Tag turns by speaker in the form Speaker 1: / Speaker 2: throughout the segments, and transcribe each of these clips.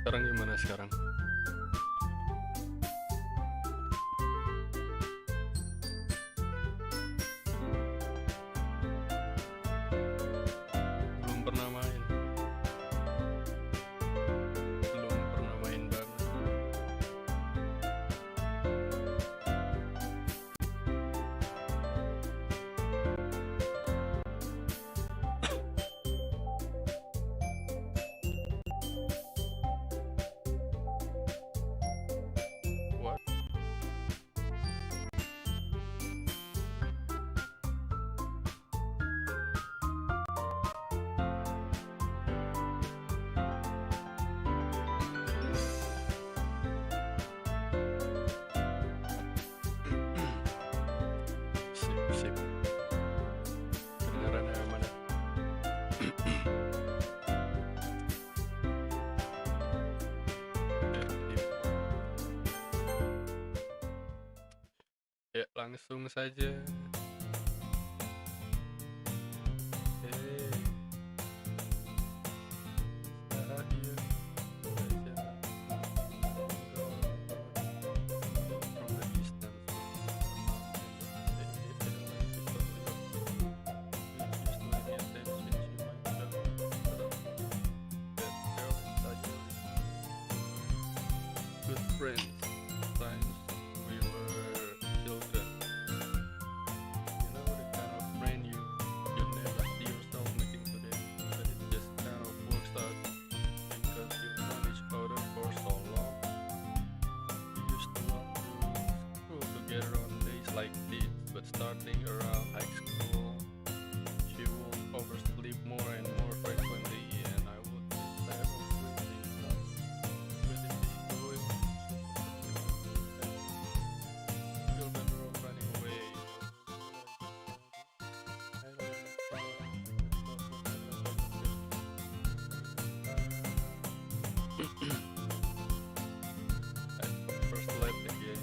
Speaker 1: Sekarang gimana sekarang? Belum pernah main. Belum pernah main banget. What? Sip, sip. Kedengarannya mana? Ya, langsung saja. Saya saja from the distance. Good friends since we were children. You know the kind of friend you never see yourself making today, but it just kind of works out because you've known each other for so long. We used to want to school together on days like this, but starting around high school, she would oversleep more and more frequently, and I would just have a crazy stuff. Where did this going? Feel better off running away. I don't I first left again.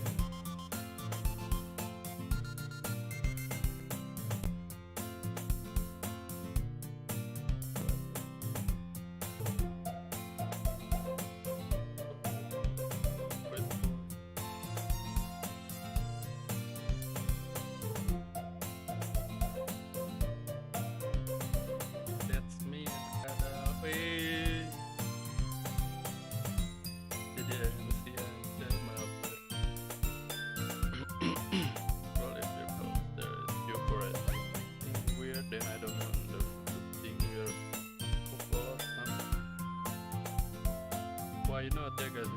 Speaker 1: That's me and Kadal. Hey. Jadi manusia dan mabar. Well, if you go there, you for it. Think weird, then I don't want to think weird. Football or something. Why not, ya guys?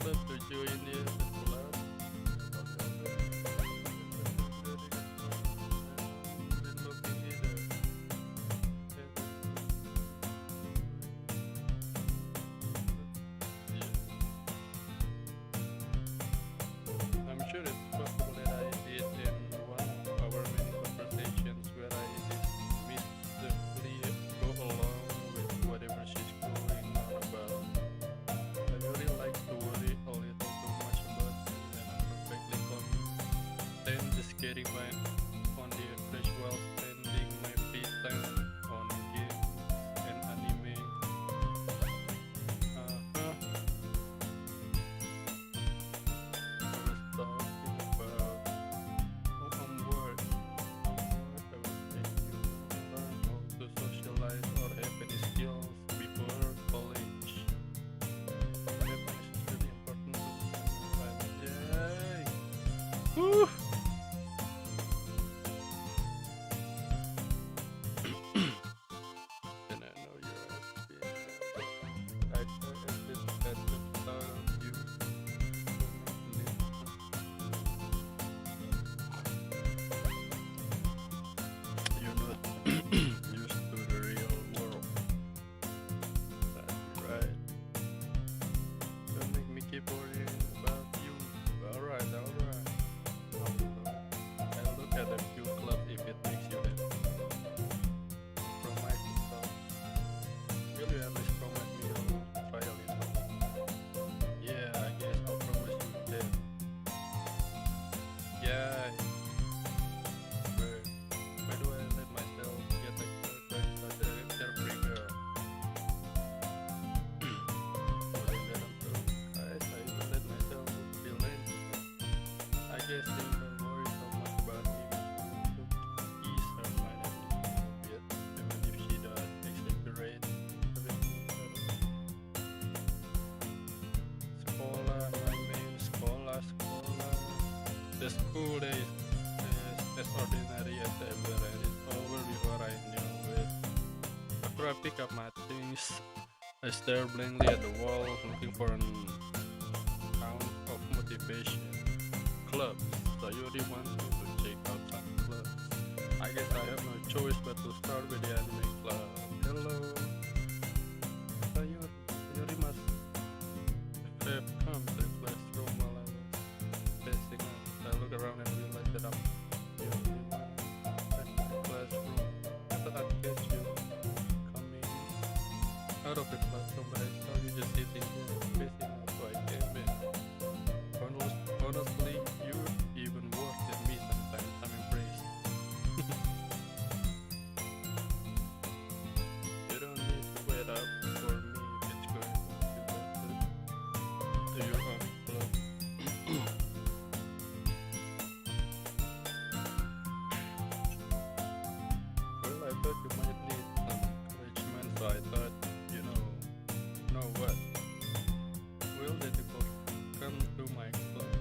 Speaker 1: Club to join the club. I'm sure it's possible that I did in one of our many conversations where I dismissively go along with whatever she's going on about. I really like to worry a little too much about things, and I'm perfectly content just getting my on the fresh while spending my free time on games and anime. I was talking about homework. I will take you to learn how to socialize or have any skills before college. Happiness is really important to me. Yay! Woo! And I know you're happy. I try every at the thought of you. You're not used to the real world. That's right. Don't make me keep worrying about you. Alright, alright. guessing don't worry so much about me, but to ease her mind at least a bit, even if she does exaggerate everything. Sekolah, my man, sekolah. The school days as ordinary as ever, and it's over before I knew it. After I pick up my things, I stare blankly at the wall, looking for an ounce of motivation. Clubs. Sayuri wants me to check out some clubs. I guess I have no choice but to start with the anime club. Hello, Sayuri. Sayuri must have come to the classroom while I was passing out. I look around and realize that I'm the only one at the classroom. I thought I'd catch you coming out of the classroom, but I saw you just sitting there facing out, so I came in. Honestly, you're even worse than me sometimes. I'm impressed. You don't need to wait up for me if it's going to make you better. Do your own club. Well, I thought you might need some encouragement, so I thought, know what? Well, that you could come to my club.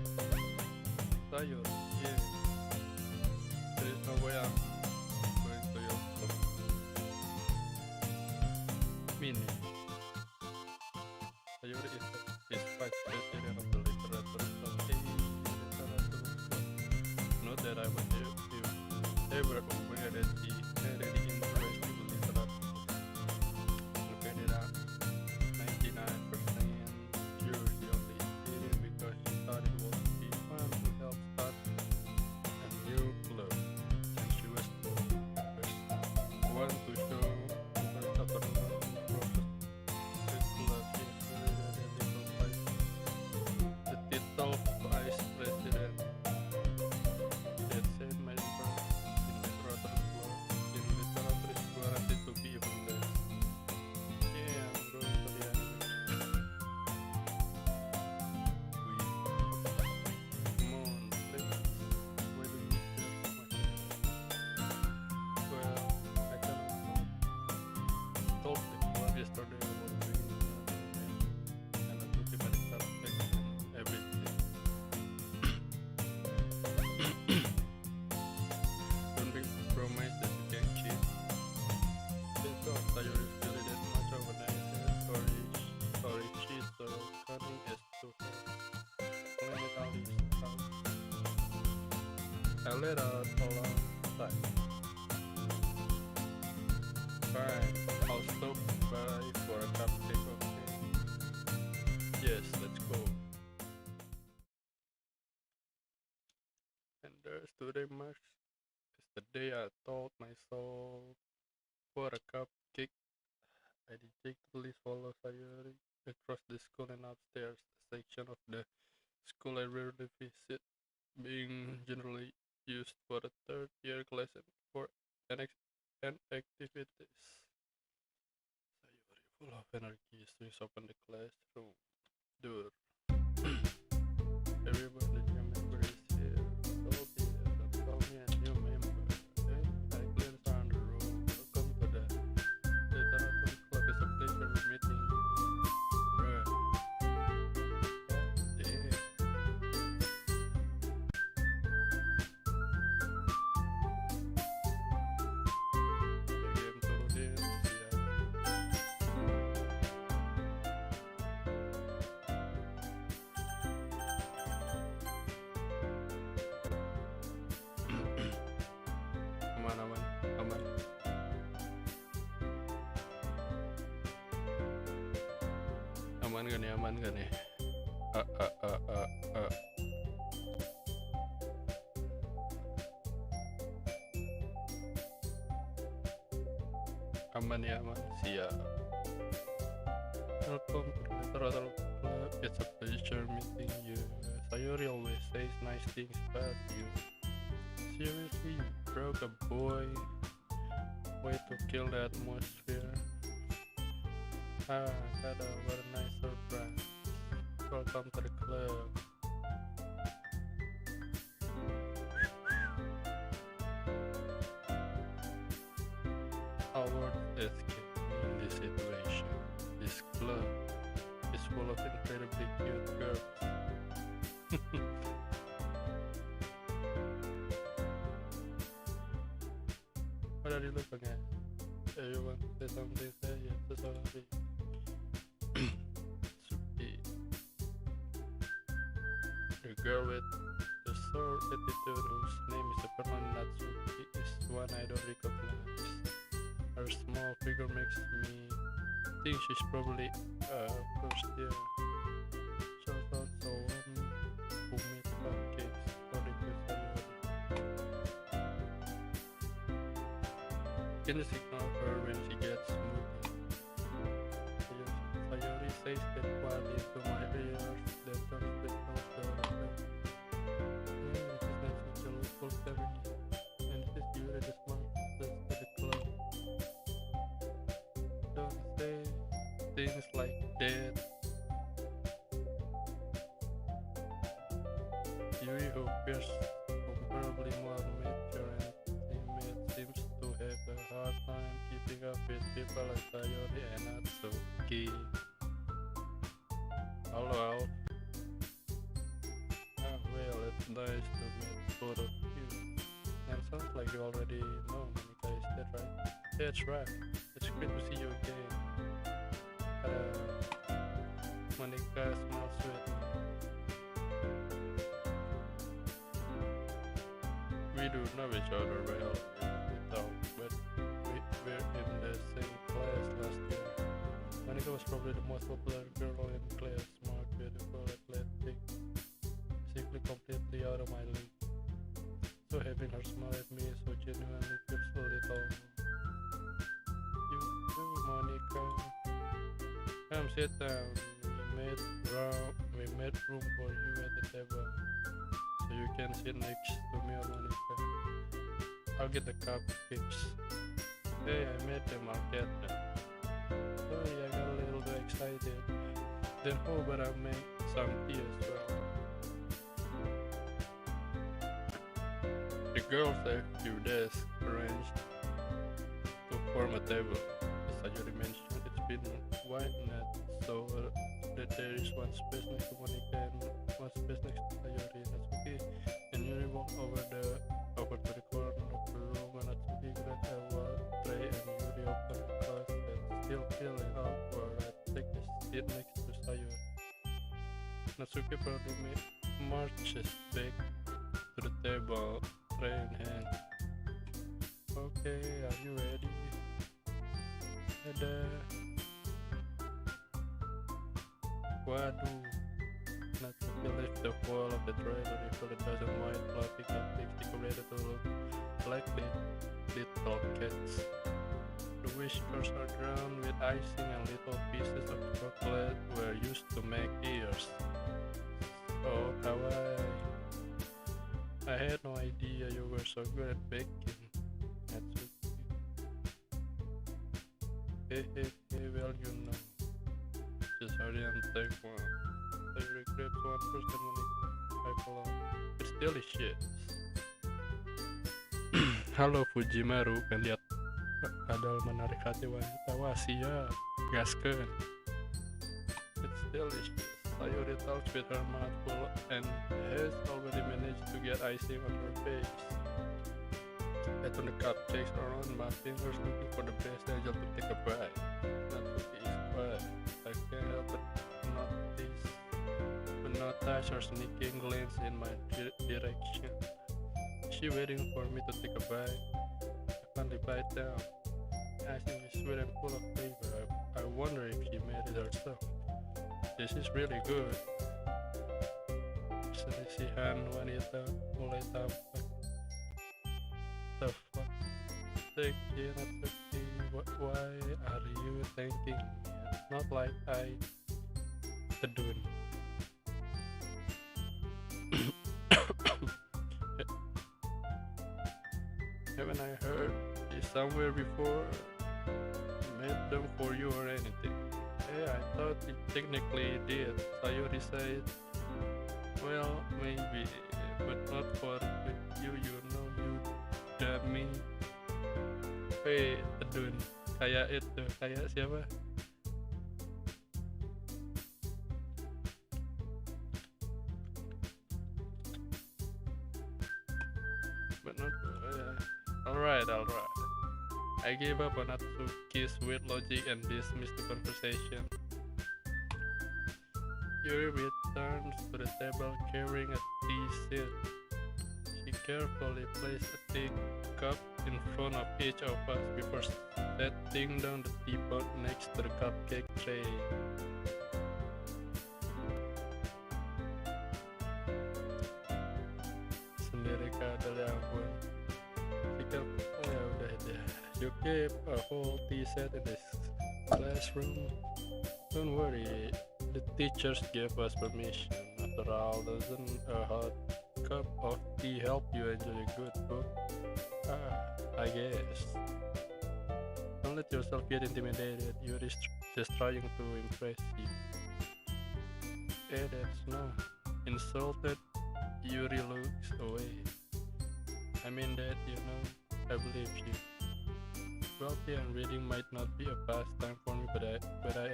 Speaker 1: Sayur, yeah. There is no way I'm going to your club. Meaning, Sayur is vice president of the literature club. Hey, literature club. Not that I was ever aware that he had any interest in literature. Look at it up. 99% sure she only did it because she thought it would be fun to help start a new club, and she was the first one to show her afternoon process. The club is really the little vice, the title vice president. That said, my first in literature club in literature is guaranteed to be even best. Yeah, I'm going to the anime. Come on, please. Why do you care so much? Well, I kind of told the club yesterday about doing and I took him at the subject and everything. Don't be promised that you can cheat. They thought Sayuri is really that much of an asset, or if she's so cunning as to have planned it out herself. I let out a long sigh. Fine, I'll stop by for a cupcake, okay? Yes, let's go. And there's today marks is the day I told myself for a cupcake. I dejectedly followed Sayuri across the school and upstairs, a section of the school I rarely visit, being generally used for a third year class and for and activities. Sayuri, full of energy, swings open the classroom door. Everybody, new member is here. Don't be here, don't call me a new member. Hey, I glance around the room. Welcome to the literature club. It's a pleasure meeting you. Bruh. Oh, damn. Game turun ya. Aman, aman, aman. Aman gak nih, aman gak nih? Ah, ah, ah, ah, ah. Aman ya, aman. Siap. Welcome to the literature club. It's a pleasure meeting you. Sayuri always says nice things about you. Seriously, you broke a boy. Way to kill the atmosphere. Ah, Kadal, what a nice surprise. Welcome to the club. of incredibly cute girls. What are you looking at? You want to say something? Say yes, sorry. Suki. The girl with the sour attitude whose name is apparently not Suki is one I don't recognize. Her small figure makes me think she's probably first year. Shout out someone who made cupcakes for the good Sayori. Can just ignore her when she gets moody. Sayori says that quietly into my ears, then turns the nose the other way. This is not such a local family, and this is usually the smartest to the club. Don't say things like that. Yui, who appears comparably more mature and timid, seems to have a hard time keeping up with people like Sayori and Natsuki. Hello, Alf. Well, it's nice to meet both of you. And sounds like you already know Monica, is that right? That's right. It's great to see you again. Monica smells sweet. We do know each other well, but we were in the same class last year. Monica was probably the most popular girl in class, smart, beautiful, athletic, basically completely out of my league. So having her smile at me so genuinely feels a little. You too, Monica. Come sit down. We made room for you at the table, so you can sit next to me or Monica. I'll get the cupcakes. Hey, I made them. I'll get them. Sorry, I got a little bit excited. Then how about I make some tea as well? The girls have a few desks arranged to form a table. As I already mentioned, it's been widened so that there is one space next to Monica and one space next to Sayori and Natsuki. And you walk over to the corner of the room and Natsuki grabs a tray and Yuri opens the glass that's still feeling awkward. I take a seat next to Sayori. Natsuki proudly marches back to the table, tray in hand. Okay, are you ready? Waduh. Natsuki lifts the wall of the tray to reveal a dozen white fluffy cupcakes decorated to look like little cats. The whiskers are drawn with icing and little pieces of chocolate were used to make ears. Oh, kawaii. I had no idea you were so good at baking, Natsuki. Hey, well, you know. Just hurry and take one. Sayori grabs one first and Monica pipe along. It's delicious. Halo Fujimaru, kan lihat Kadal menarik hati wanita. Wah, siap, gaskeun. It's delicious. Sayori talks with her mouth full and has already managed to get icing on her face. I turn the cupcakes around my fingers looking for the best angel to take a bite. Natsuki is quiet. I can't help but notice her sneaking glance in my direction. Is she waiting for me to take a bite? I finally bite down. The icing is sweet and full of flavor. I wonder if she made it herself. This is really good. Selisihan wanita mulai tampak. The fuck? Thank you, Natsuki. Why are you thanking me? It's not like I tedun. Haven't I heard this somewhere before? Made them for you or anything? Hey, I thought it technically did. Sayori said, well, maybe, but not for you, you know, you dummy. Hey, tedun. Kayak itu, kayak siapa? Alright. I gave up on Natsuki's weird logic and dismissed the conversation. Yuri returns to the table carrying a tea set. She carefully placed a teacup in front of each of us before setting down the teapot next to the cupcake tray. Sendiri Kadal ya ampun. Sikap, ya udah deh. You keep a whole tea set in this classroom. Don't worry, the teachers gave us permission. After all, doesn't a hot cup of tea help you enjoy a good book? I guess. Don't let yourself get intimidated. You're just trying to impress you. That's no. Insulted, Yuri looks away. I mean that, I believe you. Wealthy and reading might not be a pastime for me, but I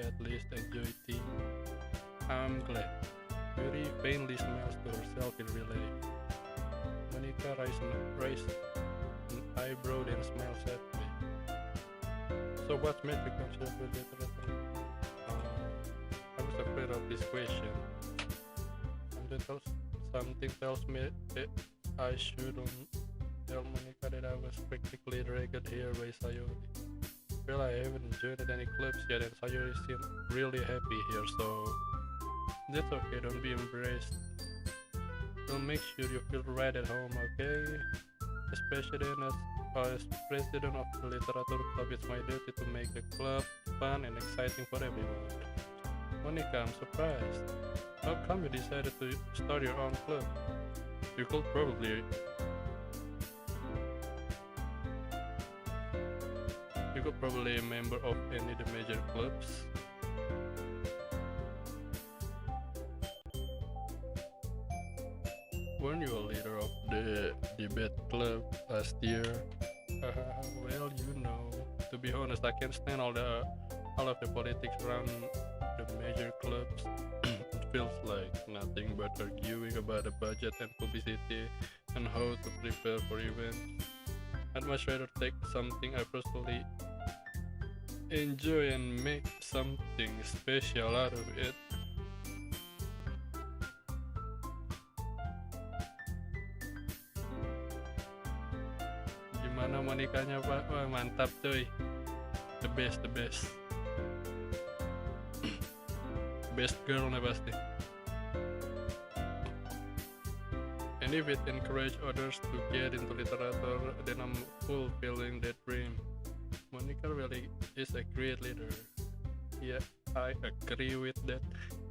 Speaker 1: at least enjoy tea. I'm glad. Yuri faintly smiles to herself in relay. Monica raised an eyebrow and smiles at me. So what made you consider literature? I was afraid of this question. Something tells me that I shouldn't tell Monica that I was practically dragged here by Sayori. Well, I haven't joined any clubs yet and Sayori seemed really happy here, so that's okay, don't be embarrassed. We'll make sure you feel right at home, okay? Especially then as president of the literature club, it's my duty to make the club fun and exciting for everyone. Monica, I'm surprised. How come you decided to start your own club? You could probably a member of any of the major clubs. Weren't you a leader of the debate club last year? Well, to be honest, I can't stand all of the politics around the major clubs. It feels like nothing but arguing about the budget and publicity and how to prepare for events. I'd much rather take something I personally enjoy and make something special out of it. Gimana Monikanya Pak? Wah mantap cuy. The best. Best girl nih pasti. And if it encourage others to get into literature, then I'm fulfilling that dream. Monica really is a great leader. Yeah, I agree with that.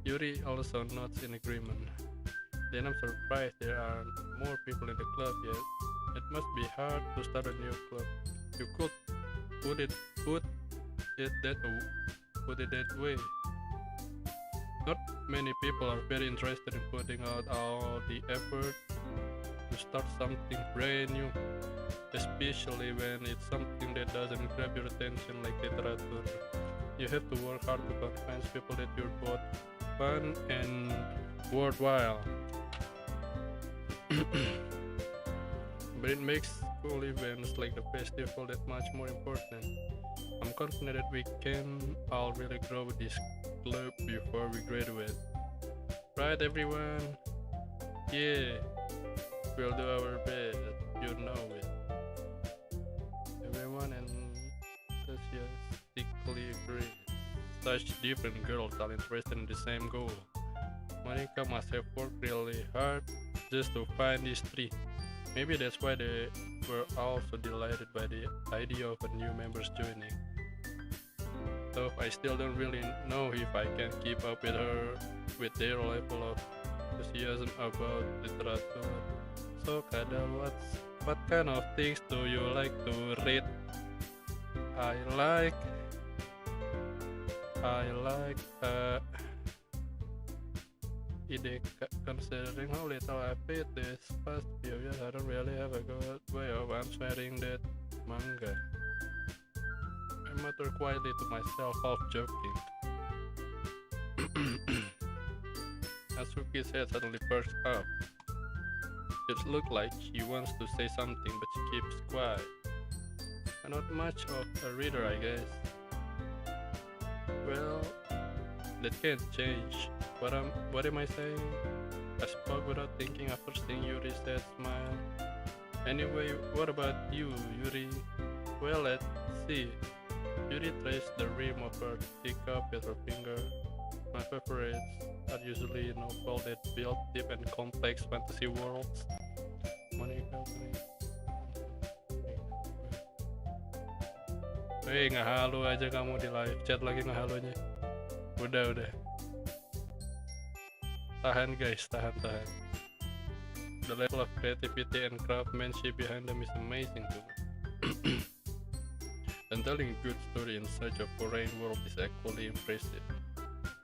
Speaker 1: Yuri also nods in agreement. Then I'm surprised there are more people in the club yet. It must be hard to start a new club. You could put it that way. Not many people are very interested in putting out all the effort to start something brand new, especially when it's something that doesn't grab your attention like literature. You have to work hard to convince people that you're both fun and worthwhile. But it makes cool events like the festival that much more important. I'm confident that we can all really grow with this club before we graduate. Right, everyone? Yeah, we'll do our best, you know it. Everyone enthusiastically agrees. Such different girls are interested in the same goal. Monica must have worked really hard just to find these three. Maybe that's why they were also delighted by the idea of a new members joining. So I still don't really know if I can keep up with their level of enthusiasm about literature. So Kadal, what kind of things do you like to read? I like considering how little I read this past few years, I don't really have a good way of answering that manga. I mutter quietly to myself, half joking. Natsuki's head suddenly perked up. It looks like she wants to say something, but she keeps quiet. I'm not much of a reader, I guess. Well, that can't change. What am I saying? I spoke without thinking after seeing Yuri said smile. Anyway, what about you, Yuri? Well, let's see. Yuri traced the rim of her teacup with her finger. My favorites are usually novels that build deep and complex fantasy worlds. Monica, please. Weh, ngehalo aja kamu di live chat lagi ngehalonya. Udah. Tahan guys, tahan. The level of creativity and craftsmanship behind them is amazing too. And telling a good story in such a foreign world is equally impressive.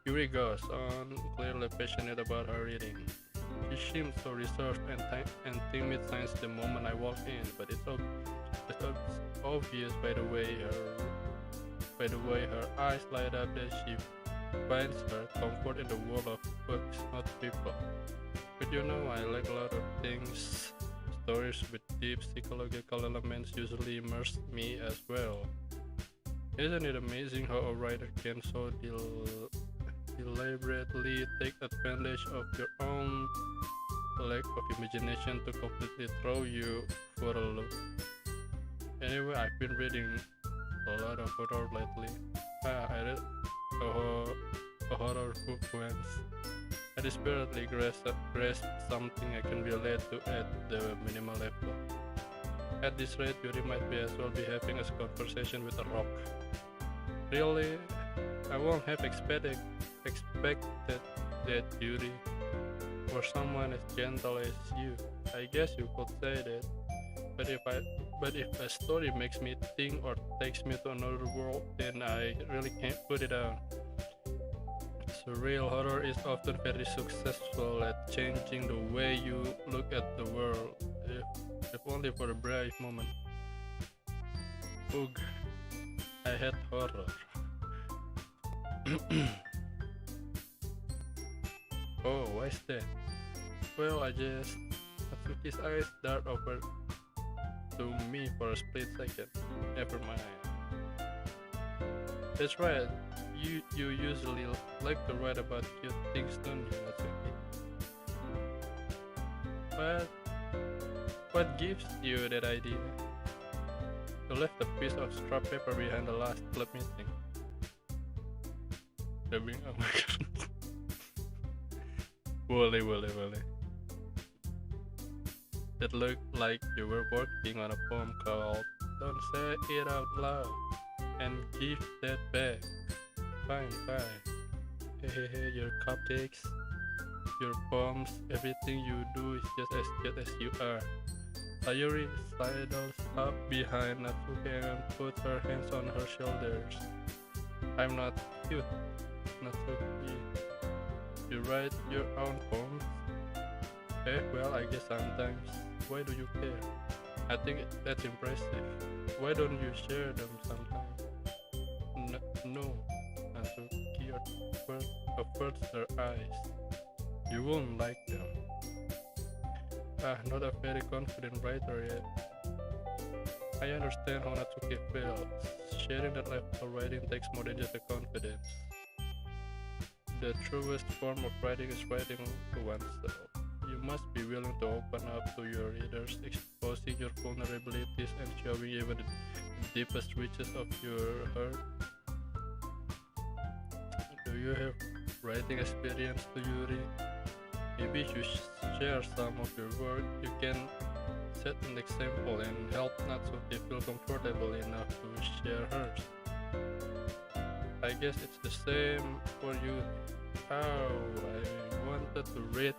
Speaker 1: Yuri goes on, clearly passionate about her reading. She seemed so reserved and timid since the moment I walked in, but it's obvious by the way her eyes light up that she finds her comfort in the world of books, not people. But I like a lot of things. Stories with deep psychological elements usually immerse me as well. Isn't it amazing how a writer can so deliberately take advantage of your own lack of imagination to completely throw you for a loop? Anyway, I've been reading a lot of horror lately. I read a horror book once. I desperately grasped something I can relate to at the minimal level. At this rate, Yuri might as well be having a conversation with a rock. Really? I won't have expected that, Yuri. For someone as gentle as you, I guess you could say that. But if a story makes me think or takes me to another world, then I really can't put it down. Surreal horror is often very successful at changing the way you look at the world, if only for a brief moment. Ugh, I hate horror. Oh, why's that? Well, Natsuki's eyes dart over to me for a split second. Never mind. That's right. You usually like to write about cute things, don't you, Natsuki? But what gives you that idea? You left a piece of scrap paper behind the last club meeting. Oh my god. Boleh. That looked like you were working on a poem called Don't Say It Out Loud and Give That Back. Fine. Hey, your cupcakes, your poems, everything you do is just as good as you are. Sayuri sidles up behind Natsuki and puts her hands on her shoulders. I'm not cute, Natsuki. You write your own poems? Well, I guess sometimes. Why do you care? I think that's impressive. Why don't you share them sometime? No. Natsuki averts her eyes. You won't like them. Not a very confident writer yet. I understand how Natsuki feels. Sharing that level of writing takes more than just a confidence. The truest form of writing is writing to oneself. You must be willing to open up to your readers, exposing your vulnerabilities and showing even the deepest reaches of your heart. Do you have writing experience, to Yuri? Maybe you share some of your work. You can set an example and help Natsuki feel comfortable enough to share hers. I guess it's the same for you. I wanted to read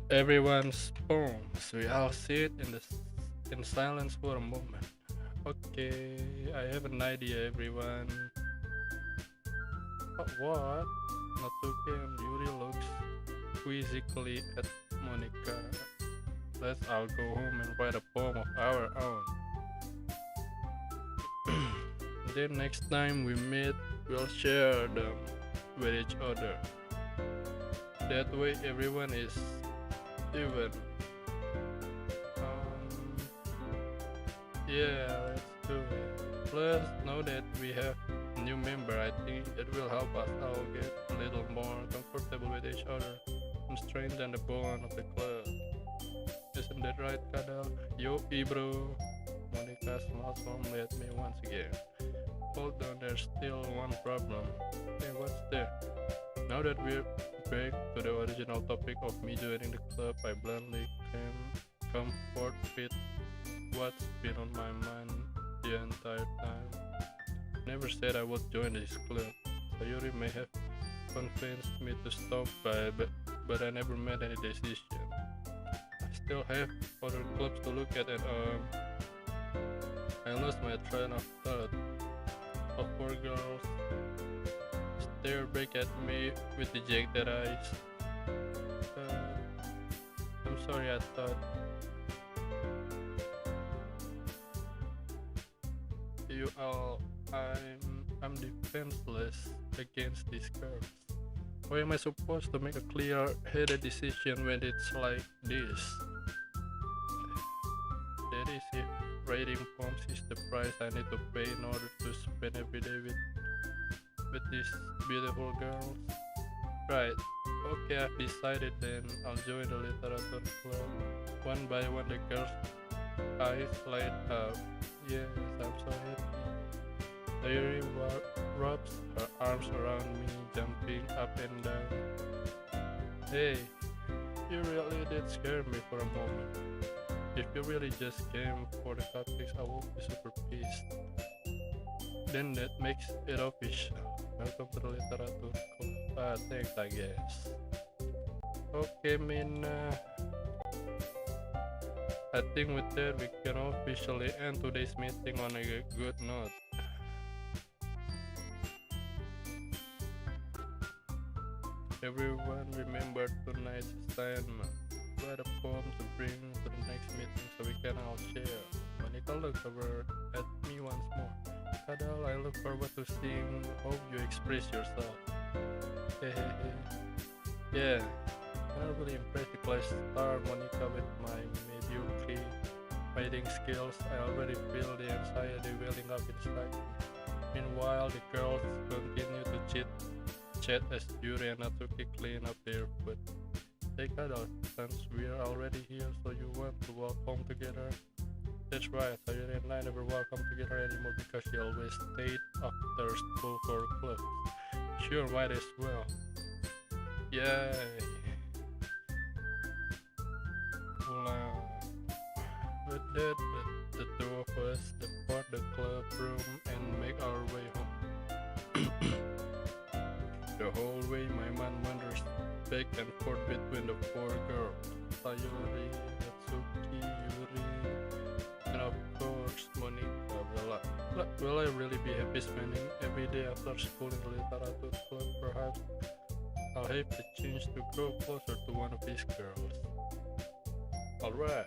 Speaker 1: everyone's poems. We all sit in silence for a moment. Okay, I have an idea, everyone. What? Natsuki and Yuri looks quizzically at Monica. Let's all go home and write a poem of our own. Then next time we meet, we'll share them with each other. That way everyone is even. Yeah, let's do it. Plus, now that we have a new member, I think it will help us all get a little more comfortable with each other and strengthen the bond of the club. Isn't that right, Kadal? Yo, bro. Monica smiles warmly at me once again. Hold on, there's still one problem. Hey, what's there? Now that we're back to the original topic of me joining the club, I bluntly can come forth with what's been on my mind the entire time. Never said I would join this club. Sayuri may have convinced me to stop by, but I never made any decision. I still have other clubs to look at, and I lost my train of thought. Of four girls stare back at me with dejected eyes. I'm sorry, I thought you all. I'm defenseless against these girls. How am I supposed to make a clear-headed decision when it's like this? That is, if rating forms is the price I need to pay in order to spend every day with these beautiful girls. Right. Okay, I've decided then. I'll join the literature club. One by one, the girls' eyes light up. Yes, I'm so happy. Sayuri wraps her arms around me, jumping up and down. Hey, you really did scare me for a moment. If you really just came for the cupcakes, I will be super pissed. Then that makes it official. Welcome to the literature club. Thanks, I guess. Okay, Mina. I think with that we can officially end today's meeting on a good note. Everyone remember tonight's assignment. Write a poem to bring to the next meeting so we can all share. Monica looked over at me once more. Kadal, I look forward to seeing how you express yourself. Hehehe. Yeah, I'm really impressed the class star Monica with my mediocre fighting skills. I already feel the anxiety welling up inside me. Meanwhile, the girls continue to chat as Yuri and Natsuki clean up their food. Hey Kadal, since we're already here, so you want to walk home together? That's right, Sayuri and I never walk home together anymore because she always stayed after school for clubs. Sure, might as well. Yay! Well, with that, the two of us depart the club room and make our way home. The whole way, my mind wanders back and forth between the four girls, Sayuri, Natsuki, Yuri, and of course Monica. Will I really be happy spending every day after school in the literature club? Perhaps I'll have the chance to grow closer to one of these girls. Alright,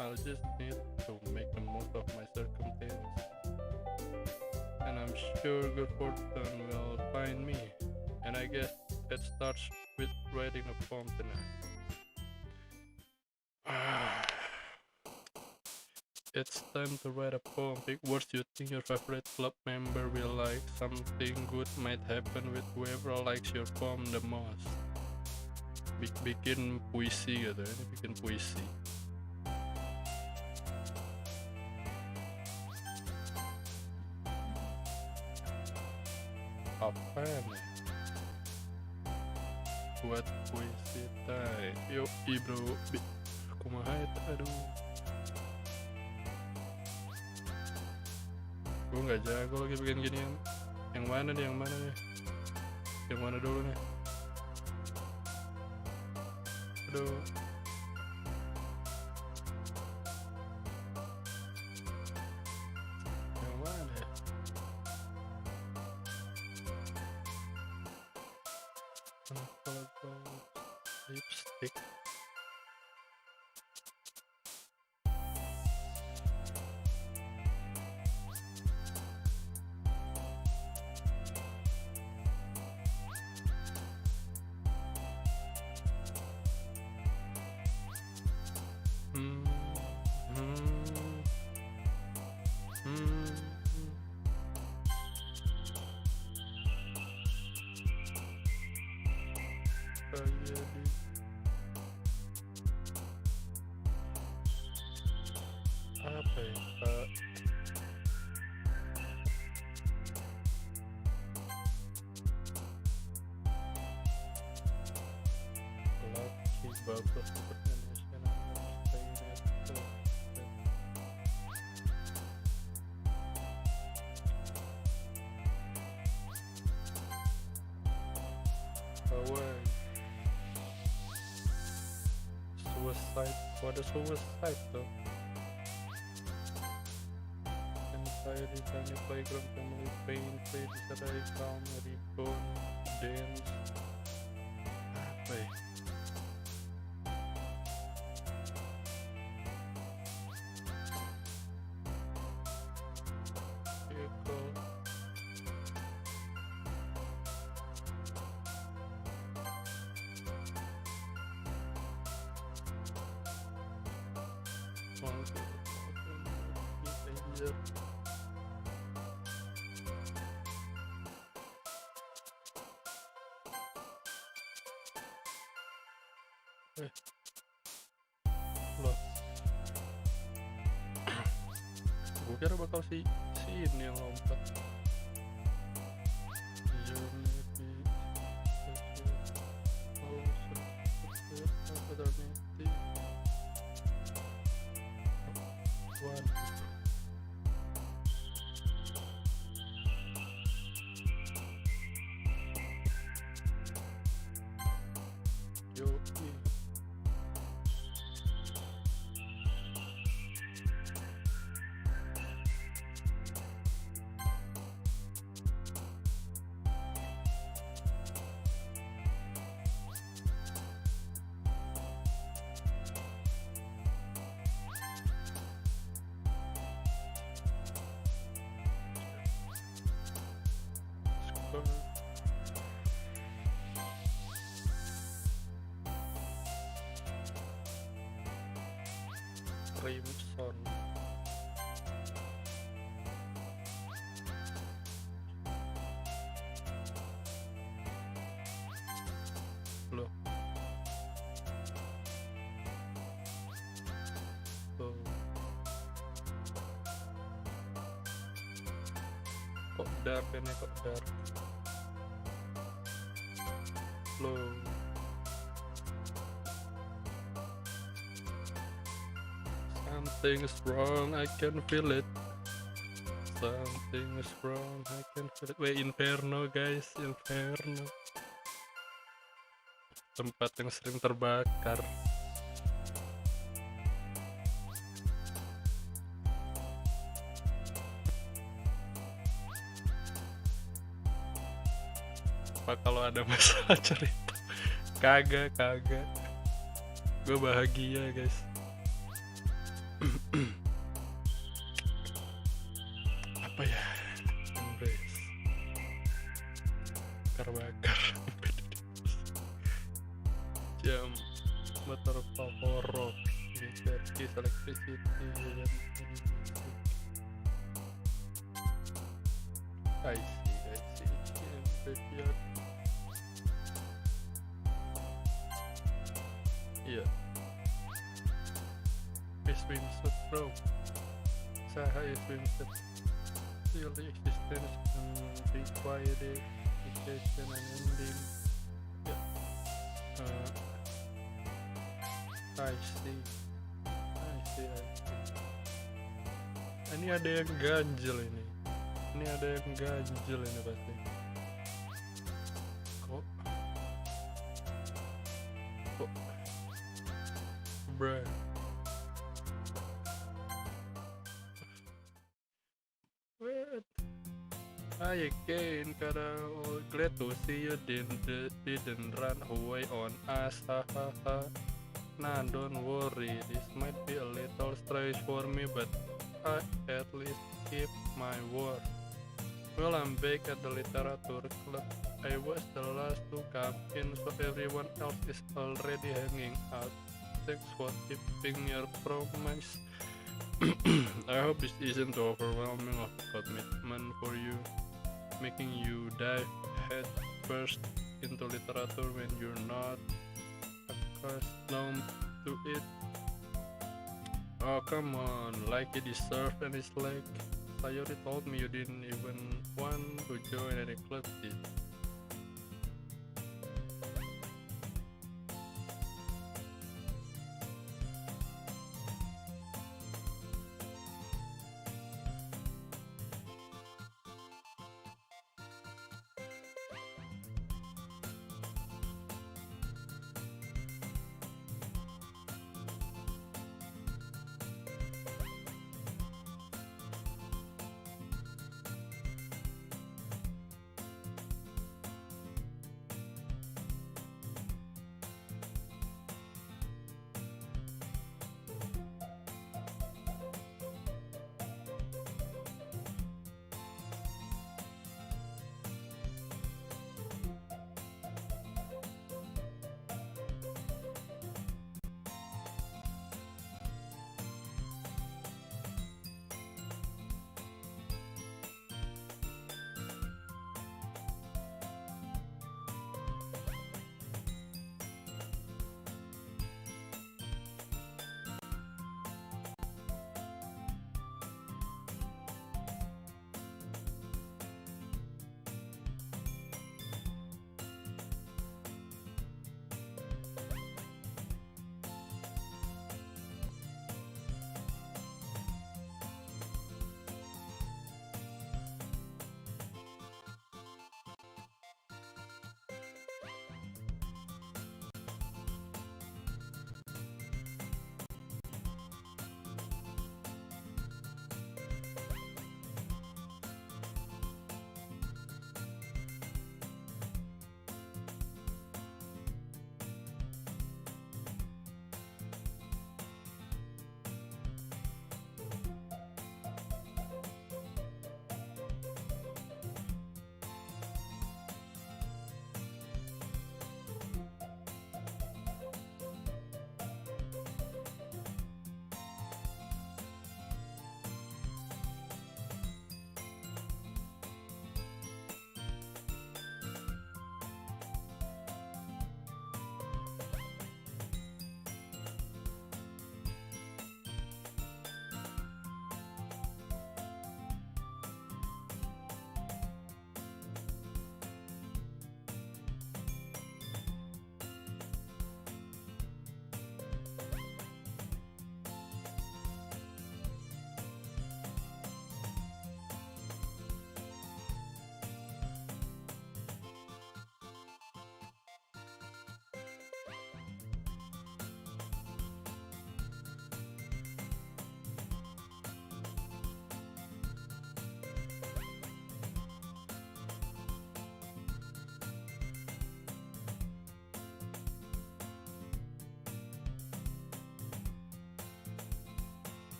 Speaker 1: I'll just need to make the most of my circumstances. And I'm sure good fortune will find me. And I guess it starts with writing a poem tonight. It's time to write a poem. Pick words you think your favorite club member will like. Something good might happen with whoever likes your poem the most. Bikin puisi gitu, ini bikin puisi. Apa nih? Buat puisi tay. Yuk, bro. Kumaha eta, aduh. Gue nggak jago lagi bikin ginian. Yang mana nih? Yang mana dulu nih? Aduh. Yang mana ya? Lipstick. kayak di apa ya, lagi bagus seperti Hawaii. Suicide, what is suicide though? Anxiety, tiny playground, family pain, play, disaray, calm, reborn, dance. Apa ya? Vehicle. Behavior. Loh, gue kira bakal si ini yang lompat. Crimson. Loh. Tuh. Kok dark ini, kok dark? Loh. Something is wrong, I can feel it. Something is wrong, I can feel it. Wait, Inferno guys, Inferno. Tempat yang sering terbakar. Apa kalau ada masalah cerita? Kagak. Gue bahagia guys. Apa ya? Embrace. Bakar jam motor horror service electricity dan I see iya swimsuit bro saha ya swimsuit really existence required education and ending I see. Ini ada yang ganjel ini. Pasti. Kok? Bruh. What? Hi again, Kadal. Glad to see you didn't run away on us. Hahaha. Nah, don't worry, this might be a little strange for me, but I at least keep my word. Well, I'm back at the literature club. I was the last to come in, so everyone else is already hanging out. Thanks for keeping your promise. I hope this isn't too overwhelming of a commitment for you, making you dive head first into literature when you're not accustomed to it? Oh, come on, like you deserve any slack. Sayori told me you didn't even want to join any club, did?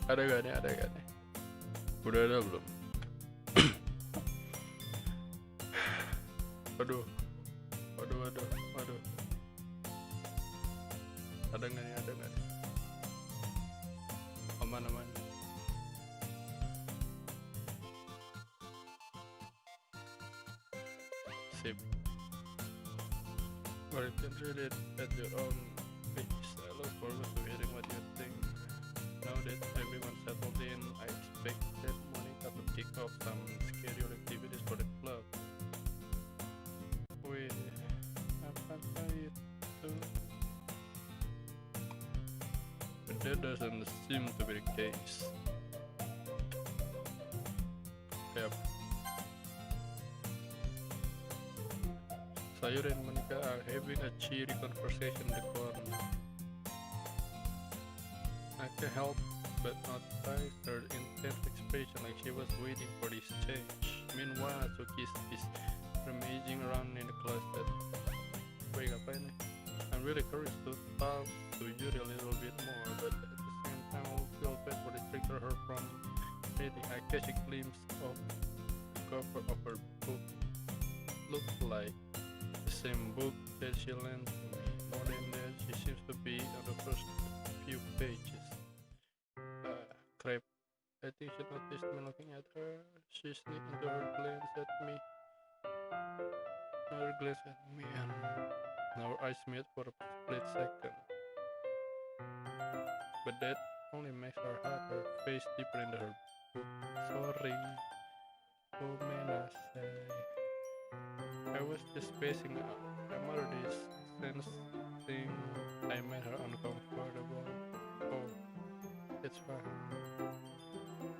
Speaker 1: Ada gak nih? Ada gak nih? Udah ada belum? Waduh. Ada nggak nih? Aman. Sip. Or you can read it at your own pace. I look forward to hearing what you think. Now that everyone's settled in, I expect that Monica to kick off some scheduled activities for the club. Wih, apakah itu? But that doesn't seem to be the case. Yep. Sayur and Monica are having a cheery conversation in the corner. I can't help but notice her intense expression, like she was waiting for this change. Meanwhile, Suki is rummaging around in the closet. Wait, ngapain nih? I'm really curious to talk to Yuri a little bit more, but at the same time I feel bad for distracting her from reading. I catch a glimpse of the cover of her book. Looks like the same book that she lent to me. More than that, she seems to be on the first few pages. Crap. I think she noticed me looking at her. She sneaked into her glance at me. Another glance at me, and our eyes met for a split second. But that only makes her hide her face deeper into her book. Sorry. Oh man, I say. I was just spacing out. I'm already sensing I made her uncomfortable. Oh, it's fine.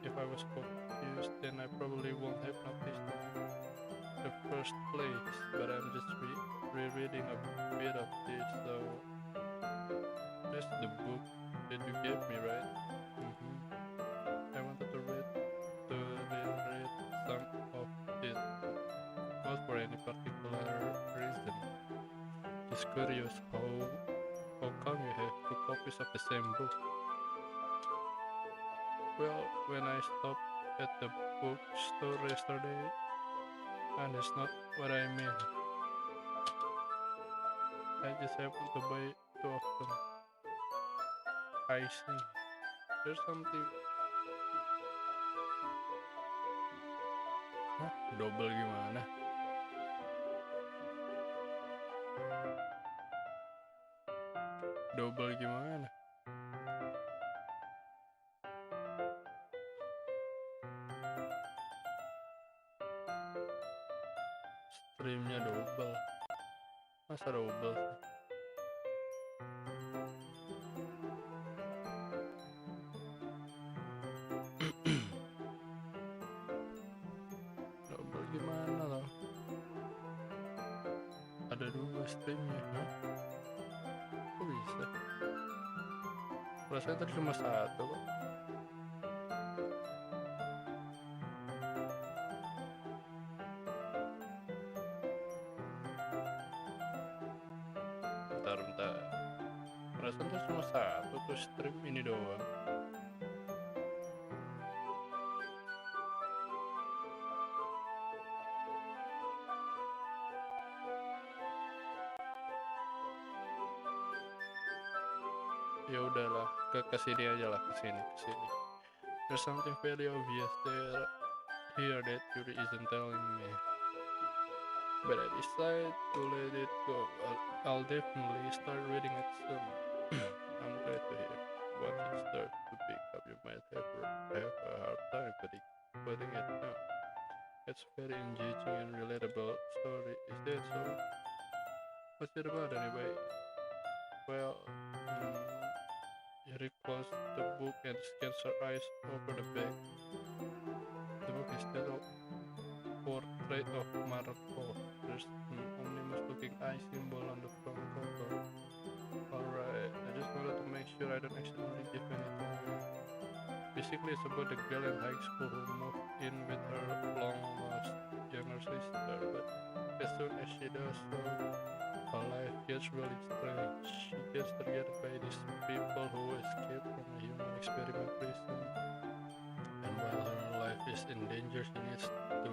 Speaker 1: If I was confused, then I probably won't have noticed in the first place. But I'm just rereading a bit of this, so that's the book that you gave me, right? I wanted to read some of it, not for any particular reason. Just curious, how come you have two copies of the same book? Well, when I stopped at the bookstore yesterday, and that's not what I meant. I just happen to buy it too often. I see. There's something. Hah? Double gimana? Double gimana? Streamnya double. Masa double sih? Double gimana loh? Ada dua streamnya, hah? Kok bisa? Perasaan tadi cuma satu kok. Bentar. Perasaan tadi cuma satu tuh stream ini doang. Ya udahlah, ke sini aja lah, ke sini. There's something very obvious there here that Yuri isn't telling me, but I decide to let it go. I'll definitely start reading it soon. I'm glad to hear. Once it starts to pick up, you might have a hard time putting it down. It's very engaging and relatable story. Is that so? What's it about anyway? Well, Yuri closed the book and scans her eyes over the back. The book is titled Portrait of Marco. There's an ominous-looking eye symbol on the front cover. Alright, I just wanted to make sure I don't accidentally give anything away. Basically, it's about the girl in high school who moved in with her long-lost younger sister, but as soon as she does so, Her life gets really strange. She gets targeted by these people who escape from a human experiment prison. And while her life is in danger, she needs to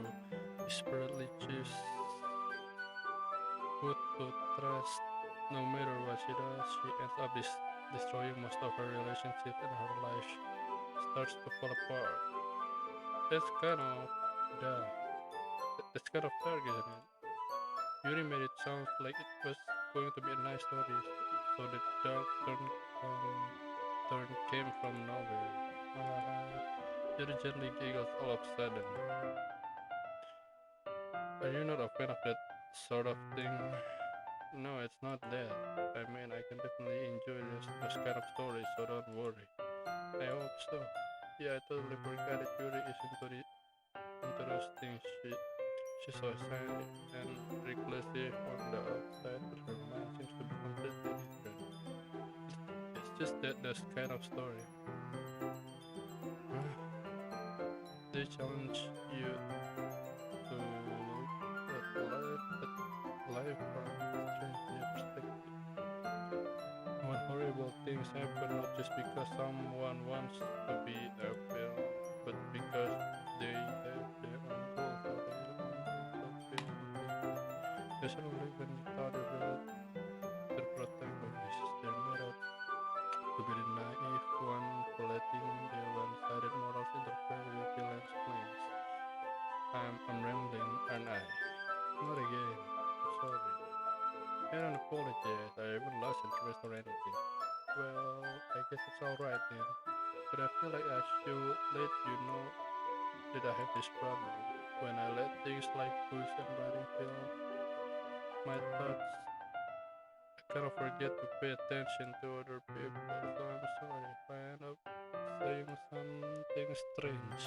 Speaker 1: desperately choose who to trust. No matter what she does, she ends up destroying most of her relationships, and her life starts to fall apart. That's kind of dark. That's kind of dark, isn't it? Yuri made it sound like it was going to be a nice story, so the dark turn came from nowhere. Yuri gently giggles all of a sudden. Are you not a fan of that sort of thing? No, it's not that. I mean, I can definitely enjoy those kind of stories, so don't worry. I hope so. Yeah, I totally forgot that Yuri is into those things. She's so excited and reclusive on the outside, but her mind seems to be completely different. It's just that kind of story. Huh? They challenge you to look at life from a strange new perspective. When horrible things happen, not just because someone wants to be a film, but because they have their own goals or their own fulfillment. Especially when you thought you were the protagonist, they're made out to be the naive one for letting their one-sided morals interfere with your villain's plans. I'm rambling, aren't I? Not again. I'm sorry. I don't apologize. I haven't lost interest or anything. Well, I guess it's alright then. But I feel like I should let you know that I have this problem. When I let things like books and writing fill my thoughts, I kind of forget to pay attention to other people. So I'm sorry if I end up saying something strange.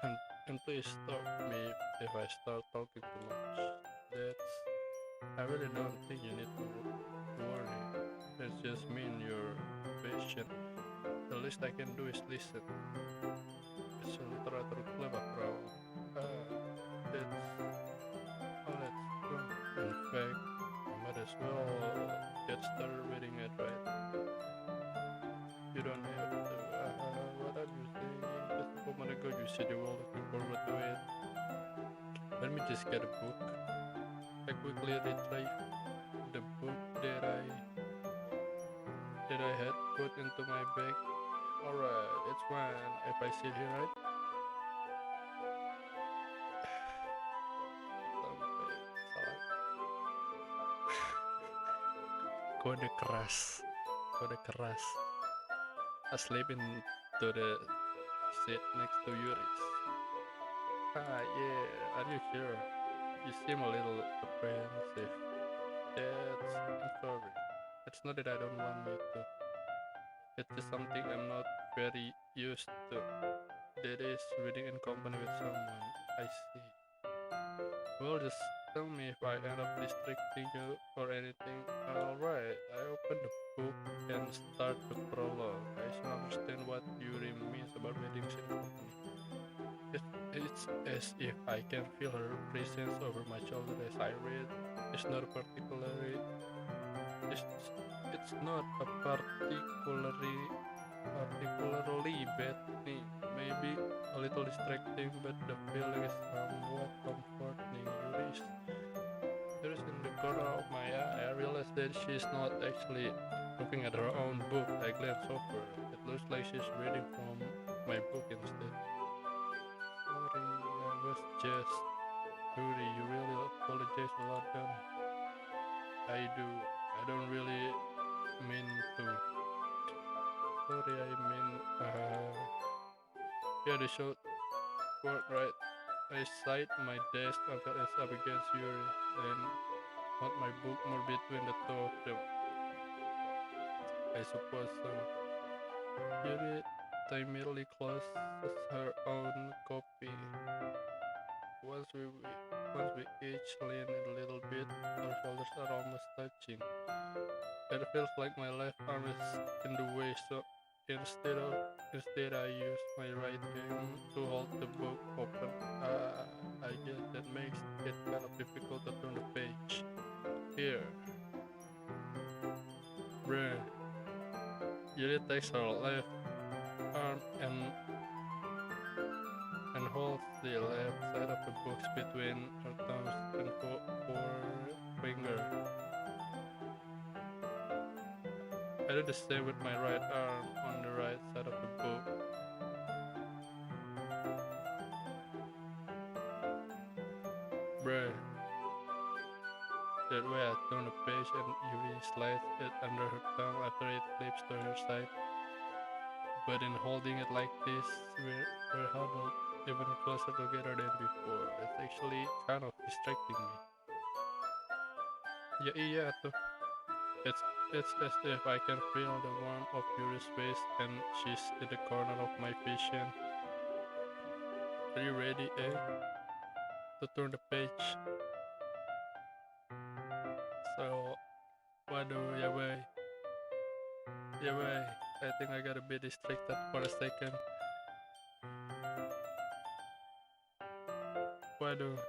Speaker 1: and, and please stop me if I start talking too much. That's I really don't think you need to worry. It's just me and your patient. The least I can do is listen. It's a literature club after all. That's all it's true. In fact, I might as well get started reading it, right? You don't have to. What are you saying? Just a moment ago you said you were looking forward to it. Let me just get a book. I quickly retrieved the book that I had put into my bag. Alright, it's fine if I sit here, right? Sampai salah. Kode keras, kode keras. I slip into the seat next to Yuri's. Yeah, are you sure? You seem a little apprehensive. I'm sorry. It's not that I don't want you to. It's just something I'm not very used to. That is reading in company with someone. I see. Well, just tell me if I end up distracting you or anything. Alright, I open the book and start the prologue. I should understand what Yuri means about weddings in company. It's as if I can feel her presence over my shoulder as I read. It's not particularly it's, it's not a particularly bad thing. Maybe a little distracting, but the feeling is somewhat comforting. There is in the corner of my eye. I realize that she's not actually looking at her own book. I glance over. It looks like she's reading from my book instead. Sorry, I was just Yuri. You really apologize a lot, then. I do. I don't really mean to. Sorry, I mean, yeah, the short word, right? I cite my desk until it's up against Yuri and hold my book more between the two of them. I suppose so. Yuri timidly closes her own copy. Once we once we each lean a little bit, our shoulders are almost touching. It feels like my left arm is in the way, so Instead I use my right hand to hold the book open. I guess that makes it kind of difficult to turn the page. Here, bruh, Yuri takes her left arm and holds the left side of the book between her thumbs and forefinger. I do the same with my right arm on the right side of the book. Bruh. That way I turn the page and Yuri slides it under her thumb after it flips to her side. But in holding it like this, we're huddled even closer together than before. That's actually kind of distracting me. Ya iya tuh. It's as if I can feel the warmth of Yuri's face and she's in the corner of my vision. Are you ready, to turn the page? So, waduh, ya boy. Yeah, boy. I think I got a bit distracted for a second. Waduh,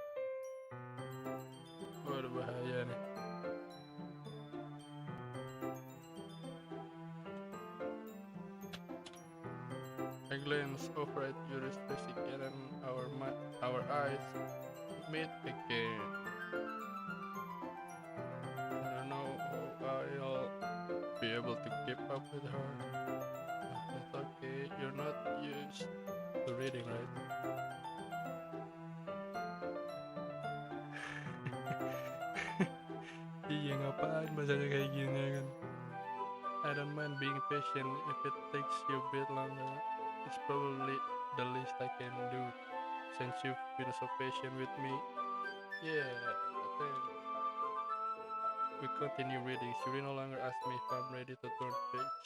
Speaker 1: waduh bahaya nih. I glance over at Yuri's face again and our eyes meet again. I don't know how I'll be able to keep up with her. It's okay, you're not used to reading, right? Iya ngapain bahasanya kayak gini kan. I don't mind being patient if it takes you a bit longer. It's probably the least I can do since you've been so patient with me. Yeah, then we continue reading. She no longer asks me if I'm ready to turn the page.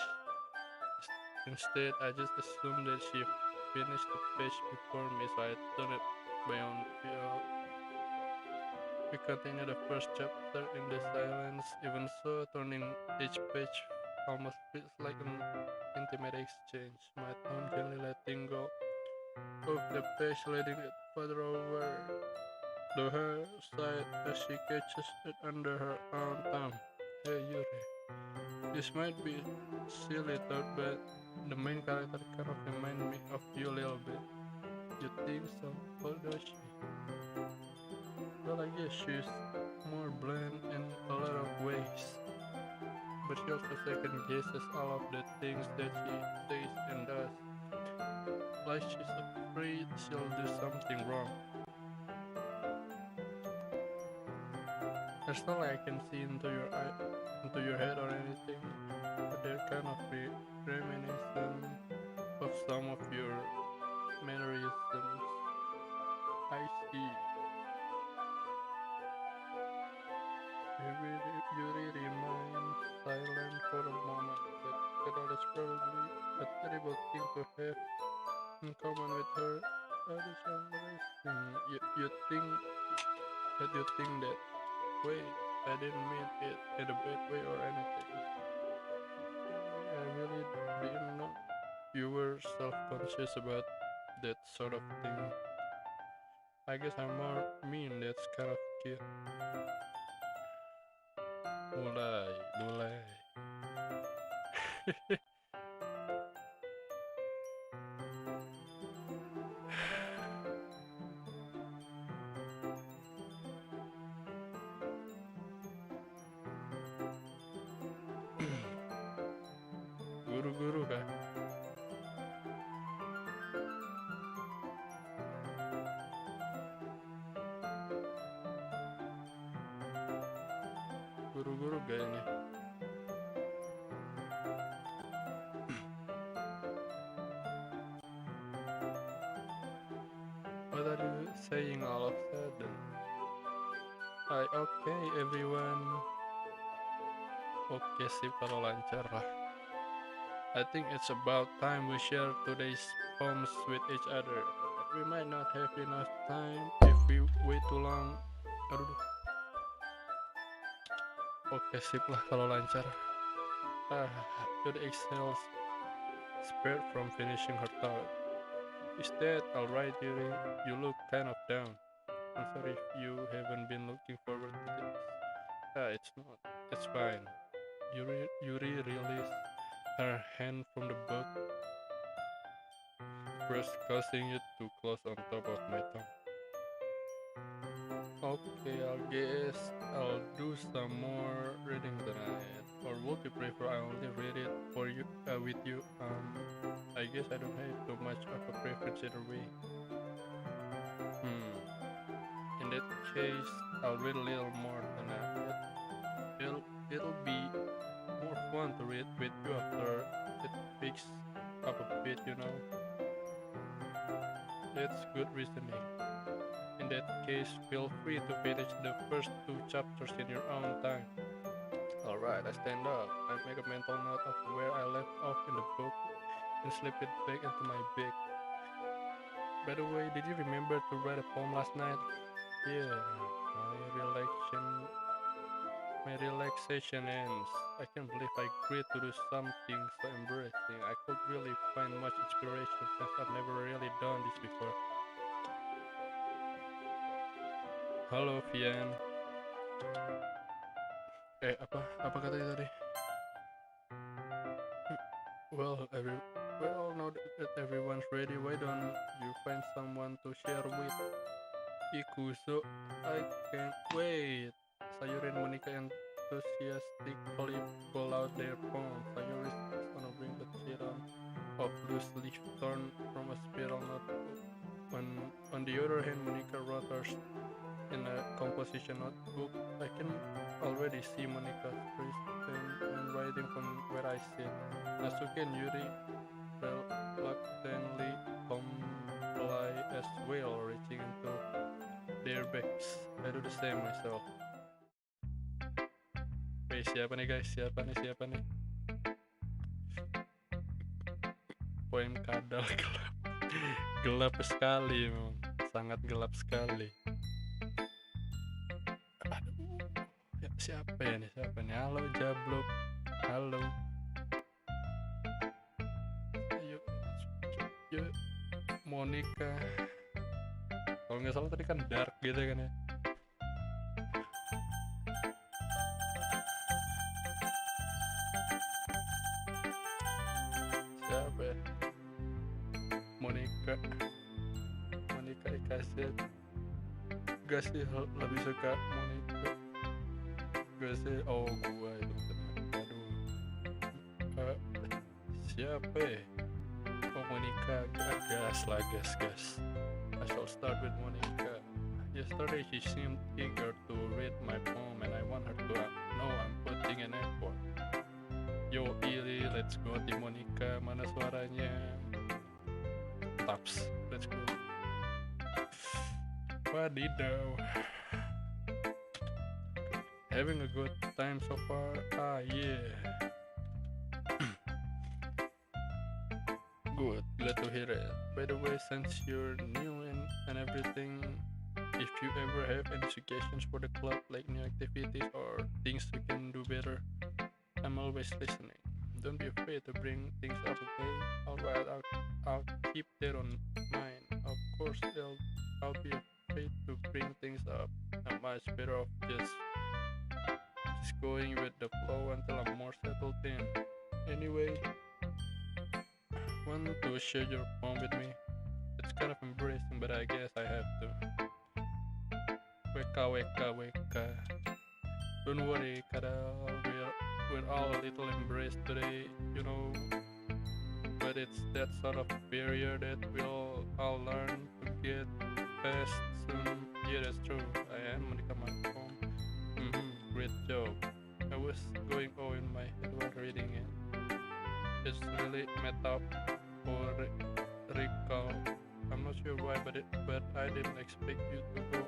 Speaker 1: Instead, I just assumed that she finished the page before me, so I turned it by own will. We continue the first chapter in the silence. Even so, turning each page almost feels like an intimate exchange. My thumb gently letting go of the page, letting it further over to her side as she catches it under her own thumb. Hey Yuri, this might be a silly thought, but the main character kind of remind me of you a little bit. You think so? How does she? Well, I guess she's more bland in a lot of ways, but she also second guesses all of the things that she says and does. Like she's afraid she'll do something wrong. It's not like I can see into your head or anything, but they're kind of reminiscent of some of your mannerisms. I see. Yuri remains silent for a moment. That is probably a terrible thing to have in common with her. That is embarrassing. You think that way? I didn't mean it in a bad way or anything. I really didn't know you were self-conscious about that sort of thing. I guess I'm more mean. That's kind of cute. Mulai. Guru-guru kah? Guru-guru gak ini? What are you saying all of a sudden? Okay everyone. Oke sih kalau lancar lah. I think it's about time we share today's poems with each other. We might not have enough time if we wait too long. Aduh. Oke sip lah kalau lancar. Yaudah exhales spared from finishing her thought. Is that alright, Yuri? You look kind of down. I'm sorry if you haven't been looking forward to this. It's not. It's fine. Yuri released her hand from the book, first causing it to close on top of my tongue. Okay, I guess I'll do some more reading tonight. Or would you prefer I only read it for you with you? I guess I don't have too much of a preference either way. In that case, I'll read a little more tonight. It'll be more fun to read with you after it picks up a bit, you know. That's good reasoning. In that case, feel free to finish the first 2 chapters in your own time. Alright, I stand up. I make a mental note of where I left off in the book and slip it back into my bag. By the way, did you remember to write a poem last night? Yeah, my relaxation ends. I can't believe I agreed to do something so embarrassing. I could really find much inspiration since I've never really done this before. Halo Vian. Apa katanya tadi? Well, now that everyone's ready, why don't you find someone to share with? Ikuzo, I can't wait. Sayuri and Monica enthusiastically pull out their phones. Sayuri is on a ring that she of loose leaf torn from a spiral notebook. On the other hand, Monica wrote hers in a composition notebook. I can already see Monica's wrist and writing from where I sit. Nasuke and Yuri reluctantly comply as well, reaching into their bags. I do the same myself. Siapa nih guys? Siapa nih? Poem Kadal gelap. Gelap sekali memang. Sangat gelap sekali. Aduh. Ya, siapa nih? Halo Jablok. Halo. Yuk. Monica. Kalau nggak salah tadi kan dark gitu kan ya. Siapa ya? Monica dikasih. Gak sih lebih suka Monica. Gak sih. Oh gua itu ternyata. Aduh. Siapa ya? Oh Monica. Gas. I shall start with Monica. Yesterday she seemed eager to read my poem and I want her to know I'm putting an effort. Yo Ili, let's go di Monica. Mana suaranya? Taps, let's go. Wadidaw. Having a good time so far? Yeah. Good, glad to hear it. By the way, since you're new and everything, if you ever have any suggestions for the club, like new activities or things we can do better, I'm always listening. Don't be afraid to bring things up, okay? Alright, I'll keep that on mind. Of course, I'll be afraid to bring things up. I'm much better off just going with the flow until I'm more settled in. Anyway, want to share your poem with me? It's kind of embarrassing, but I guess I have to. Weka. Don't worry, Kadal. We're all a little embarrassed today, you know. But it's that sort of barrier that we'll all learn to get past soon. Yeah, that's true. I am Monica my poem. Great job. I was going in my head while reading it. It's really metaphorical. I'm not sure why, but I didn't expect you to go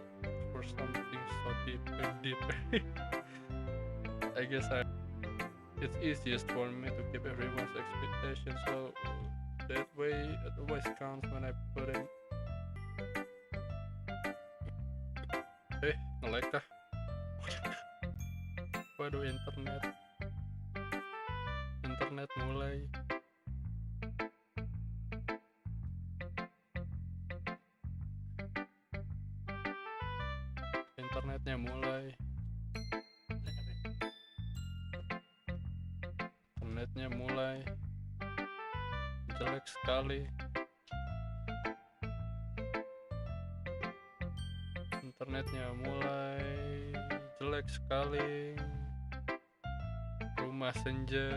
Speaker 1: for something so deep. I guess it's easiest for me to keep everyone's expectations low. That way, it always counts when I put in. Nge-lag kah? Waduh, internet mulai. Internetnya mulai jelek sekali. Internetnya mulai jelek sekali. Rumah senja.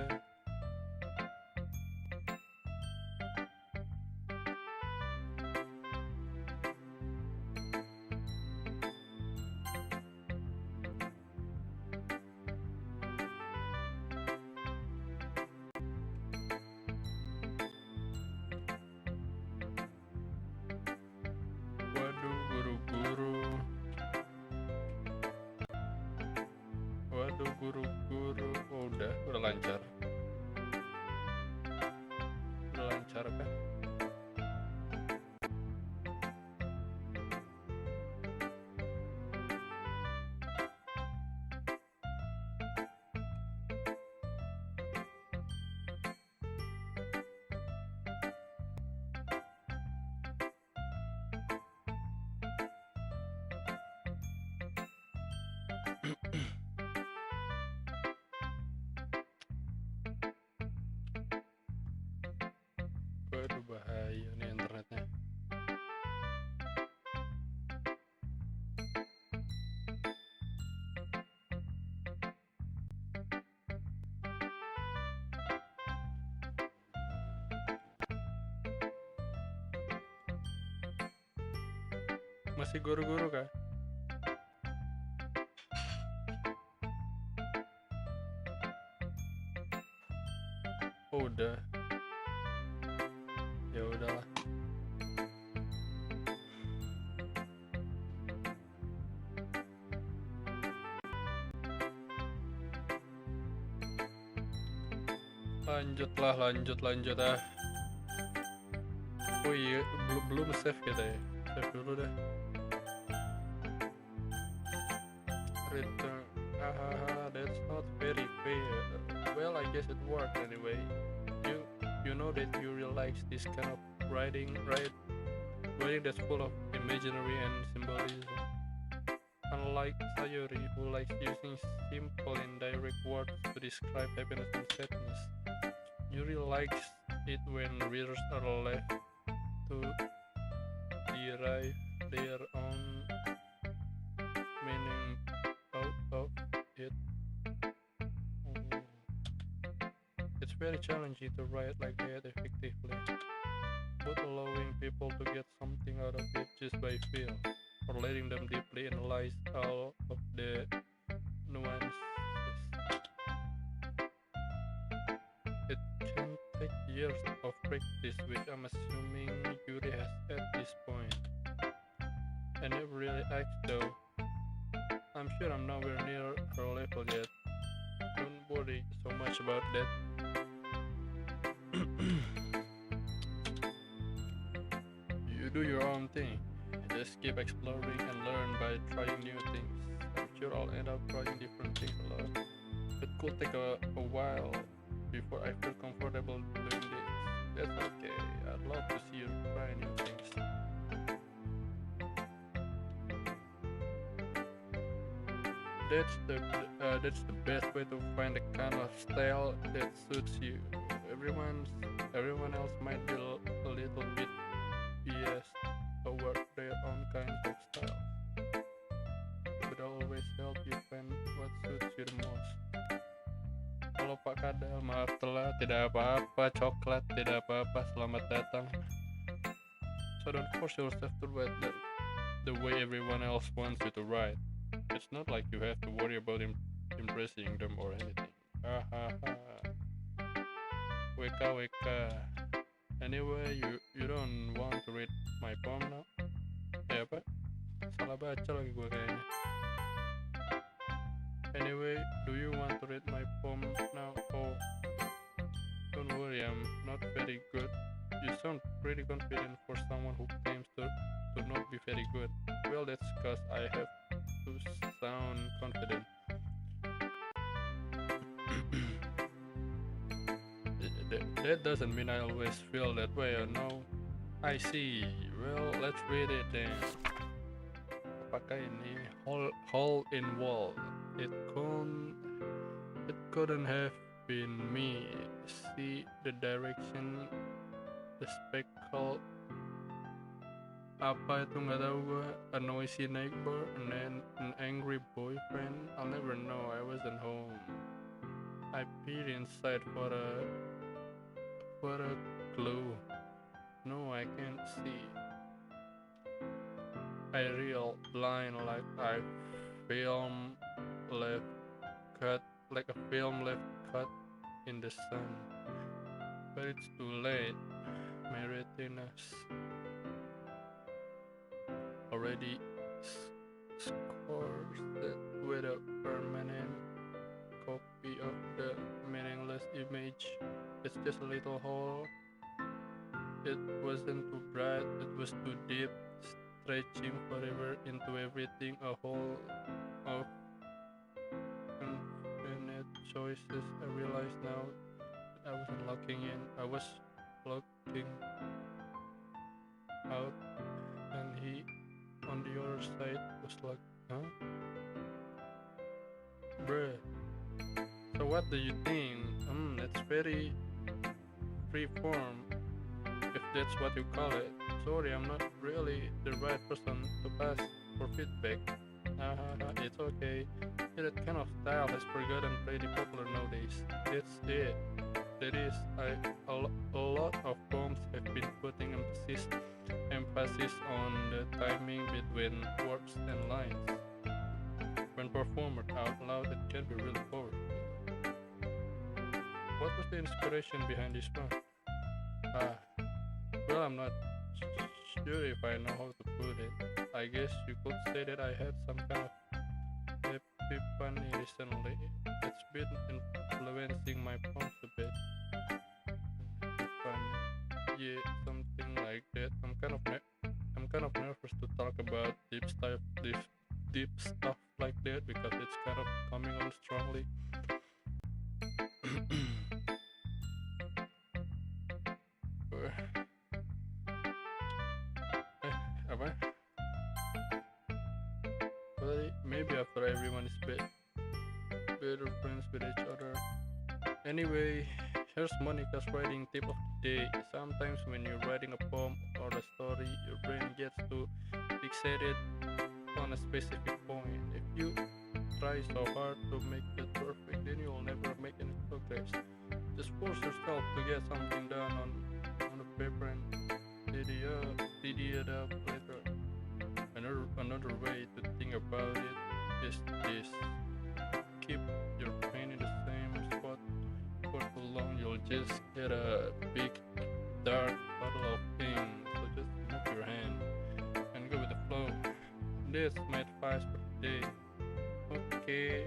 Speaker 1: Waduh, guru-guru. Oh, udah lancar. Udah lancar kan? Waduh, bahaya nih internetnya. Masih guru-guru kah? Oh, udah. Ya udahlah. Lanjut ah. Oh iya, belum save kita ya. Save dulu dah. Return. That's not very fair. Well, I guess it worked anyway. You know that you really like this kind of writing, right? Writing that's full of imaginary and symbolism. Unlike Sayuri, who likes using simple and direct words to describe happiness and sadness, Yuri likes it when readers are left to derive their own meaning out of it. It's very challenging to write like that effectively, but allowing people to get something out of it just by feel, or letting them deeply analyze all of the nuances. It can take years of practice, which I'm assuming Yuri has at this point. I never really asked though. I'm sure I'm nowhere near her level yet. Don't worry so much about that. You do your own thing. Just keep exploring and learn by trying new things. I'm sure I'll end up trying different things a lot. It could take a while before I feel comfortable doing this. That's okay. I'd love to see you try new things. That's the best way to find the kind of style that suits you. Everyone else might be a little bit biased toward their own kinds of style, but I'll always help you find what suits you the most. Halo Pak Kadal, maaf telat, tidak apa-apa. Coklat, tidak apa-apa. Selamat datang. So don't force yourself to write the way everyone else wants you to write. It's not like you have to worry about impressing them or anything. WK. Anyway, you don't want to read my poem now? Apa? Salah baca lagi gue kayaknya. Anyway, do you want to read my poem now? Oh, don't worry, I'm not very good. You sound pretty confident for someone who claims to not be very good. Well, that's because I have to sound confident. That doesn't mean I always feel that way, no. I see. Well, let's read it then. pakai ini hole in wall. It couldn't have been me. See the direction, the speckle. Apa itu nggak tahu gue. A noisy neighbor and then an angry boyfriend. I'll never know. I wasn't home. I peered inside for a clue. No, I can't see. I real blind like a film left cut in the sun. But it's too late. My retinas already scores that with a permanent copy of the meaningless image. It's just a little hole. It wasn't too bright, it was too deep, stretching forever into everything, a hole of infinite choices. I realize now that I wasn't looking in, I was looking out, and he on the other side was like, huh? Bruh. So what do you think? That's very freeform, if that's what you call it. Sorry, I'm not really the right person to pass for feedback. It's okay. That kind of style has forgotten pretty popular nowadays. That's it. That is, a lot of poems have been putting emphasis on the timing between words and lines. When performed out loud, it can be really powerful. What was the inspiration behind this one? Well, I'm not sure if I know how to put it. I guess you could say that I had some kind of epiphany recently. It's been influencing my poems a bit. Epiphany, yeah, something like that. I'm kind of nervous to talk about deep stuff like that because it's kind of coming on strongly. Apa? Well, maybe after everyone is better friends with each other. Anyway, here's Monica's writing tip of the day. Sometimes when you're writing a poem or a story, your brain gets too fixated on a specific point. If you try so hard to make it perfect, then you'll never make any progress. Just force yourself to get something done on the paper and tidy it up later. Another way to think about it is this: keep your pen in the same spot for too long, you'll just get a big dark puddle of ink. So just move your hand and go with the flow. That's my advice for today. Okay,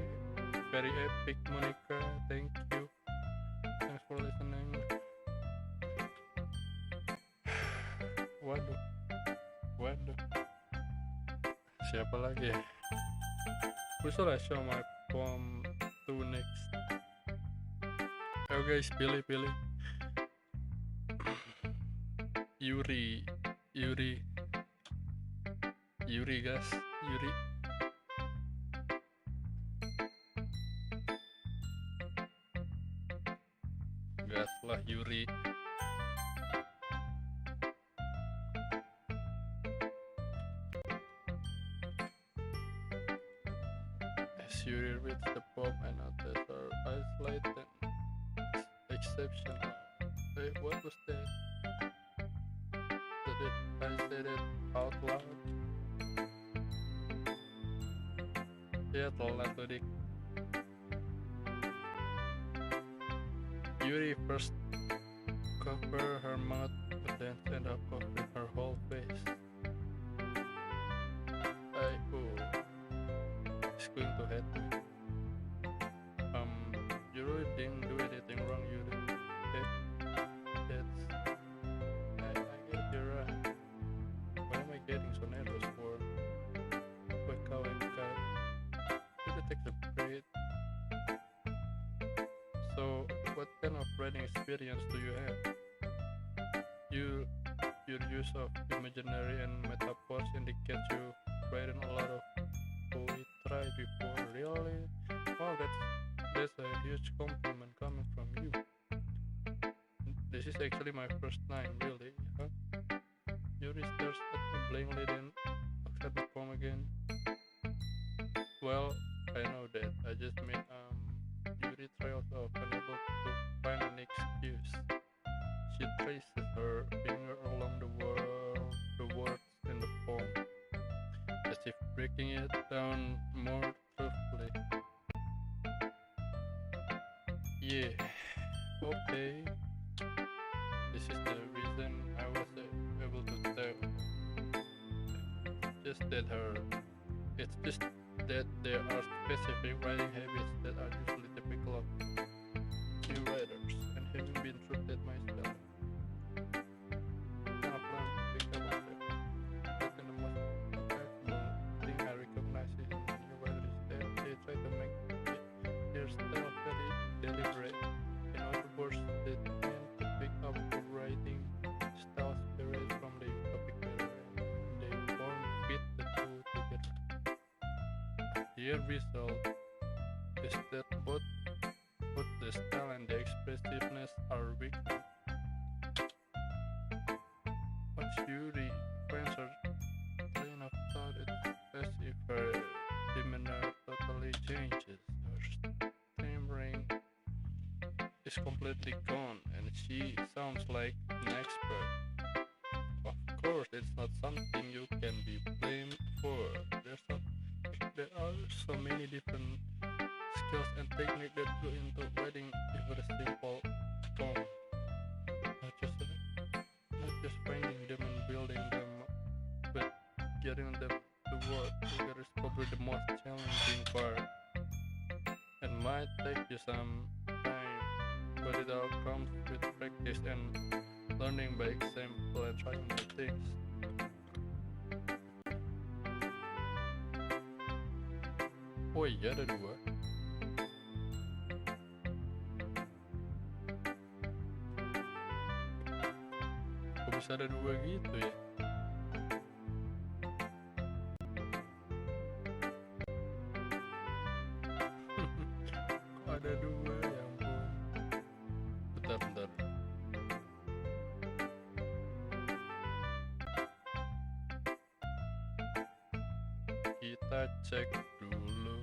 Speaker 1: very epic, Monica. Thank you. Thanks for listening. Waduh. Siapa lagi ya? Who should I show my poem to next? Ayo guys, pilih. Yuri guys, Yuri. Gas lah Yuri. As Yuri reads the poem, and others are isolated, exceptional. Hey, what was that? I said it out loud. Ya telat tuh dik. Yuri first covered her mouth, but then ended up covering her whole face. It's going to hurt me. You really didn't do anything wrong, Yuri. Okay? I get you're right. Why am I getting so nervous for? Wake up. Really take a breath. So, what kind of writing experience do you have? Your use of imaginary and metaphors indicates you written a lot of poetry before. Really? Wow, that's a huge compliment coming from you. This is actually my first time, really. Huh? Yuri stares at me blankly, then looks at the poem again. Well, I know that. I just mean, Yuri trails off, unable to find an excuse. She traces her finger along the words in the poem, as if breaking it down more truthfully. Yeah, okay. This is the reason I was able to tell. Just that her. It's just that there are specific writing habits that are usually typical of new writers, and having been through that myself, I plan to pick up on them. But the most noticeable thing I recognize in new writers is that they try to make their style very deliberate. In other words, they tend to pick up the writing styles derived from the topic matter, and they form fit the two together. The end result is that both the style and the expressiveness are weakened. Once Yuri finds her train of thought, it's as if her demeanor totally changes. Her stammering is completely gone, and she sounds like an expert. Of course, it's not something you can be blamed for. There are so many different skills and techniques that go into writing even a simple poem. Not just not just finding them and building them, but getting them to work together is probably the most challenging part. It might take you some time, but it all comes with practice and learning by example and trying new things. Oh iya, ada dua. Kok bisa ada dua gitu ya? Kok ada dua, ya ampun. Bentar. Kita cek dulu.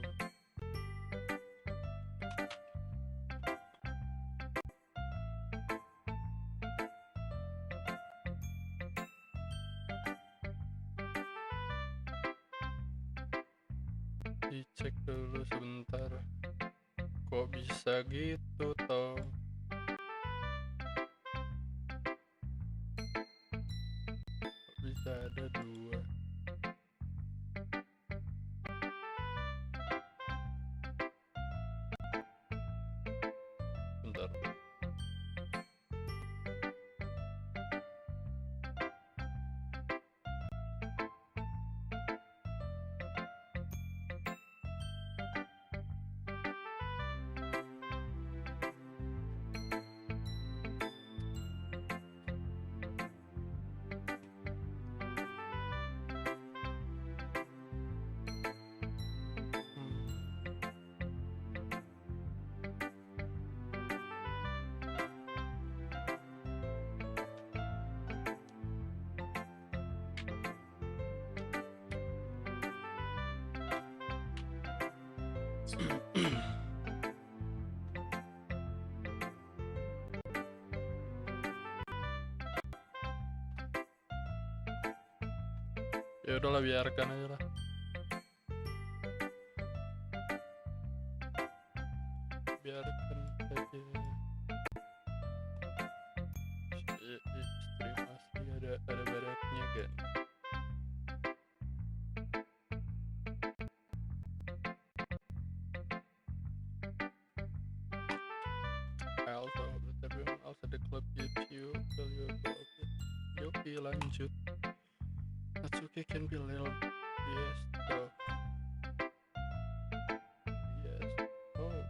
Speaker 1: Dicek dulu sebentar. Kok bisa gitu toh? Kok bisa ada dua? Bentar. Ya udahlah, biarkan aja lah. Biarkan saja. Istri masih ada baraknya kan. I also hope that everyone else at the club gives you valuable opinion. Yoki, lanjut. Natsuki can be a little yes though. Yes. Oh.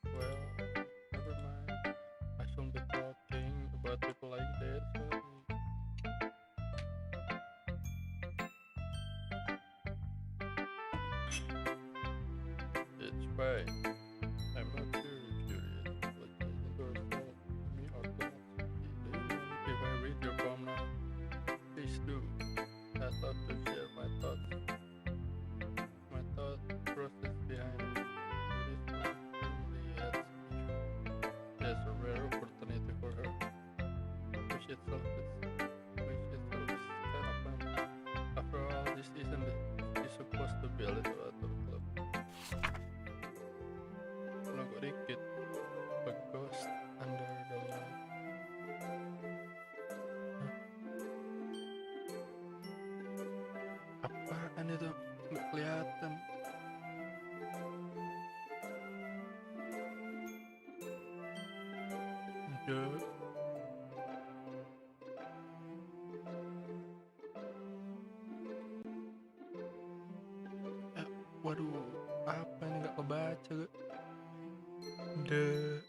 Speaker 1: Well, never mind. I shouldn't be talking about people like that. So It's fine. I'm not sure if you're apologizing to yourself, me, or to us. Do you mind if I read your poem now? Please do. I'd love to share my thought process behind it. This one really adds there's a rare opportunity for her. Which itself is kind of fun. After all, this isn't it? It's supposed to be a little outdoor club. Logo dikit, a ghost under the light. Hah? Apaan itu? Nggak kelihatan. Duh. Waduh, apa ini nggak kebaca? Deh.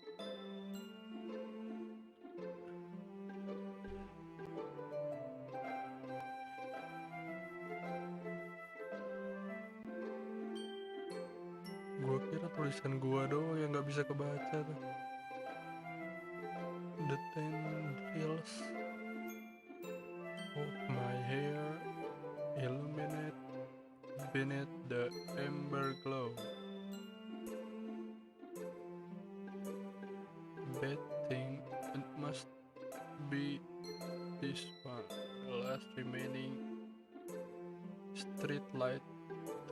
Speaker 1: Gua kira tulisan gua doang yang nggak bisa kebaca tuh. The tendrils of my hair illuminate beneath the amber glow. Bad thing, it must be this one, the last remaining street light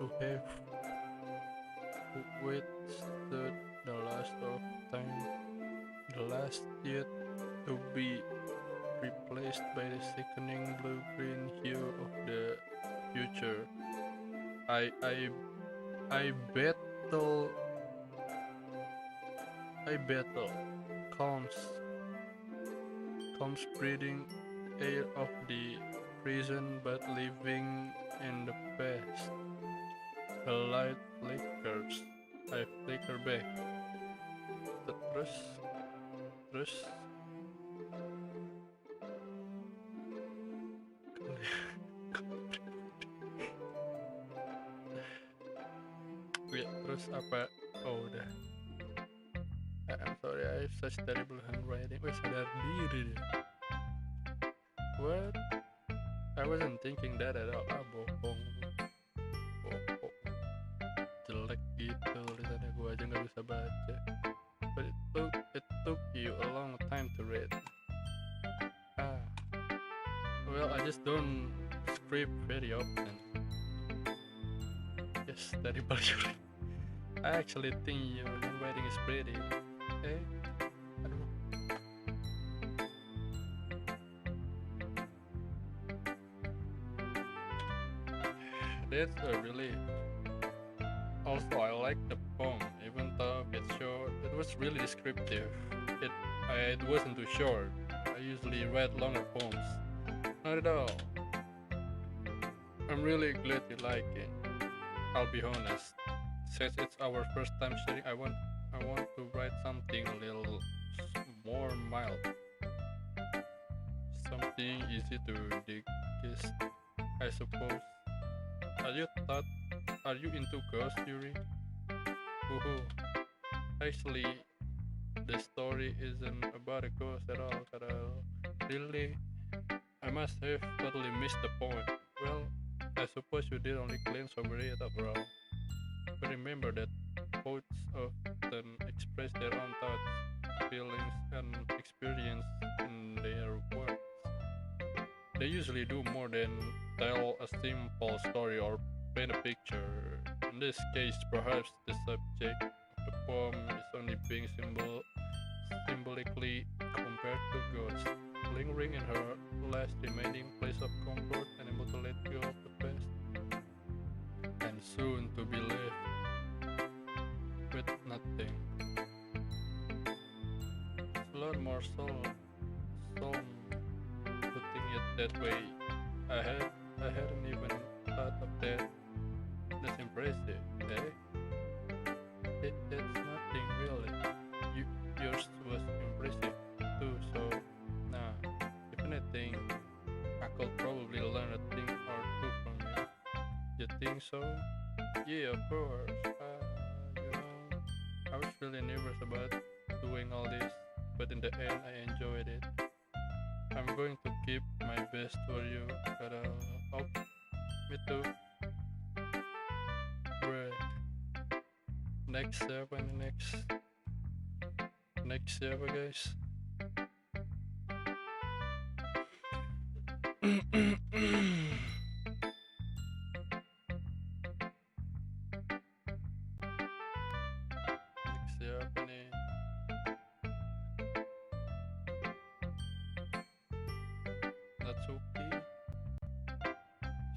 Speaker 1: to have withstood the last of time, the last yet to be replaced by the sickening blue-green hue of the future. I battle calms breathing air of the prison, but living in the past. The light flickers, I flicker back. Terus terus apa? Oh udah. I'm sorry, I have such terrible handwriting. Weh, sadar diri deh. What? I wasn't thinking that at all. Bohong. Jelek gitu tulisannya, gua aja nggak bisa baca. But it took you a long time to read. Well, I just don't script very often. Yes, terrible. I actually think your handwriting is pretty. Aduh. That's a relief. Also, I like the poem, even though it's short. It was really descriptive. It wasn't too short. I usually write longer poems. Not at all. I'm really glad you like it. I'll be honest. Since it's our first time sharing, I want to write something a little more mild. Something easy to digest, I suppose. Are you into ghost theory? Woohoo. Actually, the story isn't about a ghost at all, Kadal. Really? I must have totally missed the point. Well, I suppose you did only glance over it after all. But remember that poets often express their own thoughts, feelings, and experience in their works. They usually do more than tell a simple story or paint a picture. In this case, perhaps the subject of the poem is only being symbolically compared to ghost, lingering in her last remaining place of comfort, unable to let go of the past, and soon to be left with nothing. It's a lot more solemn putting it that way. I hadn't even thought of that. That's impressive, eh? That's nothing really. Yours was impressive too, so nah. If anything, I could probably learn a thing or two from you. You think so? Yeah, of course. You know, I was really nervous about doing all this, but in the end, I enjoyed it. I'm going to keep my best for you, but oh, me too. Right. Next siapa nih next siapa guys? Next siapa nih? Natsuki.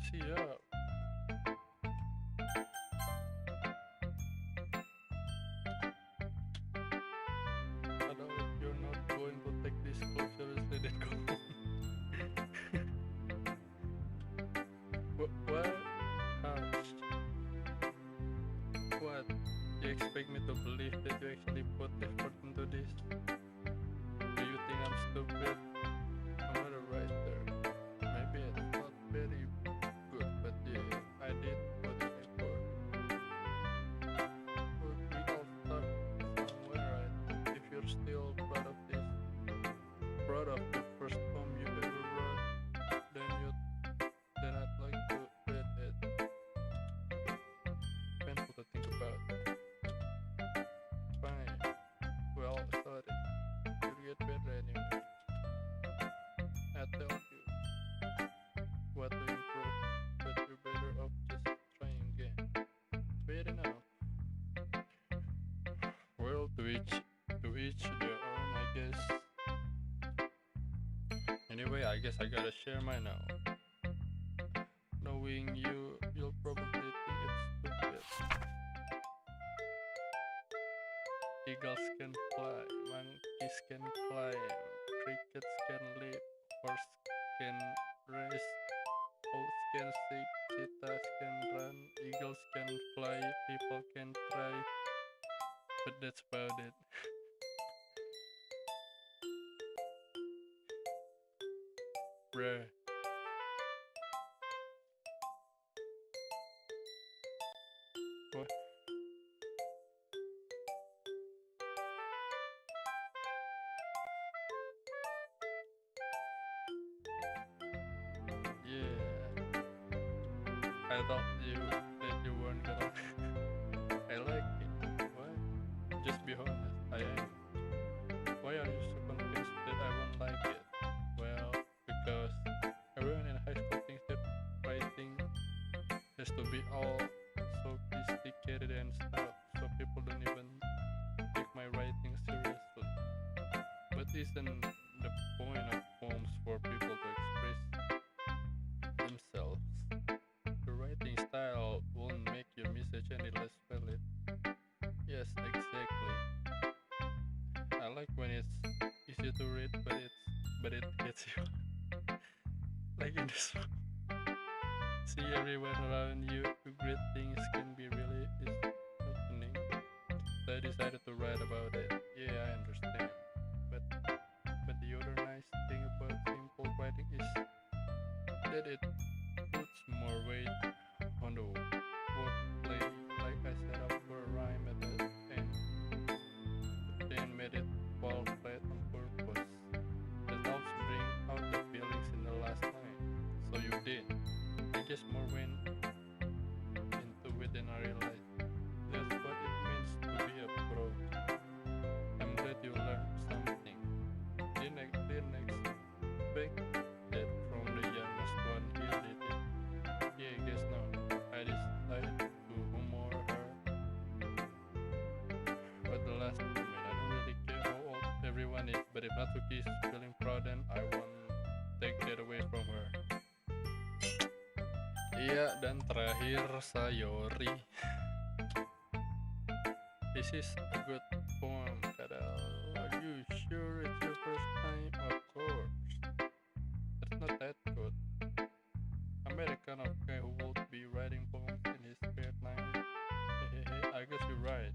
Speaker 1: Siap. Kadal, if you're not going to take this call seriously, then go home. What? Harsh. What? You expect me to believe that you actually put effort into this? Do you think I'm stupid? I'm not a writer. Maybe it's not very good, but yeah, I did put effort. But we all start somewhere, right? If you're still proud of this, proud of the first poem you ever wrote, then I'd like to read it. Painful to think about. Fine. Well, sorry. You'll get better anyway. I told you what to improve, but you're better off just trying again. Fair enough. Well, to each their own, I guess. Anyway, I guess I gotta share mine now. Knowing you'll probably think it's stupid. Eagles can fly, monkeys can climb, crickets can leap, horse can race, owls can sing, cheetahs can run, eagles can fly, people can try, but that's about it. Bruh. What? Yeah, I thought that you weren't gonna. I like it. What? Just be honest. I am. Why are you so convinced that I won't like it? Well, because everyone in high school thinks that writing has to be all sophisticated and stuff, so people don't even take my writing seriously. But isn't the point of poems for people to express themselves? The writing style won't make your message any less valid. Yes, exactly. I like when it's easy to read, but it hits you. Like in this one. See everyone around you, great things can be really disheartening. So I decided to write about it. Yeah, I understand. But the other nice thing about simple writing is that it puts more weight on the wordplay. Like I set up for a rhyme at the end, but then made it fall flat on purpose. That helps bring out the feelings in the last line. So you did. I guess more went into it than I realized. That's what it means to be a pro. I'm glad you learned something. Didn't expect that from the youngest one here, did you? Yeah, I guess not. I decided to humor her. But the last moment, I don't really care how old everyone is. But if Natsuki is feeling proud, then I won't take that away from her. Iya, dan terakhir Sayori. This is a good poem, Kadal. Are you sure it's your first time? Of course. It's not that good. I'm the kind of guy who would be writing poems in his spare time. I guess you're right.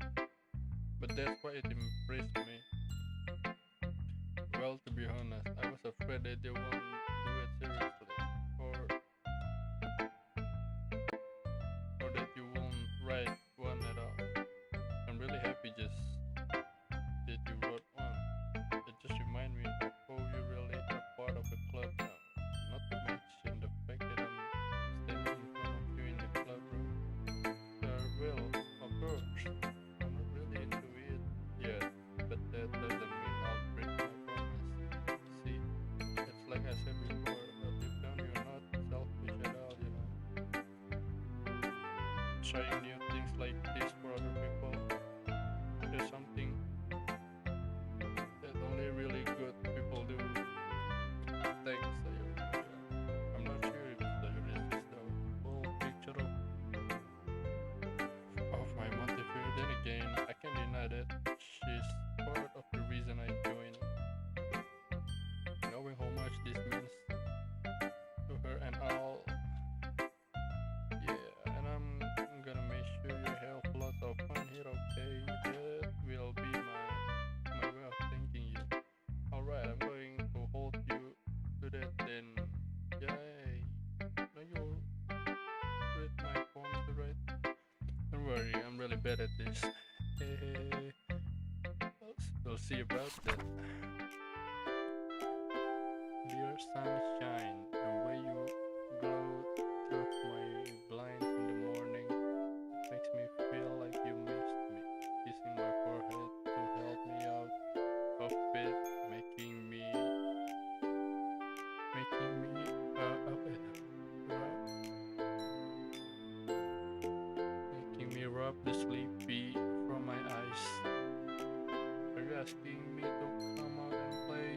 Speaker 1: But that's why it impressed me. Well, to be honest, I was afraid that they won't do it seriously. Or that you won't trying new things like this for other people. There's something that only really good people do. Thanks, Sayuri. I'm not sure if Sayuri is the full picture of my motivator. Then again, I can't deny that she's part of the reason I joined. Knowing how much this means to her and all. Yeah, and I'm gonna make sure you have lots of fun here, okay? That will be my way of thanking you. Alright, I'm going to hold you to that then. Yay! Now you read my poem to write. Don't worry, I'm really bad at this. Hey, we'll see about that. Dear sunshine, the way you glow through my blinds in the morning makes me feel like you missed me. Kissing my forehead to help me out of bed, making me rub the sleepy from my eyes. Are you asking me to come out and play?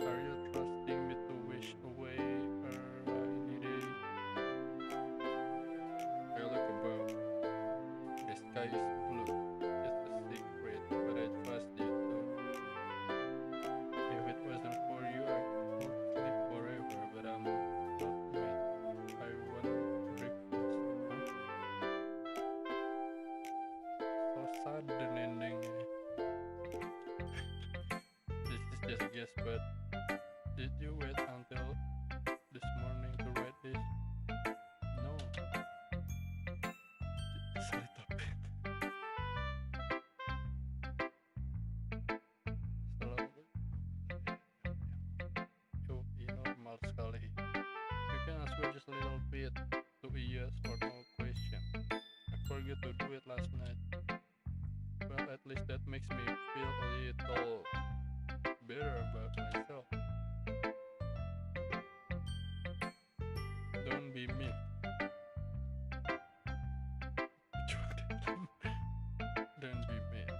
Speaker 1: Are you trusting me to wish away a rainy day? I look above. The sky is blue. It's a secret, but I trust you too. If it wasn't for you, I would sleep forever, but I'm not made. I want breakfast. So sudden ending. This is just a guess, but did you wait until this morning to write this? No. Just a little bit. Normal sekali. You can answer just a little bit to a yes or no question. I forgot to do it last night. Well, at least that makes me feel a little better about myself. Don't be mean. Don't be mean.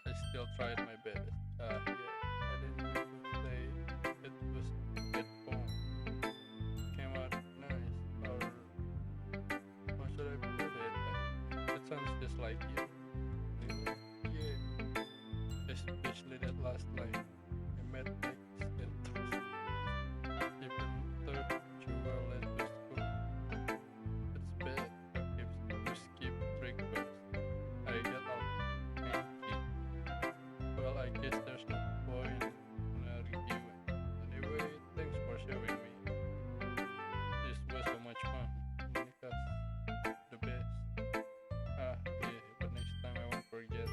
Speaker 1: I still tried my best. Yeah, I didn't mean to say it was that poem. Came out nice, or how should I put it? It sounds just like you. Really? Yeah. Especially that last line. I met Lex and toast. Even though you were late to school. It's bad to skip breakfast. I got up thinking, well, I guess there's no point in arguing. Anyway, thanks for showing me. This was so much fun. Monica's the best. Yeah, but next time I won't forget.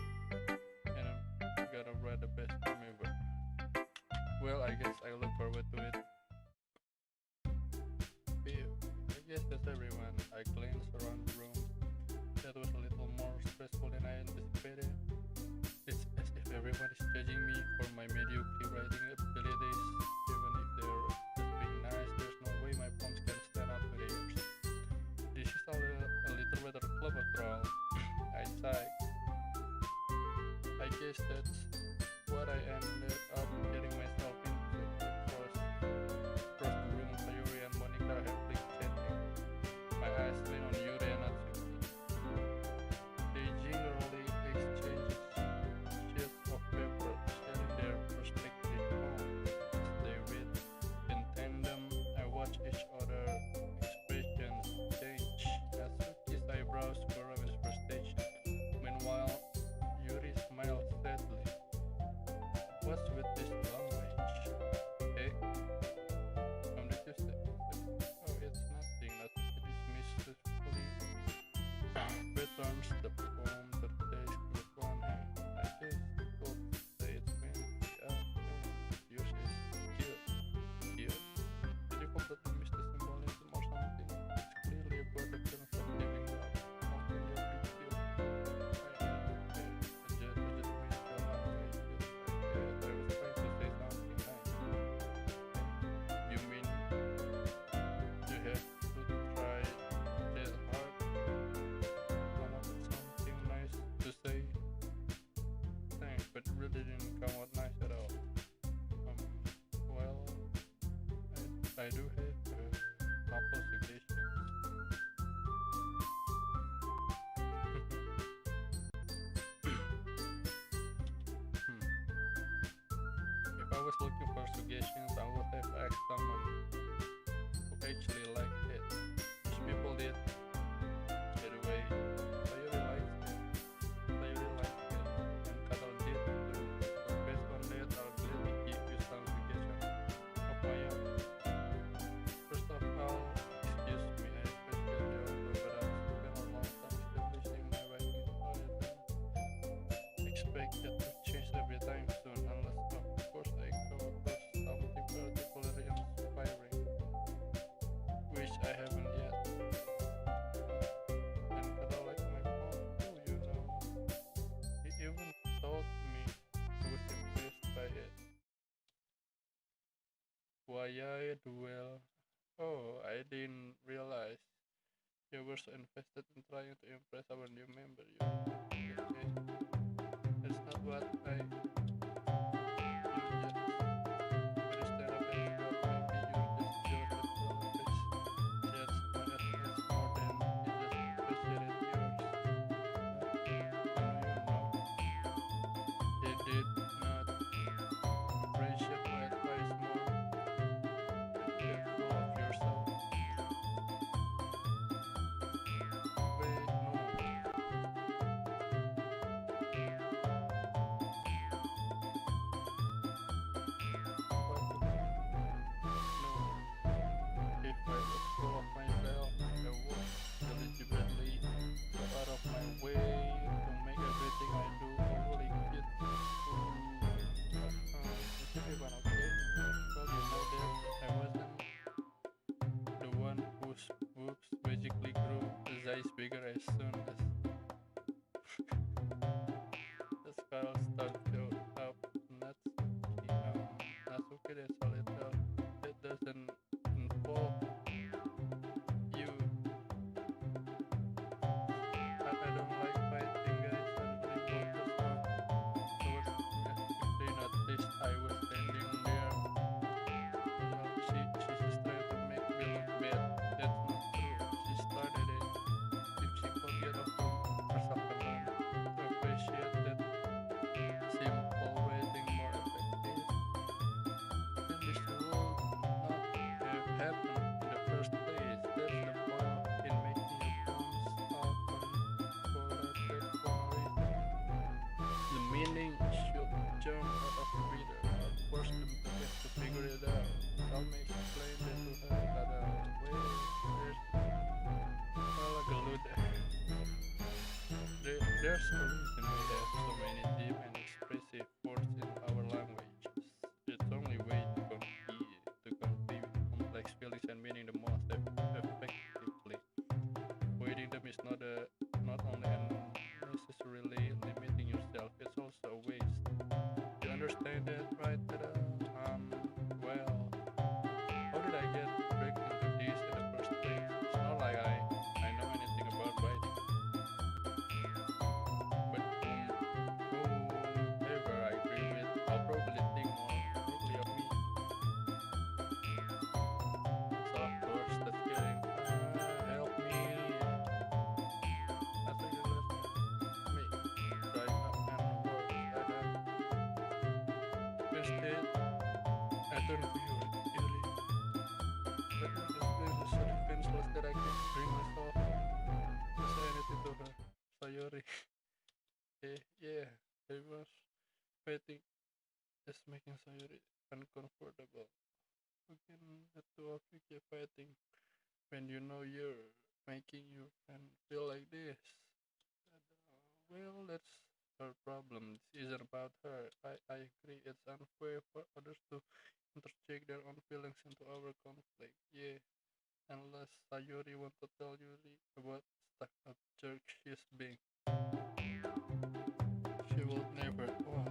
Speaker 1: And I'm gonna write the best poem ever. Well, I guess I look forward to it. Yeah, I guess that's everyone. I glanced around the room. That was a little more stressful than I anticipated. It's as if everyone is judging me for my mediocre writing abilities. Even if they're just being nice, there's no way my poems can stand up to theirs. This is a little bit of a club after all. I sighed. I guess that's what I ended up getting myself into. First room, Sayuri and Monica happily chatting. My eyes lean on Yuri and Natsuki. They gingerly exchanged sheets of paper, sharing their perspective as they I do have a couple suggestions. If I was looking for suggestions, I would have asked someone who actually liked it. Most people did. By the way, Sayuri likes it. Sayuri likes it. And Kadal did too. So based on that, I'll gladly give you some suggestions of my own. First of all, excuse me, I especially also, but I've spent a long time establishing my writing style and expect it to change every time soon, unless of course I come across something particularly inspiring, which I haven't yet. And Kadal likes my poem too, you know. He even told me he was impressed by it. Why I duel? Oh, I didn't realize you were so invested in trying to impress our new member. You okay? That's not what I. You just understand up and sure maybe you're just jealous at the face. That's my advice more than you just appreciated yours. He did not appreciate my advice more. Get full of yourself. Wait, no. What the no. If I was full of myself, I would deliberately go out of my way to make everything I do overly cute. Is everyone okay? Well, you know that I wasn't the one whose boobs magically grew the size bigger as soon as the skull started up. Natsuki, that's a little. That doesn't involve you. I don't like fighting guys. Suddenly both towards me as if they noticed I was standing there. Well, she's just trying to make me look bad. That's not true. She started it. If she could get over herself alone to appreciate that simple writing more effective, then this would not have happened in the first place. That's the point in making your poems often collected for no reason. The meaning should jump out of the reader, not force them to have to figure it out. Salma explained that to her other way. There's a reason we have so many deep and expressive words in our languages. It's only way to convey complex feelings and meaning the most effectively. Avoiding them is not only unnecessarily limiting yourself, it's also a waste. You understand that, right? Well, how did I get dragged into this in the first place? It's not like I know anything about writing. But whomever I agree with, I'll probably think more highly of me. So of course, that's getting help me. That's a good lesson. Me, right up and work. Instead, I turn to you, Yuri. Let me explain this so defenseless that I can't bring myself to say anything to her. Sayori. Yeah, I was waiting, just making Sayori uncomfortable. Again, the two of you keep fighting when you know you're making your friend feel like this. Well, that's her problem. This isn't about her. I agree. It's unfair for others to interject their own feelings into our conflict. Yeah, unless Sayori want to tell Yuri about stuck up jerk she's being. She will never. Oh,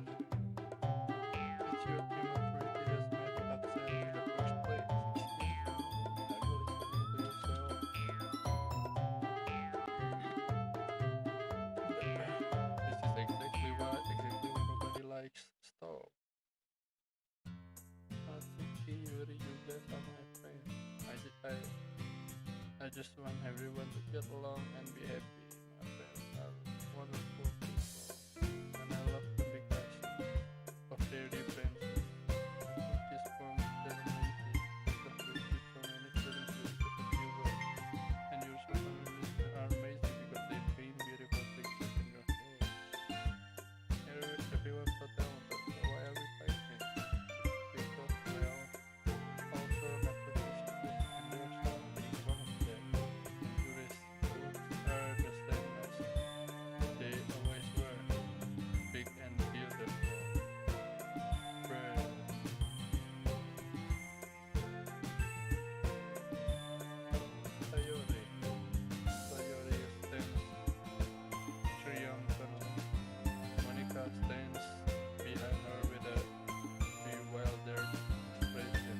Speaker 1: it's your immaturity that's made her upset in the first place. Excuse me. Are you listening to yourself? This is exactly what nobody likes. Stop. Natsuki, Yuri, you guys are my friends. just want everyone to get along and be happy. My friends are wonderful people, and I love the big passion of their differences. And which is from their amazing, because they keep so many feelings with just a few words. And your social media are amazing because they paint beautiful pictures in your head. Everyone's so talented, so why are we fighting? Because, well, also not sophisticated, and there's something wrong with them. Tourists are the same as they always were, big and beautiful. Bread. Sayori. Sayori stands triumphant. Monica stands behind her with a bewildered expression.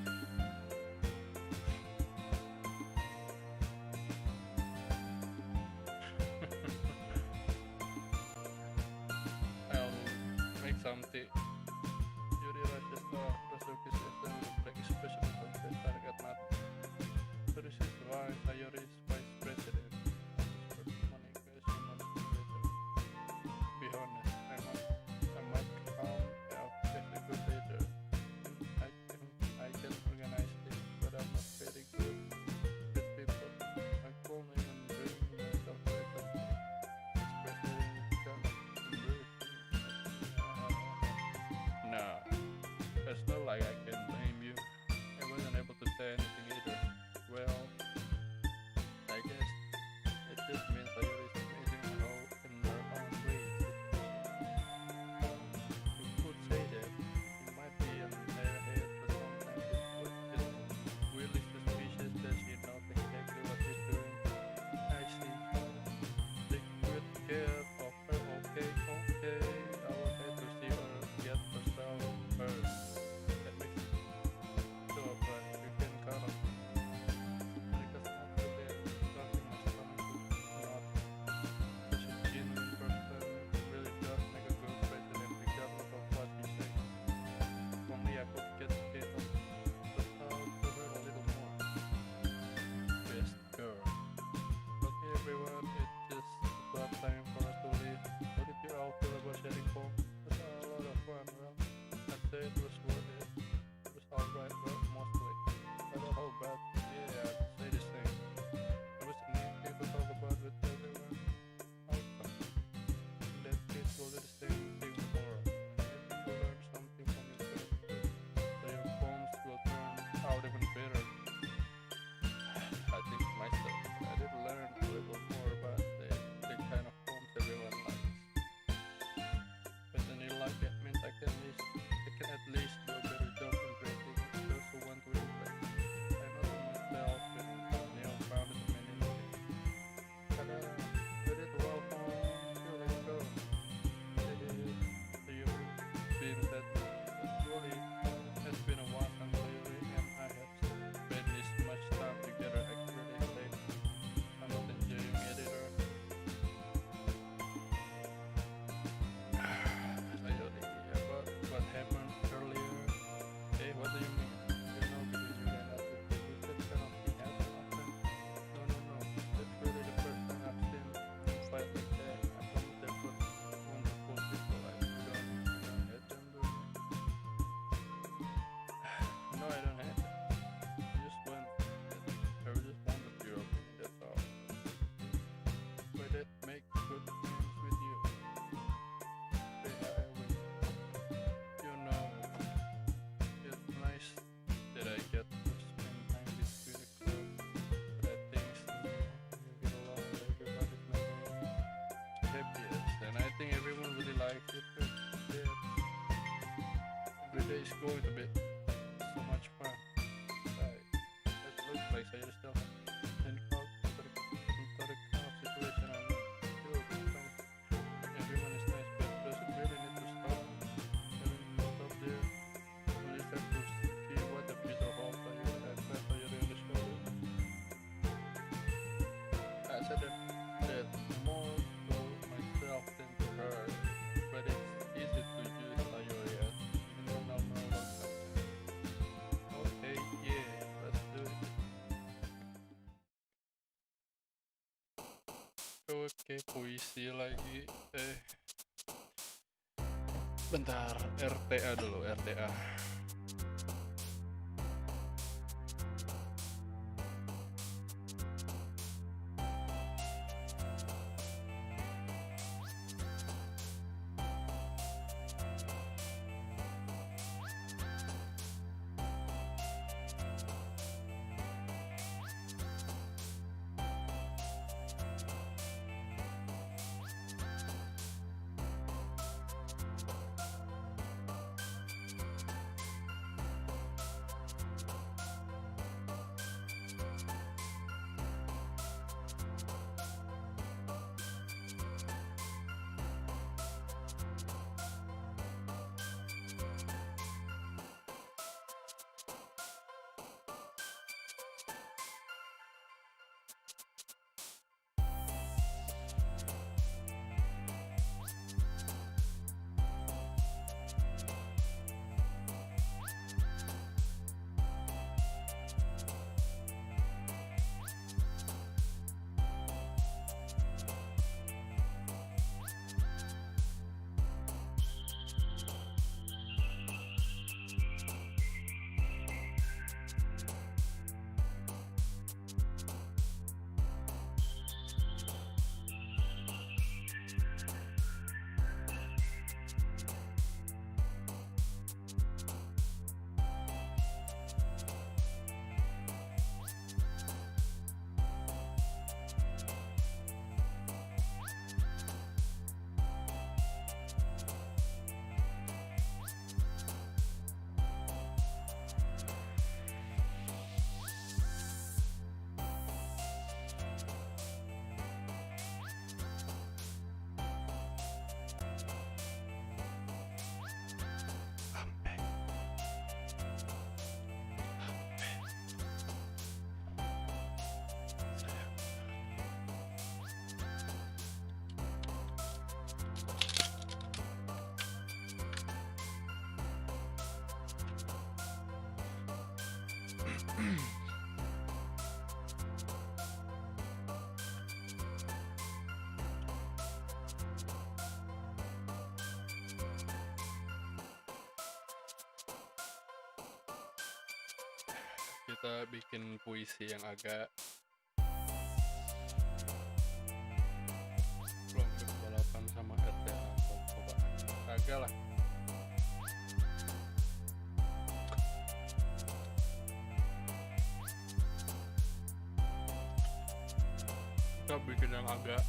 Speaker 1: I'll make some tea. Yuri rushes to Rasuki's and with a black expression on his target mata. So this is why Sayori is vice president. Monica is not better. Be honest, I might come up as a good leader. I can organize things, but I'm not very good with people. I can't even bring myself to a company. As president, can't embarrass me. Nah, it's not like I can blame you. I wasn't able to say anything either. Well, I guess it just means Sayori is amazing in her own way. You could say that she might be an airhead, but sometimes it's really suspicious that she knows exactly what she's doing. I see. Take good care of her, okay? Okay. I will have to see her get herself first. That makes it so, but you can count on me. Because after that, nothing is coming to naught. Such a genuine person really does make a good president regardless of what he says. If only I could get a bit of the talk to her a little more. Best girl. Okay everyone, it's just about time for us to leave. How did you all feel about sharing home? It was a lot of fun. Well, I'd say it was worth it. It was alright, but mostly. I don't know, but yeah, I'd say the same. It was a neat thing to talk about with everyone. Awesome. In that case, we'll do the same thing tomorrow. Maybe you'll learn something from yourself too. So your poems will turn out even better. I think myself, I did learn a little more about the kind of poems everyone likes. But then you like it means I can at least do a better job impressing those who want to impress. I know myself and Neil found it many things. Kadal, we did well home, here let's go. Sayori beams at me. But truly, it's been a while since Sayori and I have spent this much time together. I can really say I'm not enjoying it either. Sayori, about what happened earlier. Hey, what do you mean? You know, because you and I could do that kind of thing happen often. No. That's really the first time I've seen them fight like that. I promise they're good, wonderful people. Like you don't hate them, do you? No, I don't hate them. I just want your opinion. That's all. But that make good friends with you. Say hi with you know. It's nice that I get to spend time between the club. But I think you get along with everybody's memory. Happiest, and I think everyone really likes it too. Yeah. Every day is going to be so much fun. Like, it looks like I just still in the kind of situation I'm in. Sure, it's nice. Everyone is nice, but does it really need to stop? Doesn't it stop there? We just have to see what the future holds for you and for you in the shoulder. I said that more to myself than to her, but it's easy to use Sayori as internal monologue sometimes. Okay, yeah, let's do it. Oke, puisi lagi. Bentar, RTA dulu, RTA. Kita bikin puisi yang agak belum balapan sama RTA atau cobaan agak lah. Kita bikin yang agak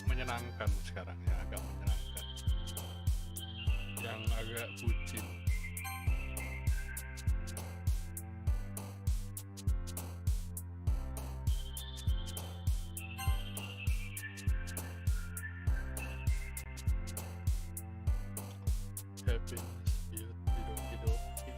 Speaker 1: menyenangkan sekarang ya, agak menyenangkan, yang agak bucin. Happiness, doki-doki.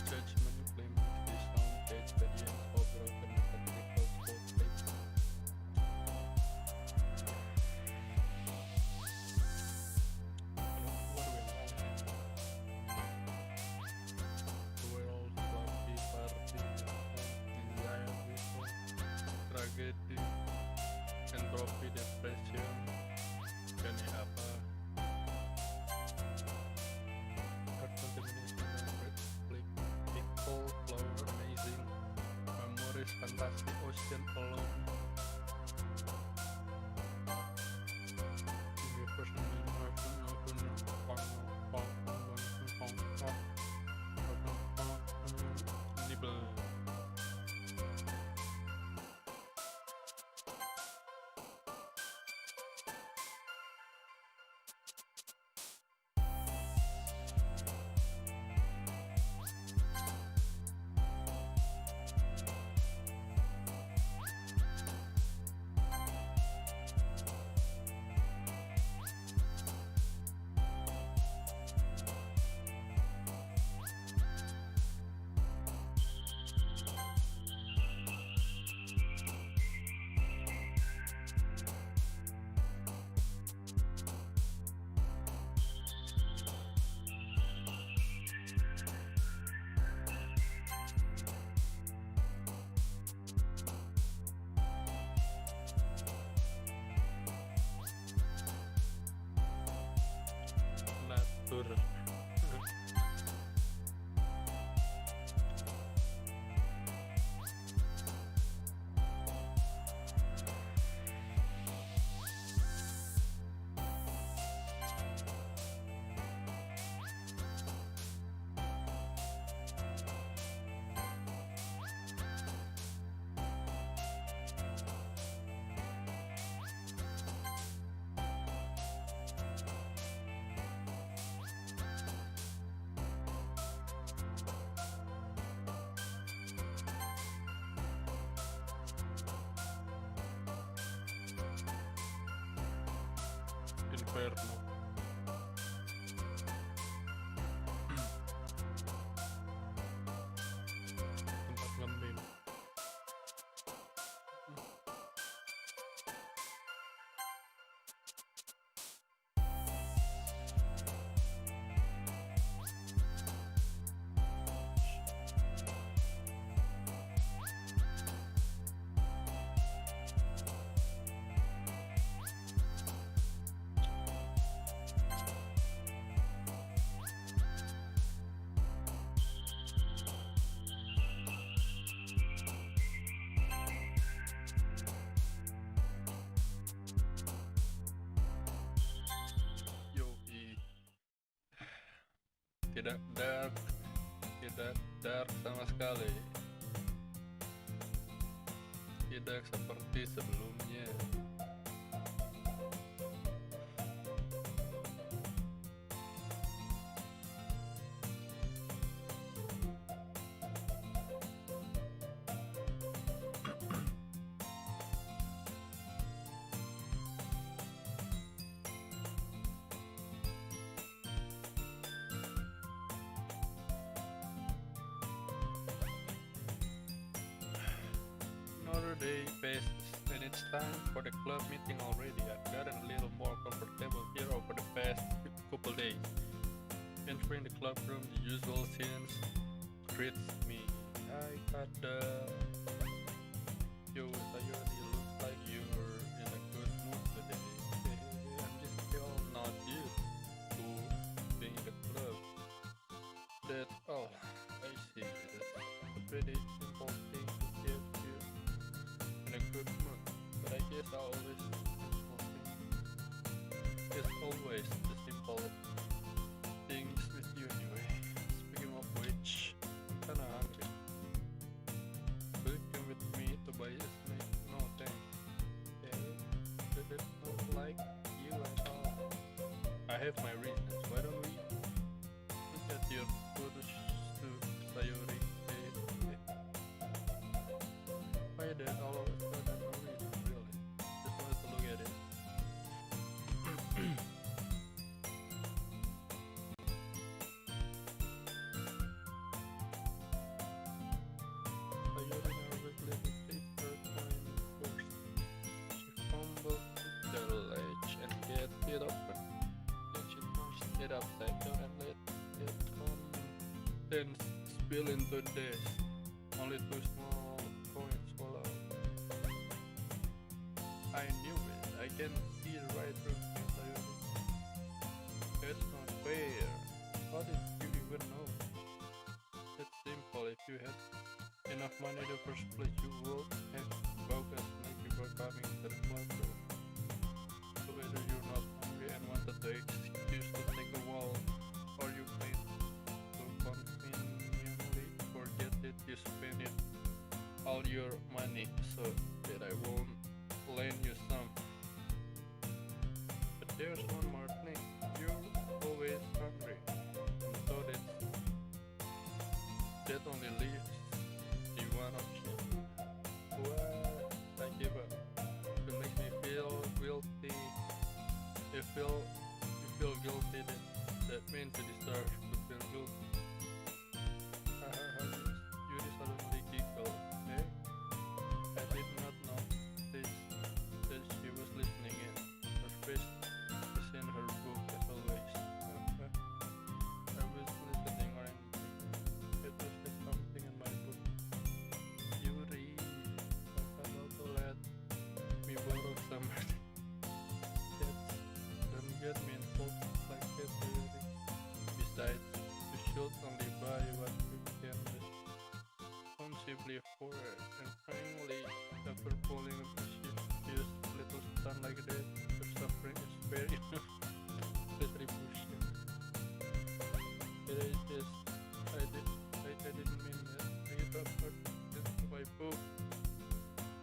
Speaker 1: Judgment, claim, discount, experience, overall, metaphysical, sports, world, party, anxiety, tragedy, entropy, depression, dan ya apa, heart contamination, people, flower, amazing, memories, fantastic, ocean, alone, universe, nibble. tidur. Inferno. Tempat ngemin. Yoi. Tidak dark, tidak dark sama sekali. Tidak seperti sebelumnya. Another day passes, and it's time for the club meeting already. I've gotten a little more comfortable here over the past couple days. Entering the club room, the usual scenes greets me. Hi, Kadal. Yo, Sayuri, looks like you're in a good mood today. I'm just still not used to being in the club. That's all. I see. That's a pretty simple thing to get you in a good mood. But I guess I always do simple things. It's always the simple things with you anyway. Speaking of which, I'm kinda hungry. Will you come with me to buy a snack? No thanks. Okay, does it look like you at all? I have my reasons. Why don't we look at your photos to Sayuri? Why that all of a sudden? No reason, really. Just wanted to look at it. Sayuri nervously retrieves her coin purse. She fumbles with the latch and gets it open. Then she turns it upside down and let the contents spill into the desk. Only two small coins fall out. I knew it. I can see right through you, Sayuri. That's not fair. How did you even know? It's simple. If you had enough money in the first place, you would have bought a snack before coming to the club room. So whether you're not hungry and wanted the excuse to take a walk, or you plan to conveniently forget that you spent it all your money so that I won't lend you some. But there's one more thing. You're always hungry. And so that only leaves the one option. What? I give up. It makes me feel guilty. You feel guilty that means you deserve to feel guilty. You suddenly giggled. Eh? I did not notice that she was listening in. Her face is in her book as always. I was listening or anything. It was just something in my book. You read. Also let me borrow some. Don't get me involved like that, Sayuri. should only buy what you can responsibly afford. And frankly, after pulling a vicious little stunt like that, your suffering is fair enough retribution. But I didn't mean that. Bring it up, that's my book.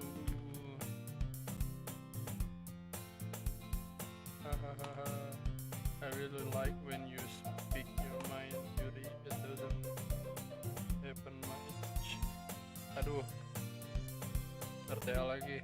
Speaker 1: Ooh. Ha ha ha ha. I really like when you speak your mind, Yuri. It doesn't happen much. Aduh, RTA lagi.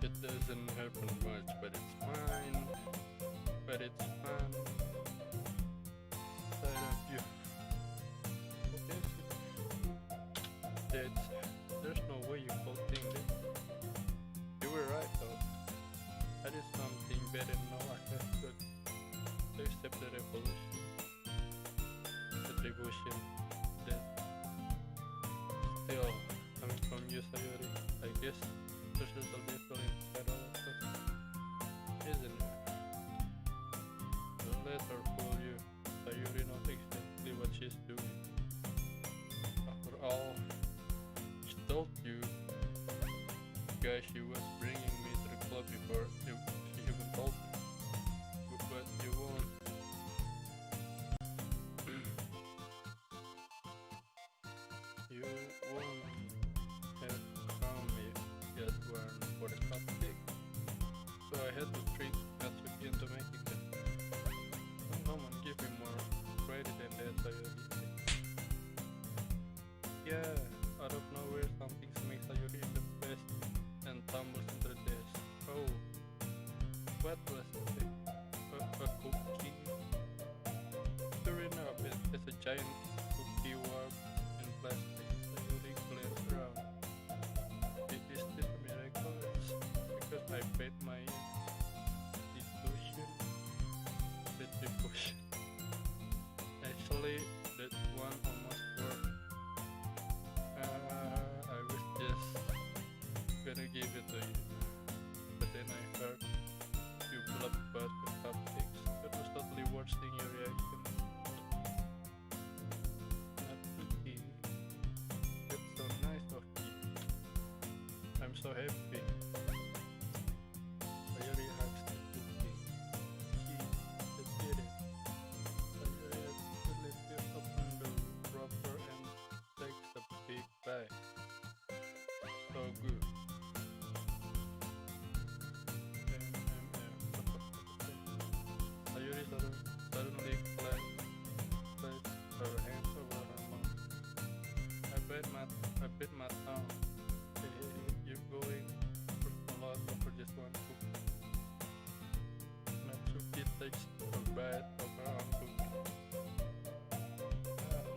Speaker 1: It doesn't happen much, but it's fine. But it's fun. Side of you. Okay, there's no way you could think that. You were right though. I did something better now I have to accept the retribution that still coming from you, Sayori. I guess there's a little inside all of us, isn't it? Don't let her fool you. Sayori knows exactly what she's doing. After all, she told you guys she was bringing me to the club before she even told me. But you won't. You won't have come if that weren't for the topic. So I had to trick Natsuki into making them. No one give me more credit than that, Sayori. Yeah, out of nowhere something smacks Sayori in the face and tumbles into the desk. Oh, what was it? A cookie? Sure enough, it's a giant cookie warp in plastic. Sayori glanced around. Is this a miracle? It's because I paid my retribution. Actually, that one almost worked. I was just gonna give it to you, but then I heard you blub about the cupcakes. That was totally worse than your reaction. Natsuki, that's so nice of you. I'm so happy. takes a bite of her own cooking.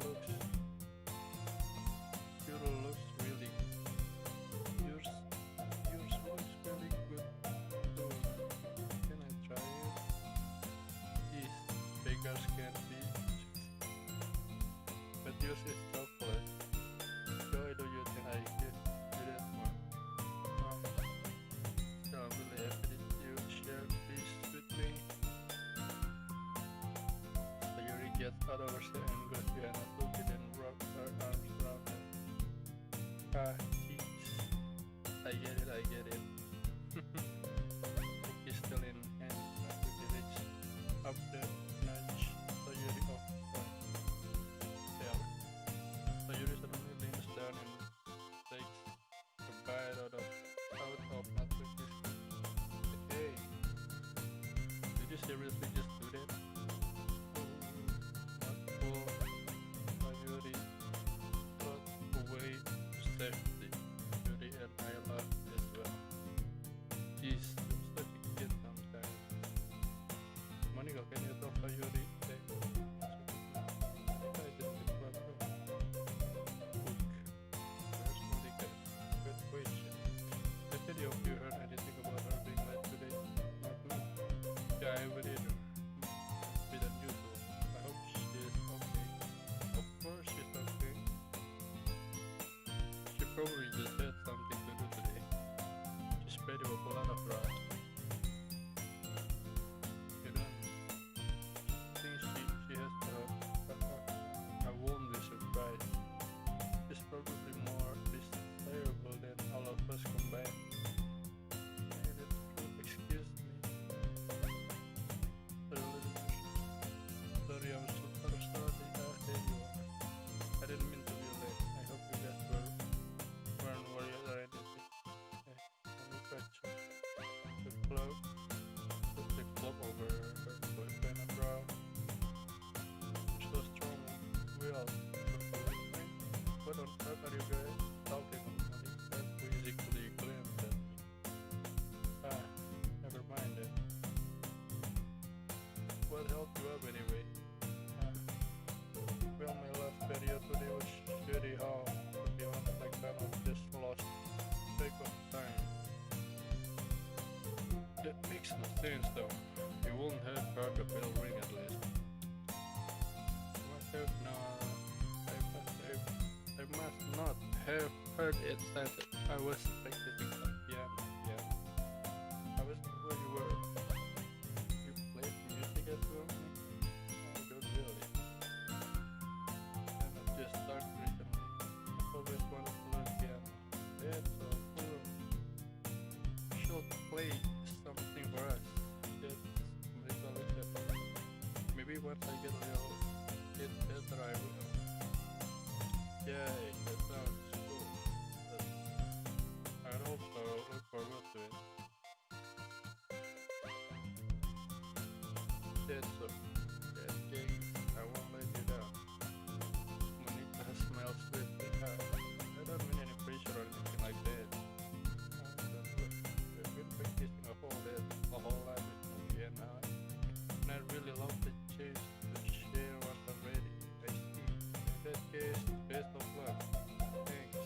Speaker 1: Looks, looks really yours looks really good. So can I try it? These beggars can't be, but yours is chocolate. Joy, do you think I give you that one? So I'm really happy that you shared this with me. So Yuri gets out of her seat and goes behind a cookie and wraps her arms around her. Ah, jeez. I get it. Cookie still in hand, and cookie reaches up the nudge. So Yuri off tail. So Yuri suddenly leans down and takes a bite out of Natsuki's. Hey, did you seriously just do that? Not cool. Yuri thought away to safety. Yuri and I laughed as well. Jeez, you're such a kid sometimes. Monica, can you talk to Yuri? Hey, I just did what Cook. Where's Monica? Good question. I said you hope you heard anything about her being late today. Not me. Yeah, I would either. Be than usual. I hope she's okay. Of course she's okay. She probably just had something to do today. She's pretty with a lot of rust. You don't think she has I won't be surprised. She's probably more desirable than all of us combined. And it's true, excuse me. Sorry, I'm super sorry. There you are. I didn't mean to be late. I hope you guys weren't worried or anything. Any question? The cloak over her boyfriend and brow. You're so strong. We all what on earth are you guys talking about? That quizzically glanced at me. Never mind it. What helped you up anyway? Well, my last video today was shitty how, to be honest, I kind of just lost track of time. That makes no sense though. You won't have heard the bell ring at least. I must not have heard it since I was practicing the piano. Yeah. I wasn't where you were. You played music as well? I don't really. And I just started recently. I've always wanted to learn piano. That's so cool. You should play something for us. That's maybe once I get a little bit better I will. Yay, that sounds cool. I also look forward to it. That's so. That cake, I won't let you down. Monica smiles swiftly. I don't mean any pressure or anything like that. We've been practicing a whole lot with me and I really love the chance to share what I'm ready. I see. In that case, best of luck. Thanks.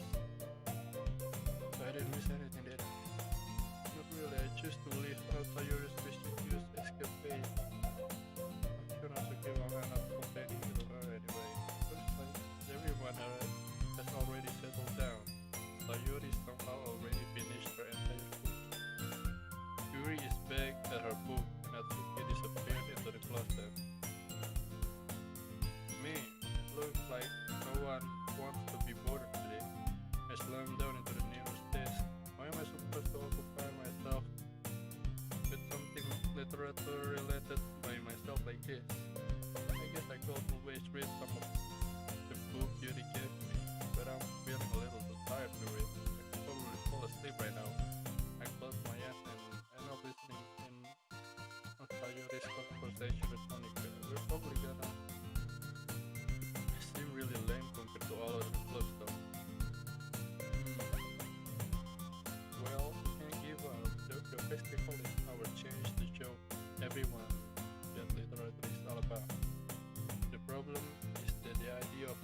Speaker 1: So I didn't miss anything, did I? Not really. I choose to leave outside your use escapade. I'm sure not to give a man up complaining to her anyway. Looks like everyone has already settled down. Sayuri somehow already finished her entire book. Yuri is back at her book and Natsuki disappeared into the closet. Man, it looks like no one wants to be bothered today. I slammed down into the nearest desk. Why am I supposed to occupy myself with something literature related by myself like this? I guess I could always read some of the book Yuri gave me, but I'm feeling a little too tired to read. I could probably fall asleep right now. I close my eyes and end up listening in on Sayuri's conversation with Monica. We're probably gonna seem really lame compared to all other clubs though. Well, we can't give up. The festival is our chance to show everyone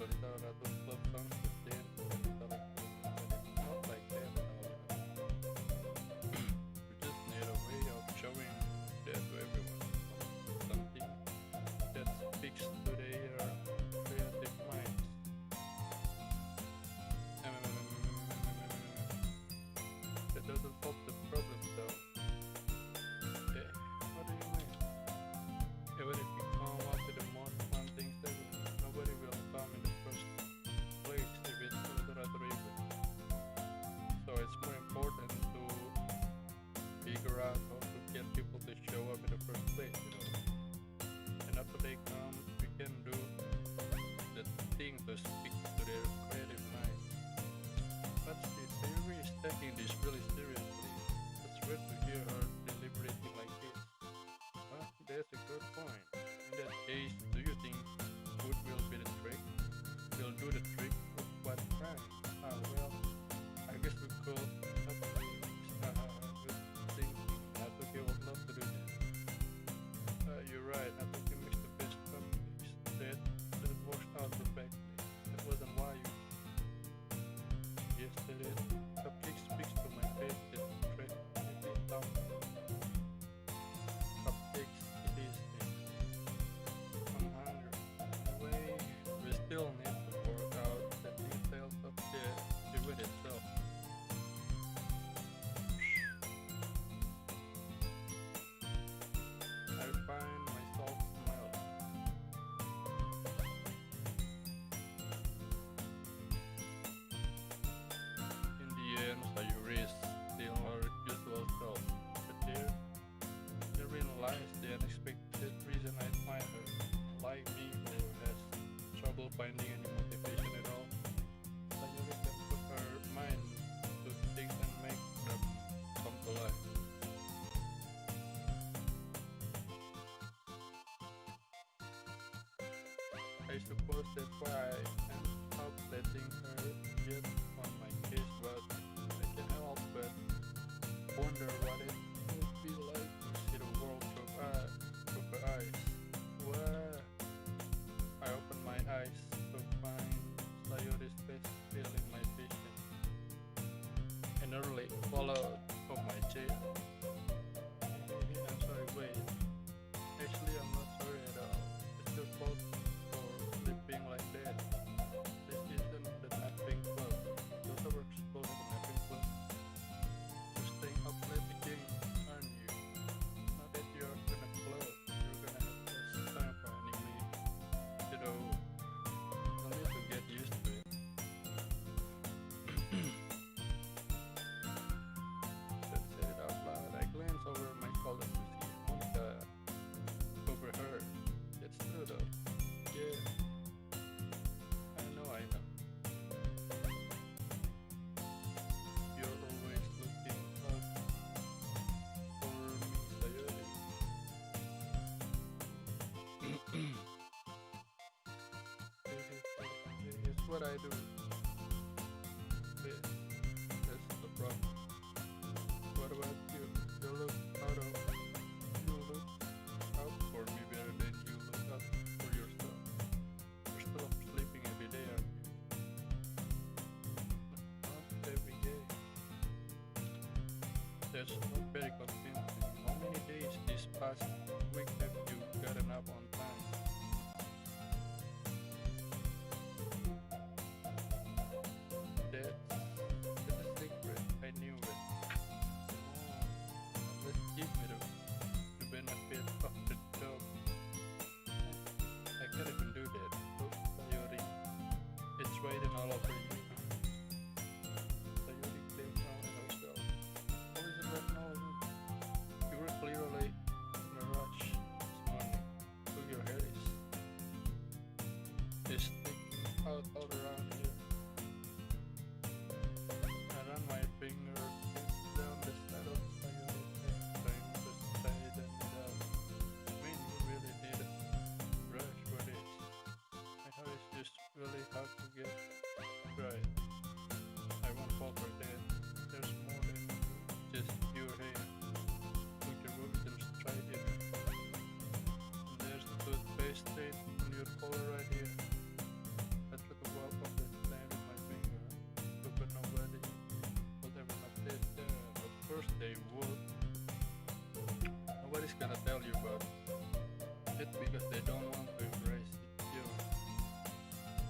Speaker 1: Ahorita ratos club songs with dance, ahorita like, but it's not like that at all. We just need a way of showing that to everyone. Something that speaks to their creative minds. That doesn't solve the problem though. Yeah, what do you mean? Even if you come up with the most fun things ever, nobody will come in the first place if it's ultra-driven. So it's more important to figure out how to get people to show up in the first place, you know. And after they come, we can do the thing to speak to their creative mind. But the theory is taking this really seriously. It's weird to hear her deliberating like this. Well, that's a good point. In that case, do you think food will be the trick? Will do the trick of what kind? Well, I guess we could good thinking. Natuki was not to do this. You're right, Natuki makes the best cupcakes. That worked out perfectly. That wasn't why you... Yes, that is. Cupcake speaks to my face. That trick. It is tough. Cupcakes, it is. I'm hungry. Anyway, we still need to work out the details of the event itself. I find myself smiling. In the end, Sayuri is still her usual self, but therein lies the unexpected reason I find her. Like me, who has trouble finding any motivation at all, Sayuri can put her mind to things and make them come to life. I suppose that's why I end up letting her get on my case, but I can't help but wonder what it would be like to see the world through her eyes. Well, I open my eyes to find Sayuri's face filling my vision. An early fallout of my chair. I'm sorry, wait. Actually, I'm not sorry at all. It's your fault for sleeping like that. This isn't the napping club. Those are called the napping club. You're staying up late again, aren't you? Now that you're in a club, you're gonna have less time finding me. You know, you'll need to get used to it. Said it out loud. I glance over my shoulder to see Monica over her. It's true though. Yeah. I know. You're always looking out for me, Sayuri. It's what I do. Yeah, that's the problem. What about you? You look out for me better than you look out for yourself. You're still up sleeping every day, aren't you? Not every day. That's not very convincing. How many days this past week have you gotten up on time? That's a secret. I knew it. Let's give me the benefit of the doubt. I can't even do that. Look, Sayuri, it's waiting all over you. Sayuri claims now in herself. How is it right now? You were clearly in a rush this morning. Look, your hair is sticking out all around here. I run my finger down the side of Sayuri's hair, trying to straighten it out. I mean, you really need a brush for this. My hair is just really hard to get right. I won't fall for that. There's more than just your hair. Look, your roots and straight it. And there's the toothpaste stain on your collar right here. Let's look because they don't want to embrace it.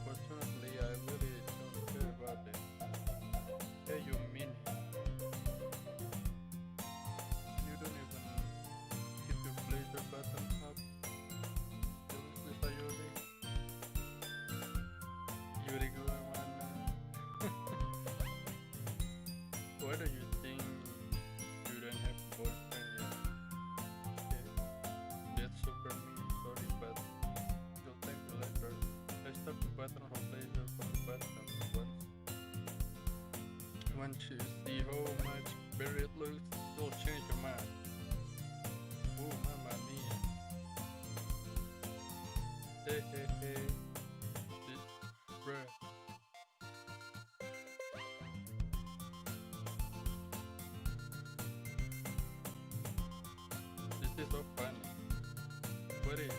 Speaker 1: Fortunately, I really don't care about it. Hey, you mean it. You don't even keep your blazer button up. Seriously, Sayuri? Yuri gua mana? Why do you think you don't have a boyfriend yet? Okay, that's super mean, sorry, but you'll thank me later. I stuck the button of her blazer from the button once you see how much better it looks, you'll change your mind. Oh, mamma mia. Hey, hey, hey. Bruh. This is so funny. What is?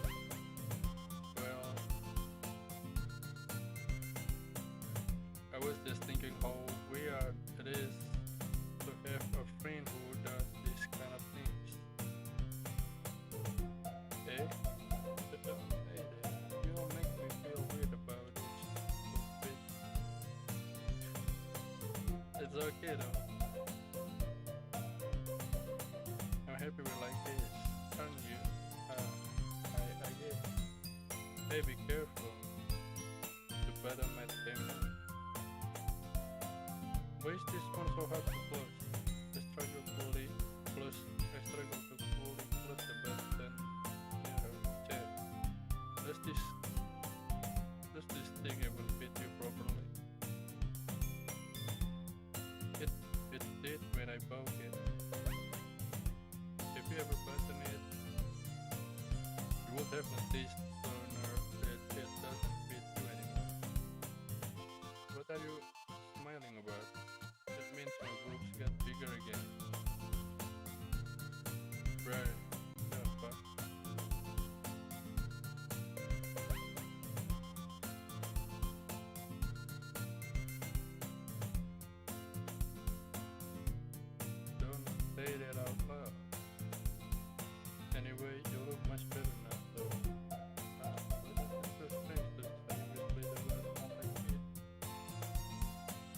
Speaker 1: Well, I was just thinking how weird it is to have a friend who does these kind of things. Hey? Hey there. You don't make me feel weird about it. It's okay though. I'm happy we're like this, aren't you? I guess. Hey, be careful. The bottom might come out. Why is this one so hard to close? I struggle to fully close the button near her chair. Does this thing even fit you properly? It did when I bought it. If you ever button it, you would have noticed sooner that it doesn't fit you anymore. What are you smiling about? That means my boobs got bigger again. Bruh, the fuck? Don't say that out loud. Anyway, you look much better now, though. But it's so strange to say you play the last one like it.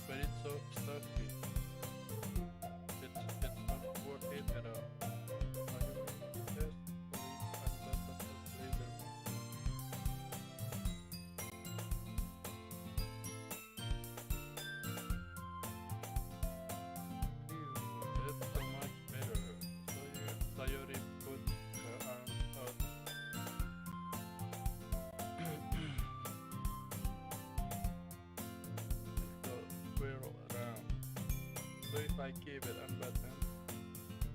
Speaker 1: But it's so stuffy. It's not worth it at all. By the way, yes, believe I'm not a blazer myself. Phew, that's so much better. Sayori put her arms out. So swirl around. So if I keep it unbuttoned,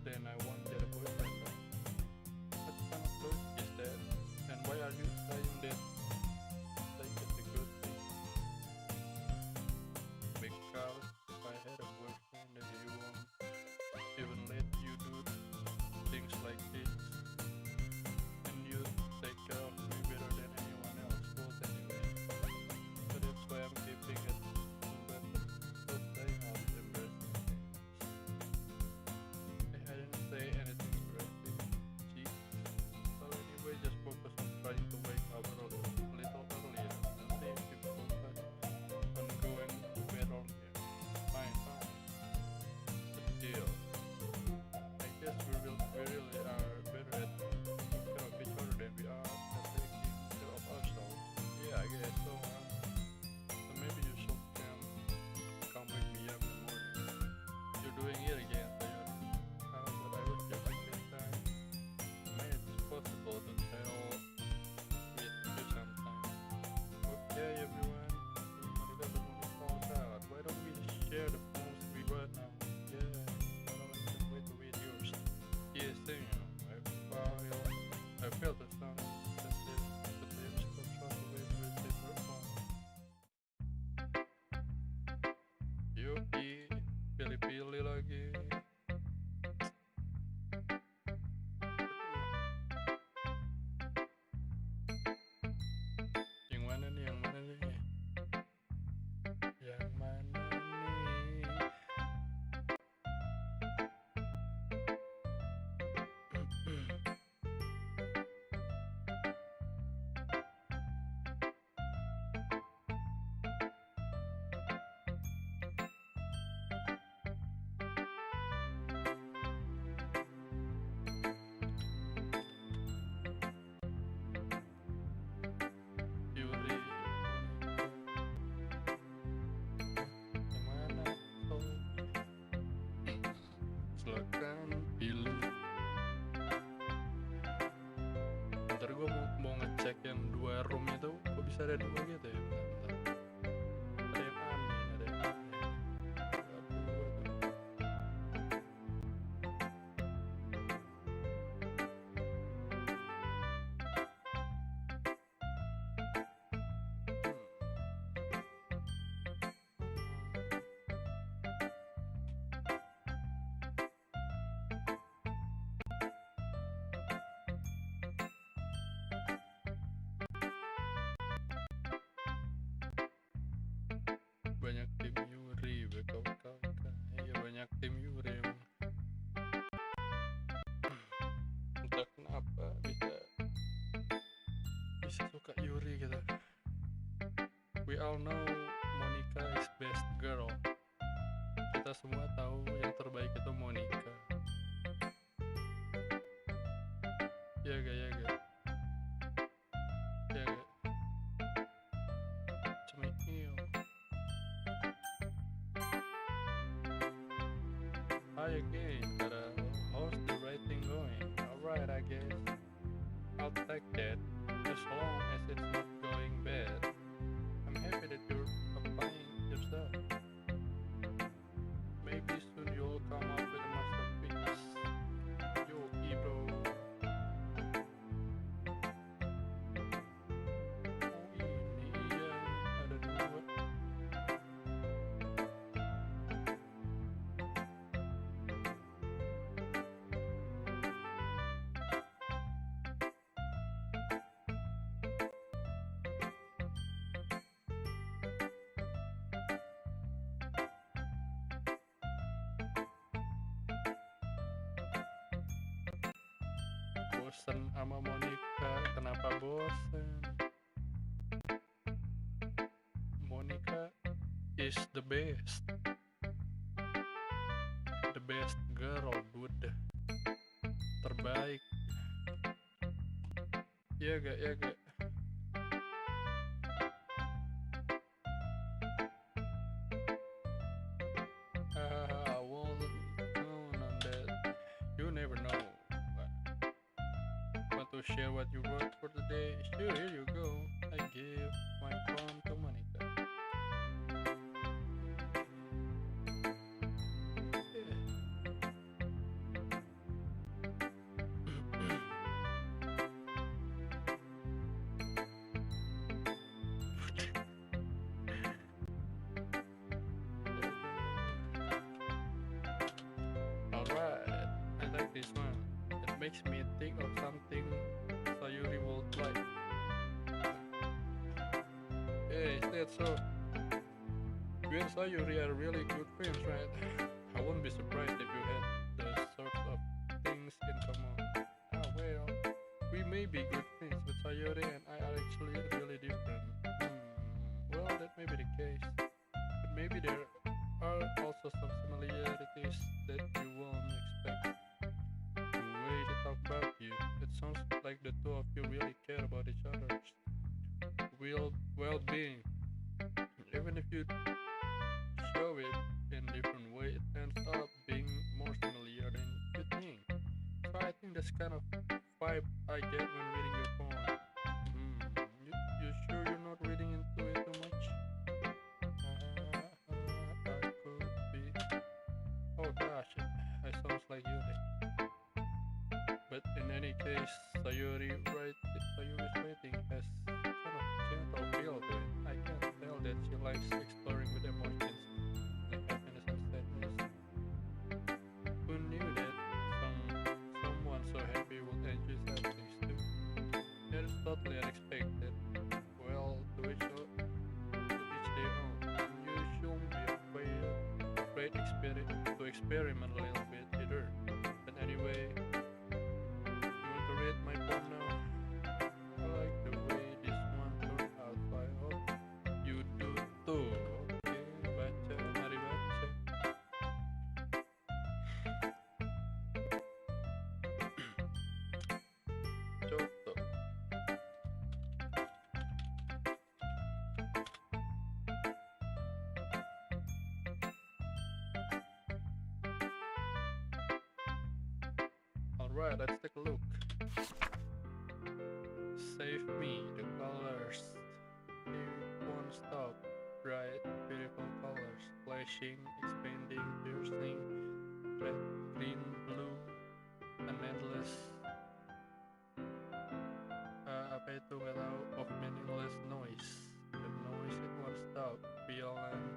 Speaker 1: then I won't get a boyfriend back. What kind of logic is that? And why are you saying that like it's a good thing? Because if I had a boyfriend then he won't even let you do things like this. And you take care of me better than anyone else would anyway. So that's why I'm keeping it unbuttoned. So staying out embarrassing things. roomnya tuh kok bisa ada 2 gitu ya. Bentar. Ada yang aneh, ada yang aneh. Ada 2 tuh. Banyak tim Yuri, BKWK. Iya banyak tim Yuri emang. Entah kenapa bisa suka Yuri gitu. We all know Monica is best girl. Kita semua tahu yang terbaik itu Monica. Ya gak, ya gak, ya gak. Cemil. Hi again, Kadal. How's the writing going? Alright, I guess. I'll take that, as long as it's not going bad. I'm happy that you're applying yourself. Maybe soon you'll come up with a masterpiece. Yo, bro. Oh ini iya, ada 2. Bosen sama Monica, kenapa bosen? Monica is the best girl, dude. Terbaik. Iya gak, ya gak. I won't count on that. You never know. Want to share what you wrote for the day? Sure, here you go. I give my poem to Monica. Alright, I like this one. It makes me think of something Sayuri would like. Hey, is that so? You and Sayuri are really good friends, right? I wouldn't be surprised if you had those sorts of things in common. Ah, well, we may be good friends, but Sayuri and I are actually really different. Well, that may be the case. But maybe there are also some similarities that you won't expect. The way they talk about you, it sounds like the two of you really care about each other's well-being. Even if you show it in different way, it ends up being more familiar than you think. So I think that's kind of vibe I get when reading your poem. You sure you're not reading into it too much? I could be. Oh gosh, I sounds like you there. But in any case, Sayuri's writing has kind of gentle feel to it. I can tell that she likes exploring with emotions like happiness and sadness. Who knew that someone so happy would enjoy sad things too? That is totally unexpected. Well, to each their own. And you shouldn't be afraid to experiment a little bit either. But anyway, you want to read my poem now? I like the way this one turned out, so I hope you do too. Oke, baca, mari baca. Contoh. Alright, let's take a look. Save me, the color. beautiful colors, flashing, expanding, piercing, red, green, blue, an endless apa itu nggak tahu, of meaningless noise. The noise it won't stop, violent,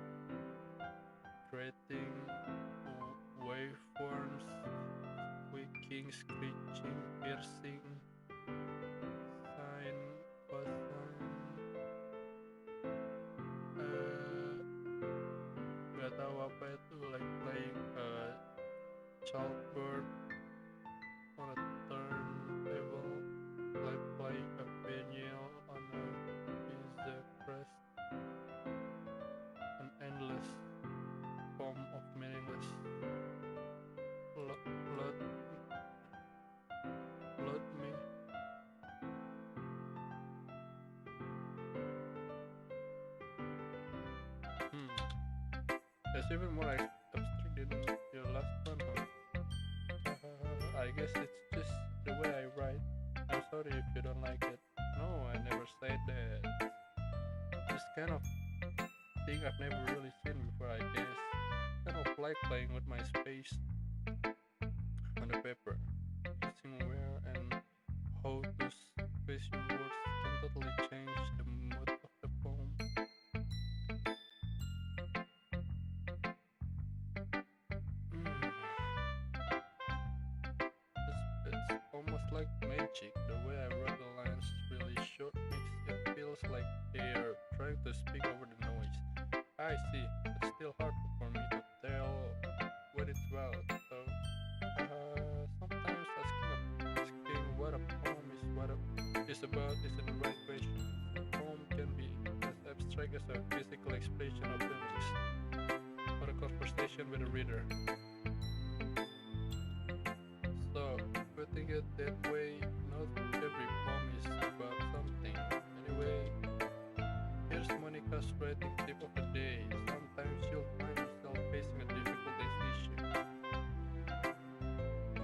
Speaker 1: creating waveforms, squeaking, screeching, piercing, sine, cosine, nggak tahu apa itu, like playing a chalkboard on a turntable, like playing a piano on a pizza crust, an endless form of meaningless. Load me. That's even more abstract than your last one, huh? I guess it's just the way I write. I'm sorry if you don't like it. No, I never said that. This kind of thing I've never really seen before, I guess. Kind of like playing with my space on the paper. Choosing where and how to space your words can totally change the mood of the poem. It's almost like magic. The way I wrote the lines really short makes it feels like they're trying to speak over the noise. I see. It's still hard for me to tell what it's about. So sometimes asking what a poem is about isn't the right question. A poem can be as abstract as a physical expression of feelings or a conversation with a reader. So, putting it that way, not every poem is about something. Anyway, here's Monica's writing tip of the day. Sometimes you'll find yourself facing a difficult decision.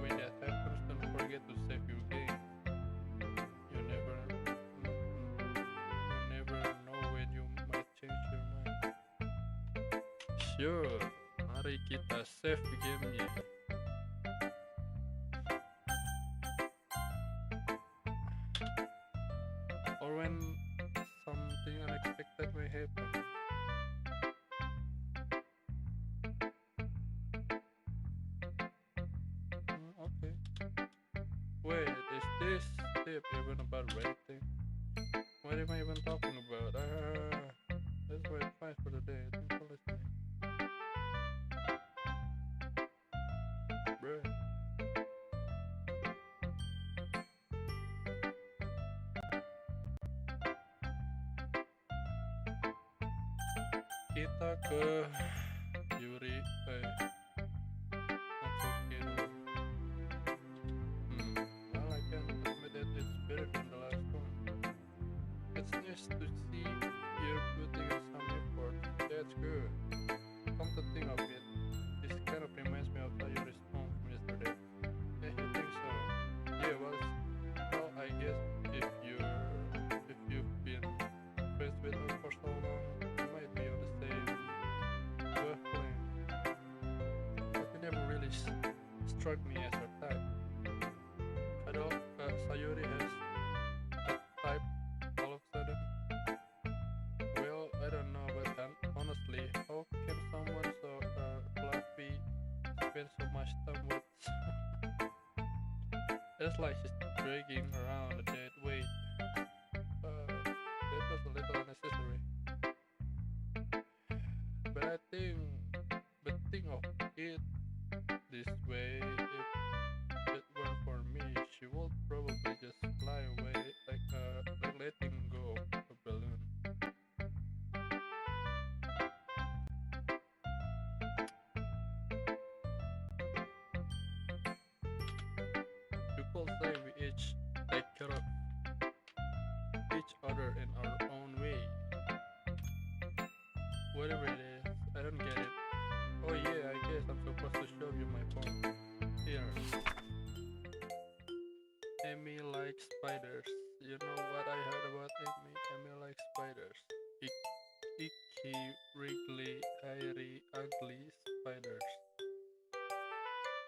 Speaker 1: When that happens, don't forget to save your game. You never know when you might change your mind. Sure, mari kita save gamenya. Or when something unexpected may happen. Okay. Wait, is this tip even about rating? What am I even talking about? That's my advice for the day. Thanks for listening. Bruh. Kita ke Yuri. That's okay though. Well, I can admit that it's better than the last one. It's nice to see you're putting in some effort. That's good. Come to think of it, this kind of reminds me of Sayuri's poem from yesterday. Yeah, you think so? Yeah, well, I guess if you've been friends with her for so long, you might be on the same wavelength. But you never really struck me as her type. Kadal, Sayuri has a type all of a sudden. Well, I don't know, but honestly, how can someone so fluffy spend so much time with? It's like she's dragging around a dead weight. That was a little unnecessary. But think of it this way: if it weren't for me, she would probably just fly away like letting go of a balloon. You could say we each take care of each other in our own way. Whatever it is, I don't get it. Oh yeah, I guess I'm supposed to show you my poem. Here. Amy likes spiders. You know what I heard about Amy? Amy likes spiders. Icky sticky, wriggly, hairy, ugly spiders.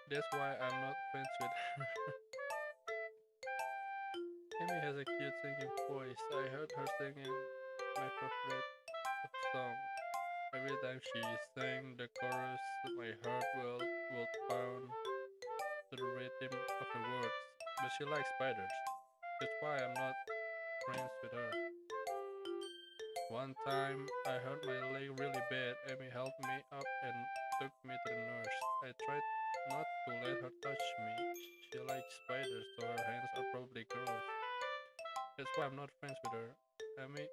Speaker 1: That's why I'm not friends with her. Amy has a cute singing voice. I heard her singing my favorite song. Every time she sang the chorus, my heart will pound to the rhythm of the words. But she likes spiders. That's why I'm not friends with her. One time I hurt my leg really bad. Amy helped me up and took me to the nurse. I tried not to let her touch me. She likes spiders, so her hands are probably gross. That's why I'm not friends with her. Amy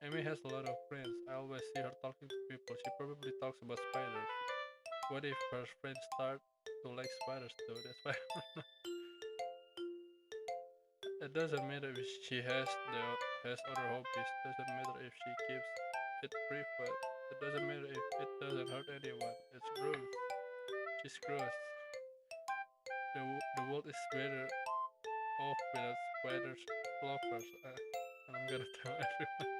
Speaker 1: Amy has a lot of friends. I always see her talking to people. She probably talks about spiders. What if her friends start to like spiders too? That's why it doesn't matter if she has other hobbies. Doesn't matter if she keeps it private. It doesn't matter if it doesn't hurt anyone. It's gross. She's gross. The world is better off without spiders, lovers. And I'm gonna tell everyone.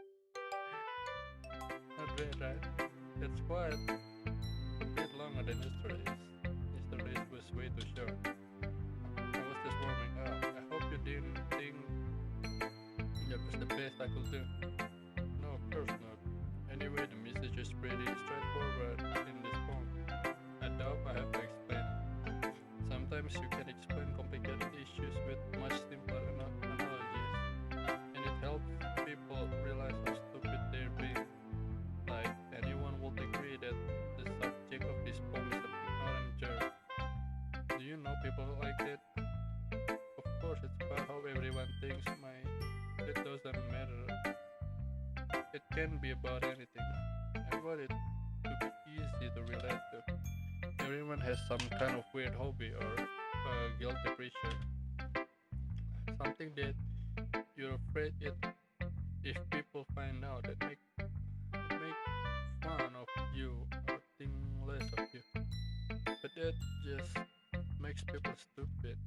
Speaker 1: Not bad, right? It's quite a bit longer than yesterday's. Yesterday's was way too short. I was just warming up. I hope you didn't think that was the best I could do. No, of course not. Anyway, the message is pretty straightforward in this poem. I doubt I have to explain. Sometimes you can explain complicated issues with much simpler analogies, and it helps people realize how stupid they're being. Like, anyone would agree that the subject of this poem is an ignorant jerk. Do you know people like that? Of course, it's about how everyone thinks. It doesn't matter. It can be about anything. I want it to be easy to relate to. Everyone has some kind of weird hobby or guilty pleasure. Something that you're afraid if people find out that make fun of you or think less of you. But that just makes people stupid.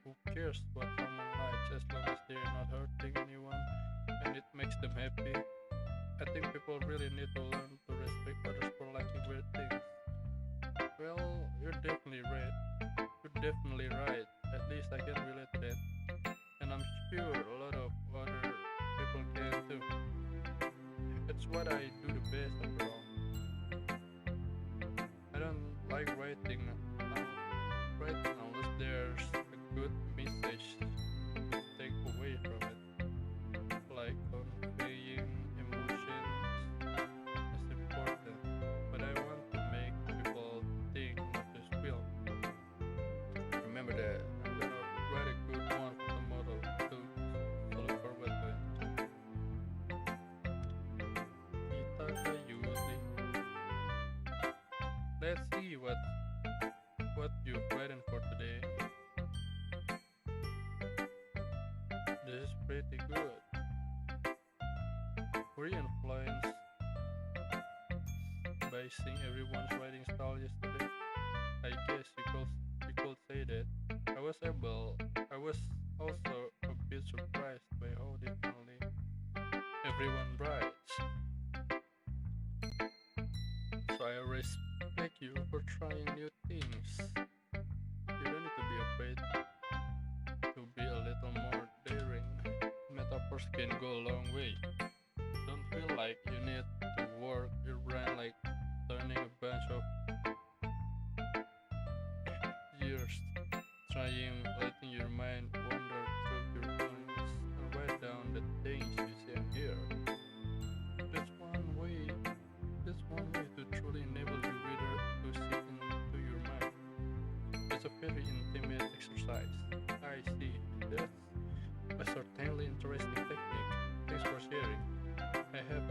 Speaker 1: Who cares what someone likes as long as they're not hurting anyone and it makes them happy? I think people really need to learn to respect others for liking weird things. Well, you're definitely right. You're definitely right. At least I can relate to that. And I'm sure a lot of other people can too. It's what I do the best after all. I don't like writing unless there's a good message to take away from it. Like conveying emotions is important, but I want to make people think, not just feel. Remember that I'm gonna write a good one for tomorrow too, so look forward to it. Kita Kayuri. Let's see what you've written for today. This is pretty good. Were you influenced by seeing everyone's writing style yesterday? I guess you could say that. I was also a bit surprised by how differently everyone writes. So I respect you for trying new things. You don't need to be afraid to be a little more daring. Metaphors can go a long way. Don't feel like you need to work your brain like turning a bunch of years trying letting your mind wander through your feelings and write down the things you see and hear. That's one way that's one way to truly enable your reader to see into your mind. It's a very intimate exercise. I see. That's a certainly interesting technique. Thanks for sharing. I have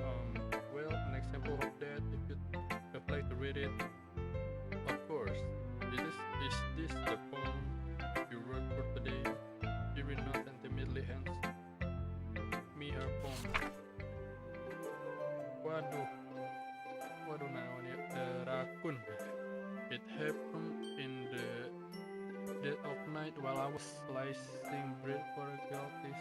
Speaker 1: an example of that if you'd like to read it. Of course. Is this the poem you wrote for today? You will not intimately hands me her poem. Waduh, waduh naon ya? Rakun. It happened in the dead of night while I was slicing bread for a guilty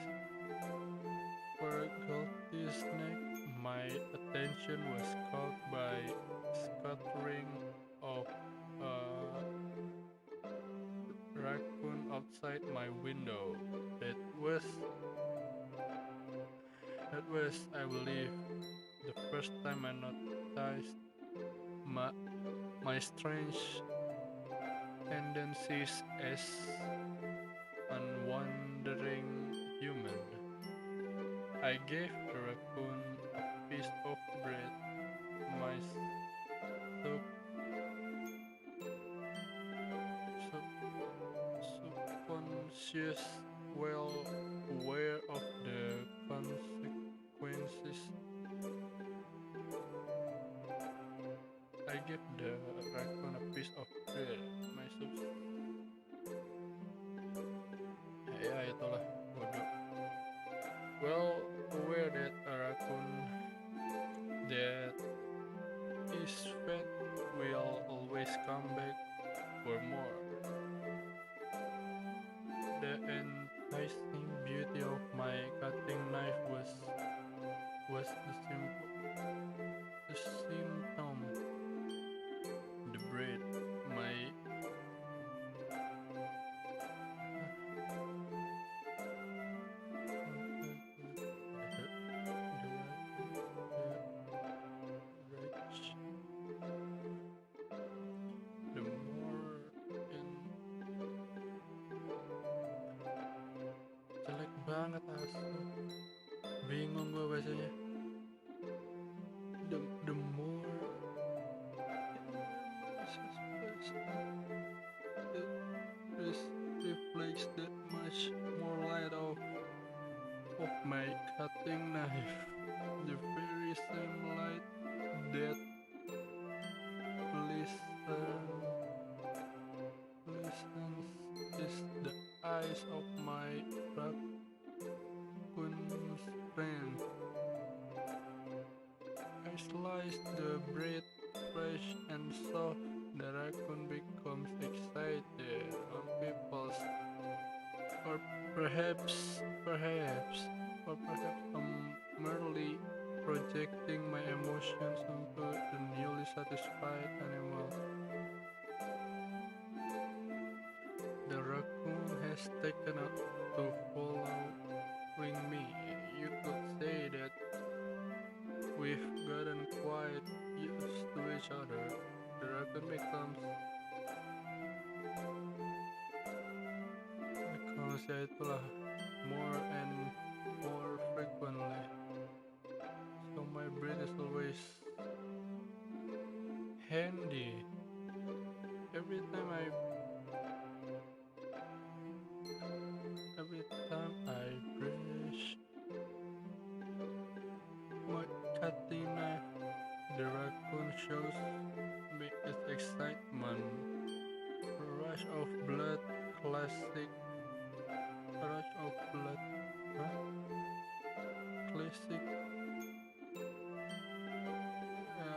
Speaker 1: snack. my attention was caught by scattering of a raccoon outside my window. That was, I believe, the first time I noticed my strange tendencies as an wandering human. I gave the raccoon a piece of bread. My sub- subconscious, well aware of the consequences, I gave the raccoon a piece of bread. My ya itulah bodoh. Well aware that a raccoon that is fed will always come back for more. The enticing beauty of my cutting knife was the symptom. The bread, my the more in jelek banget asli. Bingung gue bacanya. The more it reflects that much more light of my cutting knife. The very same light that listens is the eyes of my raccoon's friend. I slice the bread fresh and soft. The raccoon becomes excited on people's, or perhaps I'm merely projecting my emotions onto the newly satisfied animal. The raccoon has taken up to following me. You could say that we've gotten quite used to each other. The raccoon becomes ya itulah more and more frequently. So my bread is always handy. Every time I brush my cutting knife, the raccoon shows me its excitement. A rush of blood, classic.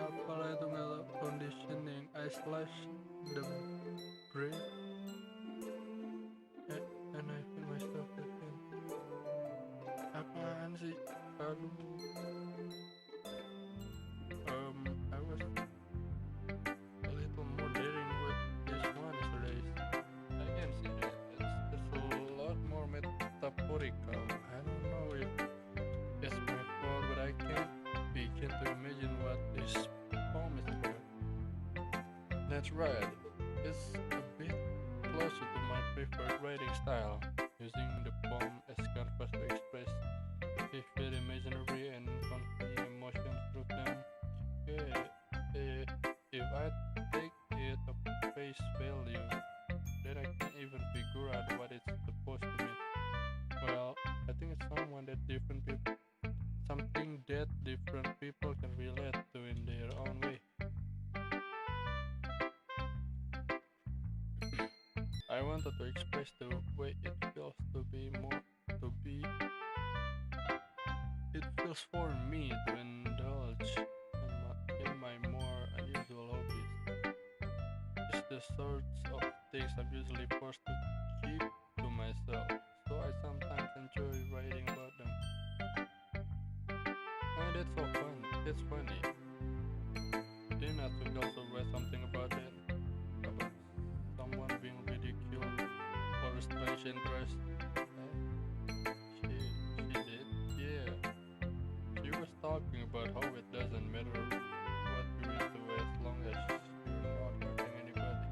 Speaker 1: Apalah itu nggak tahu conditioning. I slash the bread and I feel myself again. Apaan sih? Aduh. I was a little more daring with this one today. I can see that it's a lot more metaphorical. I don't know if it's my fault, but I can't begin to imagine what this poem is about. That's right, it's a bit closer to my preferred writing style, using the poem as canvas to express vivid imaginary and convey emotions through them. If I take it at face value, then I can't even figure out what it's supposed to mean. Well, I think it's something that different people can relate to in their own way. I wanted to express the way it feels it feels for me to indulge in my more unusual hobbies. It's the sorts of things I'm usually forced to keep to myself, so I sometimes enjoy writing about them. And it's so fun. It's funny. Then I took also read something about it, about someone being ridiculed for a strange interest. She did? Yeah. She was talking about how it doesn't matter what you're into as long as you're not hurting anybody.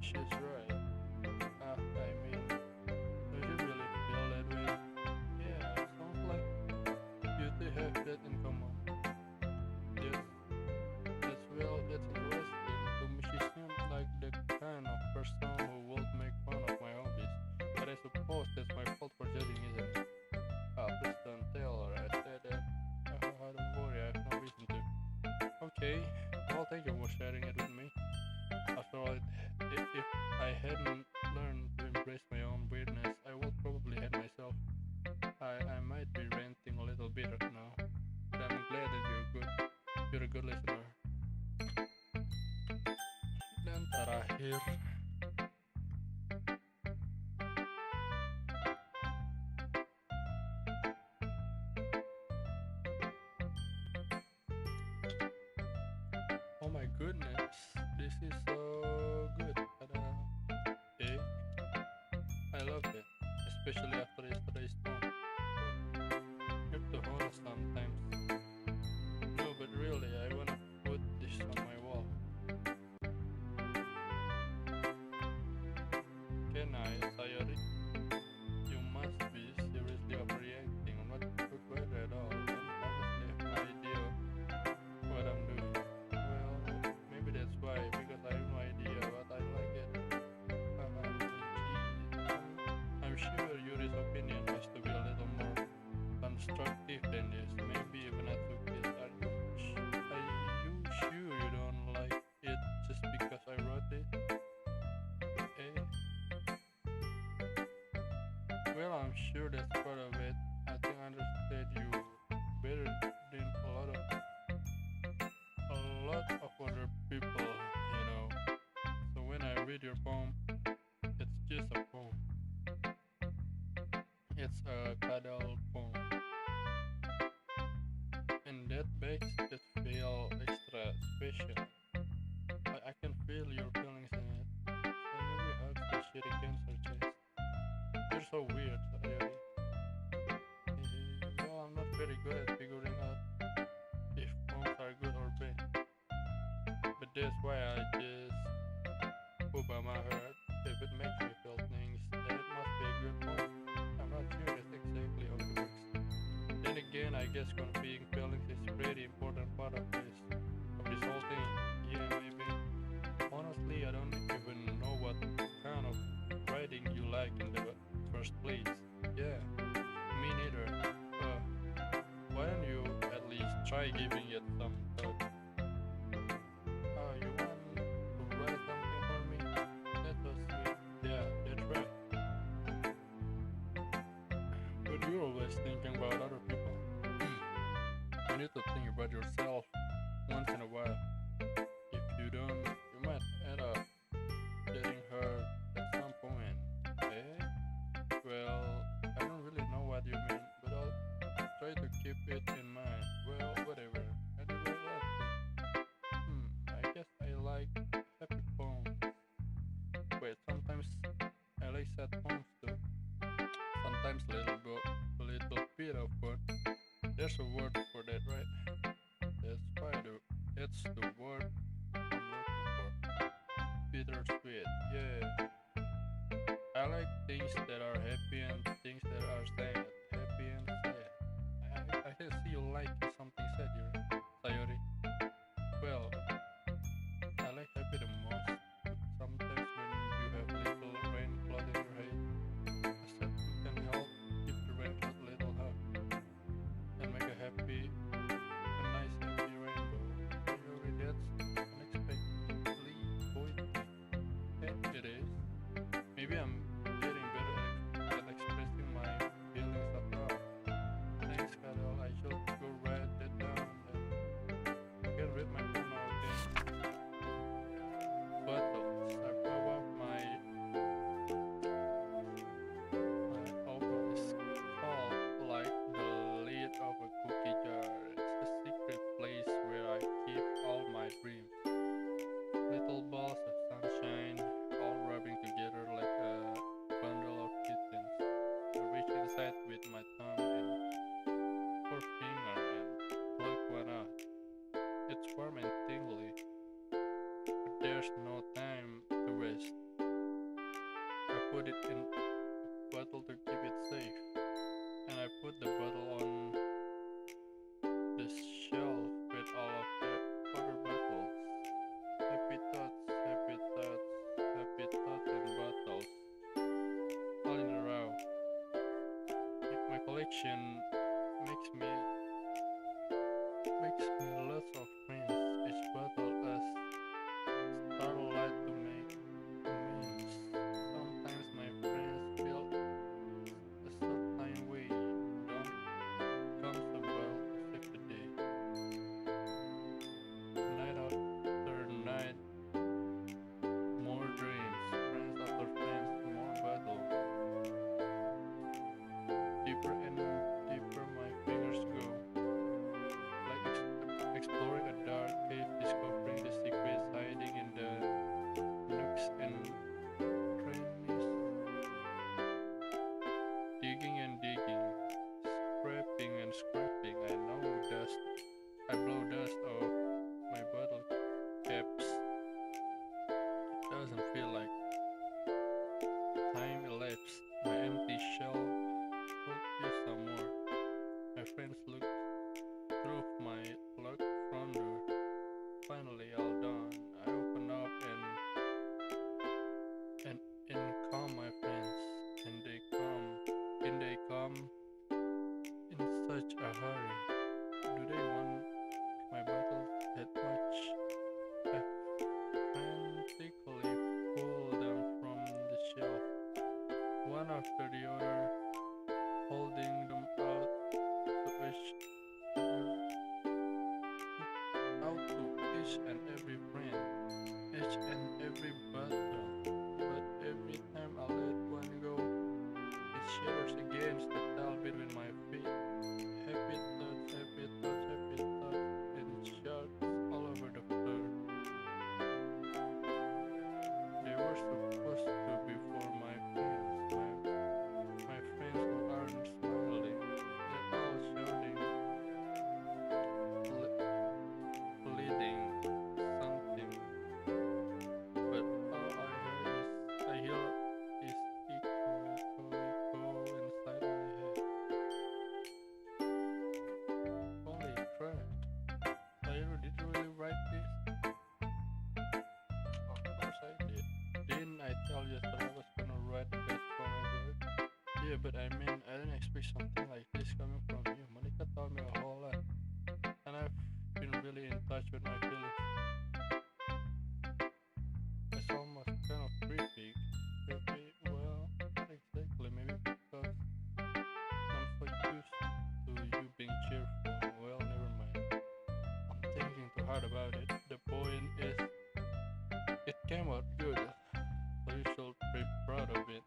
Speaker 1: She's right. I mean, do you really feel that way? Yeah, sounds like you two have that in common. Yes, that's interesting. To me, she seemed like the kind of person who would make fun of my hobbies. But I suppose that's my fault for judging, isn't it? Please don't tell her I said that. Don't worry, I have no reason to. Okay, well, thank you for sharing it with me. After all, if I hadn't learned to embrace my own weirdness, I would probably hate myself. I might be ranting a little bit right now, but I'm glad that you're a good listener. Dan terakhir, oh my goodness, this is so good. Kadal. Eh, I love it, especially after yesterday's storm. You have to hold sometimes. No, but really, I wanna put this on my wall. Can I, Sayori? You must be seriously overreacting. I'm not good weather at all, and honestly have no idea what I'm doing. Well, maybe that's why, because I have no idea what I like it. I'm sure Yuri's opinion has to be a little more constructive than this. Maybe even not so good. Are you sure you don't like it just because I wrote it? Eh? Well, I'm sure that's part of it. I think I understand you better than a lot of other people, you know. So when I read your poem, it's just a poem. It's a Kadal poem, and that makes it feel extra special. I can feel your feelings in it. Sayuri hugs the shit against her chest. You're so weird, Sayuri. Well, I'm not very good at figuring out if poems are good or bad, but that's why I just Obama heard. If it makes me feel things, then it must be a good poem. I'm not sure that's exactly how it works. Then again, I guess conveying feelings is a pretty important part of this whole thing. Yeah, maybe. Honestly, I don't even know what kind of writing you like in the first place. Yeah, me neither. Why don't you at least try giving it some thought? You want to write something for me? That was sweet. Yeah, that's right. But you're always thinking about other people. You need to think about yourself once in a while. If you don't, you might end up getting hurt at some point. Eh? Well, I don't really know what you mean, but I'll try to keep it in mind. Well, whatever. Anyway, let's see. I guess I like happy poems. Wait, sometimes I like sad poems too. Sometimes little bit of both. There's a word for that, right? That's the word I'm looking for. Bittersweet. Yeah. I like things that are happy and things that are sad. Happy and sad. I can see you like something sad, Sayori. Well, I like happy the most. Sometimes when you have little rain cloud in your head, a sad thing can help give the rain cloud a little hug and make a nice happy rainbow. Sayori, that's unexpectedly poetic. It is. Maybe I'm getting better at expressing my feelings after all. Thanks, Kadal. I should go write put it in a bottle to keep it safe. And I put the bottle on the shelf with all of the other bottles. Happy thoughts, happy thoughts, happy thoughts and bottles. All in a row. My collection makes me lots of friends. Each bottle as starlight to make amends. Sometimes my friends feel a certain way. Don't come so well to save the day. Night after night, more dreams. Friends after friends, more battles. Deeper and deeper my fingers go. Like exploring a dark cave, discovering the secrets hiding in the nooks and crannies. Digging and digging, scraping and scraping. I know dust. I blow dust off my bottle caps. It doesn't feel like time elapsed. My empty shell could use some more. My friends looked through my locked front door. Finally, all done. I open up and in come my friends, and they come in such a hurry. Do they want my bottle that much? I frantically pull them from the shelf, one after the other, holding them out to each and every friend, each and every bottle. But every time I let one go, it shatters against the tile between my feet. Happy thoughts, happy thoughts, happy thoughts, and shards all over the floor. They were supposed to be for my friends, my friends who aren't smiling. They're all shouting, pleading something, but all I hear is echo inside my head. Holy crap! Did you really write this? Of course I did. Didn't I tell you that I was gonna write the best poem ever? Yeah, but I mean, I didn't expect something like this coming from you. Monica taught me a whole lot, and I've been really in touch with my feelings. It's almost kind of creepy. Well, not exactly. Maybe because I'm so used to you being cheerful. Well, never mind. I'm thinking too hard about it. The point is, it came out good, so you should be proud of it.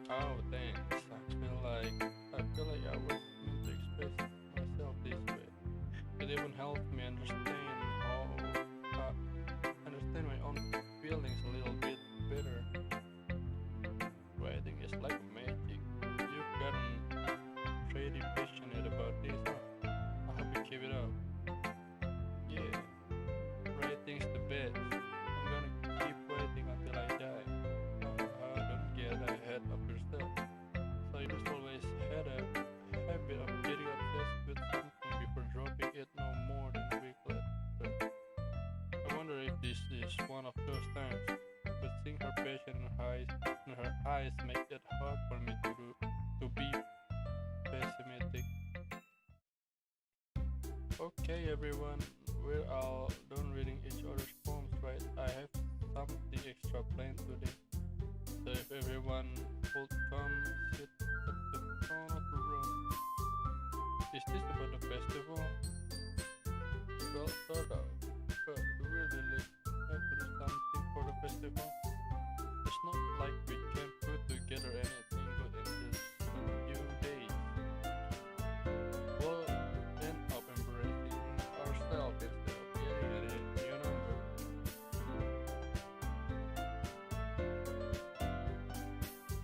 Speaker 1: Oh, thanks. I feel like I was meant to express myself this way. It even helped me understand my own feelings a little bit better. Writing is like magic. You've gotten pretty passionate about this, huh? I hope you keep it up. Yeah, writing's the best. I'm gonna keep writing until I die. Don't get ahead of yourself. So you just always had a habit of getting obsessed with something before dropping it no more than a week later. I wonder if this is one of those times, but seeing her passion in her eyes makes it hard for me to be pessimistic. Okay everyone, we're all done reading each other's poems, right? I have something extra planned today. So if everyone would come sit at the front of the room. Is this about the festival? Well, sort of. But do we really have to do something for the festival? It's not like we can put together anything good in just a few days. We'll end up embracing ourselves instead of getting a new number.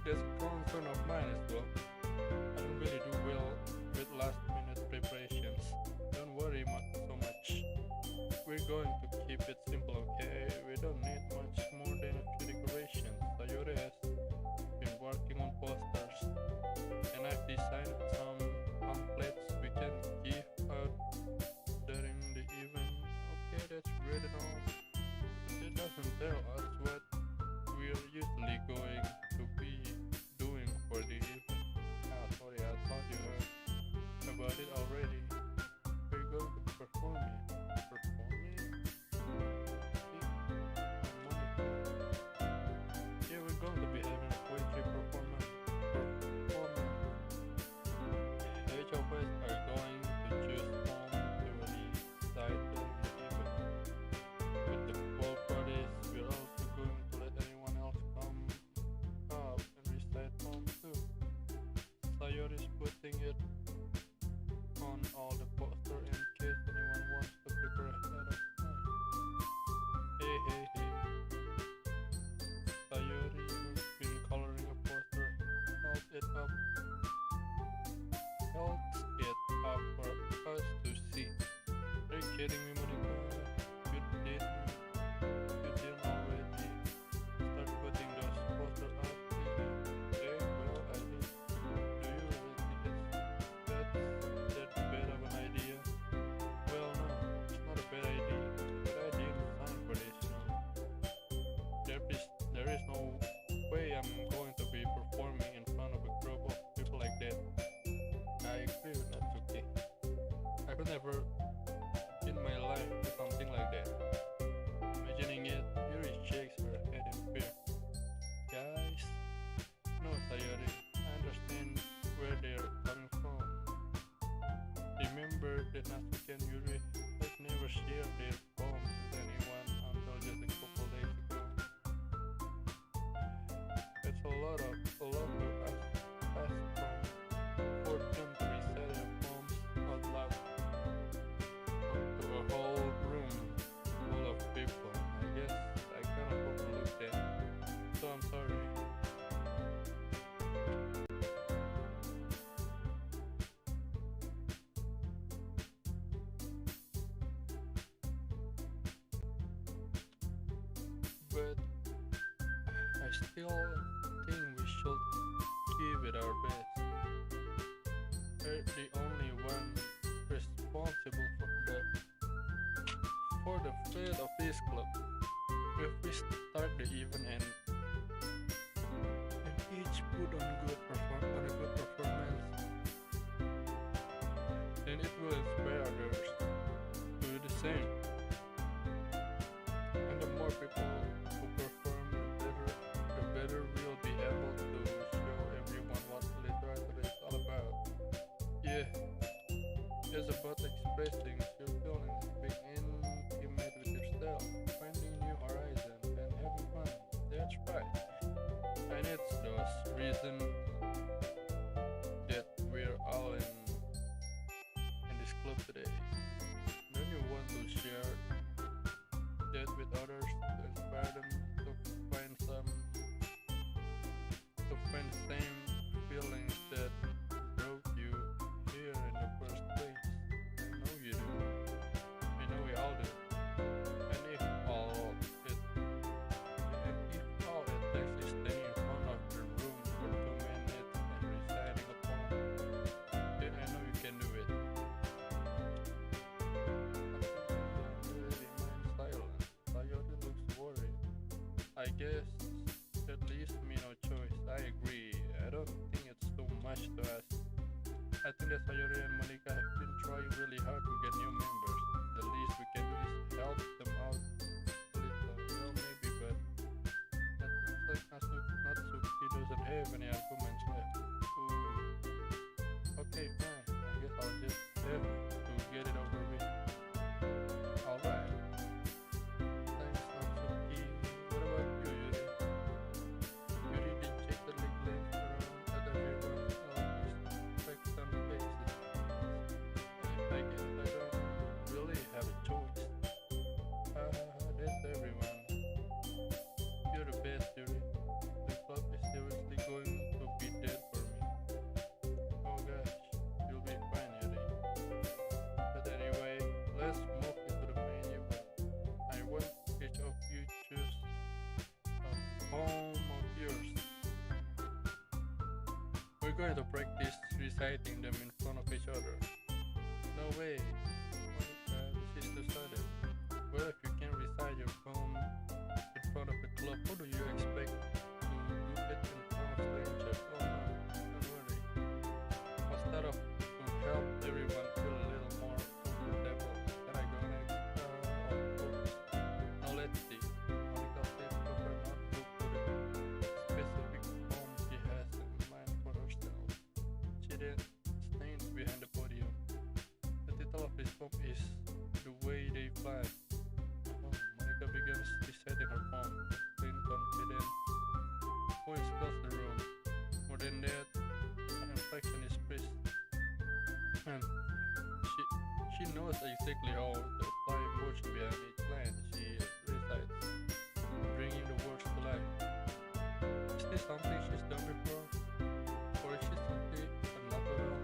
Speaker 1: That's a concern of mine as well. I don't really do well with last minute preparations. Don't worry so much. We're going to you know, it doesn't tell us what we're usually going to be doing for the event. Ah, sorry, I thought you heard about it already. We're going to be performing. Performing? Yeah, we're going to be having a poetry performance. Each of us are going to choose poems to recite during the event. With the cool part is we're also going to let anyone else come up and recite poems too. Sayori is putting it on all the poster in case anyone wants to prepare ahead of time. Hey. Sayori, who's been coloring a poster, held it up for us to see. Are you kidding me, Monica? You didn't already start putting those posters up, did you? Well, I did. Do you really think that's that bad of an idea? Well, no, it's not a bad idea, but I didn't sign for this, you know. There is no way I'm going to be performing in front of a group of people like that. I agree with Natsuki. I could never in my life do something like that. Imagining it, Yuri shakes her head in fear. Guys, no, Sayori, I understand where they're coming from. Remember that Natsuki and Yuri have never shared their poems with anyone until just a couple days ago. It's a lot to ask from for them to recite their poems out loud to a whole room full of people. I guess I kind of overlooked that, so I'm sorry. But I still think we should give it our best. We're the only one responsible for the fate of this club. If we start the event and each put on a good performance, then it will inspire others to do the same. And the more people who perform, the better we'll be able to show everyone what literature is all about. Yeah, it's about expressing your feelings, being intimate with yourself, finding new horizons, and having fun. That's right. And it's those reasons that we're all in this club today. Don't you want to share that with others to inspire them to find the same feelings that brought you here in the first place? I know you do. I know we all do. And if all it takes is staying in front of the room for 2 minutes and reciting a poem, then I know you can do it. Really remains silent. Sayori looks worried. I guess that leaves me no choice. I agree. I don't think it's too much to ask. I think that Sayori and Monica have been trying really hard to get new members. The least we can do is help them out a little. Well, maybe, but that looks like Natsuki doesn't have any arguments left. Ooh. Okay, fine. I guess I'll just have to get it over with. Alright. Thanks, Natsuki. What about you, Yuri? Yuri dejectedly glanced around at everyone else's expectant faces. I guess I don't really have a choice. That's everyone. You're the best, Yuri. The club is seriously going to be dead for me. Oh gosh, you'll be fine, Yuri. But anyway, let's move into the main event. I want each of you choose a poem of yours. We're going to practice reciting them in front of each other. No way. This is too sudden. Well, if you can and she she knows exactly how to apply emotion behind each line. She recites, bringing the words to life. Is this something she's done before, or is she simply a natural?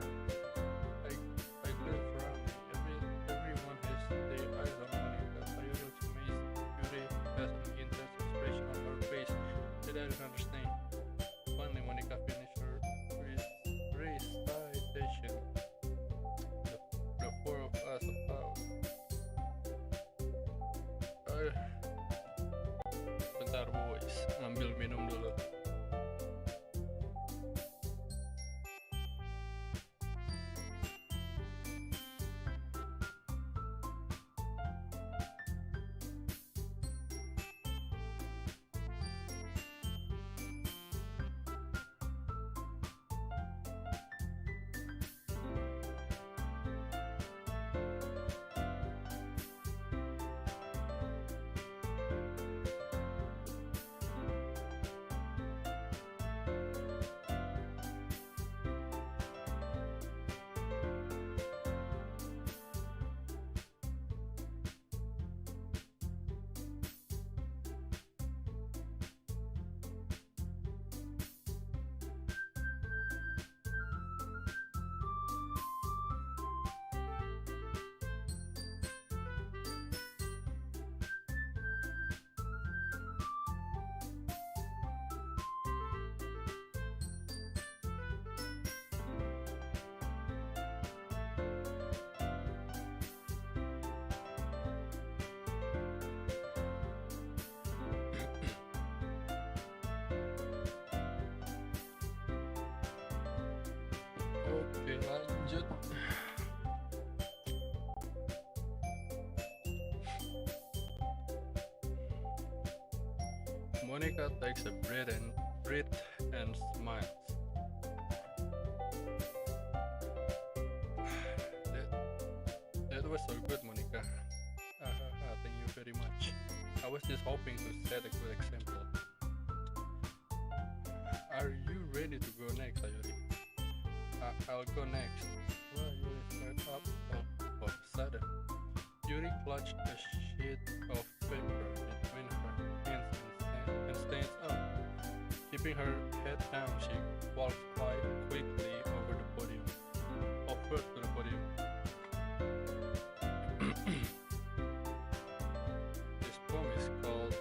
Speaker 1: I glance around me. Everyone has their eyes on Monica. Sayuri's amazed. Yuri has an intense expression on her face that I don't understand. Finally, Monica finished her recitation. The four of us applaud. Uh, Bentar boys, ambil minum dulu. Oke, lanjut. Monica takes a breath and smiles. That that was so good, Monica. Thank you very much. I was just hoping to set a good example. Are you ready to go next, Sayuri? I'll go next. Well, Yuri sat up of a sudden. Yuri clutched a sheet of paper between her hands and stands up. Keeping her head down, she walks quite quickly over to the podium. This poem is called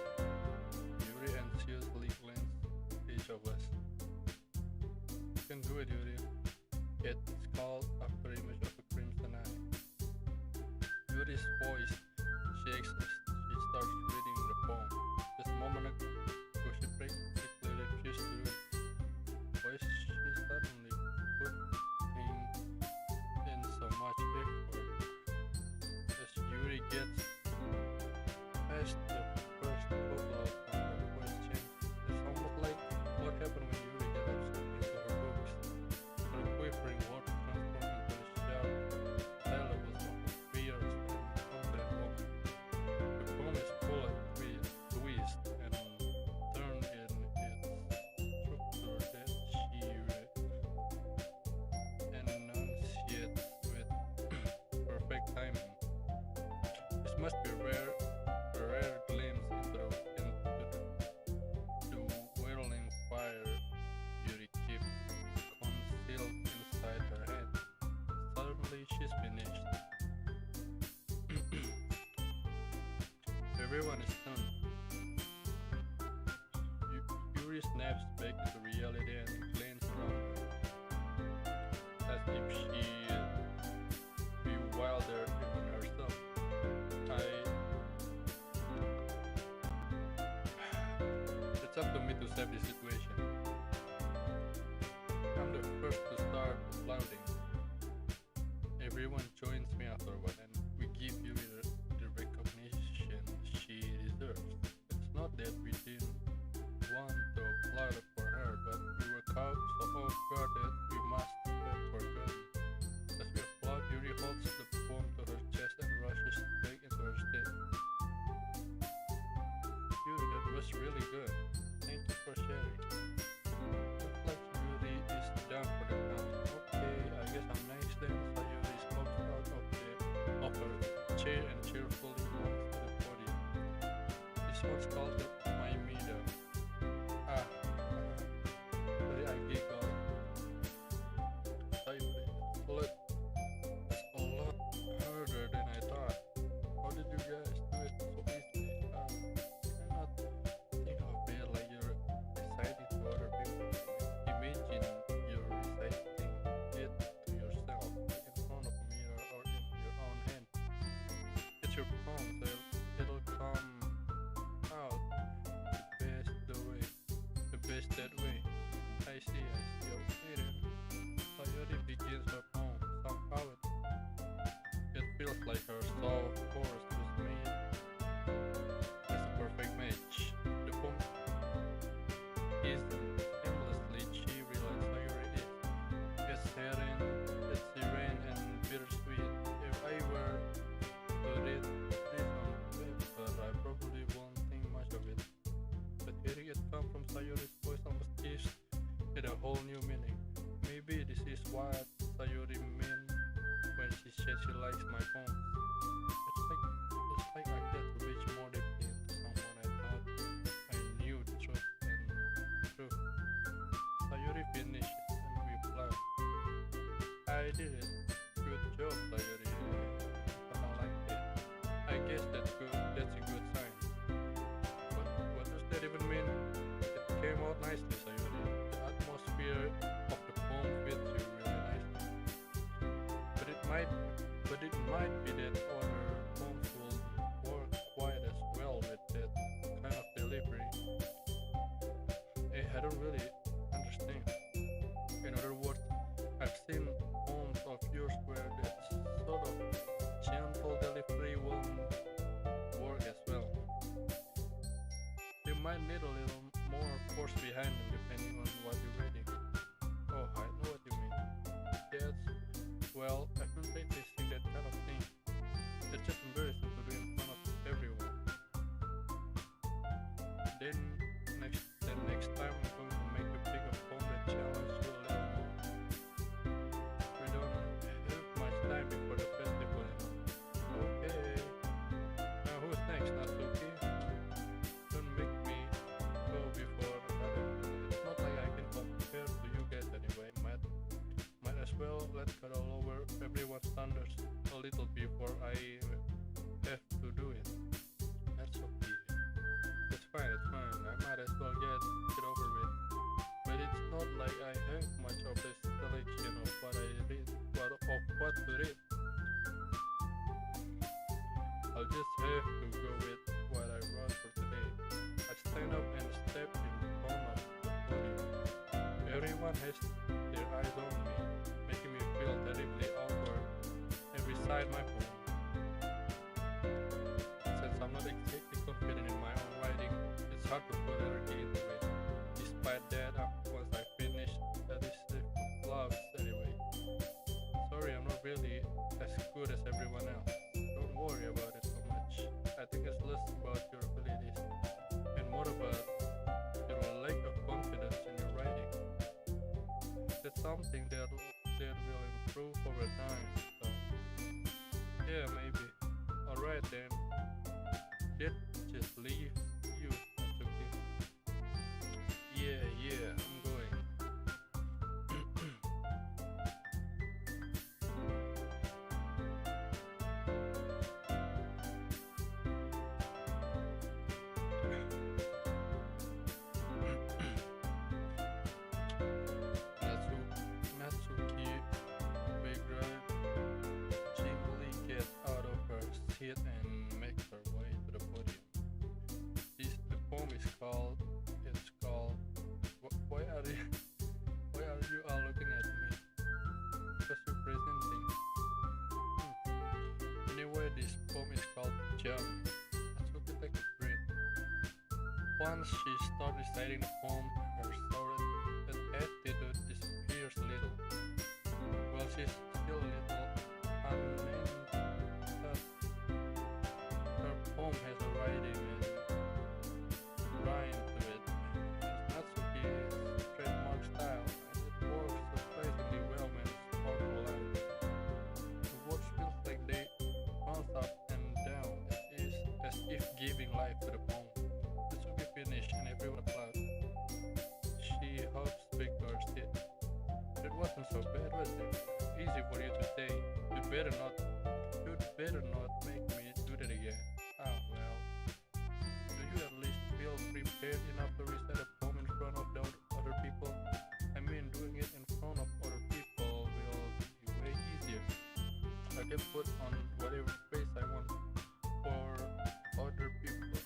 Speaker 1: Yuri Anxiously Glanced Each of Us. You can do it, Yuri. It's called After Image of a Crimson Eye. Yuri's voice shakes as she starts reading the poem. Just a moment ago, she practically refused to do it. Why is she suddenly putting in so much effort? As Yuri gets past the first couple of questions, it's almost like what happened when Yuri gets absorbed into her books. Her quivering words transform into the sharp syllables of a fierce and confident woman. The poem is full of twist and turn in its structure that she enunciates with perfect timing. This must be a rare glimpse into the whirling fire Yuri keeps concealed inside her head. Suddenly she's finished. Everyone is stunned. Yuri snaps back into reality and glances around her, as if she be wilder even herself. It's up to me to save the situation. I'm the first to start applauding. Everyone joins me afterward, and we give you the recognition she deserves. It's not that we didn't want to applaud for her, but we were caught so off guard that we must have forgotten. As we applaud, Yuri holds the poem to her chest and rushes back into her state. Yuri, that was really good. Thank you for sharing. Looks like Yuri is done for the count. Okay, I guess I'm next then. So Yuri once called it my meadow. Ah, tadi I giggle. Sayuri, it's a lot harder than I thought. How did you guys do it so easily? Cannot think of it like you're reciting to other people. Imagine you're reciting it to yourself, like in front of a mirror or in your own hand. It's your poem, so it'll come out the best that way. I see. Okay then. Sayuri begins her poem. Somehow it feels like her soul chorus was made as a perfect match. The poem isn't endlessly cheery like Sayuri is. It's serene and bittersweet. If I were to read this on paper, I probably won't think much of it. But hearing it come from Sayuri's voice almost gives it a whole new meaning. Maybe this is what Sayuri meant when she said she likes my poems. It's like I get to reach more deeply into someone I thought I knew the truth and truth. Sayuri finishes and we laugh. I did it. Good job, Sayuri. I like it. I guess that's a good sign. What does that even mean? It came out nicely, Sayuri. The atmosphere of the poem fits you really nicely. But it might be that other poems will work quite as well with that kind of delivery. I don't really understand. In other words, I've seen poems of yours where that sort of gentle delivery won't work as well. You might need a little more force behind them depending on what you're reading. Oh, I know what you mean. Well, I've been practicing that kind of thing. It's just embarrassing to do in front of everyone. Then next time I'm going to make you pick a poem that challenges you a little more. We don't have much time before the festival, Okay. Now who's next, Natsuki? Don't make me go before it's not like I can compare to you guys anyway. Might as well let Kadal over everyone's thunders a little before I have to do it. That's okay. It's fine. I might as well get it over with. But it's not like I have much of a selection of what to read. I'll just have to go with what I wrote for today. I stand up and step in front of the podium. Everyone has their eyes on me, making me feel terribly awkward and recite my poem. Since I'm not exactly confident in my own writing, it's hard to put energy into it. Despite that, once I finish, I receive applause anyway. Sorry, I'm not really as good as everyone else. Don't worry about it so much. I think it's less about your abilities and more about your lack of confidence in your writing. That's something that will improve over time. So, yeah, maybe. Alright then. That just leave you. That's okay. Yeah, I'm going. Natsuki begrudgingly gets out of her seat and makes her way to the podium. The poem is called. It's called. Why are you all looking at me? Because you're presenting. Anyway, this poem is called Jump. Natsuki take a breath. Once she starts reciting the poem, her sorted attitude disappears a little. Well, she's still a little unnamed, but her poem has a writing and rhyme to it. It's Natsuki's trademark style, and it works surprisingly well when it's spoken aloud. The words feel like they bounce up and down, as if giving life to the poem. better not, you'd better not make me do that again. Ah, well. Do you at least feel prepared enough to recite a poem in front of the other people? I mean, doing it in front of other people will be way easier. I can put on whatever face I want for other people.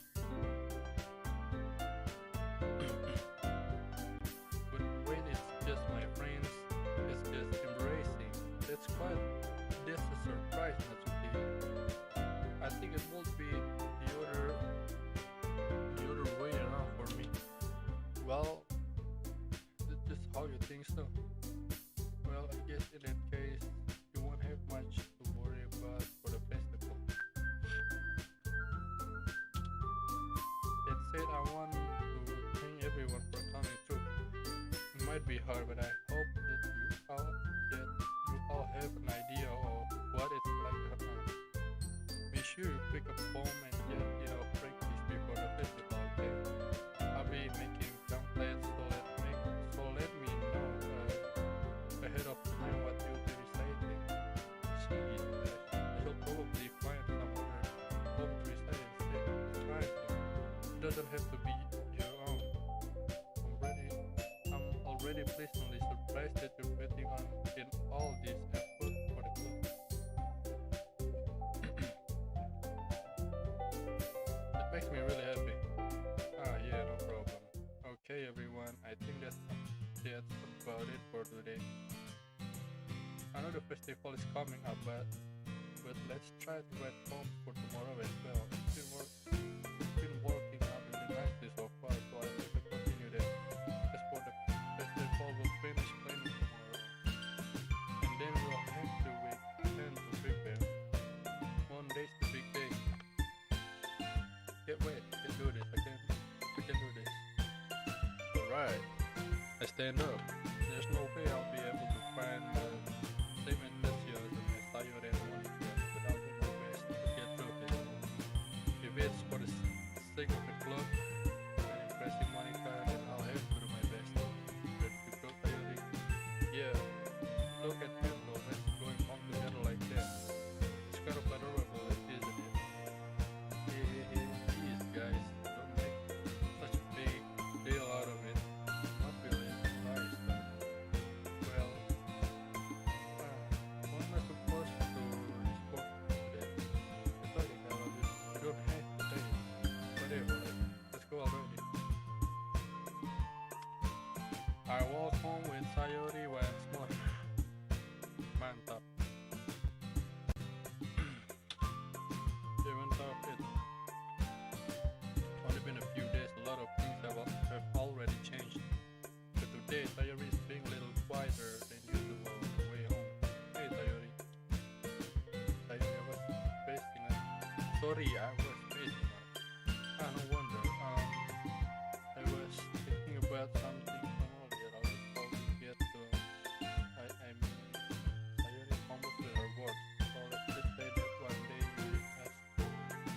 Speaker 1: But when it's just my friends, it's just embracing. That's a surprise, Natsuki. I think it won't be the other way around for me. Well, that's just how you think so. Well, I guess in that case, you won't have much to worry about for the festival. That said, I want to thank everyone for coming too. It might be hard, but I hope that you all have an idea of what it's like to have. Be sure you pick a poem and get practice before the festival. Okay? I'll be making templates, so let me know ahead of time what you'll be reciting. Gee, I shall probably find some other poem to recite instead. Try it. It doesn't have to be your own. I'm already pleasantly surprised that you're putting on in all this effort for the club. It makes me really happy. Ah, yeah, no problem. Okay, everyone, I think that's about it for today. I know the festival is coming up, but let's try to write poems for tomorrow as well. It's been working out really nicely so far, so I think to continue that. As for the festival, we'll finish planning tomorrow, and then we'll have the weekend to prepare. Monday's the big day. Can't wait. We can do this. We can do this. Alright. I stand up. There's no way I'll be able to find the same enthusiasm as Tayo and Monica without doing my best to get through it. If it's for the sake of the club and impressing Monica, then I'll have to do my best. But to go Tayo, yeah, look at him though, that's going on together like that. It's kind of adorable, isn't it? Please, guys, don't make such a big deal out of it. Not really nice, well, what am I supposed to respond to that? It's okay, Kadal, you don't have to say it. Whatever, let's go already. I walk home with Sayori when smiling. Mantap. Mantap, it's only been a few days, a lot of things have already changed. But today, Sayori is being a little quieter than usual on the way home. Hey, Sayori. Sayori, I was spacing out. Sorry, I was spacing out. Ah, no wonder. I was thinking about something from earlier. I will probably get to. I mean, Sayori almost with her words. So let's just say that one day you ask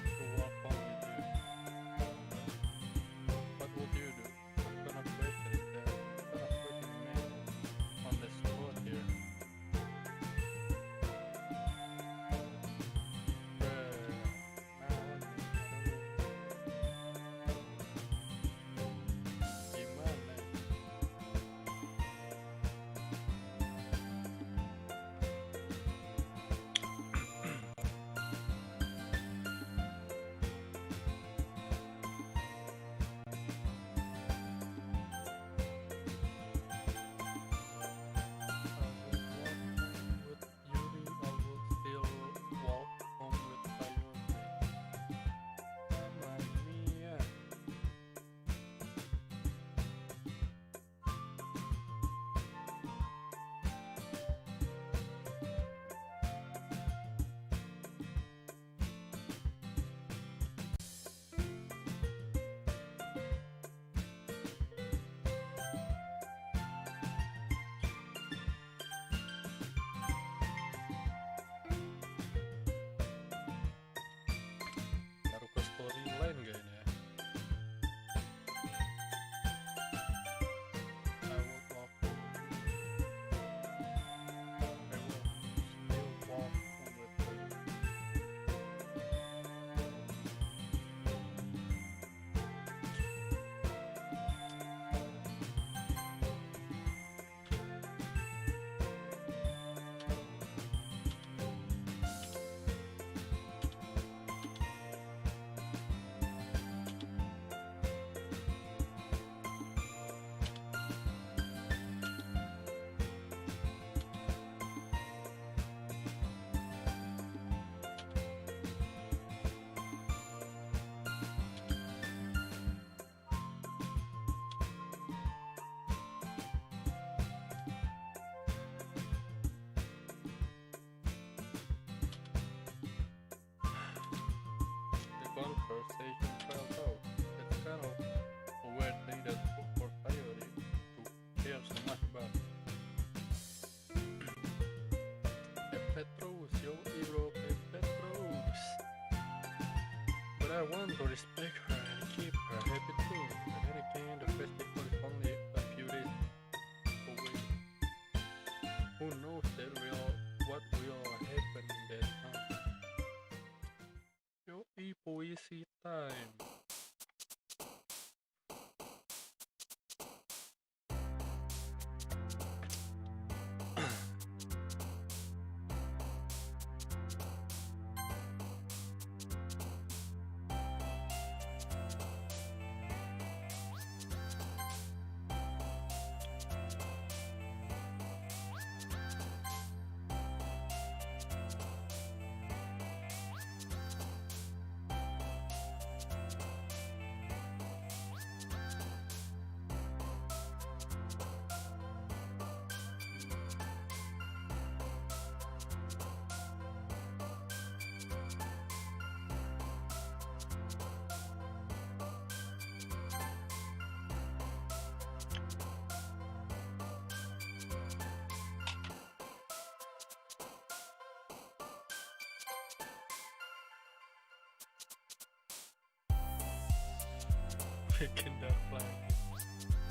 Speaker 1: to walk home with you. What would you do? What kind of question is that? What kind of putting me on the spot here? Now conversation felt out. It's kind of a weird thing that for Sayuri to care so much about. Petrus, yo, bro, Petrus. But I want to respect her and keep her happy too. But then again, the festival is only a few days away. Who knows what will happen in that time? Yo, poesi time. Bikin dark lagi.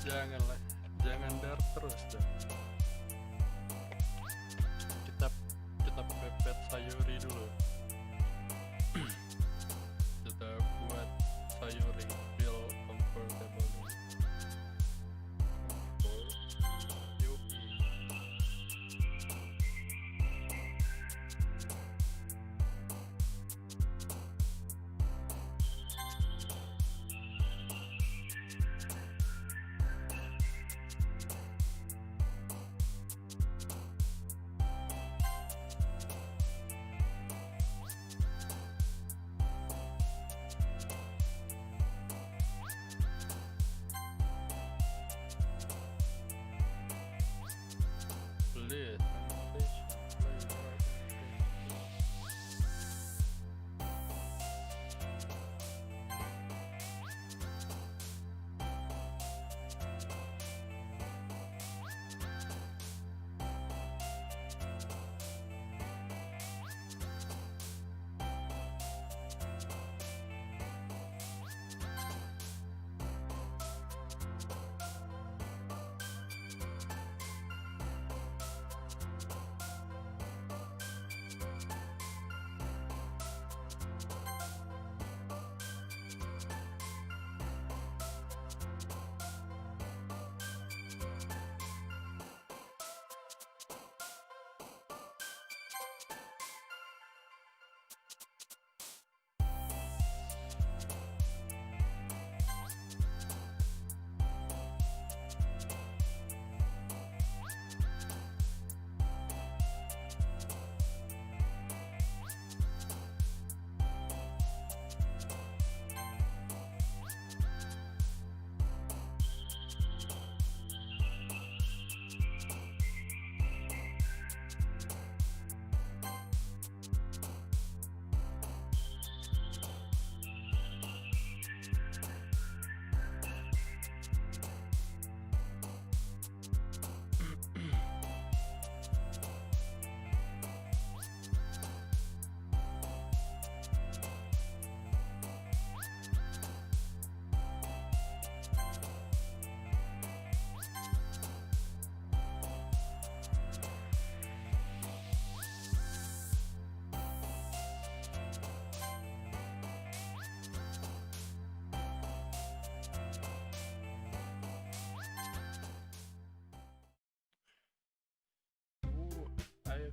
Speaker 1: Janganlah, jangan dark terus dong. Kita pepet Sayuri dulu. Kita buat Sayuri feel comfortable dulu. Yuki. Please,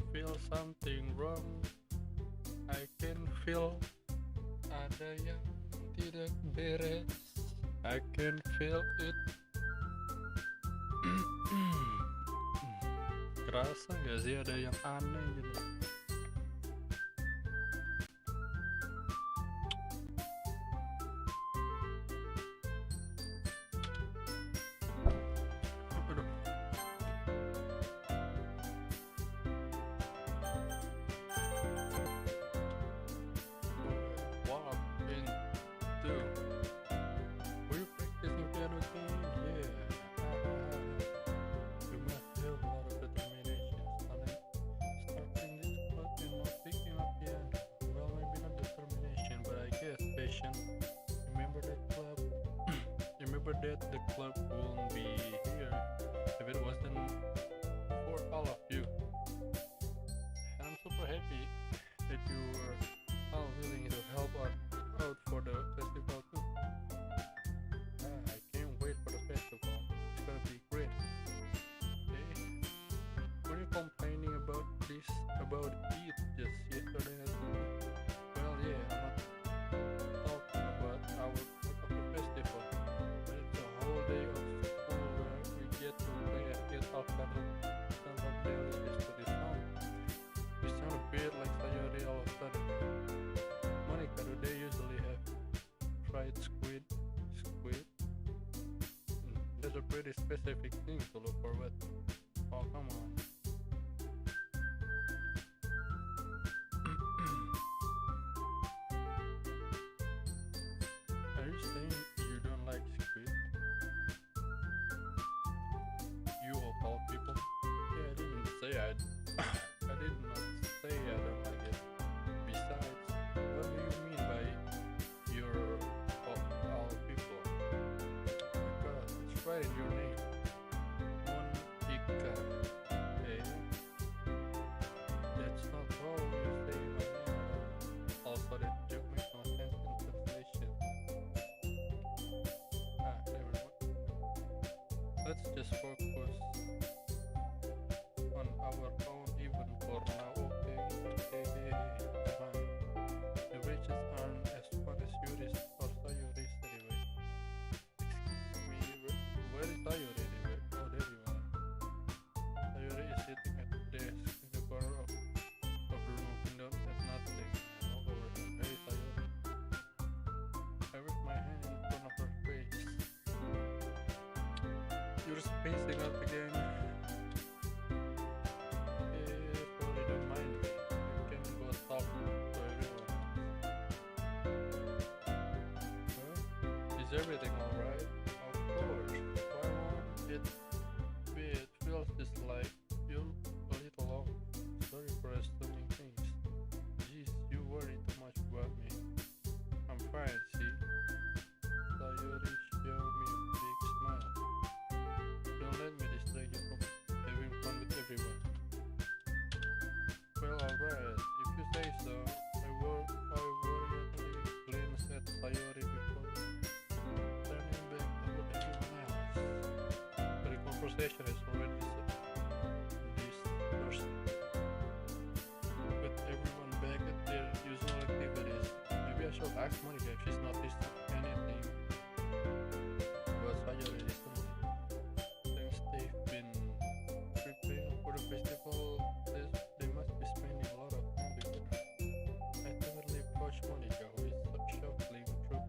Speaker 1: feel something wrong. I can feel ada yang tidak beres. I can feel it. Kerasa gak sih ada yang aneh gitu? Walk in conversation. Remember that club? Remember that the club wouldn't be here if it wasn't for all of you. And I'm super happy that you were all willing to help out for the festival too. I can't wait for the festival. It's gonna be great. Okay. Were you complaining about it just yesterday? Well, yeah, I'm not talking about our festival, but it's a whole day of school where we get to play and get off kind of delicious to this song. You sound a bit like Sayori all of a sudden. Monica, do they usually have fried squid? That's a pretty specific thing to look forward to. Oh, come on. Are you saying you don't like squid? You of all people? Yeah, I didn't say I did not say I don't like it. Besides, what do you mean by you're of all people? Oh my god, it's right in your name. Monica. Hey, that's not how you say my name at all. Also, that joke makes no sense in translation. Never mind. Let's just focus on our own even for now, okay? Hey, come on. The wages aren't as fun as Yuri's or Sayori's anyway. Excuse me, where is Sayori anyway? Oh, there you are. Sayori is sitting at the desk in the corner of the room, looking at nothing. All over her. Hey, Sayori. I raised my hand in front of her face. You're spacing out again. Probably don't mind me. You can go talk to everyone. Huh? Is everything alright? Of course. Why won't it be? It feels just like you're a little off. Sorry for assuming things. Jeez, you worry too much about me. I'm fine, see? Sayori showed me a big smile. Don't let me distract you from having fun with everyone. Well, alright, if you say so. I worriedly glanced at Sayori before turning back toward everyone else. But the conversation has already dispersed, with everyone back at their usual activities. Maybe I should ask Monica if she's noticed anything about Sayori recently. Since they've been preparing for the festival, they must be spending a lot of time together. I timidly approached Monica, who is shuffling through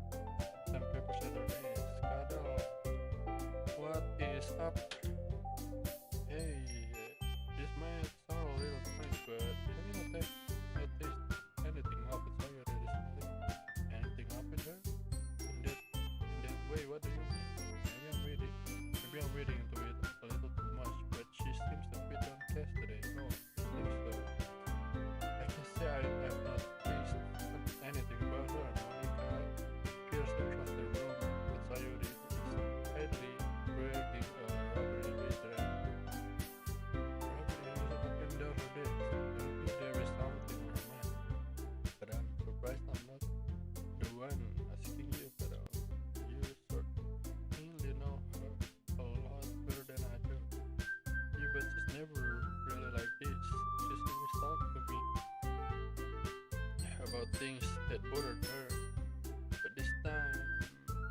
Speaker 1: some papers at her desk. Kadal, what is up? Hey, this might sound a little strange, but have you noticed anything up with Sayori recently? Anything up with her? In that way, what do you mean? Maybe I'm reading into it a little too much, but she seems a bit downcast today. No, I think so. I can say I have not faced anything about her. Monica appears to trust the room, but Sayori is idly breaking a rubber eraser and down her desk. Maybe there is something on her mind. But I'm surprised I'm not the one asking you, but you certainly know her a lot better than I do. Yeah, but she's never really like this. She's always talked to me about things that bothered her. But this time,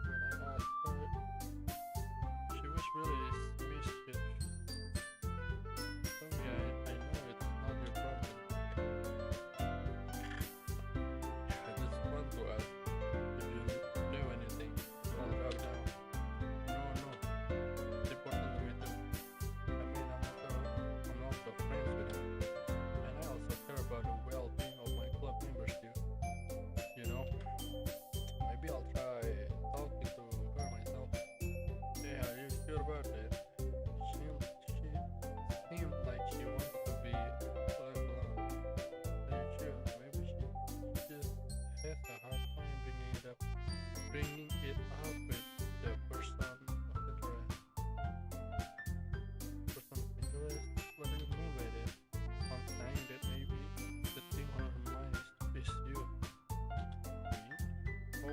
Speaker 1: when I asked her, she was really mischief. Tell me, I know it's not your problem. I just want to ask if you knew anything about her now. No, it's important to me too. I mean, I'm also friends with her, and I also care about the well-being of my club members too. You know?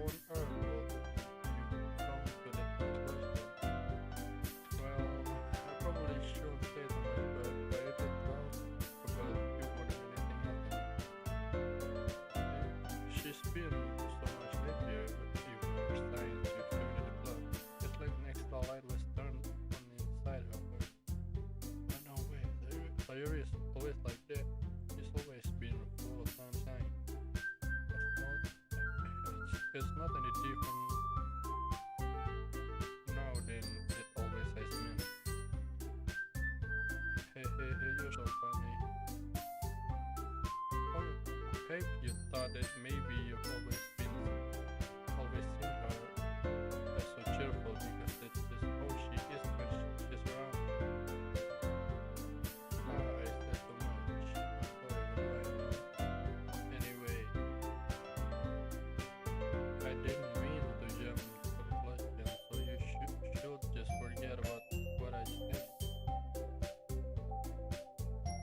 Speaker 1: on earth will you come to that conclusion? Well, I probably shouldn't say so much, but I did talk about you more than anything else. She's been so much happier with you since you joined the club. It's like an extra light was turned on inside her. But no way, Sayuri is always like that. She's always been full of sunshine. It's not any different now than it always has been. Hey, you're so funny. Oh, hey, you thought that maybe you've always seen her as so cheerful because that's just how she is when she's around. I said so much. Anyway, I didn't mean to jump to conclusion, so you should just forget about what I said.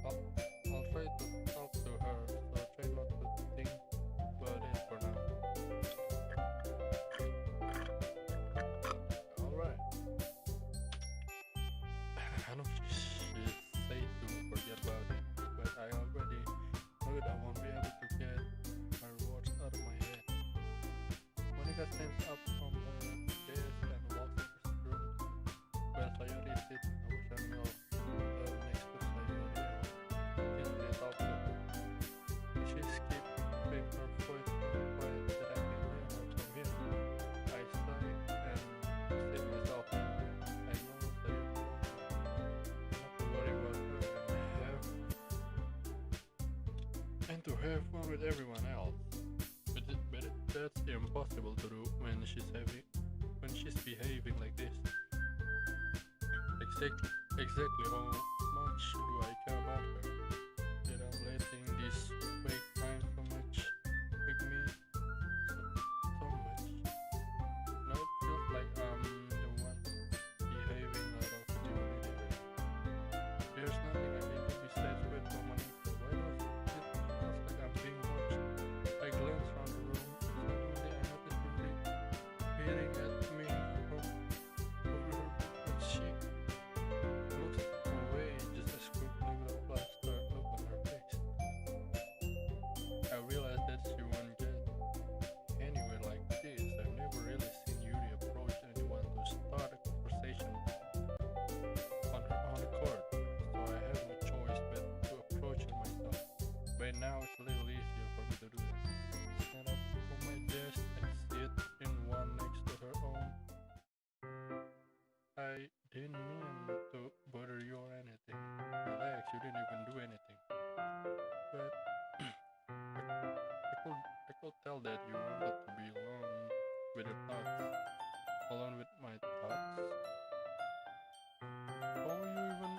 Speaker 1: I'll try to talk to her, so try not to think about it for now. Alright. I know she said to forget about it, but I already know that I won't be able to get her words out of my head. Monica stands up from her desk and walks across the room where Sayori sits in the ocean mill next to Sayori and they talk to her. She keeping her voice so quiet that I can hear her from here. I sigh and say to myself, I know Sayori not to worry about her and to have fun with everyone else. But that's impossible to do when she's behaving like this. Exactly how much do I care about her? That I'm letting this fake time so much with me so much. Now it feels like I'm the one behaving out of stupidity. There's nothing I need to be satisfied for Monica. Why does it feels like I'm being watched? I glance around the room and suddenly I notice Ruby peering at me from over her, but she looks away just as quickly with a plastered look on her face. I realize that she won't get anywhere like this. I've never really seen Yuri approach anyone to start a conversation on her own accord, so I have no choice but to approach her myself. By now it's a little easier for me to do that. Stand up from my desk and sit in one next to her own. I didn't mean to bother you or anything. Relax, you didn't even do anything. But I could tell that you wanted to be alone with your thoughts. Alone with my thoughts? How were you even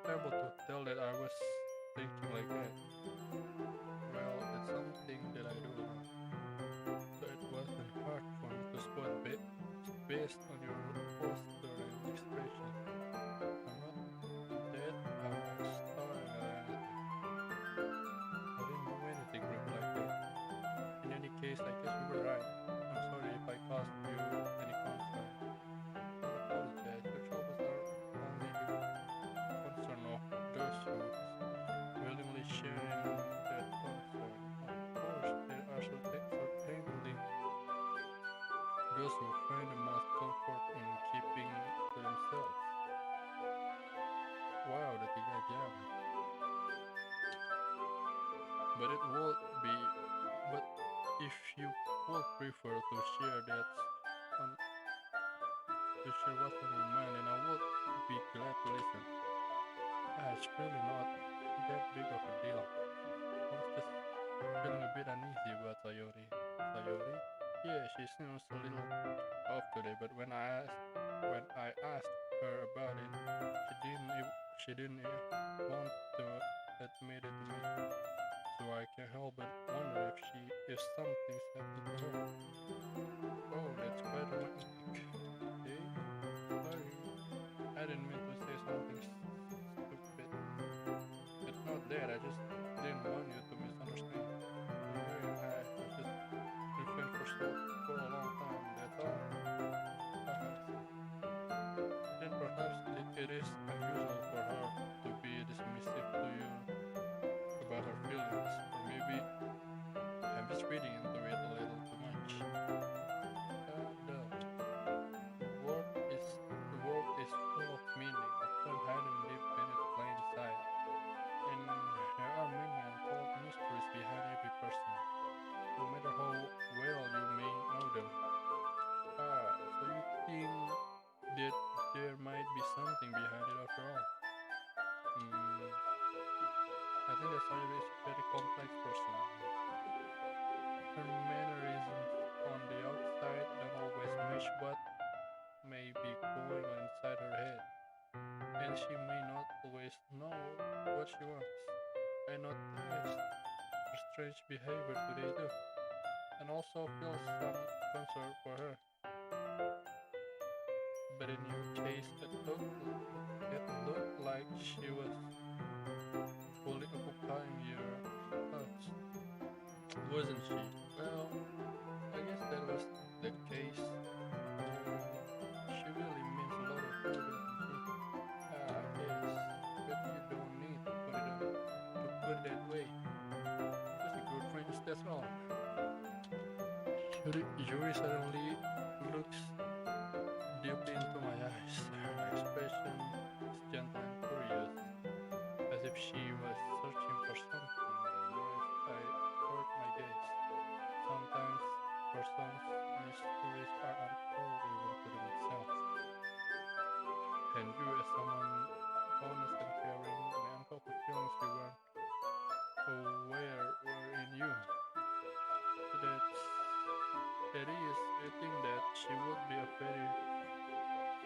Speaker 1: able to tell that I was thinking like that? Well, it's something that I do alone. So it wasn't hard for me to spot based on your posture and expression. I'm not that I'm not starring or anything. I didn't do anything rude like that. In any case, I guess you were right. I'm sorry if I caused you any concern. Don't apologize. Your troubles are only the concern of those who willingly sharing that concern. Of course, there are certainly those who find the most comfort in keeping to themselves. Wow, the tiga jam. But it would be. But if you would prefer to share that on to share what's on your mind, then I would be glad to listen. It's really not that big of a deal. I was just feeling a bit uneasy about Sayori. Sayori? Yeah, she seems a little off today, but when I asked her about it, she didn't want to admit it to me. So I can't help but wonder if something's happened to her. Oh, that's quite romantic. Hey, sorry, I didn't mean to say something stupid. It's not that, I just didn't want you to misunderstand. I just refrained for so something behind it after all. I think that Sayuri is a very complex person. Her mannerisms on the outside don't always match what may be going on inside her head, and she may not always know what she wants. I noticed her strange behavior today too, and also feel some concern for her. But in your case, it looked like she was fully occupying your thoughts, wasn't she? Well, I guess that was the case. She really means a lot of you, doesn't she? I guess, but you don't need to put it that way. Just a good friend, that's all. Yuri suddenly looks deeply into my eyes. Her expression is gentle and curious, as if she was searching for something. Yes, I hurt my gaze. Sometimes persons' mysteries are untold even to themselves. And you, as someone honest and caring, may uncover feelings you weren't aware were in you. So that is, I think that she would be a very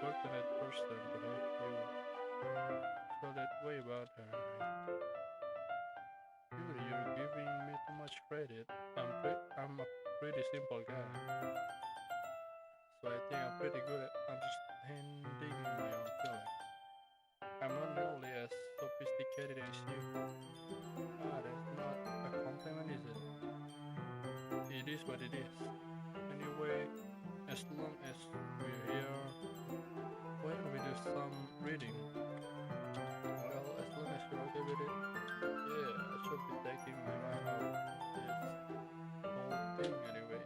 Speaker 1: fortunate person to have you feel that way about her. Really, you're giving me too much credit. I'm a pretty simple guy, so I think I'm pretty good at understanding my own feelings. I'm not nearly as sophisticated as you. That's not a compliment, is it? It is what it is. Anyway, as long as we're here, why don't we do some reading? Well, as long as you're okay with it, yeah, I should be taking my mind off this whole thing anyway.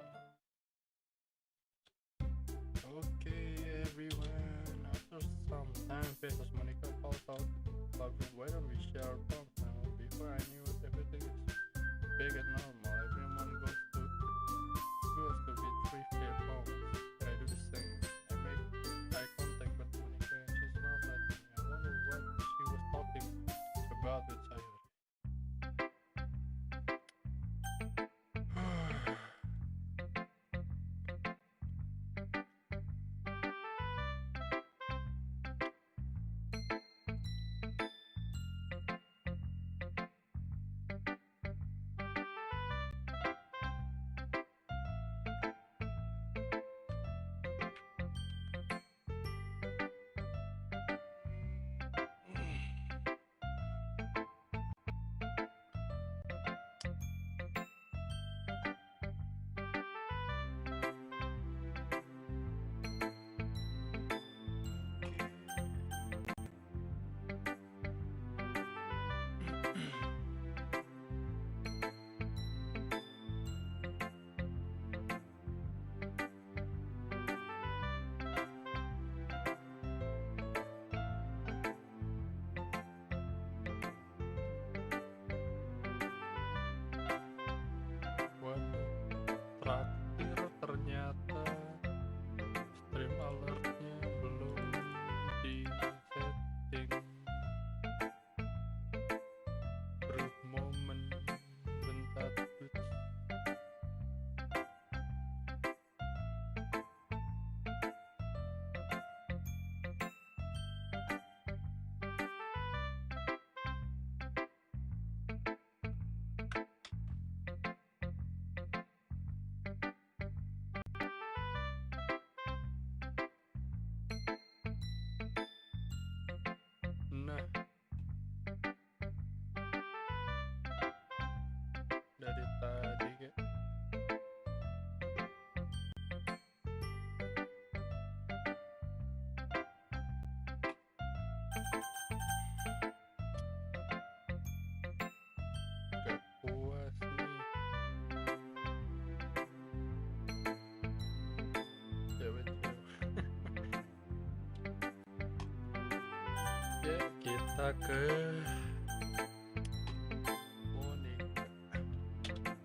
Speaker 1: Okay, everyone. After some time passes, Monica calls out to why don't we share our phones now? Before I knew it, everything is back at normal. Everyone goes to retrieve their phones, and I do the same. I make eye contact with Monica, and she smiles at me. I wonder what she was talking about with Sayuri. Waduh, traktir ternyata stream alertnya belum di setting. Brief moment, bentar tweets. Nah, dari tadi kayak gak puas nih. Cewek-cewek. Ya, kita ke Monica.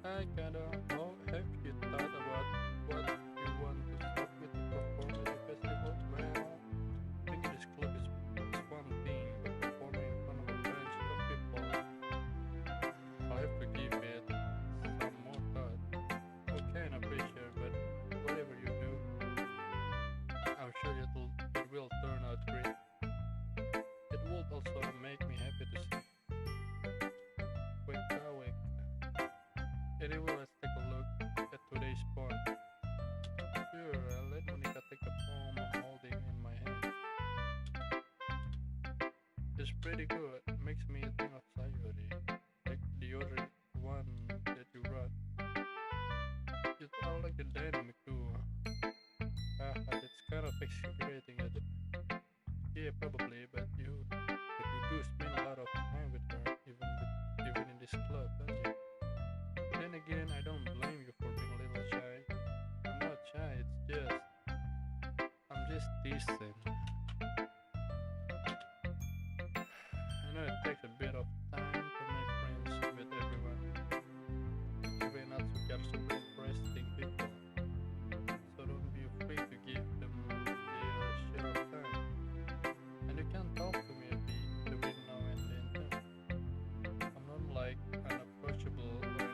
Speaker 1: Hi, Kadal. How have you thought about what you want to start with to perform at the festival? Well, I think this club is Anyway, let's take a look at today's poem. Sure, I'll let Monica take the poem I'm holding in my hand. It's pretty good. Makes me think of Sayuri, like the other one that you wrote. You are like a dynamic duo. That's kind of exaggerating, is it? Yeah, probably, but you do spend a lot of time with her, even in this club, don't you? Then again, I don't blame you for being a little shy. I'm not shy. I'm just teasing. I know it takes a bit of time to make friends with everyone. We're not super interesting people, so don't be afraid to give them their share of time. And you can talk to me a bit every now and then too. I'm not like unapproachable or anything.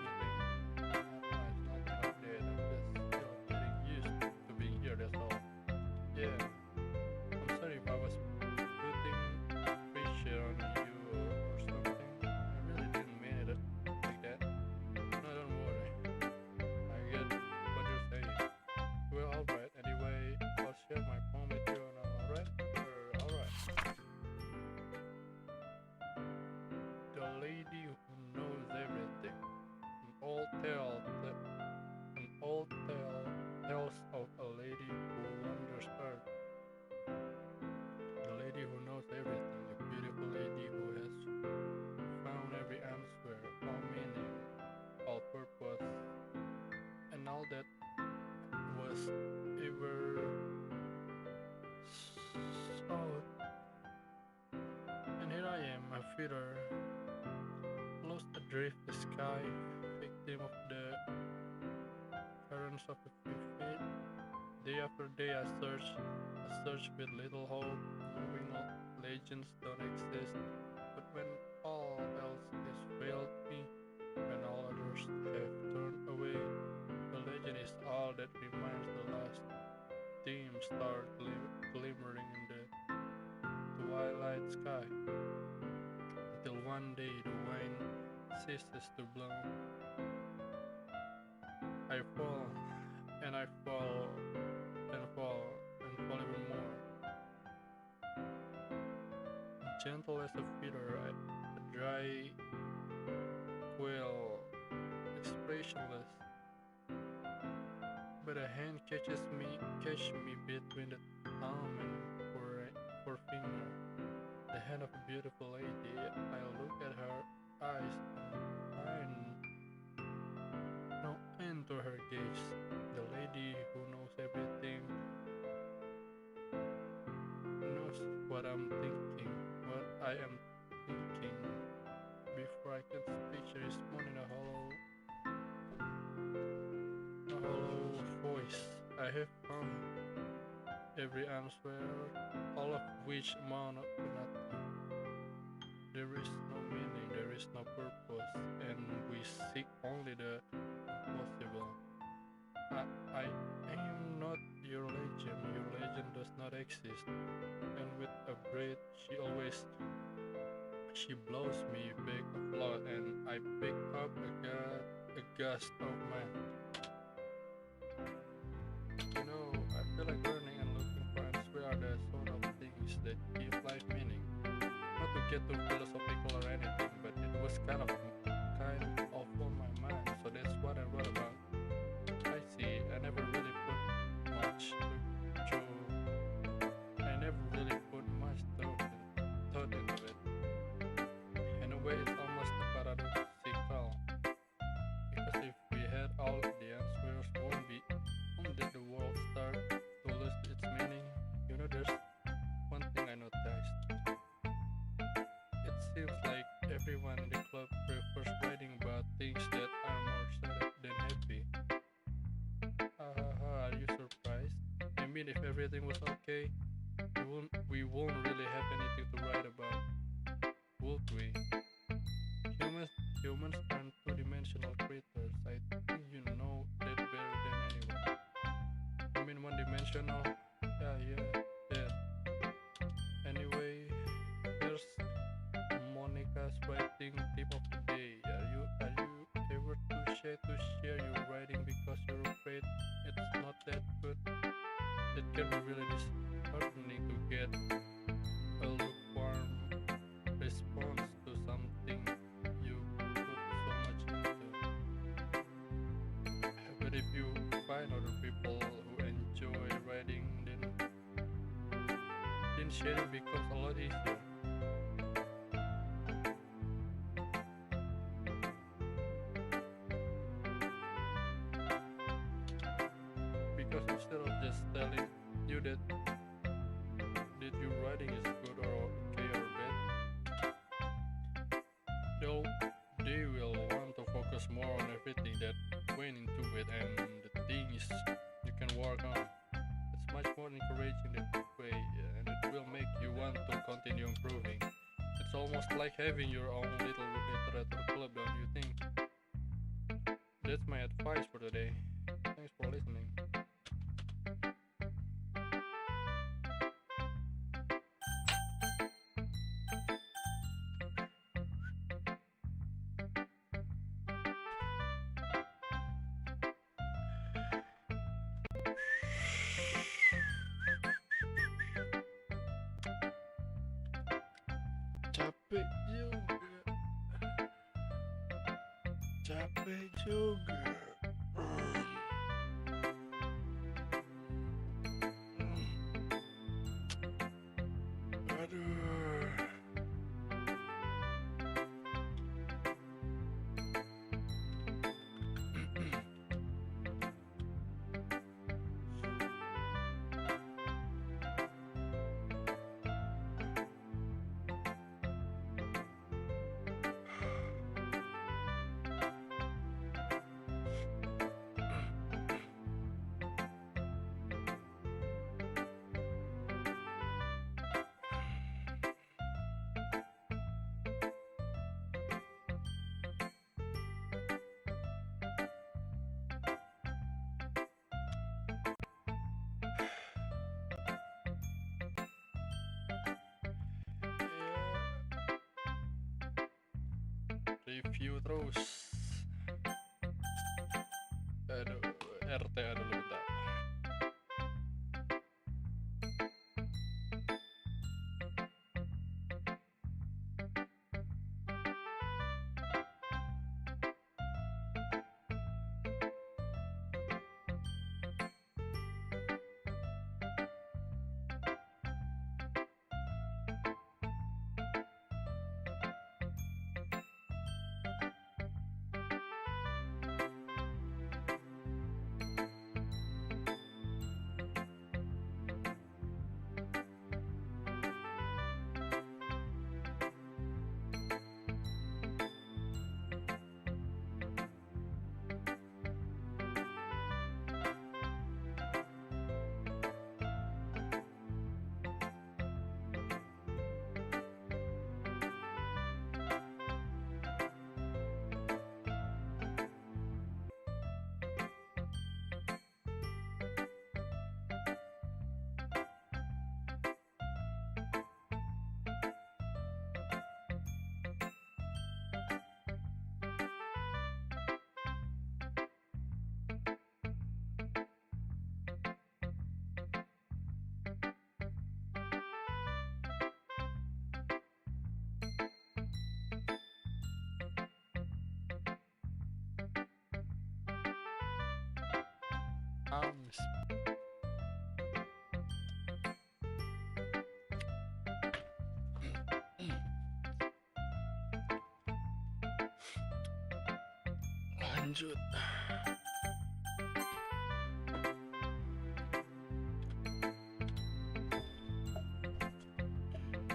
Speaker 1: It's nothing like that. I'm just still getting used to being here, that's all. Yeah, I'm sorry if I was putting pressure on you or something. I really didn't mean it like that. No, don't worry. I get what you're saying. Well, alright. Anyway, I'll share my poem with you now, alright? Alright. The lady who knows everything. An old tale tells of a lady who wanders earth. The lady who knows everything, the beautiful lady who has found every answer, all meaning, all purpose, and all that was ever sought. And here I am, a feeder, lost adrift the sky, victim of the currents of a few feet. Day after day I search with little hope, knowing legends don't exist. But when all else has failed me, when all others have turned away, the legend is all that remains, the last dim star glimmering in the twilight sky. Until one day the wind ceases to blow. I fall, and I fall, and fall, and fall even more. Gentle as a feather, a dry quail, expressionless. But a hand catch me between the thumb and forefinger. The hand of a beautiful lady. I look at her eyes and find no end to her gaze. The lady who knows everything, knows what I'm thinking, what I am thinking. Before I can speak, she responds in a hollow voice. I have found every answer, all of which amount to nothing. There is no meaning, there is no purpose, and we seek only the impossible. I am not your legend does not exist. And with a breath, she blows me back afloat, and I pick up a gust of mind. You know, I feel like learning and looking for answers are the sort of things that give life meaning. Not to get too philosophical or anything, but it was kind of on my mind, so that's what I wrote about. I see, I never really put much thought into it. In a way, it's almost paradoxical, because if we had all the answers, won't the world start to lose its meaning? You know, there's one thing I noticed. It seems like everyone in the club prefers writing about things that are more sad than happy. Are you surprised? I mean, if everything was okay, we won't really have anything to write about, would we? Humans aren't two-dimensional creatures. I think you know that better than anyone. I mean, one-dimensional? Yeah. Anyway, here's Monica's writing tip of the day. Are you ever too shy okay to share your writing because you're afraid it's not that good. It can be really disheartening to get a lukewarm response to something you put so much into. But if you find other people who enjoy writing, then sharing becomes a lot easier. Because instead of just telling you that your writing is good or okay or bad, they will want to focus more on everything that went into it and the things you can work on. It's much more encouraging that way, and it will make you want to continue improving. It's almost like having your own little literature club, don't you think? That's my advice for today. Thanks for listening. Capek juga, capek juga. Aduh. Review terus. Aduh, RT dulu bentar. Arms. Lanjut.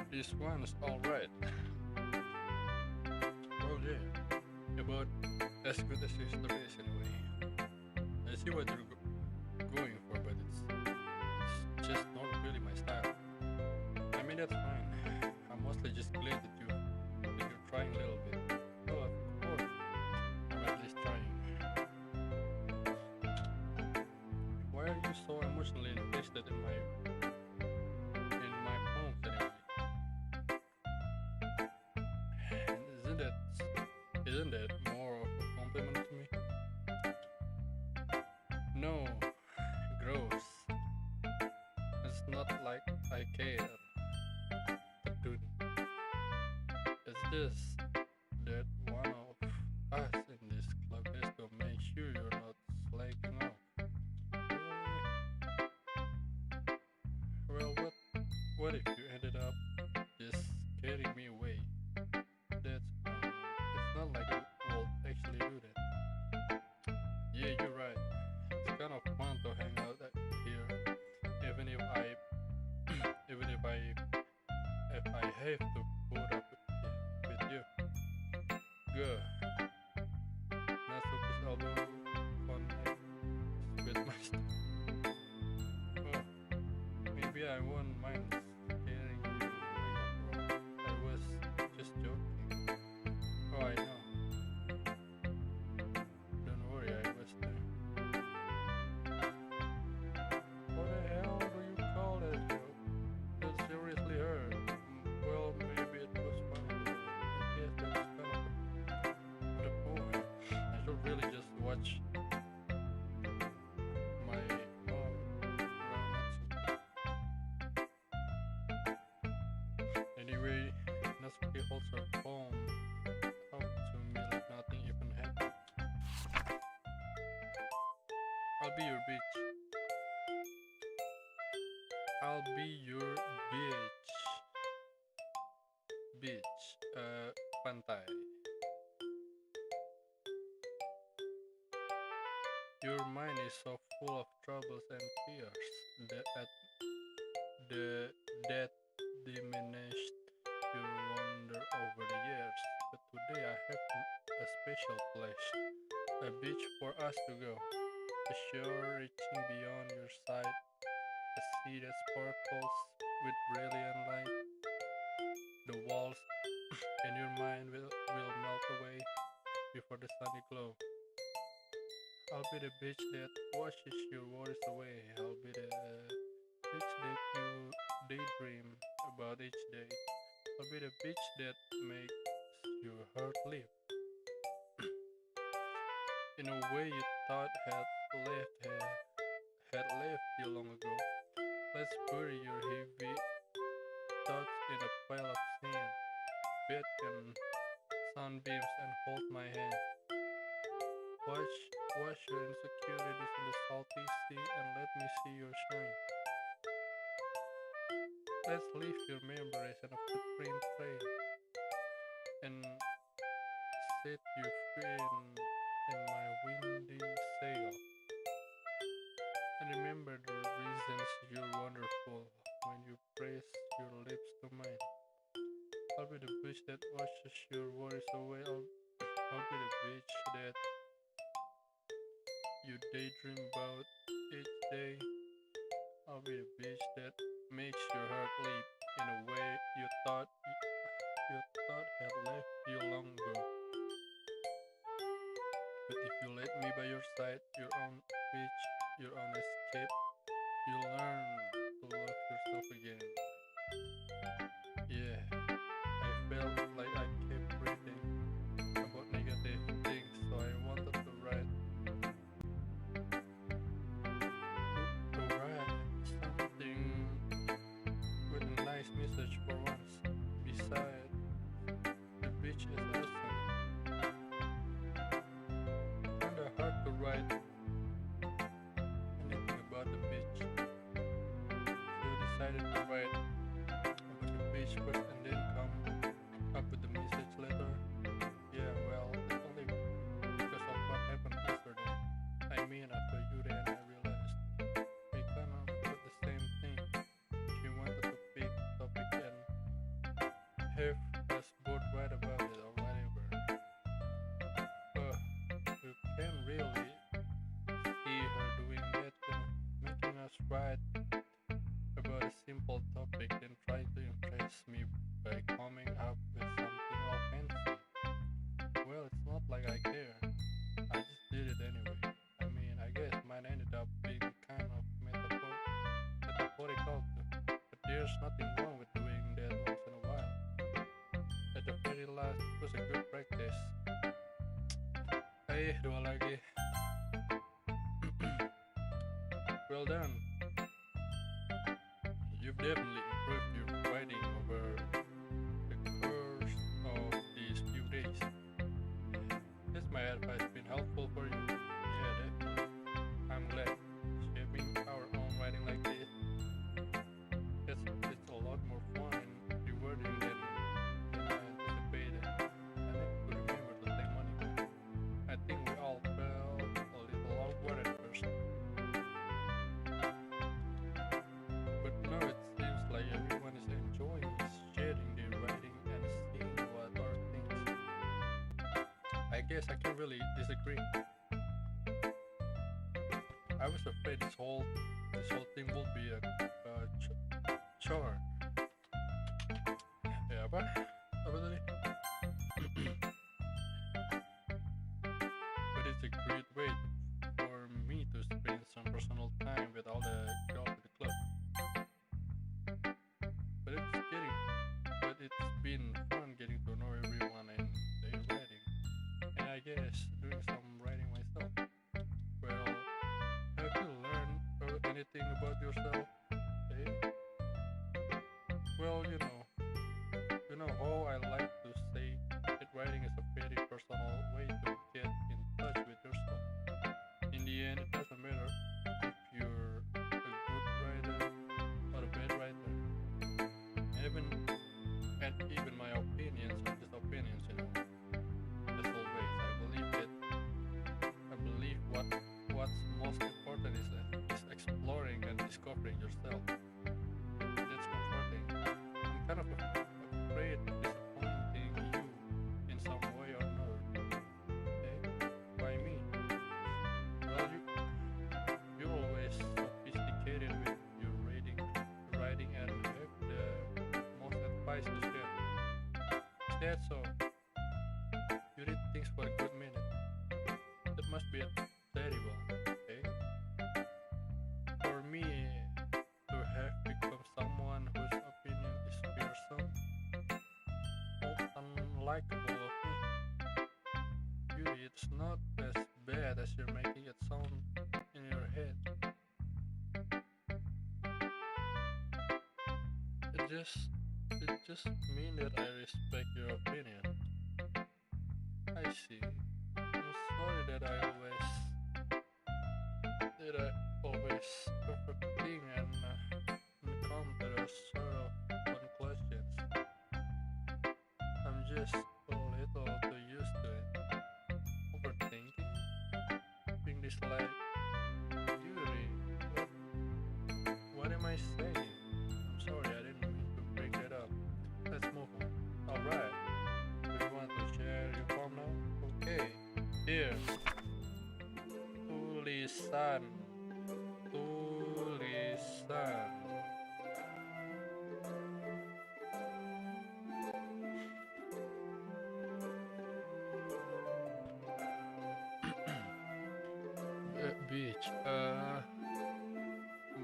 Speaker 1: This one's alright. Oh yeah, about as good as history is anyway. I see what you're going for, but it's just not really my style. I mean that's fine. I'm mostly just glad that you're trying a little bit. Oh, of course, I'm at least trying. Why are you so emotionally invested in my poems anyway? Isn't that more of a compliment to me? I care. Tadun. It's just that one of us in this club has to make sure you're not slacking off. Really? Well, what if you ended up just scaring me away? It's not like you will actually do that. Yeah, you're right. It's kind of fun to hang out here, even if I, even if I have to put up with you. Go. Nasuki's album connect with my Oh, maybe I won't mind scaring you away after all. I was just joking. Oh, I know. Don't worry, I was too. What the hell do you call that joke? That seriously hurt. Well, maybe it was funny, but I guess that's kind of the point. I should really just watch my mom around Natsuki. Anyway, Natsuki holds her palm out to me like nothing even happened. I'll be your bitch. I'll be your bitch. Beach. Pantai. Your mind is so full of troubles and fears that diminished your wonder over the years. But today I have a special place, a beach for us to go, a shore reaching beyond your sight, a sea that sparkles with brilliant light. The walls in your mind will melt away before the sunny glow. I'll be the beach that washes your worries away. I'll be the beach that you daydream about each day. I'll be the beach that makes your heart leap in a way you thought had left you long ago. Let's bury your heavy thoughts in a pile of sand, bed in sunbeams, and hold my hand. Wash your insecurities in the salty sea and let me see your shine. Let's leave your memories in a footprint trail and set you free in my windy sail. And remember the reasons you're wonderful when you press your lips to mine. I'll be the beach that washes your worries away. I'll be the beach that you daydream about each day. I'll be the beach that makes your heart leap in a way you thought had left you long ago. But if you let me by your side, your own beach, your own escape, you learn to love yourself again. Yeah, I felt like I kept breathing about negative things, so I wanted to write something with a nice message for once. Besides, the beach is awesome. Kinda hard to write anything about the beach, so I decided to write about the beach first and then come up with the message later. Yeah, well, it's only because of what happened yesterday. I mean, after you then I realized we kinda got the same thing. She wanted to pick topic and have us both write about it or whatever. But you can really see her doing that too, making us write about a simple topic then trying to impress me by coming up with something all fancy. Well, it's not like I care. I just did it anyway. I mean, I guess mine ended up being kind of metaphorical too. But there's nothing wrong with doing that once in a while. At the very last, it was a good practice. Dua lagi. Well done. You've definitely improved your writing over the course of these few days. Has my advice been helpful for you? Yeah, definitely. I'm glad. Shaping our own writing like this, it's a lot more fun and rewarding than I anticipated. I need to remember to take money back. I think we all felt a little awkward at first, but now it seems like everyone is enjoying sharing their writing and seeing what our things. I guess I can't really disagree. I was afraid this whole thing will be a chore. Ya apa? Apa tadi? But it's a great way for me to spend some personal time without a go to the club. But it's been fun getting to know everyone and their writing. And I guess doing some writing myself. Well, have you learned anything about yourself? Eh? Well, you know how I like to say that writing is a very personal way to get in touch with yourself. In the end, it doesn't matter if you're a good writer or a bad writer. Even even my opinions are just opinions, As always, I believe what's most important is exploring and discovering yourself. That's comforting. I'm kind of afraid of disappointing you in some way or another. Okay? Why me? Well, you're always sophisticated with your writing, and have the most advice to share. Is that so? You read things for a good minute. That must be terrible. Okay? For me to have become someone whose opinion is fearsome or unlikable of me, really, it's not as bad as you're making it sound in your head. It just it just means that I respect your opinion. I see. I'm sorry that I always overthink and come to those sort of fun questions. I'm just a little too used to it. Overthinking? Being this like, Yuri, what am I saying? I'm sorry, I didn't mean to bring that up. Let's move on. Alright. Do you want to share your poem now? Okay. Here. Tulisan. Tulisan. Beach.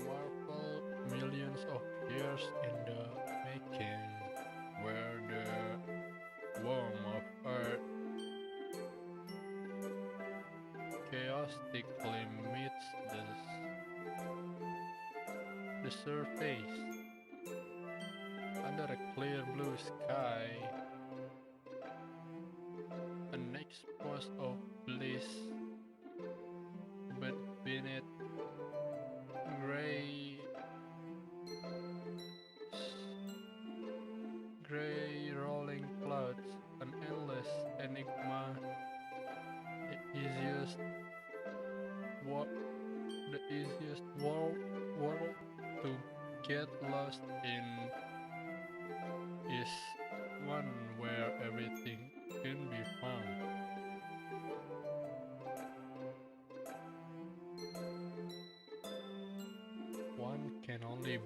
Speaker 1: Marvel millions of years in the making, where the warmth of Earth chaotically meets the surface. Under a clear blue sky, an expanse of bliss, but beneath gray rolling clouds, an endless enigma, the easiest wa- world to get lost in is one where everything can be found. One can only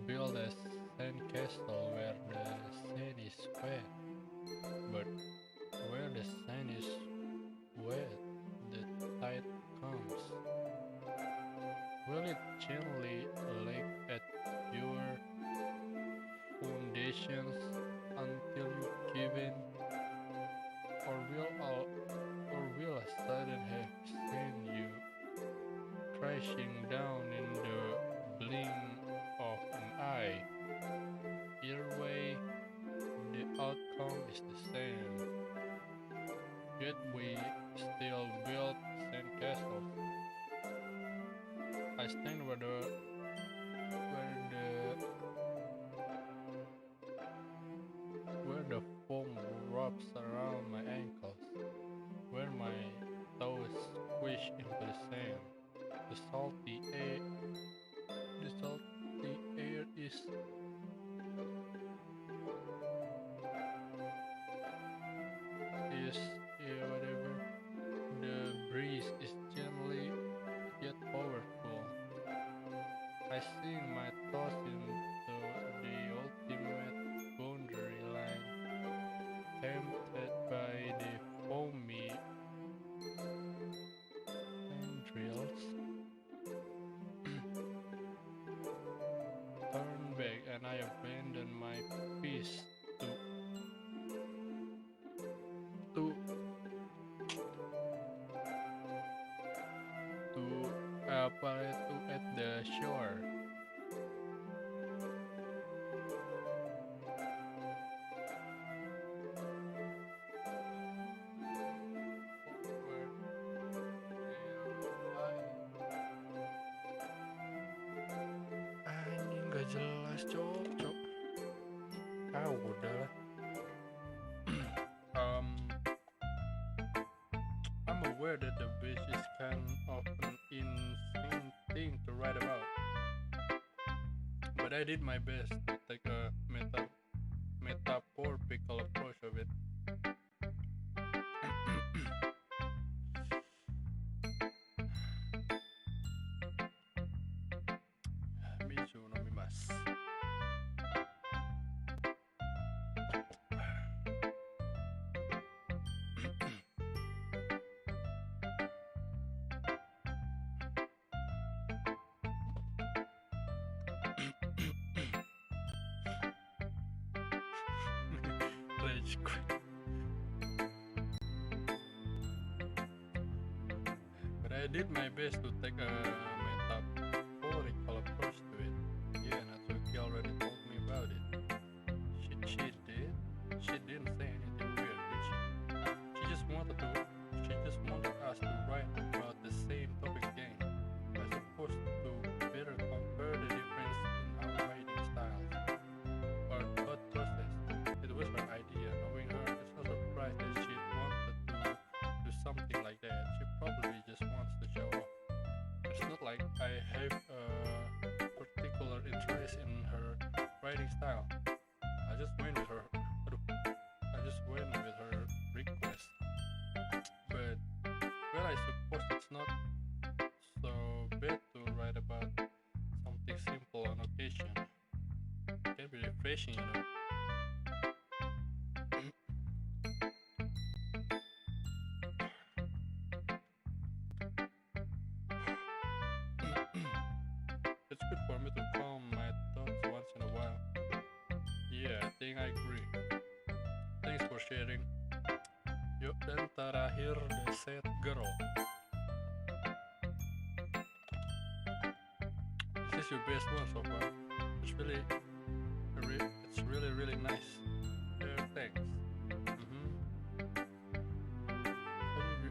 Speaker 1: build a sandcastle where the sand is wet, but where the sand is wet, the tide comes. Will it gently lick at your foundations until you give in, or will a sudden have sent you crashing down in the blink of an eye? outcome is the same, yet we still build sandcastles. I stand where the foam wraps around my ankles, where my toes squish into the sand. The salty air is whatever. The breeze is gently yet powerful. I sink my toes into the ultimate boundary line, tempted by the foamy tendrils. Turn back and I abandon my peace to at the shore. Anjing gak jelas cok. Udahlah. I'm aware that the beach is kind of an insane thing to write about, but I did my best to take a metaphorical approach of it. Mizu no mimasu. Rage quit. But I did my best to take a metaphorical approach to it. Yeah, Natsuki already told me about it. She did? She didn't say anything weird, did she? She just wanted us to write about the same topic again. I supposed to better compare the difference in our writing styles, our thought process. It was her idea. Knowing her, it's no surprise that she wanted to do something like that. She probably just wants to show off. It's not like I have a particular interest in her writing style. I just went with her request. But well, I suppose it's not so bad to write about something simple on occasion. It can be refreshing, you know. It's good for me to calm my thoughts once in a while. Yeah, I think I agree. Thanks for sharing. Yuk, dan terakhir The Sad Girl. This is your best one so far. It's really nice. Thanks.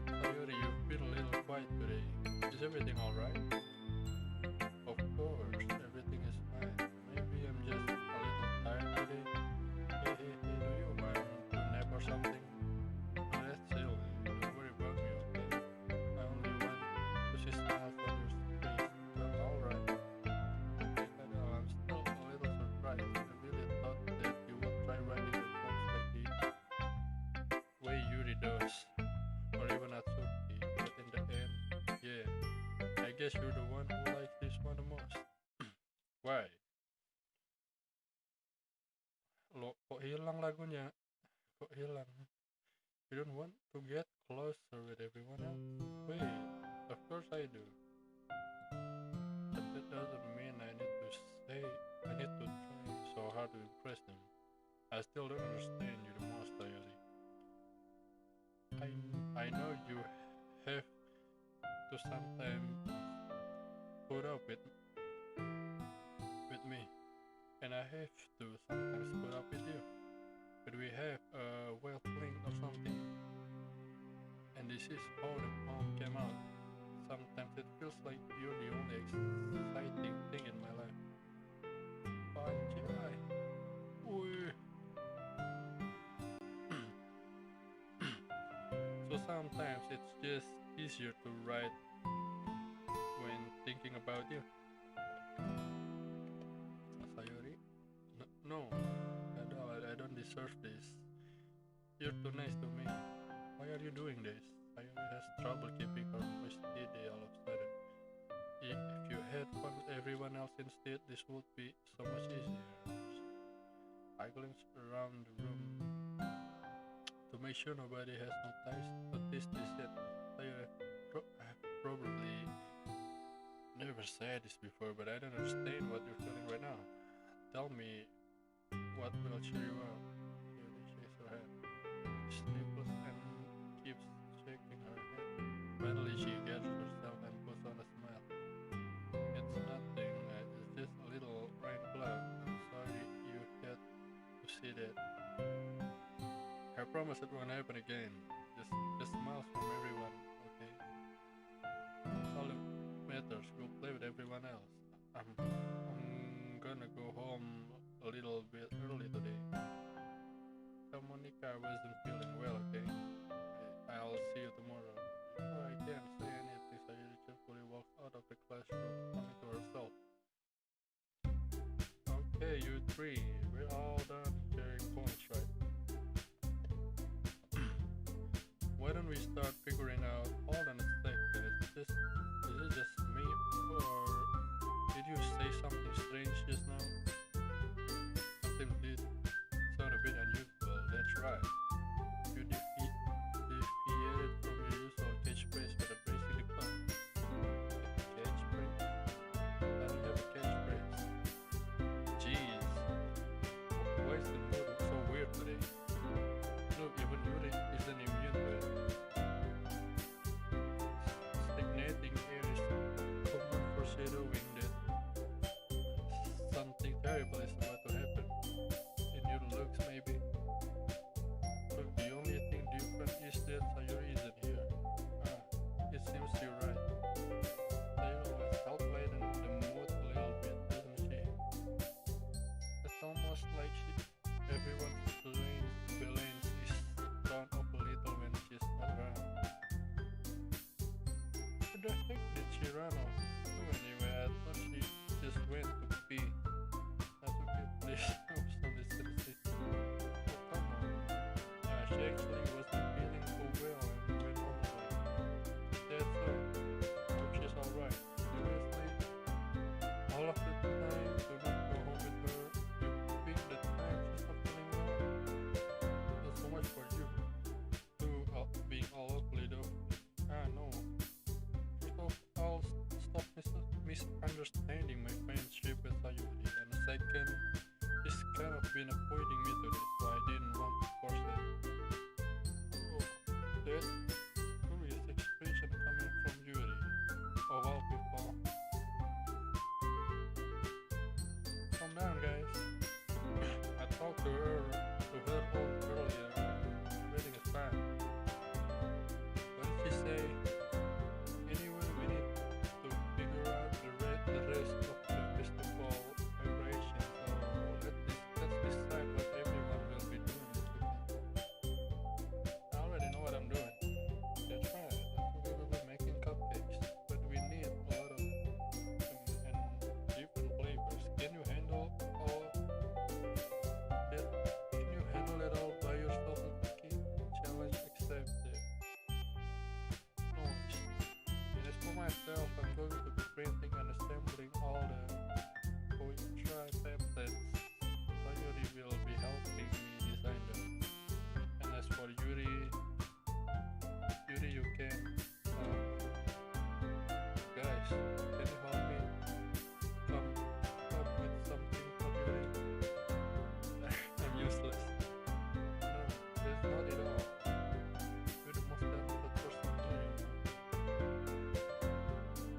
Speaker 1: Sayori, you've been a little quiet today. Is everything alright? Of course, everything is fine. Maybe I'm just a little tired today. Hey, do you want to nap or something? That's silly. Don't worry about me, okay? I only want to see smiles on your face. Well, alright. Okay, Kadal, I'm still a little surprised. I really thought that you would try writing the poems like the way Yuri does, or even Natsuki. But in the end, yeah, I guess you're the one who likes this one the most. Why? Loh, kok hilang lagunya? Kok hilang? You don't want to get closer with everyone else? Wait, of course I do. But that doesn't mean I need to try so hard to impress them. I still don't understand you the most, Sayori. I know you have to sometimes put up with me, and I have to sometimes put up with you. Could we have a well fling or something? And this is how the poem came out. Sometimes it feels like you're the only exciting thing in my life. Anjay. Wih. So sometimes it's just easier to write when thinking about you. Sayori? No, Kadal, I don't deserve this. You're too nice to me. Why are you doing this? Sayori has trouble keeping her voice steady all of a sudden. If you had fun with everyone else instead, this would be so much easier. I glanced around the room to make sure nobody has noticed this yet. Sayori, I've probably never said this before, but I don't understand what you're feeling right now. Tell me what will cheer you up. Sayori shakes her head. She sniffles and keeps shaking her head. Finally, she gathers herself and puts on a smile. It's nothing, it's just a little rain cloud. I'm sorry you had to see that. I promise it won't happen again. Just smiles from everyone, okay? That's all that matters. Go play with everyone else. I'm gonna go home a little bit early today. Monica wasn't feeling well, okay? I'll see you tomorrow. Before I can say anything, Sayuri cheerfully walks out of the classroom, humming to herself. Okay, you three, we're all done sharing points, right? Why don't we start figuring out? Hold on a second, is it just me, or did you say something strange just now? Something did sound a bit unusual, that's right. You deviated from your usual catchphrase by embracing the club. Catchphrase? I don't have a catchphrase. Jeez, why is the mood so weird today? Look, even Yuri isn't immune to it. Stagnating air is common foreshadowing that something terrible is about to happen. In your looks, maybe. Look, the only thing different is that Sayuri isn't here. It seems you're right. Sayuri has helped lighten the mood a little bit, doesn't she? It's almost like everyone's balance is thrown off a little when she's not around. Where the heck did she run off? Anyway, I thought she just went to pee. That's okay, please. Some decency. Oh, come on. She actually wasn't feeling too well and went home early. That's so. Hope she's alright. Seriously? All of the time, do not go home with her. You pick the time she's not feeling well. That's so much for you. Being all ugly though. No. First of all, stop misunderstanding my friendship with Sayuri. And second, she's kind of been avoiding me today, so I didn't want to force it. Oh, that curious expression coming from Yuri. Of all people. Calm down, guys. I talked to her home earlier. Everything is fine. What did she say? Anyway, we need to figure out the rest of the festival preparation. So let's decide what everyone will be doing this weekend. I already know what I'm doing. That's right. We will be making cupcakes, but we need a lot of them and different flavors. Can you handle all that? Can you handle it all by yourself, cookie? Challenge accepted. No, as for myself, I'm going to be printing and assembling all the poetry templates. Sayuri will be helping me design them. And as for Yuri, you can, guys, can you help me come up with something for Yuri? I'm useless. No, that's not at all. You're the most talented person here, you know.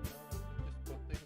Speaker 1: Now I can just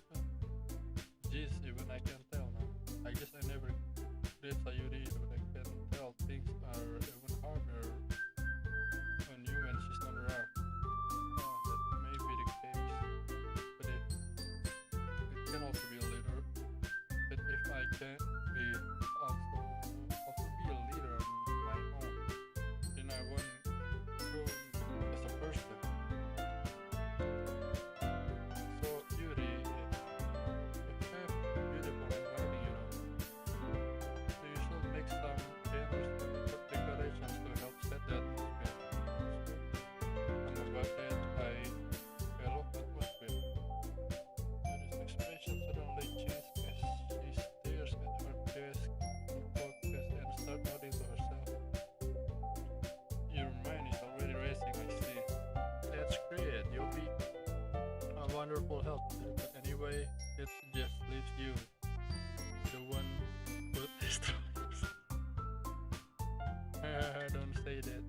Speaker 1: That's great. You'll be a wonderful help. But anyway, it just leaves you the one with extra leaves. Don't say that.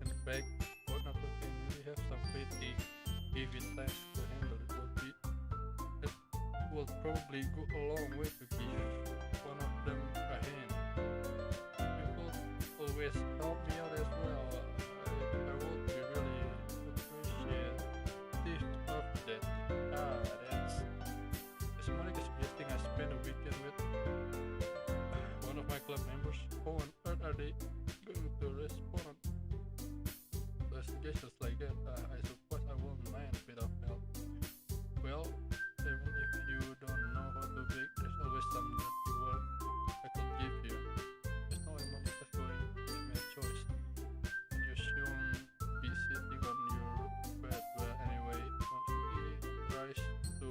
Speaker 1: In fact, one of the things we have some pretty heavy tasks to handle. It will probably go a long way to give one of them a hand. People always help me out as well. I would be really appreciative of that. That's more like suggesting I spend a weekend with one of my club members. How on earth are they going to respond to suggestions like that? I suppose I won't mind a bit of help. Well, even if you don't know how to bake, there's always some dirty work I could give you. There's no amount of going to my choice, and you shouldn't be sitting on your bed. But anyway, once he tries to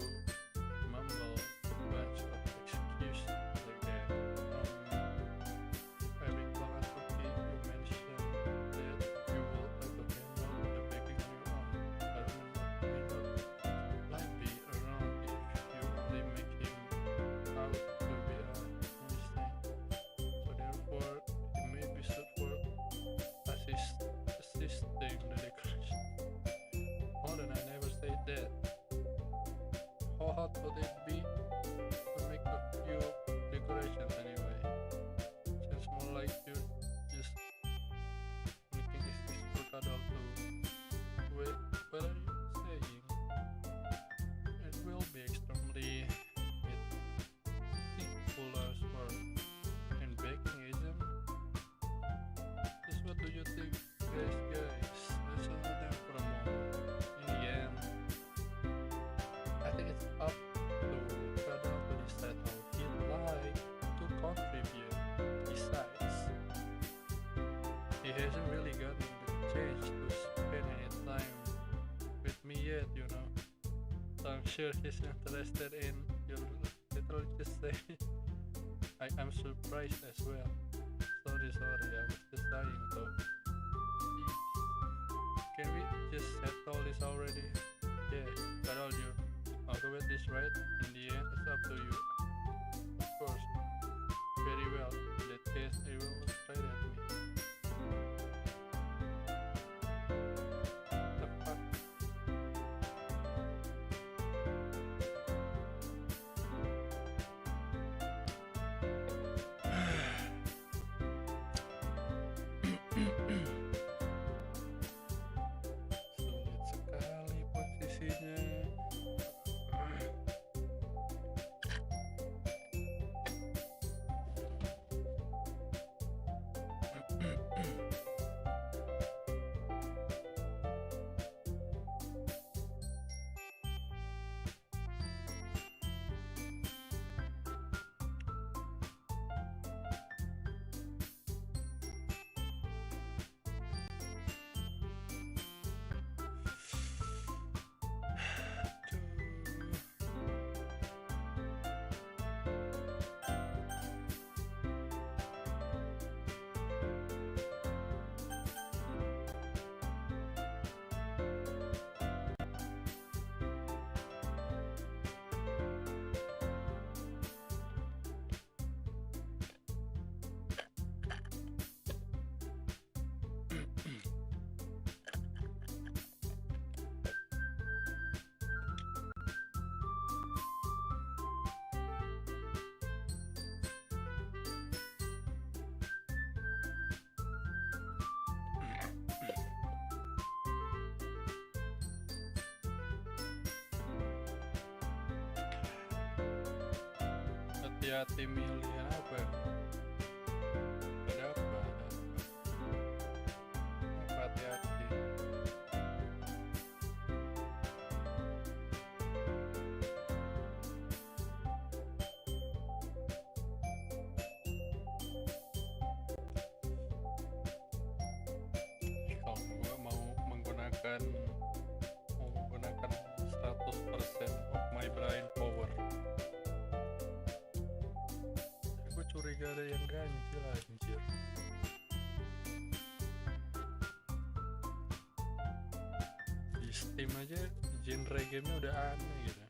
Speaker 1: mumble a bunch of excuses like that, if I recall correctly, you mentioned that you will try to handle the baking on your own. I remember might be around if you only make him out to be a insane. So therefore, he may be sued for assisting the decoration. Hold on, I never said that. How hard would it be to make a few decorations anyway? Seems more like you're just making excuse for Kadal to wait. What are you saying? It will be extremely meticulous work in baking, isn't it? Just what do you think, guys? Let's hold them for a moment. In the end, I think it's up to Kadal to decide how he'd like to contribute. Besides, he hasn't really gotten the chance to spend any time with me yet, you know. So I'm sure he's interested in your literally just say I'm surprised as well. Sorry, I was just dying though. Can we just settle this already? Yeah, Kadal, I'll go with this, right? In the end, it's up to you. Of course. Very well. In that case, everyone was right at me. The fuck? Sulit sekali posisinya. Hati-hati milih apa? Ada apa? Apa hati-hati? Kalau gua mau menggunakan 100% of my brain power. Gue curiga ada yang ganjil anjir. These Steam aja genre gamenya udah aneh gitu.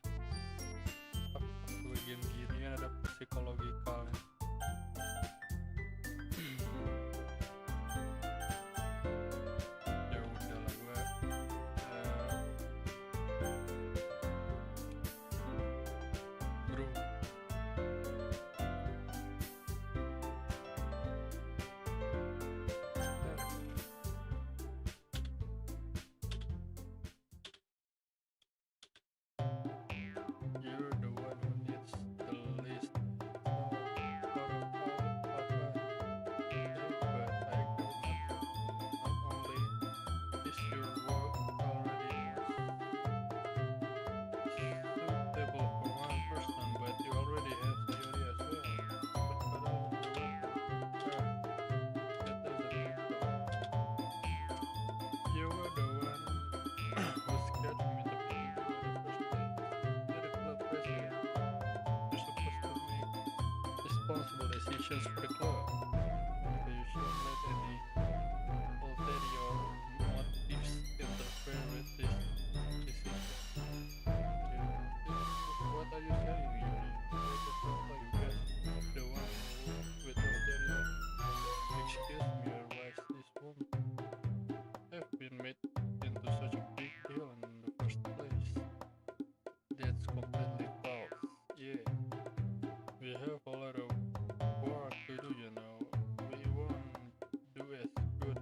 Speaker 1: Gue game gini kan ada psikologikalnya. Ya udahlah gue bro. You're the one who needs the least. Responsible decisions for the club. So you shouldn't let any ulterior motives interfere with this decision. What are you saying, Yuri? You guys the one with ulterior. Excuse me, your wife, this woman have been made into such a big deal in the first place. That's completely false. Yeah. We have a lot of work to do, you know. We won't do as good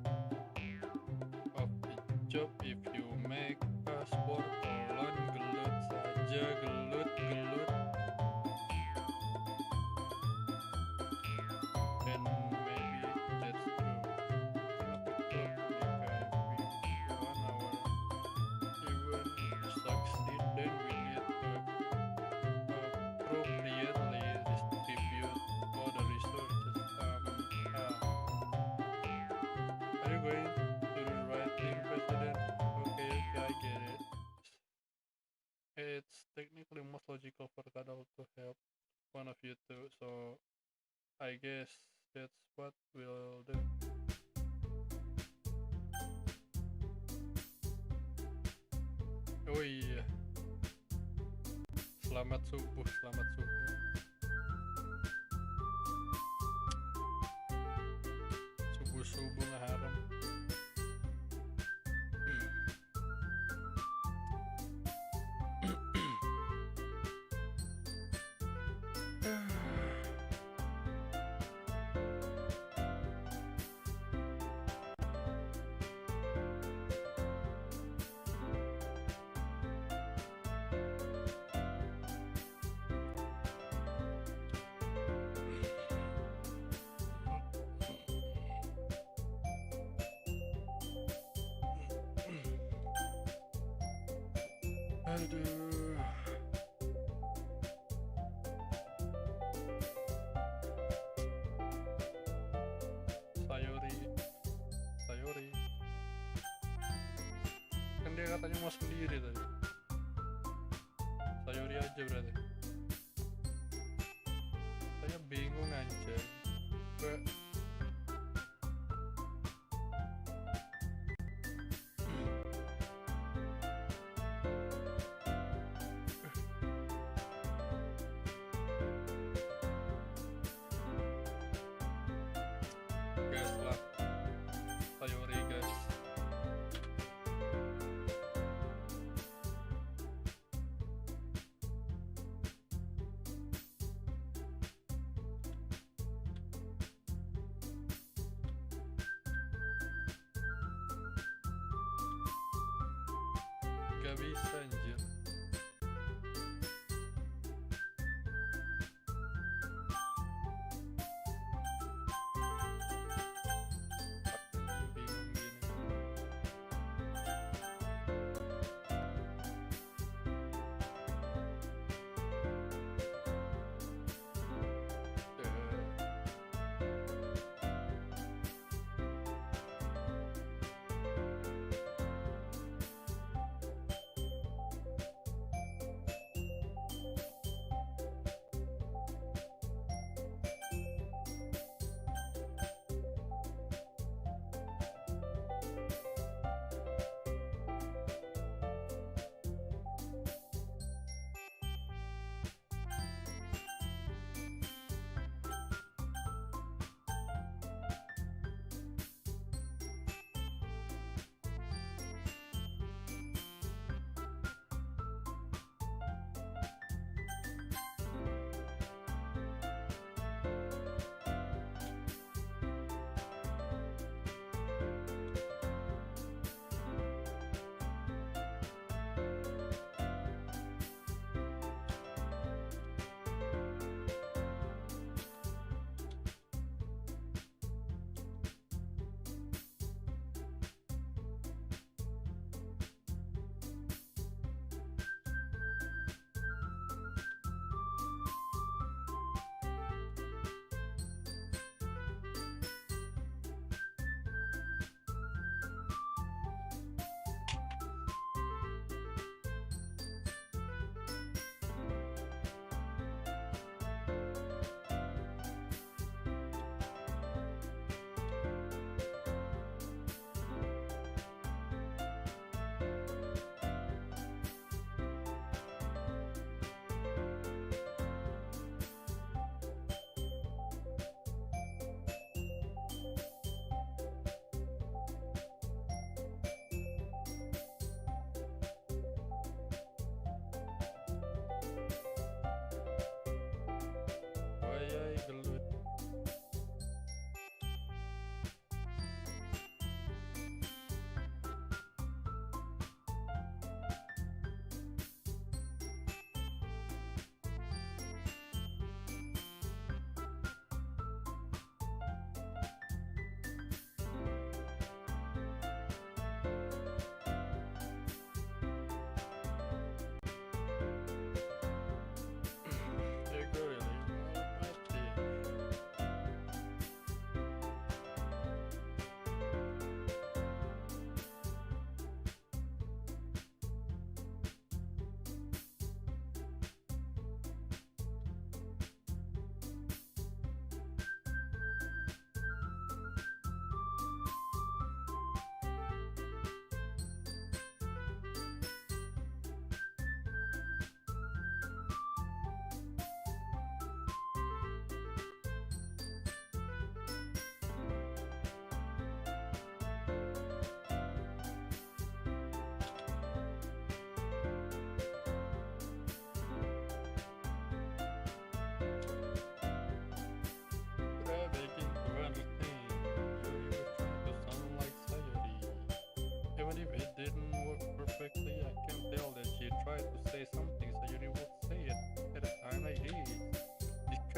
Speaker 1: of the job if you make us work alone. Gelut saja, gelut. And maybe that's true. Kenapa club nikah we 1 hour? Even to succeed, then we need to appropriately distribute all the resources. Are you going to do the right thing, President? Okay, I get it. It's technically most logical for Kadal to help one of you two, so I guess that's what we'll do. Oh iya, selamat subuh. Subuh ngeharem. Aduh. Sayuri. Kan dia katanya mau sendiri tadi. Sayuri aja berarti. Saya bingung anjay. Gas lah. Sayuri guys. Gak bisa anjir. Bingung gini.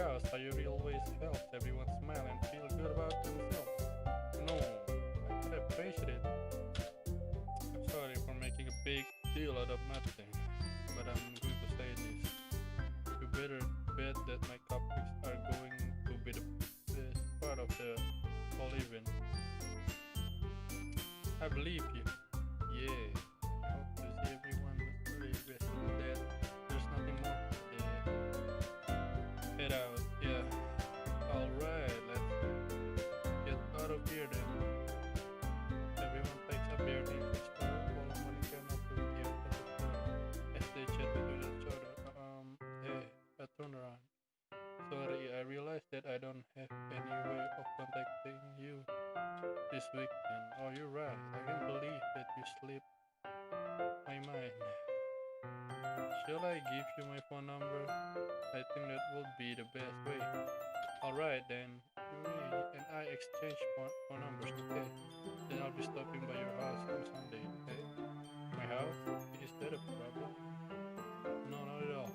Speaker 1: house, Sayuri always helps everyone smile and feel good about themselves. No, I could have faced it. I'm sorry for making a big deal out of nothing, but I'm going to say this. You better bet that my cupcakes are going to be the best part of the whole event. I believe you. Yeah, I hope to see everyone really best of that. There's nothing more to say. Head out, yeah. Alright, let's get out of here then. Everyone takes up their things, follow Monica not to the as they chat with each other. Hey, I turn around. Sorry, I realized that I don't have any way of contacting you this weekend. Oh, you're right. I can't believe that you slipped my mind. Shall I give you my phone number? I think that would be the best way. Alright then, Yuri and I exchange phone numbers, okay? Then I'll be stopping by your house on Sunday, okay? My house? Is that a problem? No, not at all.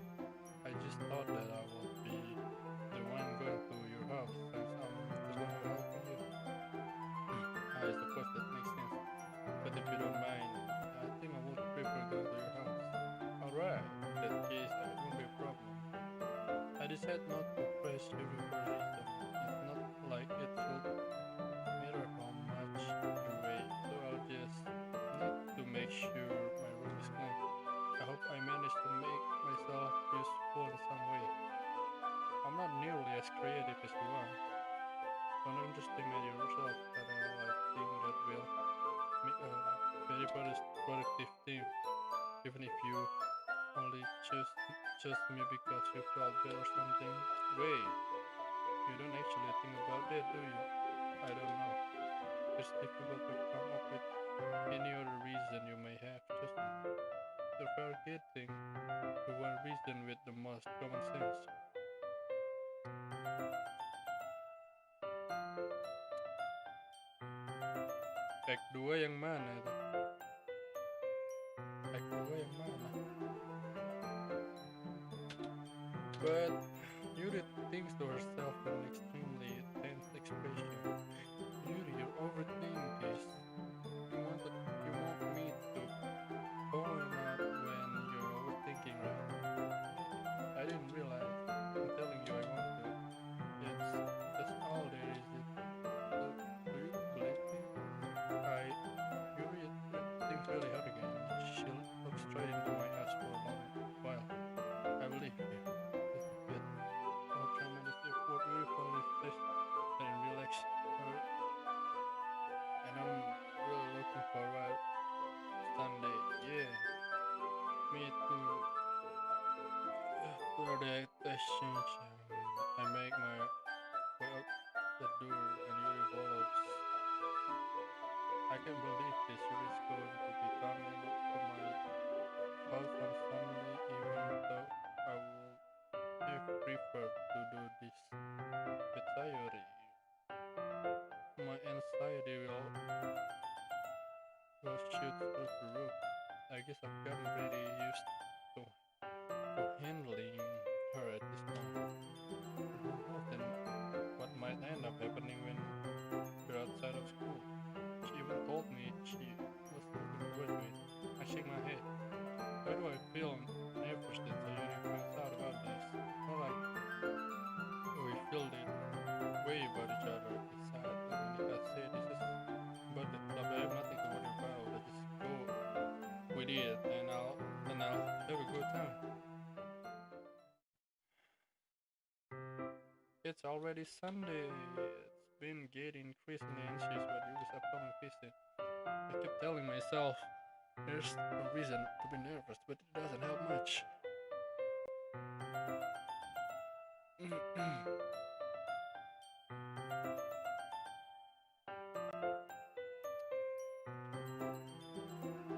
Speaker 1: I just thought that I would be the one going to your house since I'm the one who helping you. I suppose that makes sense. But if you don't mind, I think I would prefer going to your house. Alright, in that case, it won't be a problem. I decided not to press you for a reason. It's not like it should matter how much you weigh, so I'll just need to make sure my room is clean. I hope I manage to make myself useful in some way. I'm not nearly as creative as you are. Don't underestimate yourself, but I think that will make a very productive team, even if you only choose me because you felt bad or something. Wait, you don't actually think about that, do you? I don't know. It's difficult to come up with any other reason you may have chosen. You're forgetting the one reason with the most common sense. Act 2 yang mana itu? Act 2 yang mana? But Yuri thinks to herself with an extremely tense expression. Yuri, you overthink this. You want me to point out when you're overthinking, right? I didn't realize. I'm telling you I want to. That's all there is. Do you believe me? Yuri thinks really hard again. She looks straight into my eyes for a long while. I believe you. That's a bit more tremendous effort. Yuri finally says and relax her. And I'm really looking forward to Sunday. Yeah, me too. For the exchange, I make my way up the door and Yuri follows. I can't believe this. Yuri is going to be coming to my house on Sunday, even though I would have preferred to do this with Sayuri. My anxiety will shoot through the roof. I guess I've gotten pretty used to handling her at this point. Who knows then what might end up happening when we're outside of school. She even told me she was looking forward to it. I shake my head. Why do I feel nervous that Sayuri finds out about this? More like we feel the way about each other. It's sad. Monica said this is about the club. I have nothing to worry about. I just go with it and I'll have a good time. It's already Sunday. It's been getting increasingly anxious about Yuri's upcoming visit. I keep telling myself there's no reason to be nervous, but it doesn't help much.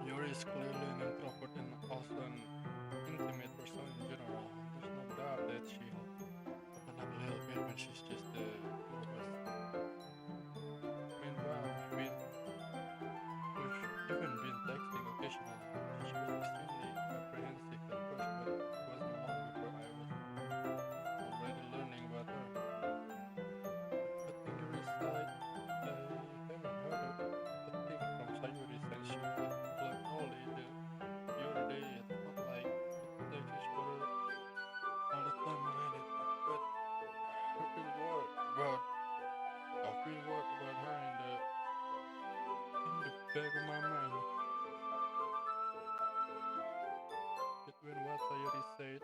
Speaker 1: Yuri is clearly an introvert and also an intimate person in general. There's no doubt that she'll open up a little bit when she's just the two of us. Meanwhile, we've even been texting occasionally. She was extremely apprehensive at first, but it wasn't long before I was already learning what back of my mind. Between what Sayori said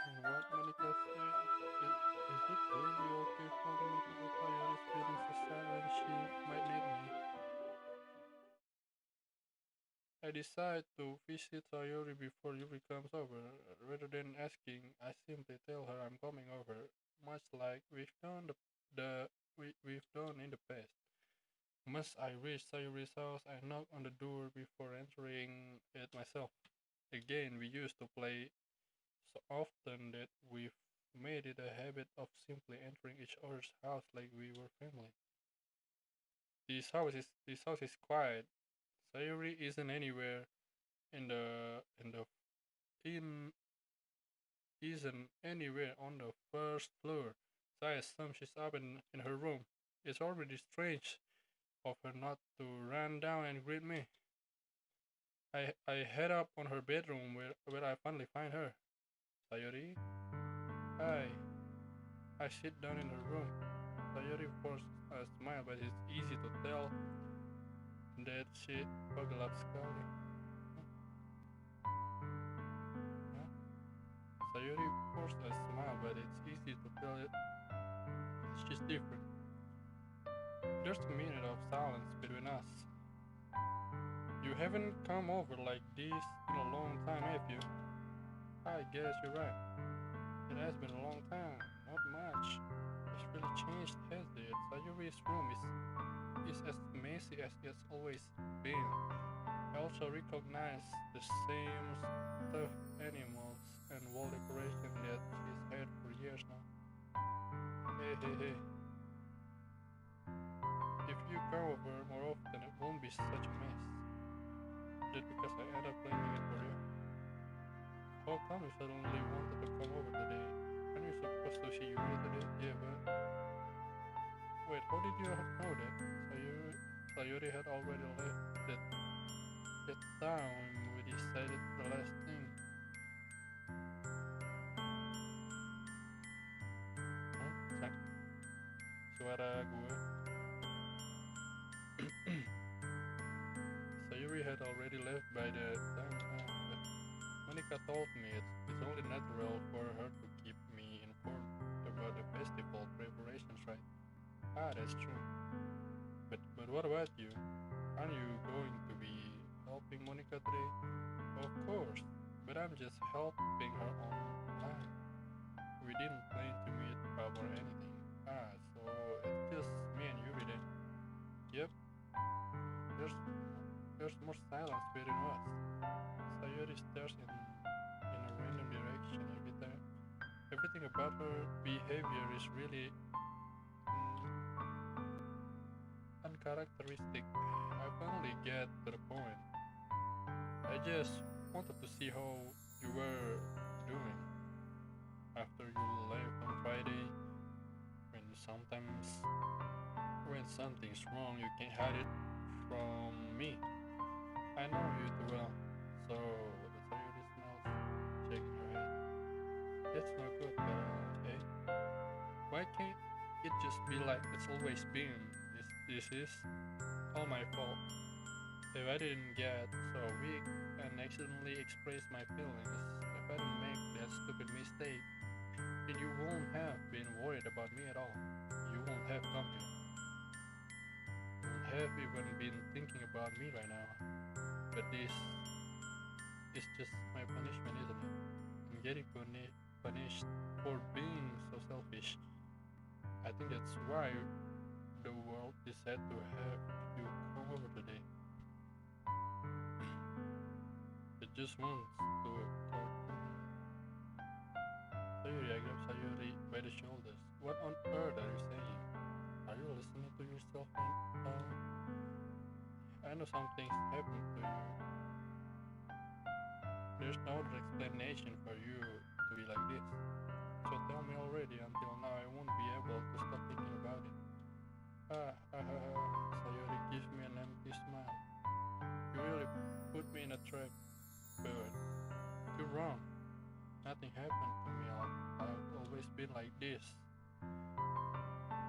Speaker 1: and what Monica said, is it really okay for me to go Sayori's feeling so sad when she might need me? I decide to visit Sayori before Yuri comes over. Rather than asking, I simply tell her I'm coming over, much like we've done in the past. Once I reach Sayori's house, I knock on the door before entering it myself. Again, we used to play so often that we've made it a habit of simply entering each other's house like we were family. This house is quiet. Sayori isn't anywhere in the in isn't anywhere on the first floor. So I assume she's up in her room. It's already strange of her not to run down and greet me. I head up on her bedroom where I finally find her. Sayori? Hi. I sit down in her room. Sayori forced a smile, but it's easy to tell that she buckled up slowly. Huh? Sayori forced a smile, but it's easy to tell it she's different. There's a minute of silence between us. You haven't come over like this in a long time, have you? I guess you're right. It has been a long time. Not much. It's really changed, has it? Sayuri's room is as messy as it's always been. I also recognize the same stuffed animals and wall decoration that she's had for years now. Hey, hey, hey. If you come over more often, it won't be such a mess. Just because I end up cleaning it for you. How come you suddenly wanted to come over today? Aren't you supposed to see Yuri today? Yeah, but... Wait, how did you know that? Sayuri had already left that town when we decided the last thing. Huh? Suara gue. Sayuri had already left by the time. But Monica told me it's only natural for her to keep me informed about the festival preparations, right? Ah, that's true. But what about you? Aren't you going to be helping Monica today? Of course, but I'm just helping her online. We didn't plan to meet up or anything. Ah, so it's just me and Yuri then. Yep, there's more silence between us. Sayuri stares in a random direction every time. Everything about her behavior is really uncharacteristic. I finally get to the point. I just wanted to see how you were doing after you left on Friday. When sometimes when something's wrong, you can't hide it from me. I know you too well. So the Sayuri smells, shaking her head. That's not good, but hey, why can't it just be like it's always been? This is all my fault. If I didn't get so weak and accidentally express my feelings, if I didn't make that stupid mistake, then you won't have been worried about me at all. You won't have come here. You won't have even been thinking about me right now. But this is just my punishment, isn't it? I'm getting punished for being so selfish. I think that's why the world decided to have you come over today. It just wants to talk. Sayuri, I grab Sayuri by the shoulders. What on earth are you saying? Are you listening to yourself now? I know something's happened to you. There's no other explanation for you to be like this. So tell me already. Until now, I won't be able to stop thinking about it. Sayori gives me an empty smile. You really put me in a trap, but you're wrong. Nothing happened to me. I've always been like this.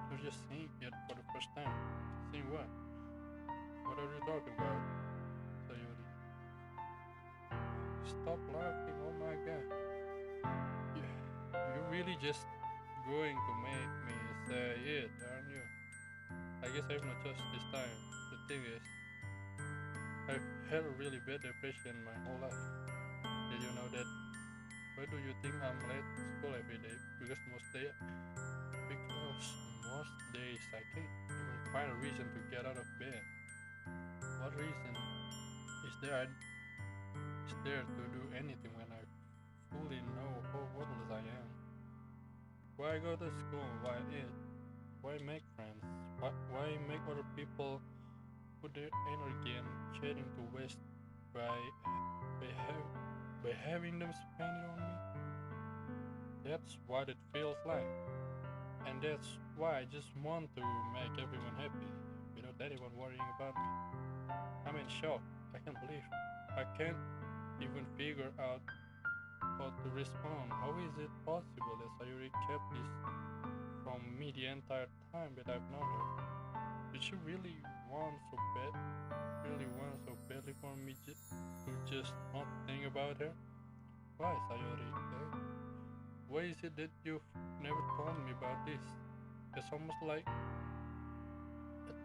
Speaker 1: You're just seeing it for the first time. Seeing what? What are you talking about, Sayuri? Stop laughing, oh my god. You're really just going to make me say it, aren't you? I guess I have no choice this time. The thing is, I've had a really bad depression my whole life. Did you know that? Why do you think I'm late to school every day? Because most days I can't even find a reason to get out of bed. What reason is there to do anything when I fully know how worthless I am? Why go to school? Why eat? Why make friends? Why make other people put their energy and chatting to waste by having them spend it on me? That's what it feels like. And that's why I just want to make everyone happy without anyone worrying about me. I'm in shock. I can't believe I can't even figure out how to respond. How is it possible that Sayuri kept this from me the entire time that I've known her? Did she really want so badly for me to just not think about her? Why, Sayuri? Why is it that you've never told me about this? It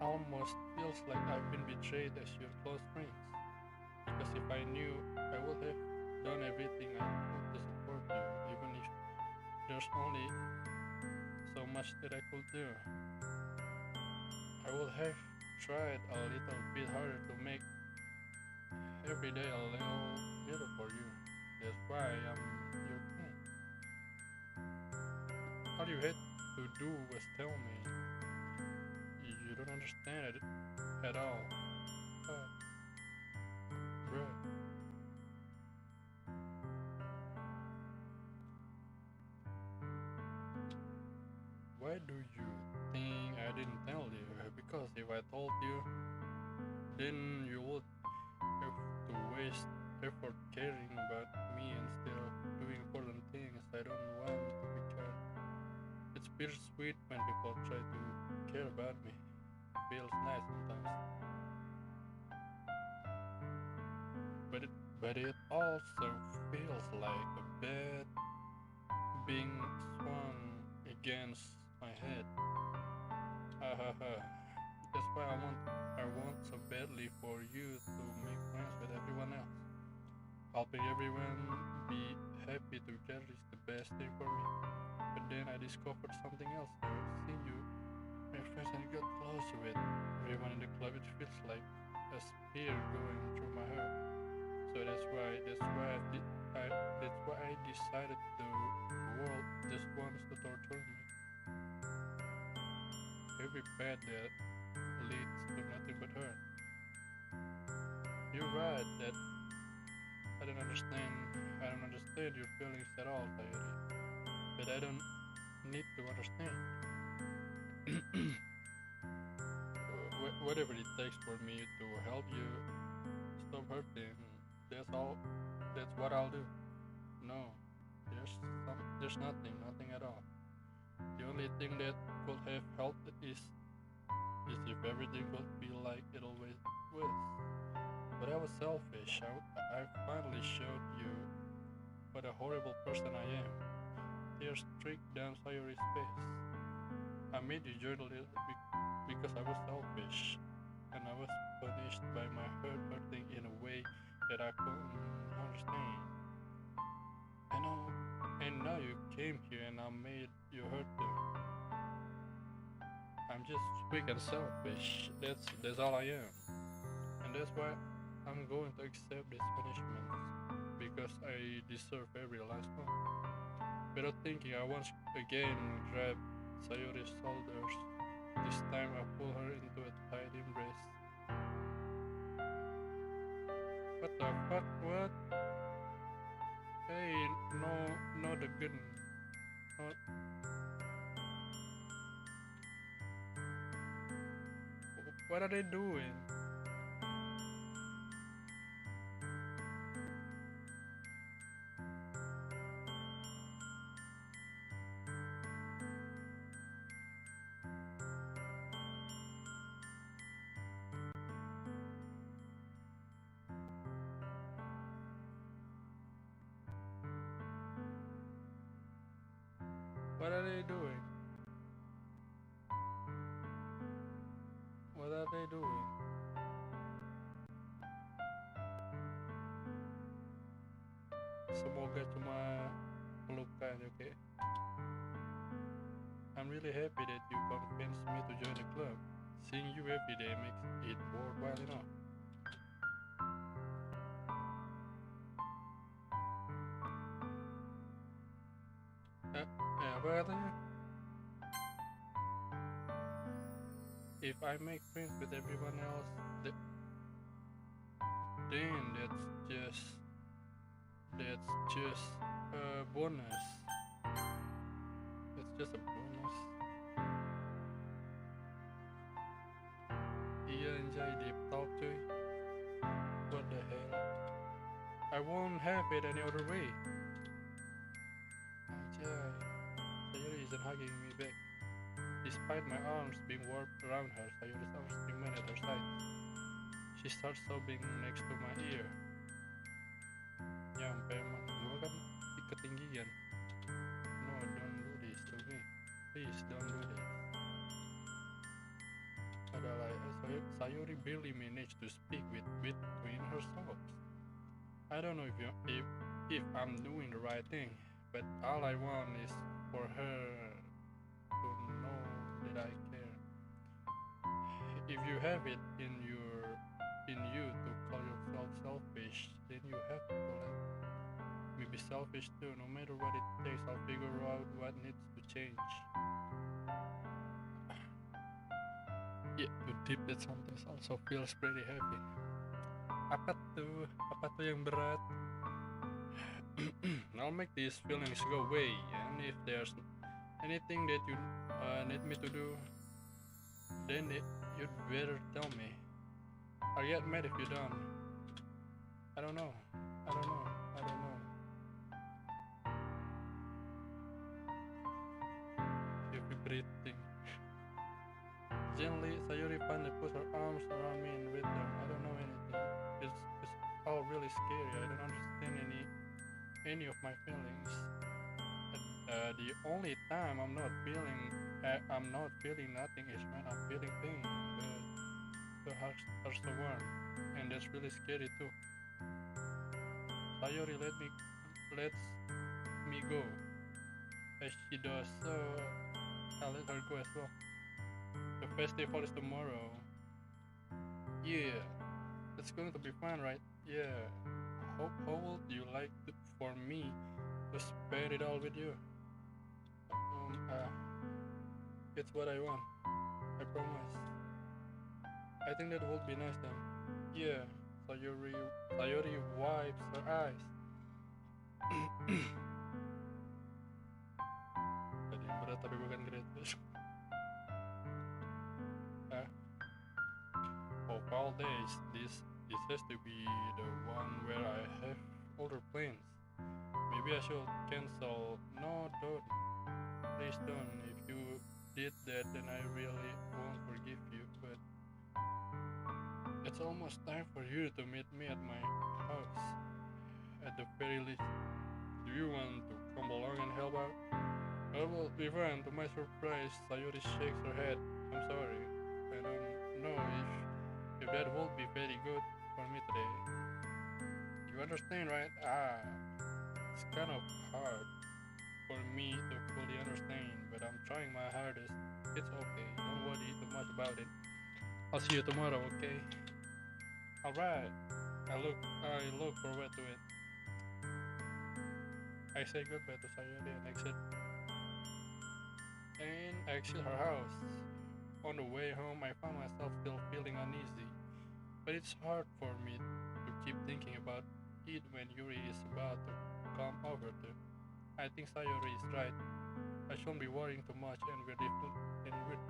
Speaker 1: almost feels like I've been betrayed as your close friends. Because if I knew, I would have done everything I could to support you, even if there's only so much that I could do. I would have tried a little bit harder to make every day a little better for you. That's why I'm your friend. All you had to do was tell me. You don't understand it at all. Bro. Why do you think I didn't tell you? Because if I told you, then you would have to waste effort caring about me instead of doing important things I don't want to be cared. It's bittersweet when people try to care about me. It feels nice sometimes. But it also feels like a bat being swung against my head. That's why I want so badly for you to make friends with everyone else. Helping everyone be happy together is the best thing for me. But then I discovered something else. Seeing you, my friends, and got closer with everyone in the club. It feels like a spear going through my heart. So that's why I decided the world just wants to torture me. Every path that leads to nothing but hurt. You're right that I don't understand your feelings at all, Sayuri. But I don't need to understand. Whatever it takes for me to help you stop hurting, that's all. That's what I'll do. No, there's nothing at all. The only thing that could have helped is if everything could be like it always was. But I was selfish. I finally showed you what a horrible person I am. Tears streaked down Sayuri's face. I made you journal it because I was selfish, and I was punished by my heart hurting in a way that I couldn't understand. And now you came here and I made you hurt too. I'm just weak and selfish. That's all I am. And that's why I'm going to accept this punishment because I deserve every last one. Without thinking, I once again grabbed Sayuri's shoulders. This time I pull her into a tight embrace. What the fuck? What? Hey, no, the gun. No. What are they doing? are they doing? Semoga cuma pelukan, okay? I'm really happy that you convinced me to join the club. Seeing you every day makes it worthwhile enough. Apa katanya? If I make friends with everyone else, then that's just a bonus. That's just a bonus. Iya anjay, deep talk cuy. What the hell? I won't have it any other way. Anjay, Sayuri isn't hugging me back. Despite my arms being warped around her, Sayuri's arms remain at her side. She starts sobbing next to my ear. Nyampe emang gue kan di ketinggian. No, don't do this to me. Please don't do this. Padahal Sayuri barely managed to speak with between her sobs. I don't know if I'm doing the right thing, but all I want is for her to know that I care. If you have it in you to call yourself selfish, then you have to let me be selfish too. No matter what it takes, I'll figure out what needs to change. Yeah, to deep that sometimes also feels pretty heavy. Apa tuh yang berat? I'll make these feelings go away, and if there's anything that you need me to do, then you'd better tell me. I'll get mad if you don't. I don't know. You'll be breathing. Gently, Sayuri finally puts her arms around me and with them. I don't know anything. It's all really scary. I don't understand any of my feelings. The only time I'm not feeling nothing is when I'm feeling pain. But the hearts are so warm, and that's really scary too. Sayuri lets me go. As she does, so I'll let her go as well. The festival is tomorrow. Yeah, it's going to be fun, right? Yeah. How would you like for me to spend it all with you? It's what I want. I promise. I think that would be nice then. Yeah. Sayuri wipes her eyes. Tadi berat tapi bukan gratis. Of all days, this has to be the one where I have older plans. Maybe I should cancel. No, don't. Please don't. If you did that, then I really won't forgive you. But it's almost time for you to meet me at my house. At the very least, do you want to come along and help out? It will be fun. To my surprise, Sayuri shakes her head. I'm sorry. I don't know if that would be very good for me today. You understand, right? It's kind of hard for me to fully understand, but I'm trying my hardest. It's okay. Don't worry too much about it. I'll see you tomorrow, okay? Alright. I look forward to it. I say goodbye to Sayuri and exit her house. On the way home, I found myself still feeling uneasy, but it's hard for me to keep thinking about it when Yuri is about to come over too. I think Sayuri is right. I shouldn't be worrying too much, and we're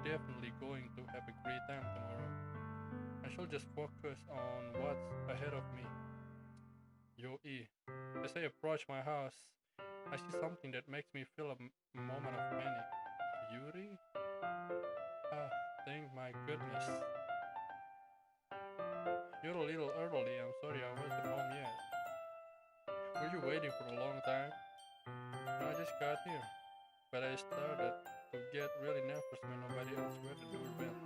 Speaker 1: definitely going to have a great time tomorrow. I should just focus on what's ahead of me. Yoi. As I approach my house, I see something that makes me feel a moment of panic. Yuri? Thank my goodness. You're a little early. I'm sorry I wasn't home yet. Were you waiting for a long time? No, I just got here. But I started to get really nervous when nobody else read the doorbell.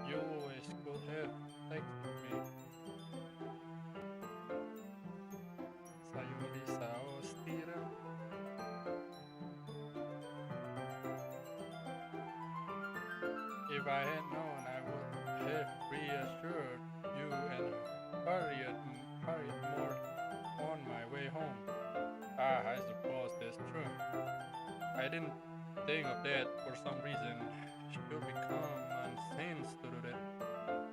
Speaker 1: You always If I had known, I would have reassured you and hurried more on my way home. Ah, I suppose that's true. I didn't think of that for some reason. Should become nonsense to do that,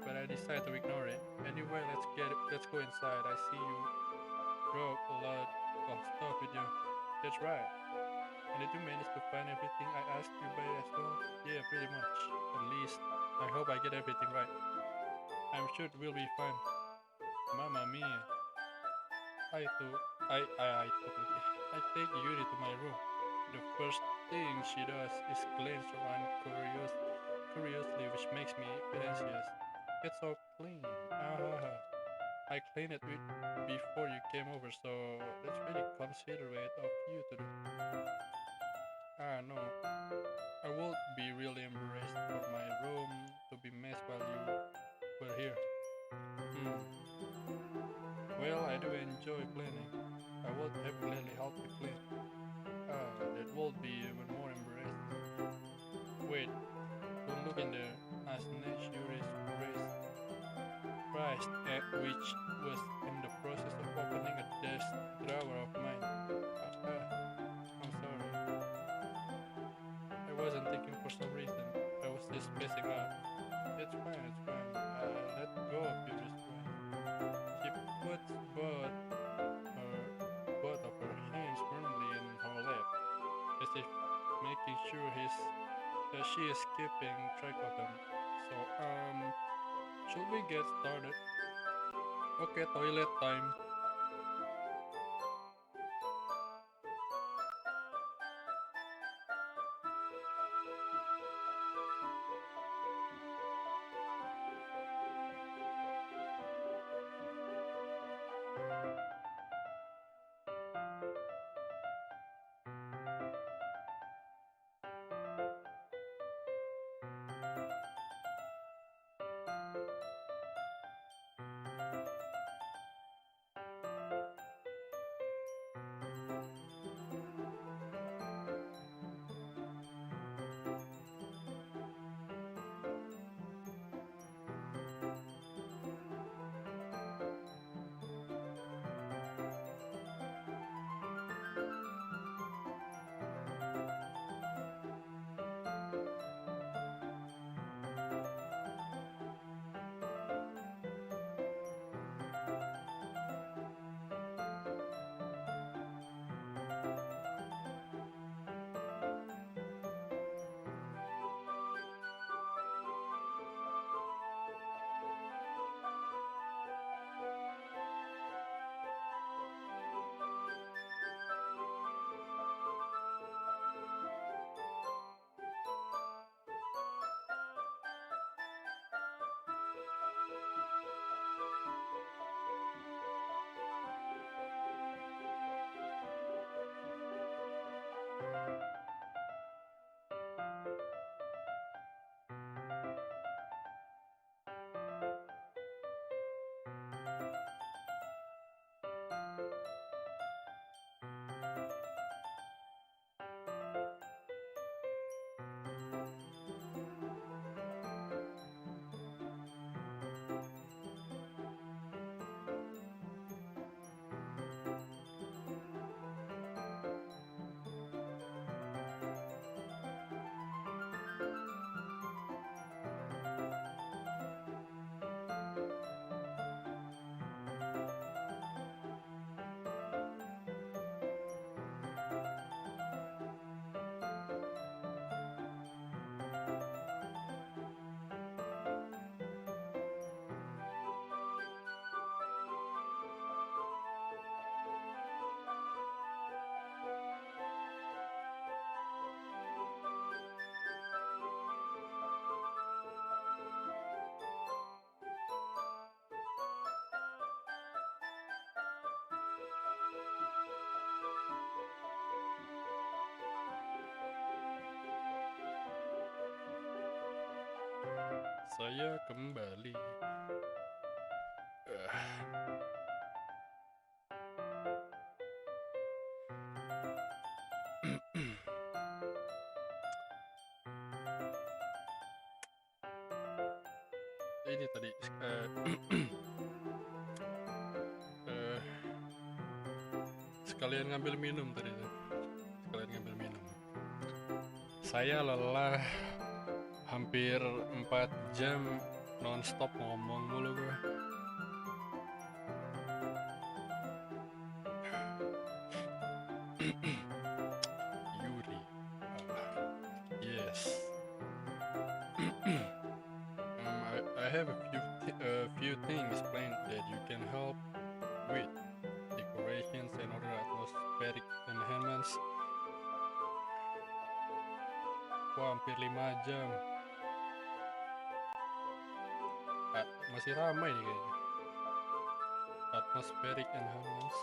Speaker 1: but I decided to ignore it. Anyway, let's go inside. I see you drove a lot of stuff with you. That's right. And did you manage to find everything I asked you by as well? Yeah, pretty much. At least, I hope I get everything right. I'm sure it will be fine. Mamma mia. I took, I take Yuri to my room. The first thing she does is glance around curiously, which makes me a bit anxious. It's so clean. Ah, I cleaned it before you came over, so that's really considerate of you to do. Ah, no. I would be really embarrassed for my room to be messed while you were here. Hmm. Well, I do enjoy cleaning. I would have gladly helped you clean. Ah, that would be even more embarrassing. Wait, don't look in there. As Nash Yuri's surprised at which was in the process of opening a desk drawer of mine. I'm sorry. I wasn't thinking for some reason. I was just spacing out. It's fine. Let go of Yuri's brain. She puts both of her hands firmly in her lap, as if making sure she is keeping track of them. So, should we get started? Okay, toilet time. Saya kembali. ini tadi eh, sekalian ngambil minum tadi tuh. Sekalian ngambil minum. Saya lelah hampir 4 jam non-stop ngomong mulu gue. Yuri. Yes. I have a few things planned that you can help with. Decorations and other atmospheric enhancements. Wah, hampir 5 jam. Masih ramai nih kayaknya. Atmospheric enhancements.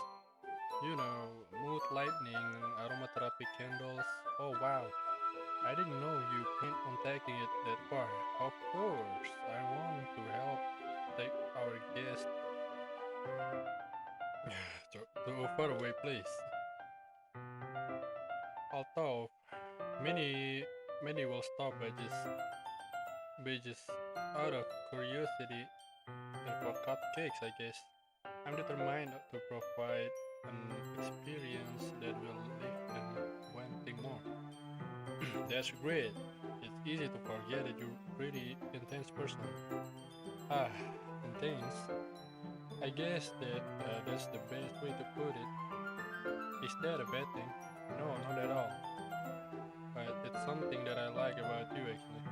Speaker 1: You know, mood lighting, aromatherapy candles. Oh wow, I didn't know you planned on taking it that far. Of course, I want to help take our guest to a faraway place. Although many will stop by just out of curiosity and for cupcakes, I guess. I'm determined to provide an experience that will leave them wanting more. That's great. It's easy to forget that you're a pretty intense person. Ah, intense. I guess that's the best way to put it. Is that a bad thing? No, not at all. But it's something that I like about you actually.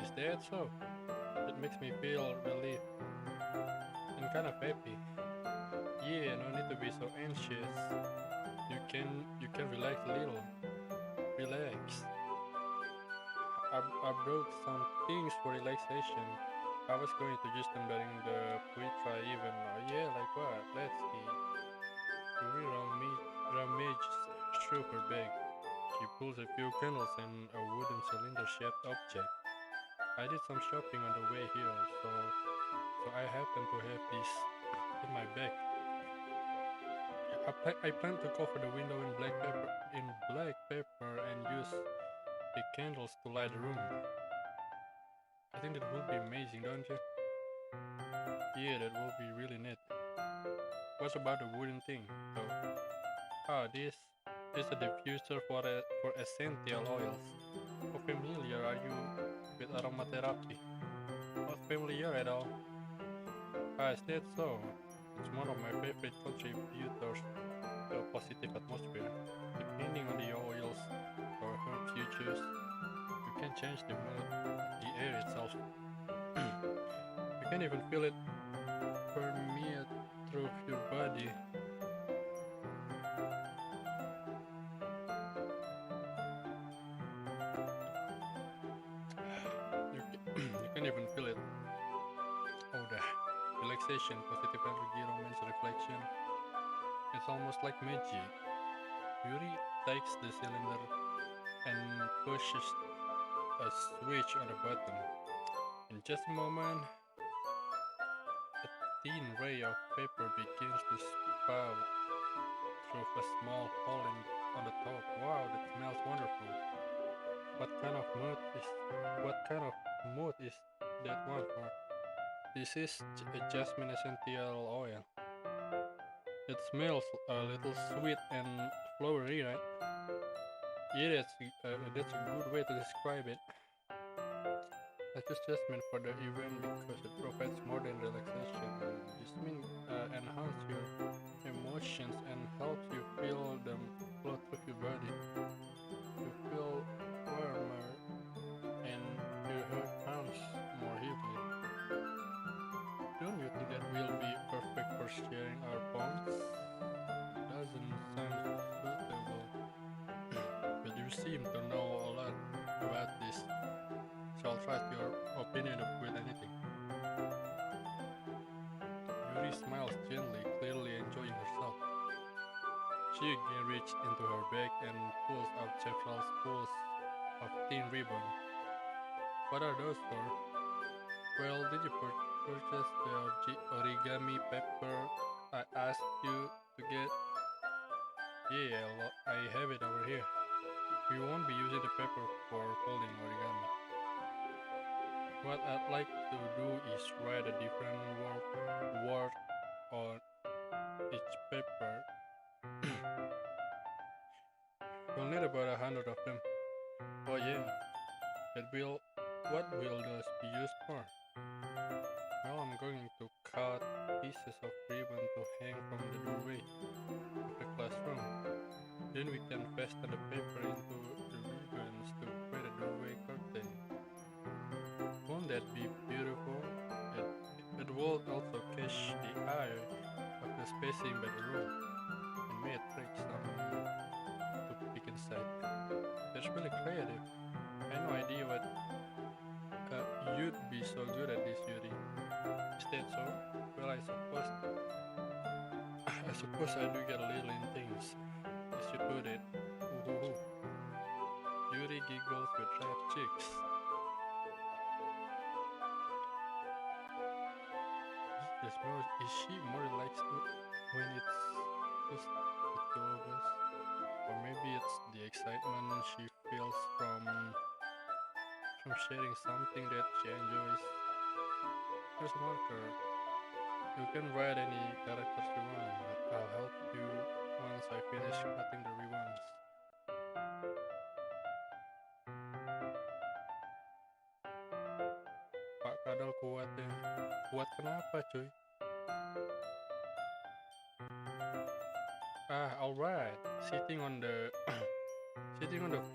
Speaker 1: Is that so? It makes me feel relieved and kind of happy. Yeah, no need to be so anxious. You can relax a little. Relax. I brought some things for relaxation. I was going to use them during the pre-try even. Oh yeah, like what? Let's see. Yuri rummages through her bag. She pulls a few candles and a wooden cylinder-shaped object. I did some shopping on the way here, so I happen to have this in my bag. I plan to cover the window in black paper and use the candles to light the room. I think that would be amazing, don't you? Yeah, that would be really neat. What's about the wooden thing, though? This is a diffuser for essential oils. How familiar are you with aromatherapy? Not familiar at all. Is that so? It's one of my favorite contributors to a positive atmosphere. Depending on the oils or herbs you choose, you can change the mood of the air itself. You can even feel it permeate through your body. You can even feel it. Oh, the relaxation, positive energy, romance, reflection. It's almost like magic. Yuri takes the cylinder and pushes a switch on the button. In just a moment, a thin ray of paper begins to spout through a small hole on the top. Wow, that smells wonderful. What kind of mood is that one for? This is a jasmine essential oil. It smells a little sweet and flowery, right? Yeah, that's a good way to describe it. I choose jasmine for the event because it provides more than relaxation. Jasmine enhances your emotions and helps you feel them flow through your body. You feel warmer and your heart pounds more heavily. Don't you think that will be perfect for sharing our bonds? It doesn't sound suitable, but you seem to know a lot about this, so I'll trust your opinion with anything. Yuri smiles gently, clearly enjoying herself. She again reaches into her bag and pulls out several spools of thin ribbon. What are those for? Well, did you purchase the origami paper I asked you to get? Yeah, I have it over here. We won't be using the paper for folding origami. What I'd like to do is write a different word on each paper. We'll need about 100 of them. Oh yeah, what will those be used for? Well, I'm going to cut pieces of ribbon to hang from the doorway of the classroom. Then we can fasten the paper into the ribbons to create a doorway curtain. Won't that be beautiful? It will also catch the eye of the spacing by the room and may attract some to peek inside. That's really creative. I had no idea what you'd be so good at this, Yuri. Is that so? Well, I suppose I do get a little in things, as you put it. Ooh. Yuri giggles with red cheeks. Is she more relaxed when it's just the two of us? Or maybe it's the excitement she feels from sharing something that she enjoys. Here's a marker. You can write any characters you want, but I'll help you once I finish cutting the ribbons. Pak Kadal kuat ya. Kuat kenapa cuy? Alright. Sitting on the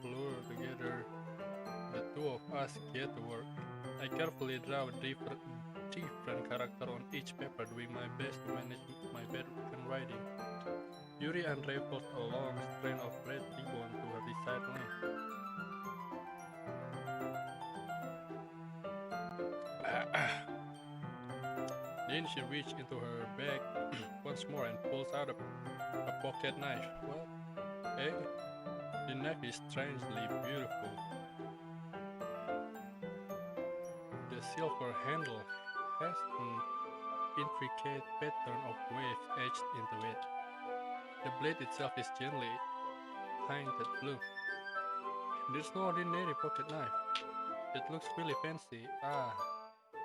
Speaker 1: floor together, the two of us get to work. I carefully draw a different character on each paper, doing my best to manage my bad handwriting. Yuri unravels a long strand of red ribbon to her desired length. Then she reaches into her bag once more and pulls out a pocket knife. Well, the knife is strangely beautiful. The silver handle has an intricate pattern of waves etched into it. The blade itself is gently tinted blue. There's no ordinary pocket knife. It looks really fancy.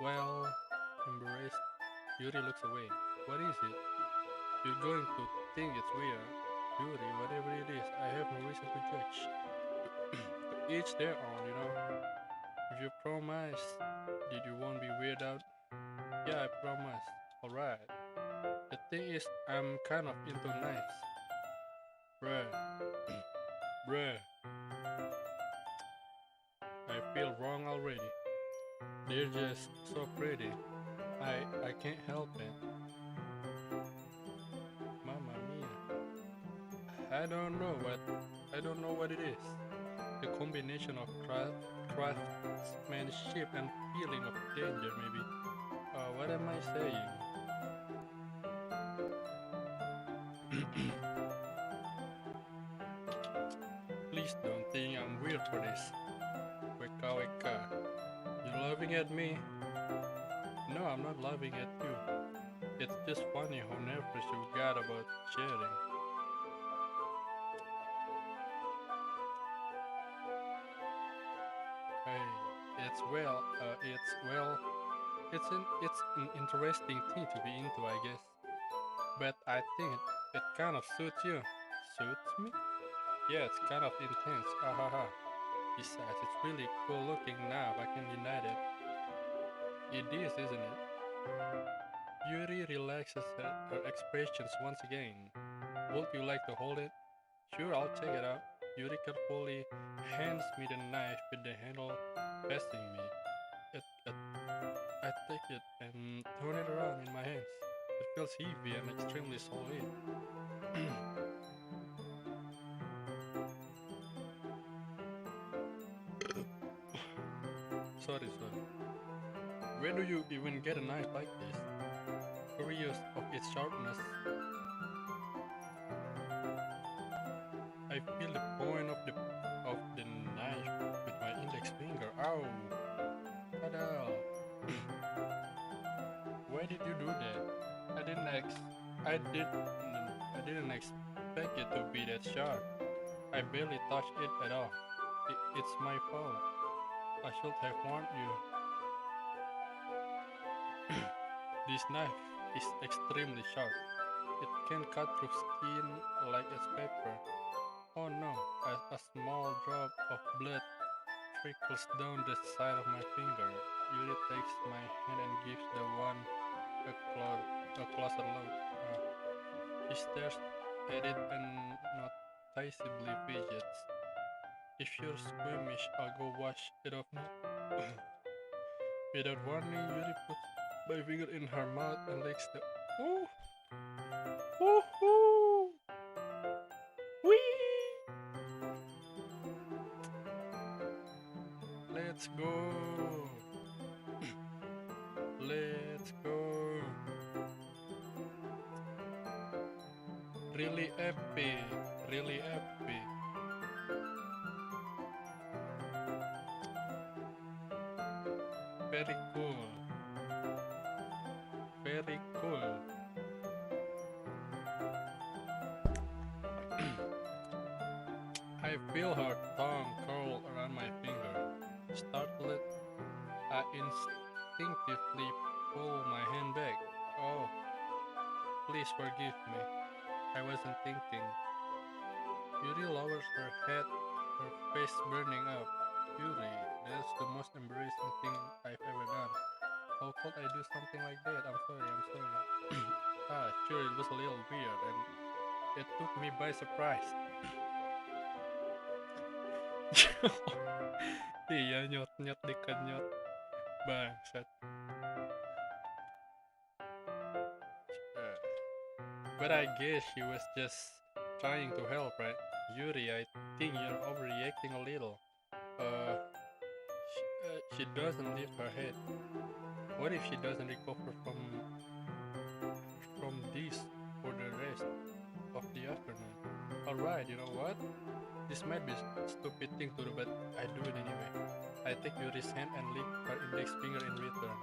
Speaker 1: Well, embarrassed, Yuri looks away. What is it? You're going to think it's weird. Yuri, whatever it is, I have no reason to judge. To each their own, you know. If you promise that you won't be weirded out, yeah, I promise. Alright. The thing is, I'm kind of into knives. Bruh. I feel wrong already. They're just so pretty. I can't help it. Mamma mia. I don't know what it is. The combination of craftsmanship and feeling of danger, maybe. What am I saying? Please don't think I'm weird for this. Weka. You're laughing at me? No, I'm not laughing at you. It's just funny how nervous you got about sharing. Hey, it's an interesting thing to be into, I guess. But I think it kind of suits you. Suits me? Yeah, it's kind of intense. Besides, it's really cool looking now. I can deny that. It is, isn't it? Yuri relaxes her expressions once again. Would you like to hold it? Sure, I'll check it out. Yuri carefully hands me the knife with the handle facing me. I take it and turn it around in my hands. It feels heavy and extremely solid. Sorry. Where do you even get a knife like this? Curious of its sharpness. I feel the point of the knife with my index finger. Ow! Kadal! Why did you do that? I didn't expect it to be that sharp. I barely touched it at all. It's my fault. I should have warned you. This knife is extremely sharp. It can cut through skin like it's paper. Oh no, a small drop of blood trickles down the side of my finger. Yuri takes my hand and gives the one a closer look. She stares at it and noticeably fidgets. If you're squeamish, I'll go wash it off now. Without warning, Yuri puts my finger in her mouth and licks the. Ooh! Woohoo! Whee! Let's go! Let's go! Really epic! Really epic! Very cool! Very cool! I feel her tongue curl around my finger. Startled, I instinctively pull my hand back. Oh, please forgive me. I wasn't thinking. Yuri lowers her head, her face burning up. Yuri, that's the most embarrassing thing I've ever done. How could I do something like that? I'm sorry. Sure, it was a little weird and it took me by surprise. Iya, nyot-nyot dikenyot. Bangsat. But I guess she was just trying to help, right? Yuri, I think you're overreacting a little. She doesn't lift her head. What if she doesn't recover from this for the rest of the afternoon? Alright, you know what? This might be a stupid thing to do, but I do it anyway. I take Yuri's hand and lick her index finger in return.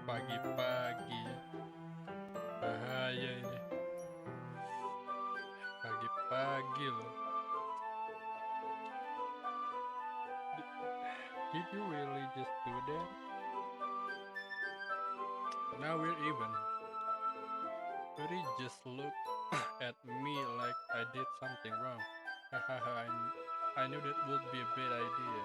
Speaker 1: Pagi-pagi ya. Bahaya ini. Pagi-pagi loh. Did you really just do that? Now we're even. Yuri just looked at me like I did something wrong. I knew that would be a bad idea.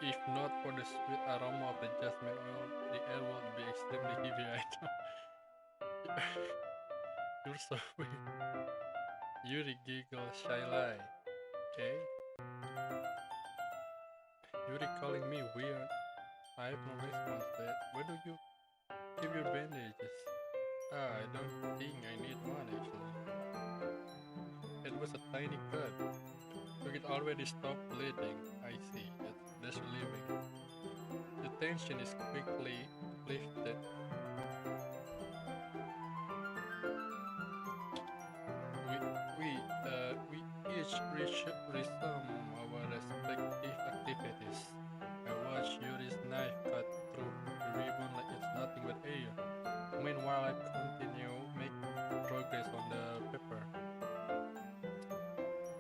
Speaker 1: If not for the sweet aroma of the jasmine oil, the air would be extremely heavy right now. You're so weird. Yuri giggles shyly. Okay? Yuri calling me weird. I have no response to that. Where do you keep your bandages? I don't think I need one actually. It was a tiny cut. So it already stopped bleeding. I see. That's relieving. The tension is quickly lifted. We each resume our respective activities. I watch Yuri's knife cut through the ribbon like it's nothing but air. Meanwhile, I continue making progress on the paper.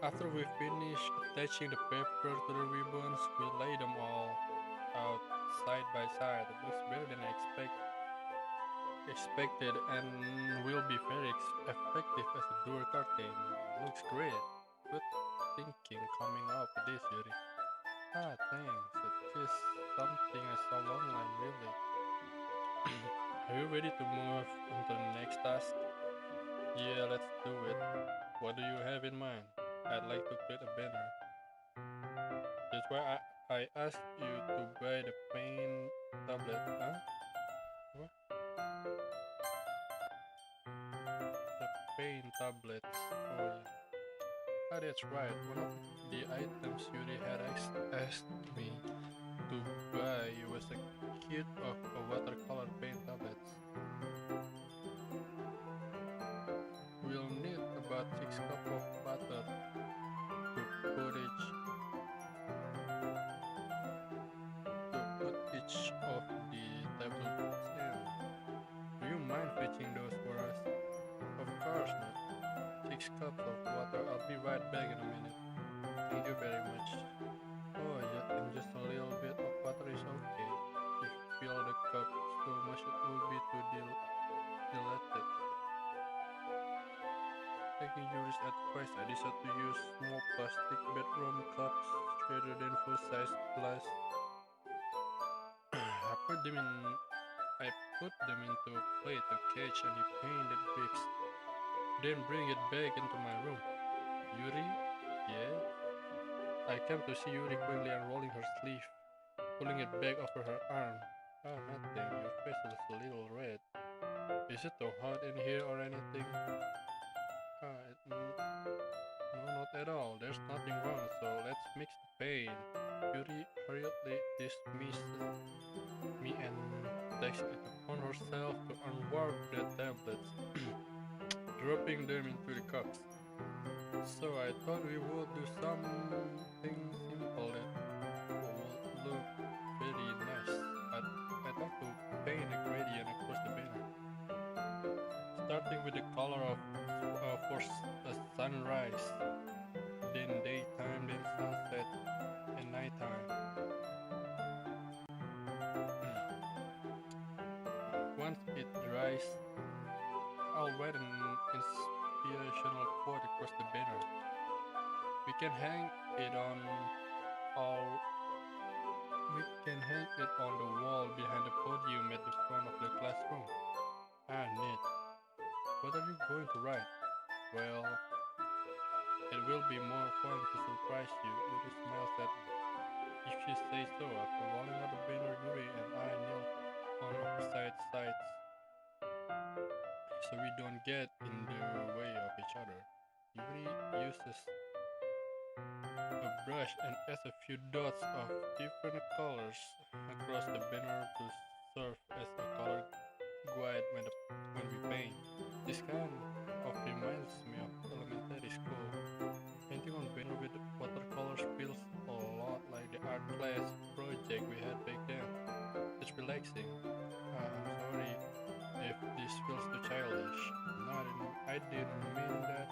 Speaker 1: After we finish attaching the paper to the ribbons, we lay them all out side by side. It looks better than I expected and will be very effective as a door curtain. Looks great. Good thinking coming up with this, Yuri. Thanks. It's just something I saw online, really. Are you ready to move on to the next task? Yeah, let's do it. What do you have in mind? I'd like to create a banner. That's why I asked you to buy the paint tablet, huh? What? The paint tablets. Oh yeah. That's right. One of the items Yuri had asked me to buy was a kit of watercolor paint tablets. We'll need about 6 cups of butter to put each of the tablets in. Do you mind 6 cups of water. I'll be right back in a minute. Thank you very much. Oh, yeah, and just a little bit of water is okay. If you fill the cup so much, it will be too diluted. Taking Yuri's advice, I decided to use small plastic bedroom cups rather than full-size glass. I put them in. I put them into a plate to catch any pain that drips. Then bring it back into my room. Yuri? Yeah? I came to see Yuri quickly unrolling her sleeve, pulling it back over her arm. Oh, nothing. Your face is a little red. Is it too hot in here or anything? No, not at all. There's nothing wrong, so let's mix the pain. Yuri hurriedly dismissed me and takes it upon herself to unwarp the tablets, dropping them into the cups. So I thought we would do something simple that would look very nice. I'd like to paint a gradient across the banner, starting with the color of a sunrise, then daytime, then sunset, and nighttime. Once it dries, I'll write an inspirational quote across the banner. We can hang it on all. We can hang it on the wall behind the podium at the front of the classroom. Ah, neat. What are you going to write? Well, it will be more fun to surprise you. Yuri smiles at me. If you say so. After rolling out the banner, Yuri and I kneel on opposite sides so we don't get in the way of each other. Yuri uses a brush and adds a few dots of different colors across the banner to serve as a color guide when we paint. This kind of reminds me of elementary school. Painting on banner with watercolors feels a lot like the art class project we had back then. It's relaxing. I'm sorry if this feels too childish. No, I didn't mean that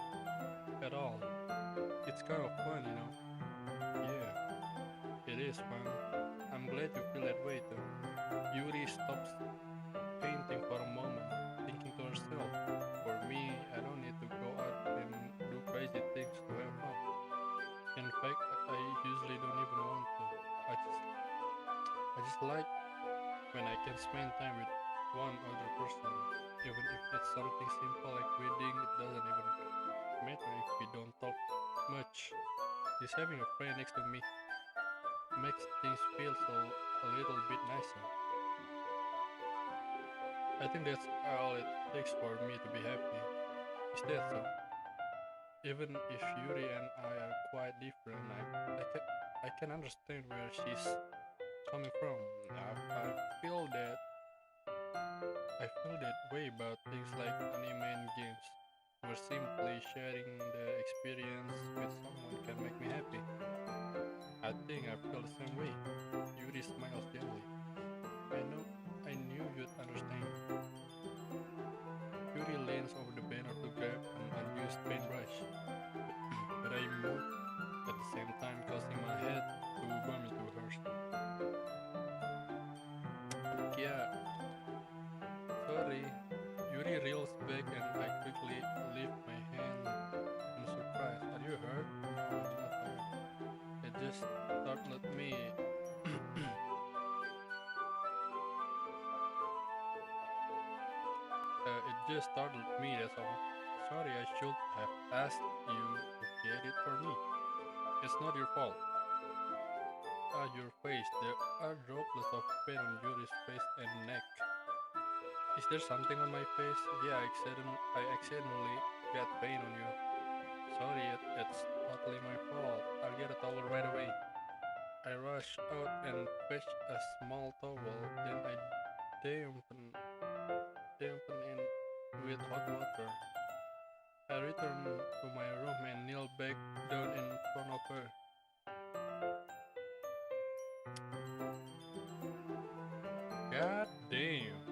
Speaker 1: at all. It's kind of fun, you know. Yeah, it is fun. I'm glad you feel that way too. Yuri stops painting for a moment, thinking to herself, for me, I don't need to go out and do crazy things to have fun. In fact, I usually don't even want to. I just like when I can spend time with one other person, even if it's something simple like reading. It doesn't even matter if we don't talk much. Just having a friend next to me makes things feel a little bit nicer. I think that's all it takes for me to be happy. Is that so? Even if Yuri and I are quite different, I can understand where she's coming from. Feel that I feel that way about things like anime and games, where simply sharing the experience with someone can make me happy. I think I feel the same way. Yuri smiles gently. I knew you'd understand. Yuri leans over the banner to grab an unused paintbrush, but I move at the same time, causing my head to bump into hers. Yeah, sorry. Yuri reels back and I quickly lift my hand in surprise. Are you hurt? No, I'm not hurt. It just startled me. It just startled me, that's all. Sorry, I should have asked you to get it for me. It's not your fault. Ah, your face. There are droplets of paint on Yuri's face and neck. Is there something on my face? Yeah, I accidentally got paint on you. Sorry, it's totally my fault. I'll get a towel right away. I rush out and fetch a small towel, then I dampen it with hot water. I return to my room and kneel back down in front of her. God damn.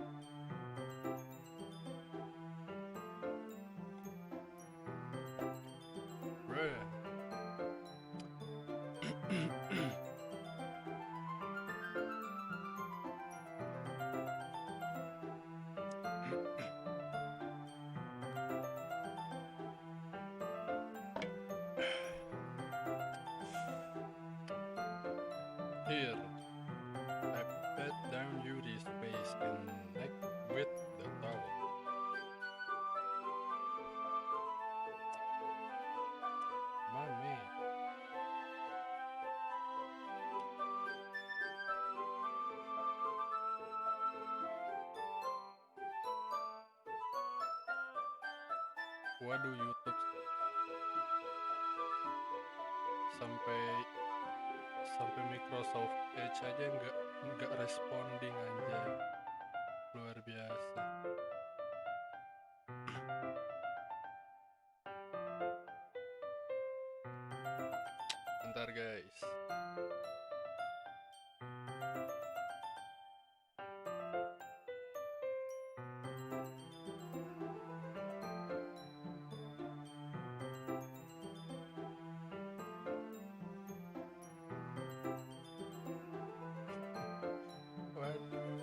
Speaker 1: Here, I pat down Yuri's face and neck with the towel. My man. Waduh, YouTube sampai Microsoft Edge aja nggak responding anjay, luar biasa. Bentar guys. Waduh,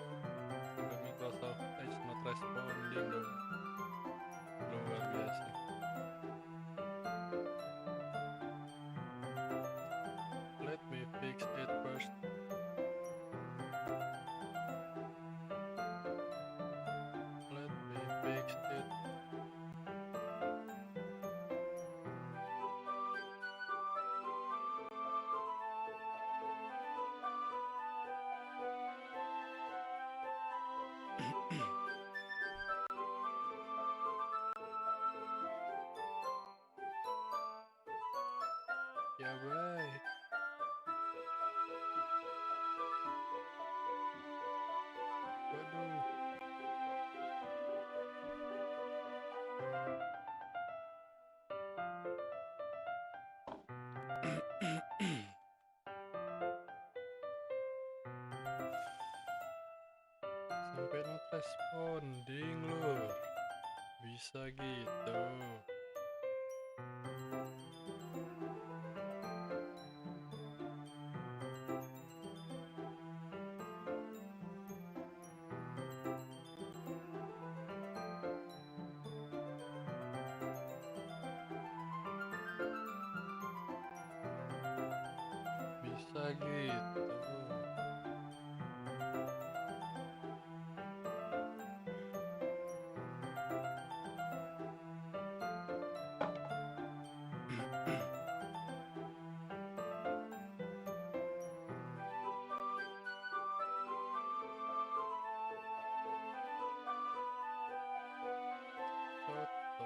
Speaker 1: sampai Microsoft Edge not responding dong, luar biasa. Let me fix it first. Let me fix it. Ya baik. Waduh. Sampai not responding loh. Bisa gitu. Bisa gitu. Foto.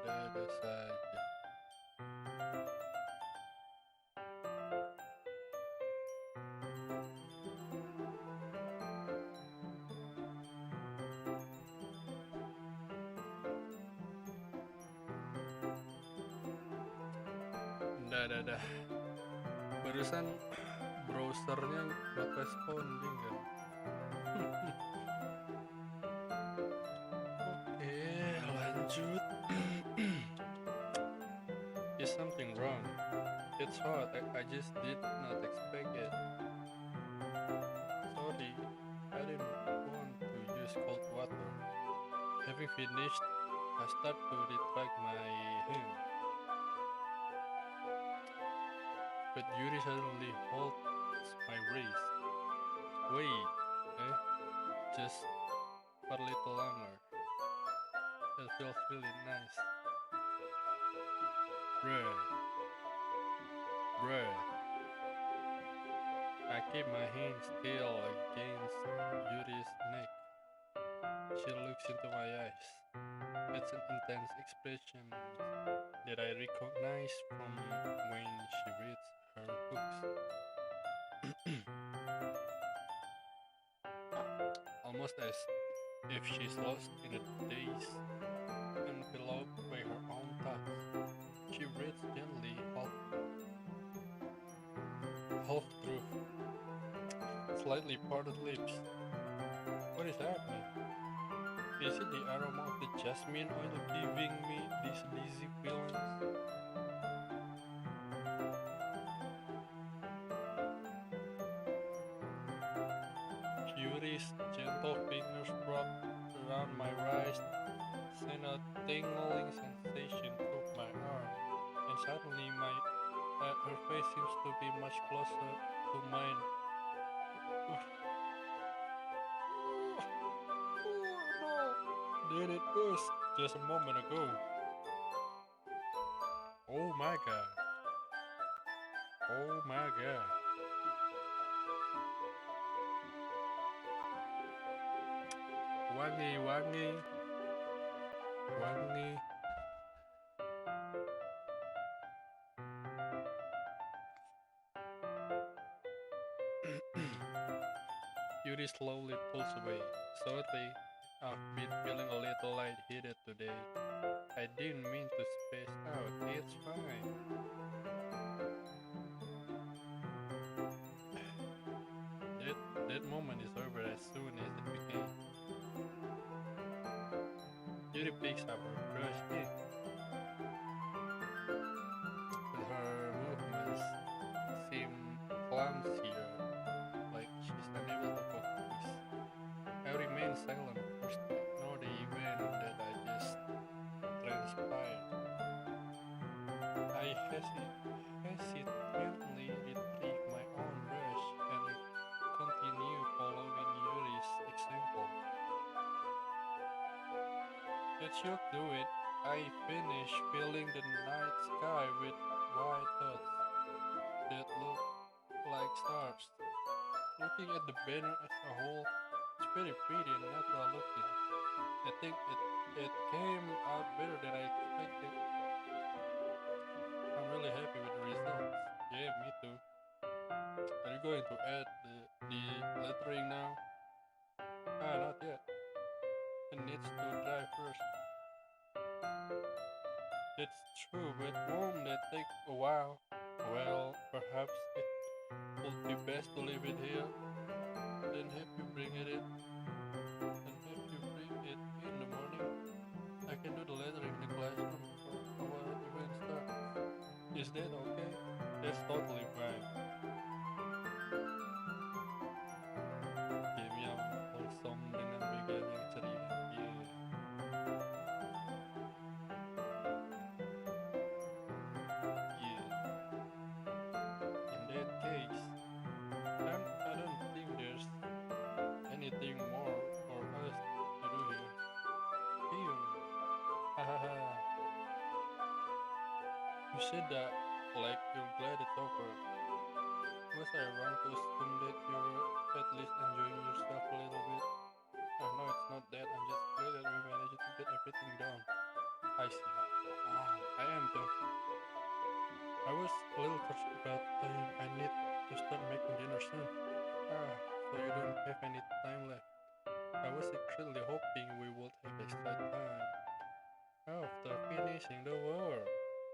Speaker 1: Ada saja. Dah. Barusan browsernya not responding kan. Oke, lanjut. Is something wrong? It's hot. I just did not expect it. Sorry, I didn't want to use cold water. Having finished, I start to retract my hand. But Yuri suddenly holds my wrist. Wait, just for a little longer. That feels really nice. Bruh. I keep my hand still against Yuri's neck. She looks into my eyes. It's an intense expression that I recognize from when she reads her books. Almost as if she's lost in a daze, enveloped by her own thoughts. She breathes gently, half truth, slightly parted lips. What is happening? Is it the aroma of the jasmine oil giving me these dizzy feelings? Yuri's gentle fingers wrapped around my wrist sent a tingling sensation through my arm, and suddenly her face seems to be much closer to mine. Did it was just a moment ago. Oh my god. Oh my god. Wangi, wangi, wangi. Yuri slowly pulls away. Sorry, I've been feeling a little lightheaded today. I didn't mean to space out. It's fine. That moment is over as soon as it began. Yuri picks up her brush again, but her movements seem clumsier, like she's unable to focus. I remain silent, forced to ignore the event that I just transpired. I hesitantly retrieve my own brush and continue following Yuri's example. That should do it. I finish filling the night sky with white dots that look like stars. Looking at the banner as a whole, it's very pretty and natural looking. I think it came out better than I expected. I'm really happy with the results. Yeah, me too. Are you going to add the lettering now? Not yet. It needs to dry first. That's true, but won't that take a while? Well, perhaps it would be best to leave it here. Then have you bring it in. Then have you bring it in the morning. I can do the lettering in the classroom before our event starts. Is that okay? That's totally fine. Game yang wholesome dengan bagian yang ceria. Yeah. Yeah. In that case, I don't think there's anything more for us to do here. Ew. Hahaha. You said that like you're glad it's over. Was I wrong to assume that you were at least enjoying yourself a little bit? Oh no, it's not that. I'm just glad that we managed to get everything done. I see. I am too. I was a little concerned about time. I need to start making dinner soon. So you don't have any time left. I was secretly hoping we would have extra time after finishing the work.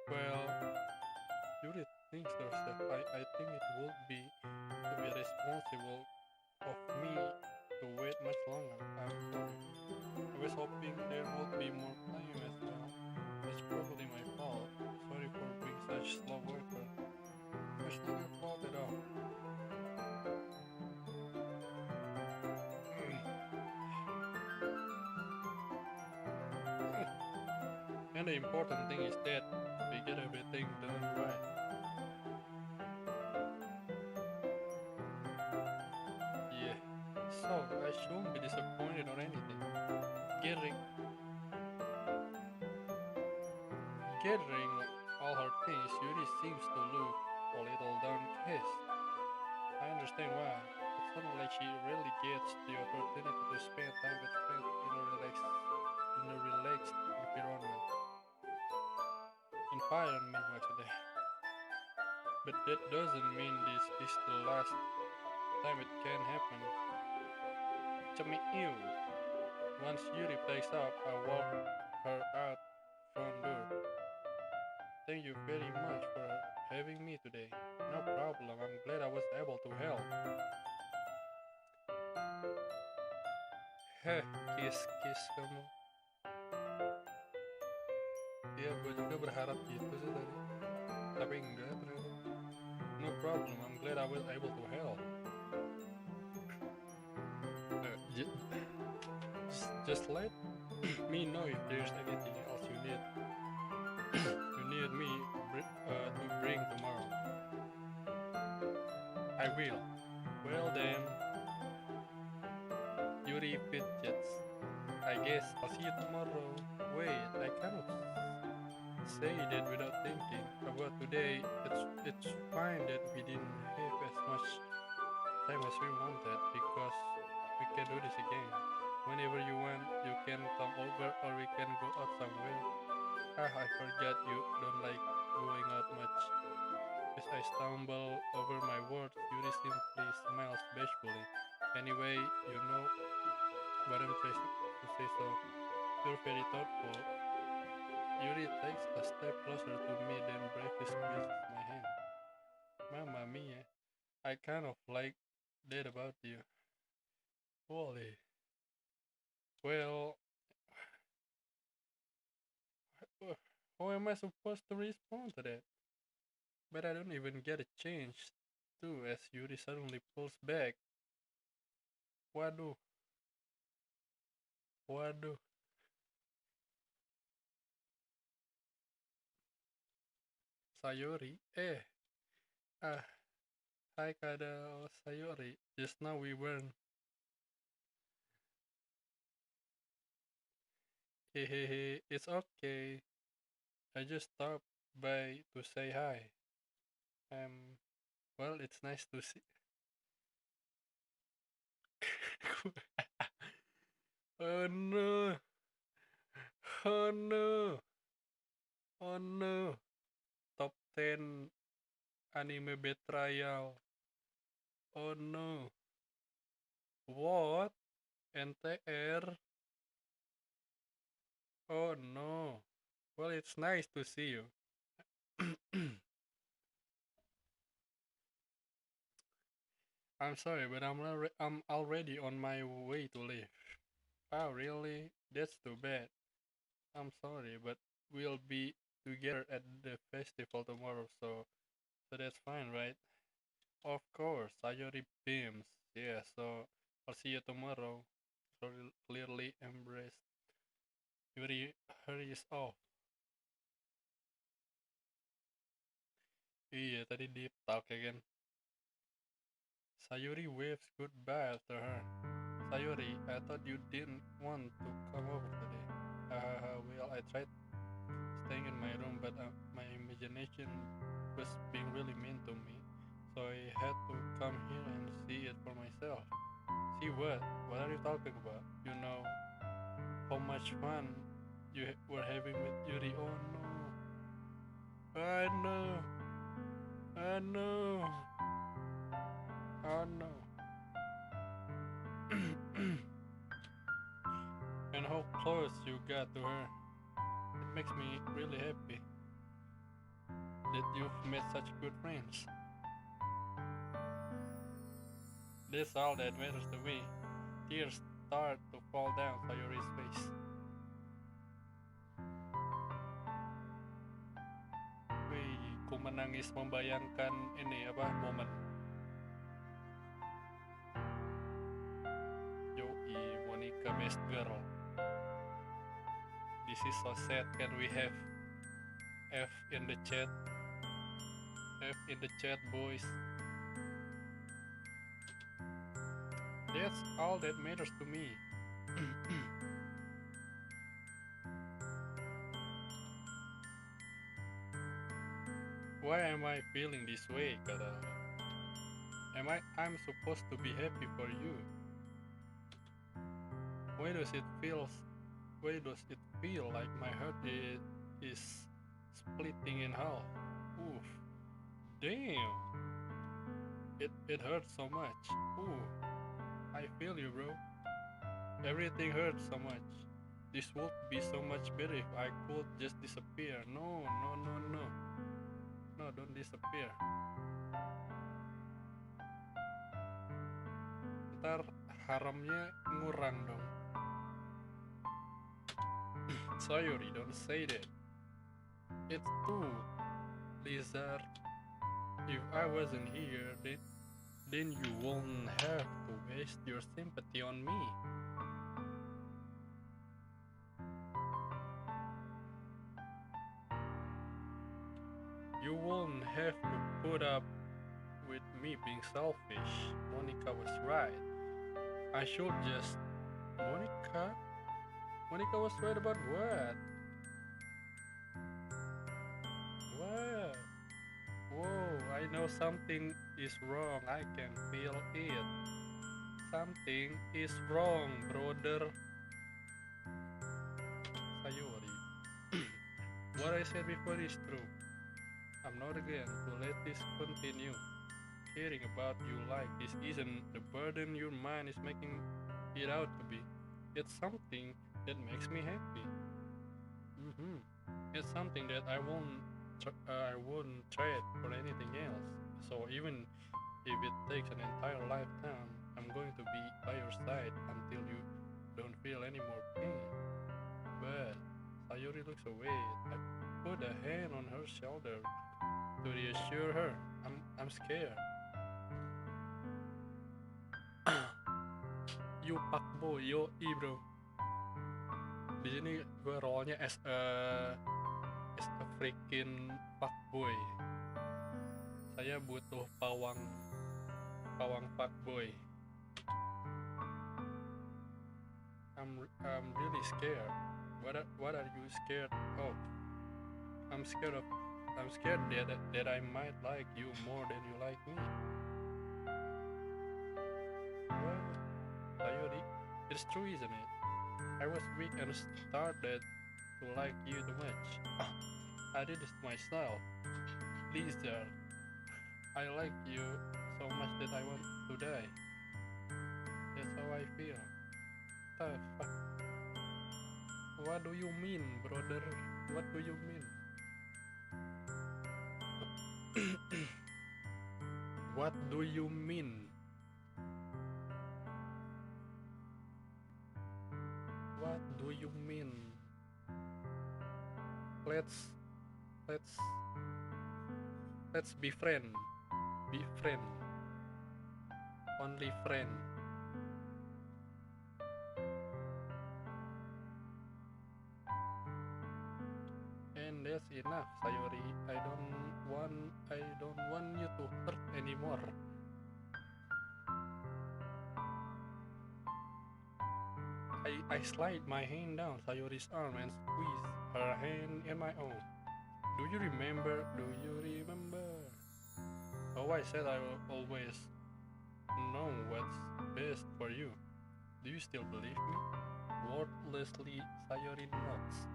Speaker 1: Well, Judith thinks herself. I think it would be to be responsible of me to wait much longer. I'm sorry. I was hoping there would be more time as well. That's probably my fault. Sorry for being such a slow worker. It's not your fault at all. And the important thing is that we get everything done right. Yeah. So I shouldn't be disappointed or anything. Getting Gathering all her things, Yuri seems to look a little downcast. I understand why. It sounds like she really gets the opportunity to spend time with friends in a relaxed environment actually. But that doesn't mean this is the last time it can happen. To me, you. Once Yuri packs up, I walk her out front door. Thank you very much for having me today. No problem, I'm glad I was able to help. Heh, kiss kamu. Iya, gue juga berharap gitu sih tadi, tapi enggak ternyata. No problem, I'm glad I was able to help. Just let me know if there's anything else you need. You need me to bring tomorrow. I will. Well then, Yuri fidgets. I guess I'll see you tomorrow. Wait, I cannot say that without thinking about today. It's fine that we didn't have as much time as we wanted because we can do this again. Whenever you want, you can come over or we can go out somewhere. I forgot you don't like going out much. As I stumble over my words, Yuri simply smiles bashfully. Anyway, you know what I'm trying to say, so you're very thoughtful. Yuri takes a step closer to me, then briefly squeezes my hand. Mamma mia, I kind of like that about you. Holy. Well, how am I supposed to respond to that? But I don't even get a chance to as Yuri suddenly pulls back. Waduh, waduh. Sayori? Ah, hi Kadal, Sayori. Just now we weren't. Hehehe, it's okay. I just stopped by to say hi. Well, it's nice to see. Oh no, oh no, oh no. Top 10 anime betrayal. Oh no. What? NTR? Oh no. Well, it's nice to see you. I'm sorry, but I'm already on my way to leave. Oh, really? That's too bad. I'm sorry, but we'll be together at the festival tomorrow, so that's fine, right? Of course, Sayori beams. Yeah, so I'll see you tomorrow. So clearly embraced. Yuri hurries off. Iya, tadi deep talk ya kan. Sayuri waves goodbye after her. Sayuri, I thought you didn't want to come over today. Well, I tried staying in my room, but my imagination was being really mean to me. So I had to come here and see it for myself. See what? What are you talking about? You know how much fun you were having with Yuri. Oh no. I know. I know. Oh no. And how close you got to her. It makes me really happy that you've made such good friends. That's all that matters to me. Tears start to fall down Sayori's face. Wih, ku menangis membayangkan ini apa momen. Yoi, Monica best girl. This is so sad. Can we have F in the chat? F in the chat, boys. That's all that matters to me. Why am I feeling this way, Kadal? I'm supposed to be happy for you. Why does it feel Why does it feel like my heart is splitting in half? Oof. Damn. It hurts so much. Ooh. I feel you, bro. Everything hurts so much. This would be so much better if I could just disappear. No, no, no, no. No, don't disappear. Ntar haramnya ngurang dong. Sayuri, don't say that. It's true, Lizard. If I wasn't here, then you won't have to waste your sympathy on me. You won't have to put up with me being selfish. Monica was right. I should just... Monica? Monica was right about what? What? Whoa, I know something is wrong. I can feel it. Something is wrong, brother. Sayuri. What I said before is true. I'm not again to let this continue. Caring about you like this isn't the burden your mind is making it out to be. It's something that makes me happy. It's something that I wouldn't trade for anything else. So even if it takes an entire lifetime, I'm going to be by your side until you don't feel any more pain. But Sayuri looks away. I put a hand on her shoulder to reassure her. I'm scared. You fuckboy, yo bro. Di sini gue role-nya as a freaking fuckboy. Saya butuh pawang fuckboy. I'm really scared. What are you scared of? I'm scared that I might like you more than you like me. Well, Sayuri, it's true, isn't it? I was weak and started to like you too much. I did this myself. Lizard, I like you so much that I want to die. That's how I feel. The fuck? What do you mean, brother? What do you mean? What do you mean? What do you mean? Let's be friend. Be friend. Only friend. And that's enough, Sayuri. I don't want you to hurt anymore. I slide my hand down Sayuri's arm and squeeze her hand in my own. Do you remember? Oh, I said I will always know what's best for you. Do you still believe me? Wordlessly, Sayuri nods.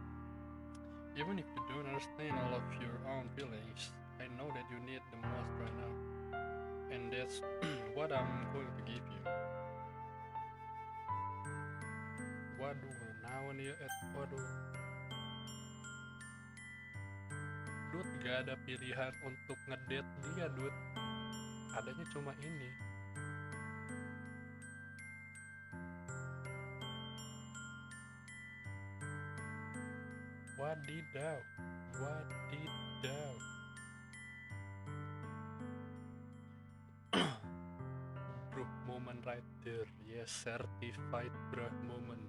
Speaker 1: Even if you don't understand all of your own feelings, I know that you need the most right now. And that's what I'm going to give you. Waduh, naon ya waduh. Dut, gak ada pilihan untuk ngedate dia, Dut. Adanya cuma ini. Wadidaw. Bro moment right there. Yes, certified bro moment.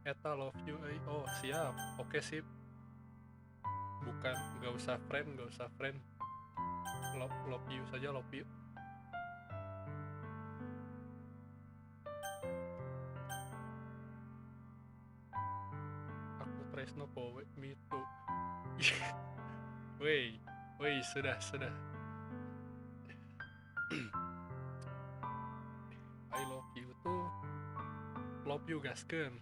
Speaker 1: Eta love you. Oh siap. Oke sip. Bukan, gak usah friend. Love you saja, love you. Aku tresno kowe, me too. Wey, sudah. I love you too. Love you gaskeun.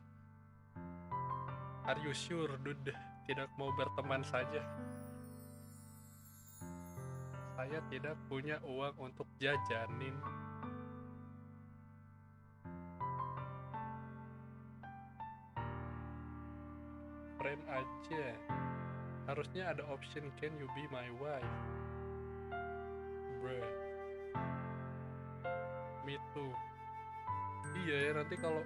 Speaker 1: Are you sure, dude? Tidak mau berteman saja. Saya tidak punya uang untuk jajanin. Friend aja. Harusnya ada option can you be my wife. Bruh. Me too. Iya ya, nanti kalau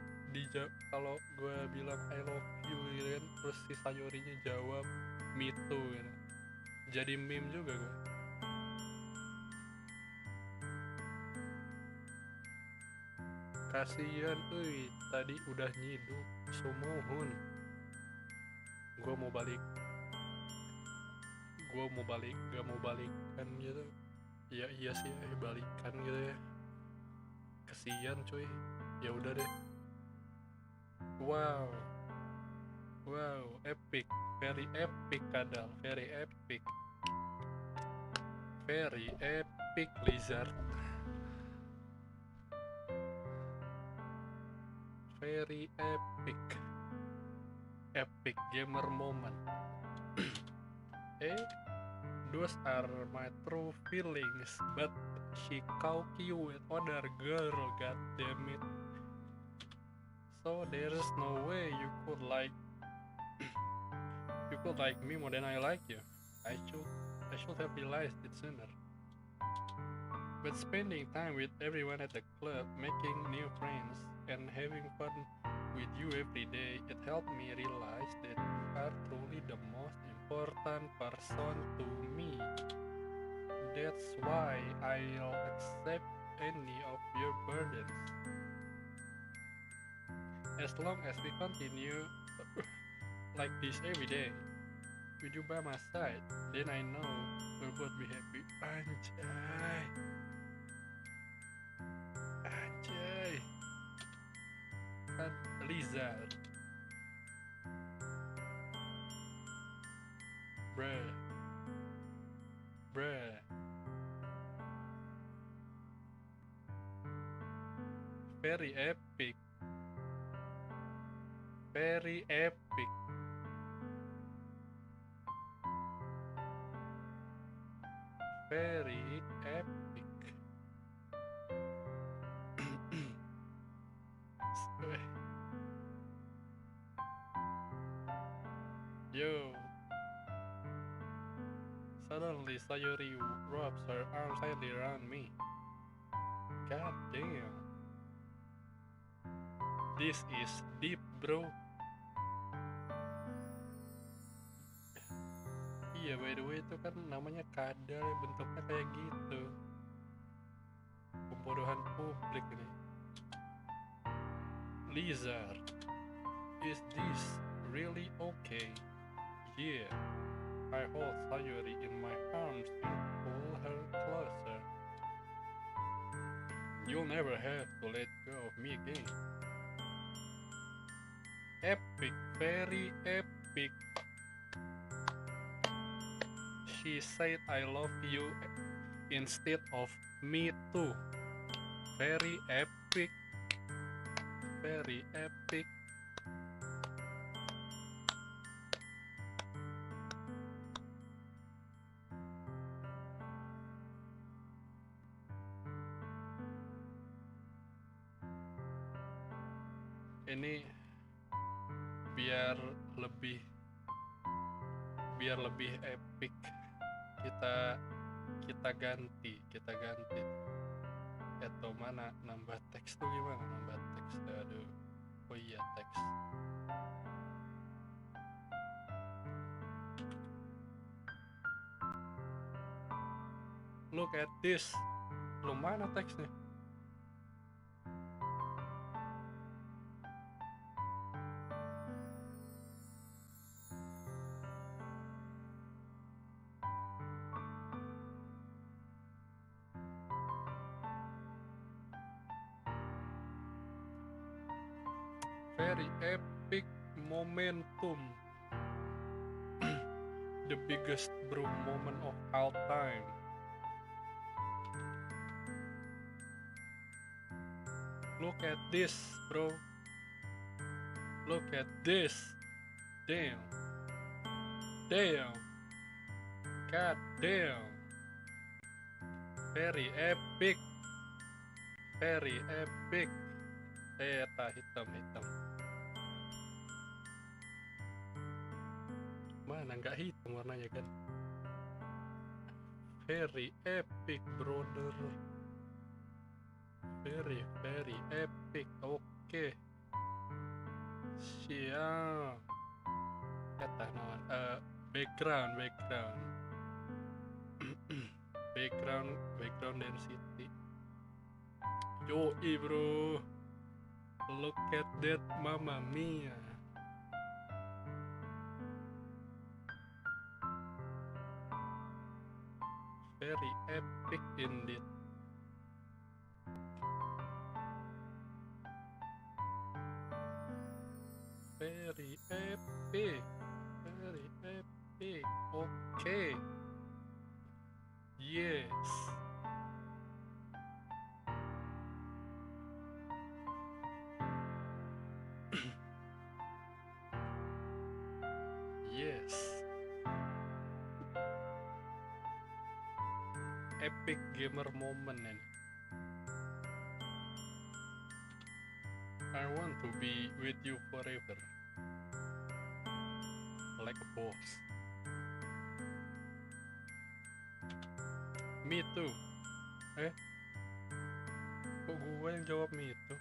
Speaker 1: gue bilang I love you kan, terus si Sayurinya jawab me too gitu. Jadi meme juga gue. Kasian euy, tadi udah nyiduk sumohun. Gue mau balik, gak mau balikan gitu. Ya iya sih, balikan gitu ya. Kasian cuy. Ya udah deh. Wow, epic, very epic Kadal, very epic lizard, very epic gamer moment. Those are my true feelings, but she caught you with other girl, god damn it. So there's no way you could like me more than I like you. I should have realized it sooner. But spending time with everyone at the club, making new friends, and having fun with you every day, it helped me realize that you are truly the most important person to me. That's why I'll accept any of your burdens. As long as we continue like this every day, with you by my side, then I know we'll both be happy. Anjay. Kan lizard. Bruh. Very epic. Very epic. Yo. Suddenly Sayuri wraps her arms tightly around me. God damn. This is deep, bro. Iya, by the way itu kan namanya Kadal, bentuknya kayak gitu. Pembodohan publik ini. Lizard, is this really okay? Yeah, I hold Sayuri in my arms and pull her closer. You'll never have to let go of me again. Epic, very epic. She said I love you instead of me too. Very epic. Very epic. Ini biar lebih epic kita ganti atau mana nambah teks tuh gimana nambah teks. Aduh, oh iya teks. Look at this. Lu mana teksnya? Very epic momentum. The biggest bro moment of all time. Look at this, bro. Look at this. Damn. God damn. Very epic. Eta hitam. Mana nggak hitam warnanya kan? Very epic, brother. Very epic. Oke. Siap. background background density. Yoi bro, look at that, mama mia. Very epic indeed. Very epic. Okay. Yes. Yes. Epic gamer moment and I want to be with you forever. Like a boss. Me too. Kok gue yang jawab me too?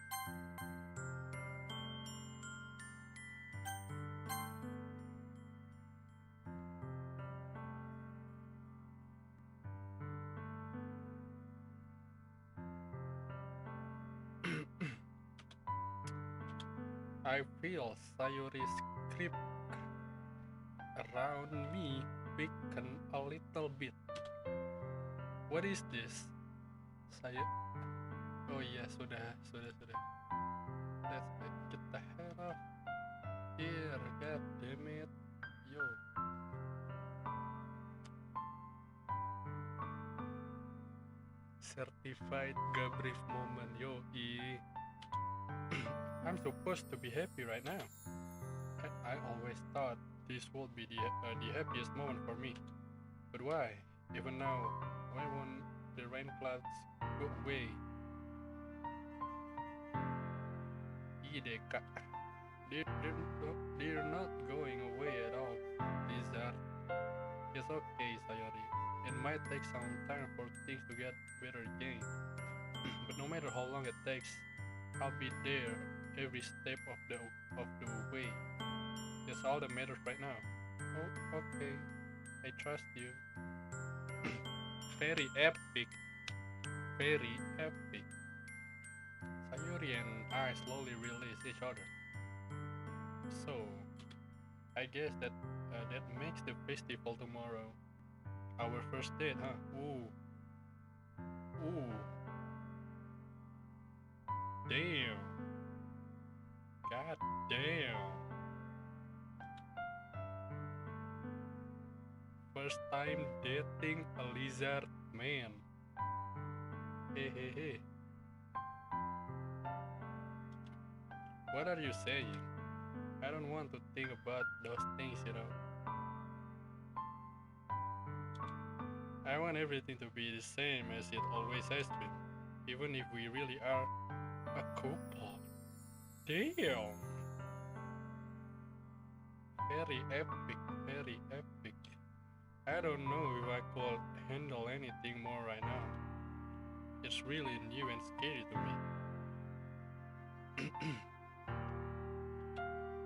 Speaker 1: I feel Sayuri's creep around me weaken a little bit. What is this? Oh iya, sudah. Let's get the hell off here, god damn it. Yo. Certified Gabrief moment, yo. I'm supposed to be happy right now. I always thought this would be the happiest moment for me. But why? Even now, why won't the rain clouds go away? Ideka. They're not going away at all, Lizard. It's okay, Sayori. It might take some time for things to get better again. But no matter how long it takes, I'll be there every step of the way. That's all that matters right now. Oh, okay. I trust you. Very epic. Sayuri and I slowly release each other. So, I guess that makes the festival tomorrow our first date, huh? Ooh. Damn. God damn. First time dating a lizard man. Hey. What are you saying? I don't want to think about those things, you know. I want everything to be the same as it always has been, even if we really are a couple. Damn! Very epic. I don't know if I could handle anything more right now. It's really new and scary to me.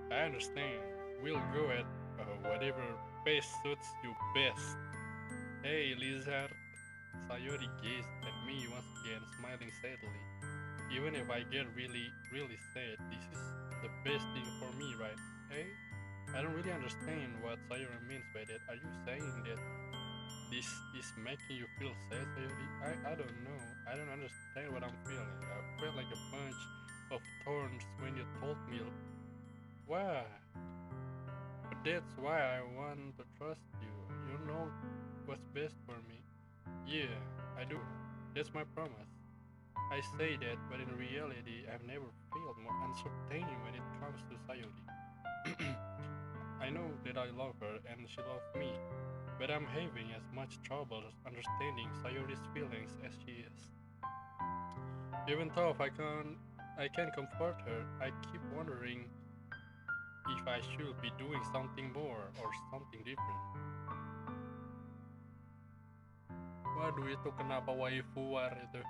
Speaker 1: I understand. We'll go at whatever pace suits you best. Hey, lizard. Sayori gazed at me once again, smiling sadly. Even if I get really sad, this is the best thing for me, right? Hey? I don't really understand what Sayori means by that. Are you saying that this is making you feel sad, Sayori? I don't know. I don't understand what I'm feeling. I felt like a bunch of thorns when you told me. Why? But that's why I want to trust you. You know what's best for me. Yeah, I do. That's my promise. I say that, but in reality, I've never felt more uncertain when it comes to Sayori. I know that I love her and she loves me, but I'm having as much trouble understanding Sayori's feelings as she is. Even though I can comfort her, I keep wondering if I should be doing something more or something different. Waduh, itu kenapa waifu war itu?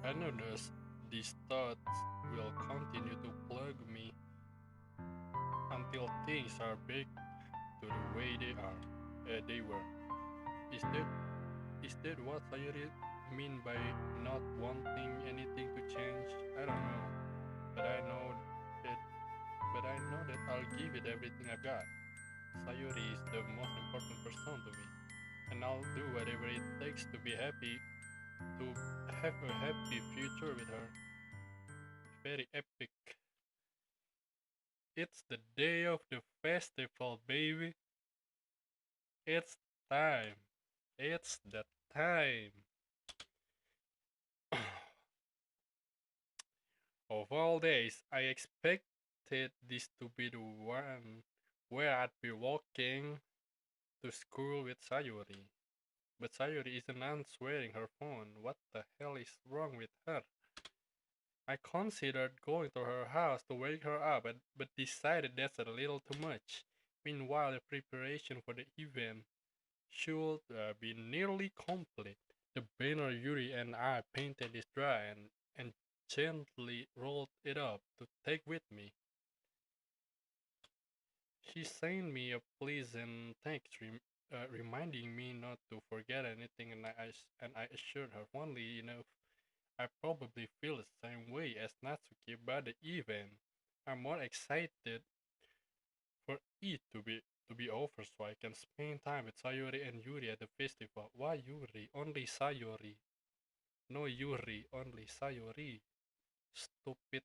Speaker 1: I know these thoughts will continue to plague me things are back to the way they were. Is that is that what Sayuri mean by not wanting anything to change? I don't know, but that I know that I'll give it everything I've got. Sayuri is the most important person to me, and I'll do whatever it takes to be happy, to have a happy future with her. Very epic. It's the day of the festival, baby. It's time. It's the time. Of all days, I expected this to be the one where I'd be walking to school with Sayuri. But Sayuri isn't answering her phone. What the hell is wrong with her? I considered going to her house to wake her up, but decided that's a little too much. Meanwhile, the preparation for the event should be nearly complete. The banner Yuri and I painted is dry and gently rolled it up to take with me. She sent me a pleasant text reminding me not to forget anything, and I assured her fondly enough I probably feel the same way as Natsuki about the event. I'm more excited for it to be over so I can spend time with Sayori and Yuri at the festival. Why Yuri? Only Sayori. No Yuri, only Sayori. Stupid.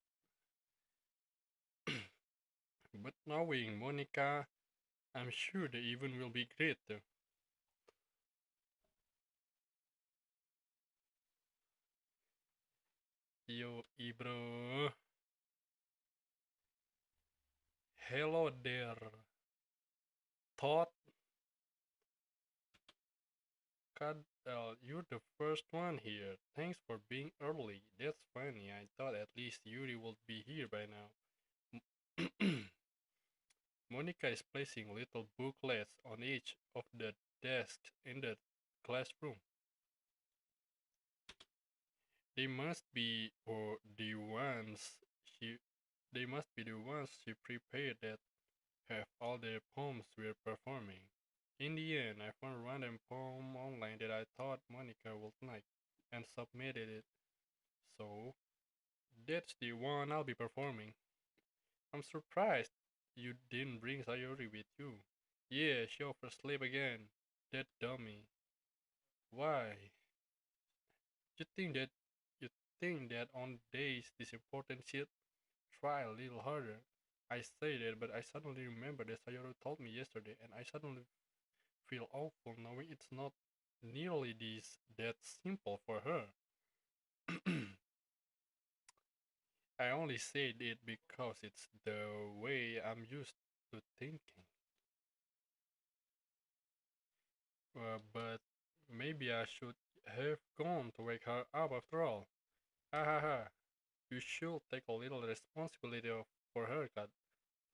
Speaker 1: But knowing Monica, I'm sure the event will be great too. Yo, bro. Hello there. Thought Kadal, you're the first one here. Thanks for being early. That's funny. I thought at least Yuri would be here by now. Monica is placing little booklets on each of the desks in the classroom. They must be or the ones she they must be the ones she prepared that have all the poems we're performing. In the end, I found a random poem online that I thought Monica would like and submitted it. So, that's the one I'll be performing. I'm surprised you didn't bring Sayori with you. Yeah, she overslept again. That dummy. Why? You think that you think that on days this important shit try a little harder. I say that, but I suddenly remember that Sayori told me yesterday, and I suddenly feel awful knowing it's not nearly this that simple for her. I only said it because it's the way I'm used to thinking. But maybe I should have gone to wake her up after all. Ha ha ha. You should take a little responsibility for her, cat.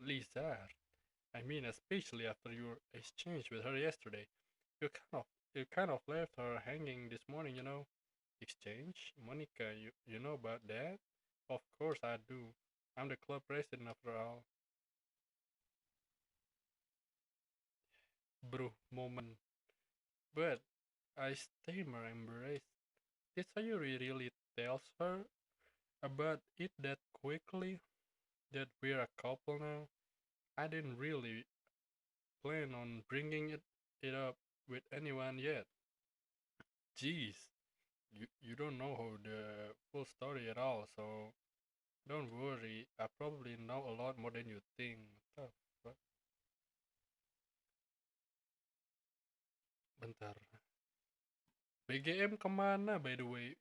Speaker 1: Lizard. I mean, especially after your exchange with her yesterday. You kind of you kind of left her hanging this morning, you know. Exchange? Monica, you know about that? Of course I do. I'm the club president after all. Bro, moment. But I stammer embrace. Did Sayuri really tells her about it that quickly? That we're a couple now? I didn't really plan on bringing it up with anyone yet. Jeez, you don't know how the full story at all, so don't worry. I probably know a lot more than you think. What the fuck? Bentar. BGM kemana by the way?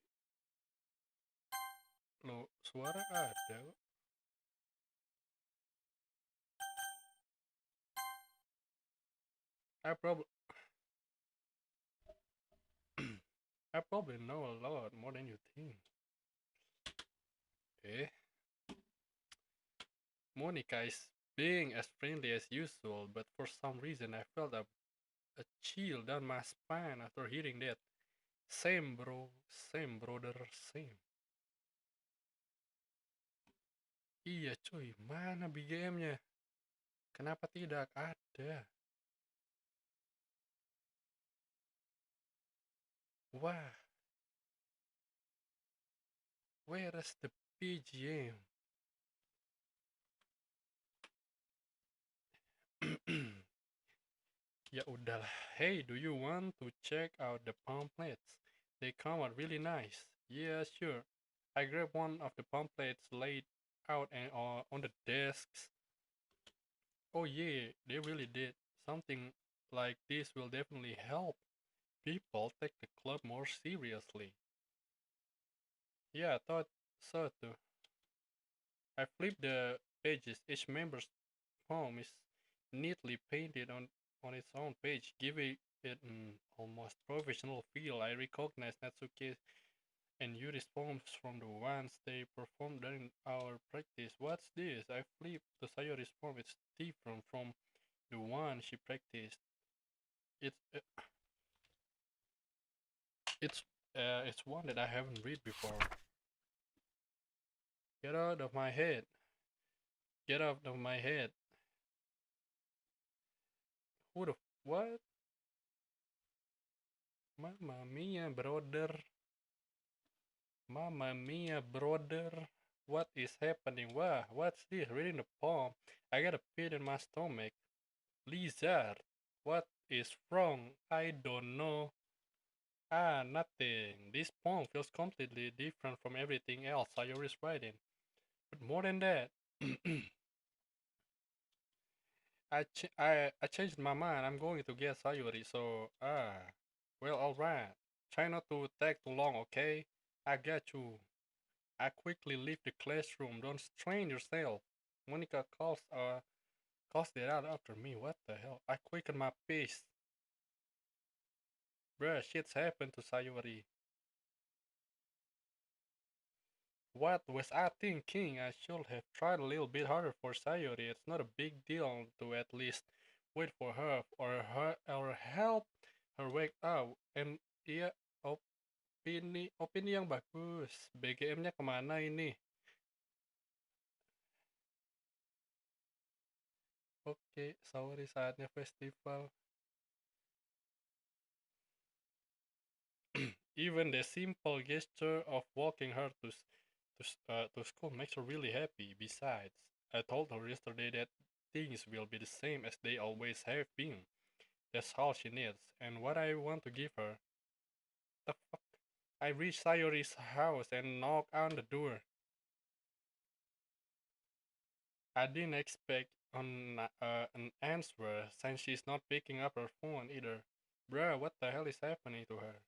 Speaker 1: Lo, suara ada. I probably I probably know a lot more than you think. Eh? Monica is being as friendly as usual, but for some reason I felt a chill down my spine after hearing that. Same bro, same brother, same. Iya cuy, mana BGM-nya? Kenapa tidak ada? Wah, where is the BGM? Ya udahlah. Hey, do you want to check out the pamphlets? They come out really nice. Yeah, sure. I grabbed one of the pamphlets laid out and on the desks. Oh yeah, they really did. Something like this will definitely help people take the club more seriously. Yeah, I thought so too. I flipped the pages. Each member's poem is neatly painted on its own page, giving it an almost professional feel. I recognize Natsuke and Yuri's poems from the ones they performed during our practice. What's this? I flipped to Sayori's poem. It's different from the one she practiced. It's uh, it's it's one that I haven't read before. Get out of my head! Get out of my head! Who the what? Mamma mia, brother! Mamma mia, brother! What is happening? Wow, what's this? Reading the poem. I got a pit in my stomach. Lizard! What is wrong? I don't know. Ah, nothing. This poem feels completely different from everything else Sayori's writing. But more than that, I changed my mind. I'm going to get Sayori. So well, all right. Try not to take too long, okay? I got you. I quickly leave the classroom. Don't strain yourself. Monica calls it out after me. What the hell? I quicken my pace. Bruh, shit's happened to Sayori. What was I thinking? I should have tried a little bit harder for Sayori. It's not a big deal to at least wait for her or help her wake up. And iya, opini yang bagus. BGM-nya kemana ini? Oke, sorry saatnya festival. Even the simple gesture of walking her to school makes her really happy. Besides, I told her yesterday that things will be the same as they always have been. That's all she needs, and what I want to give her. The fuck? I reach Sayori's house and knock on the door. I didn't expect an answer since she's not picking up her phone either. Bruh, what the hell is happening to her?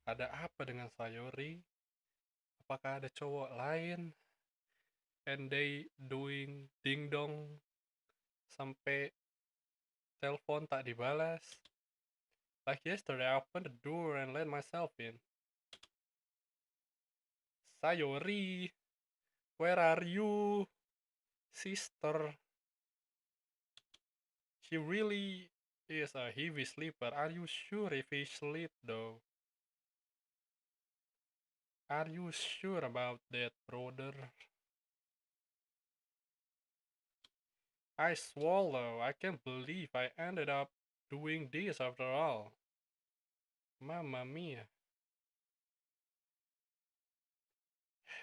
Speaker 1: Ada apa dengan Sayori? Apakah ada cowok lain? And they doing ding dong sampai telepon tak dibalas. Like yesterday, I opened the door and let myself in. Sayori, where are you, sister? She really is a heavy sleeper. Are you sure if he sleep though? Are you sure about that, brother? I swallow. I can't believe I ended up doing this after all. Mamma mia.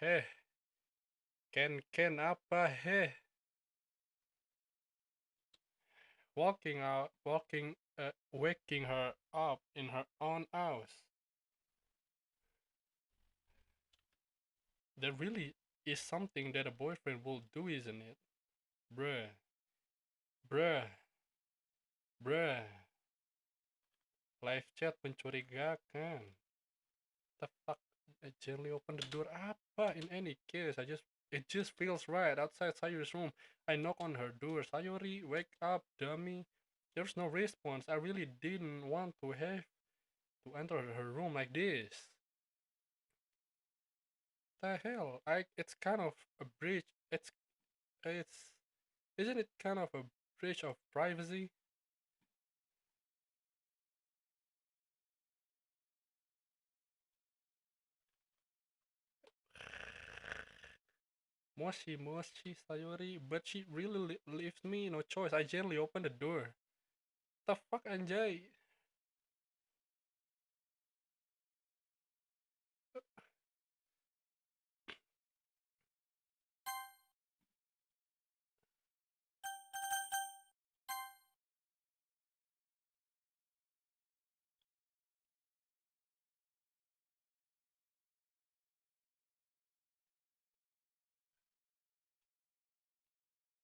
Speaker 1: Heh, Ken apa heh? Waking her up in her own house. That really is something that a boyfriend will do, isn't it? Bruh, bruh, bruh. Live chat mencurigakan. The fuck? I gently open the door. Apa? In any case, it just feels right outside Sayori's room. I knock on her door. Sayori, wake up, dummy. There's no response. I really didn't want to have to enter her room like this. The hell? It's kind of a breach. It's isn't it kind of a breach of privacy? Moshi, Sayori, but she really leaves me no choice. I gently open the door. The fuck, anjay?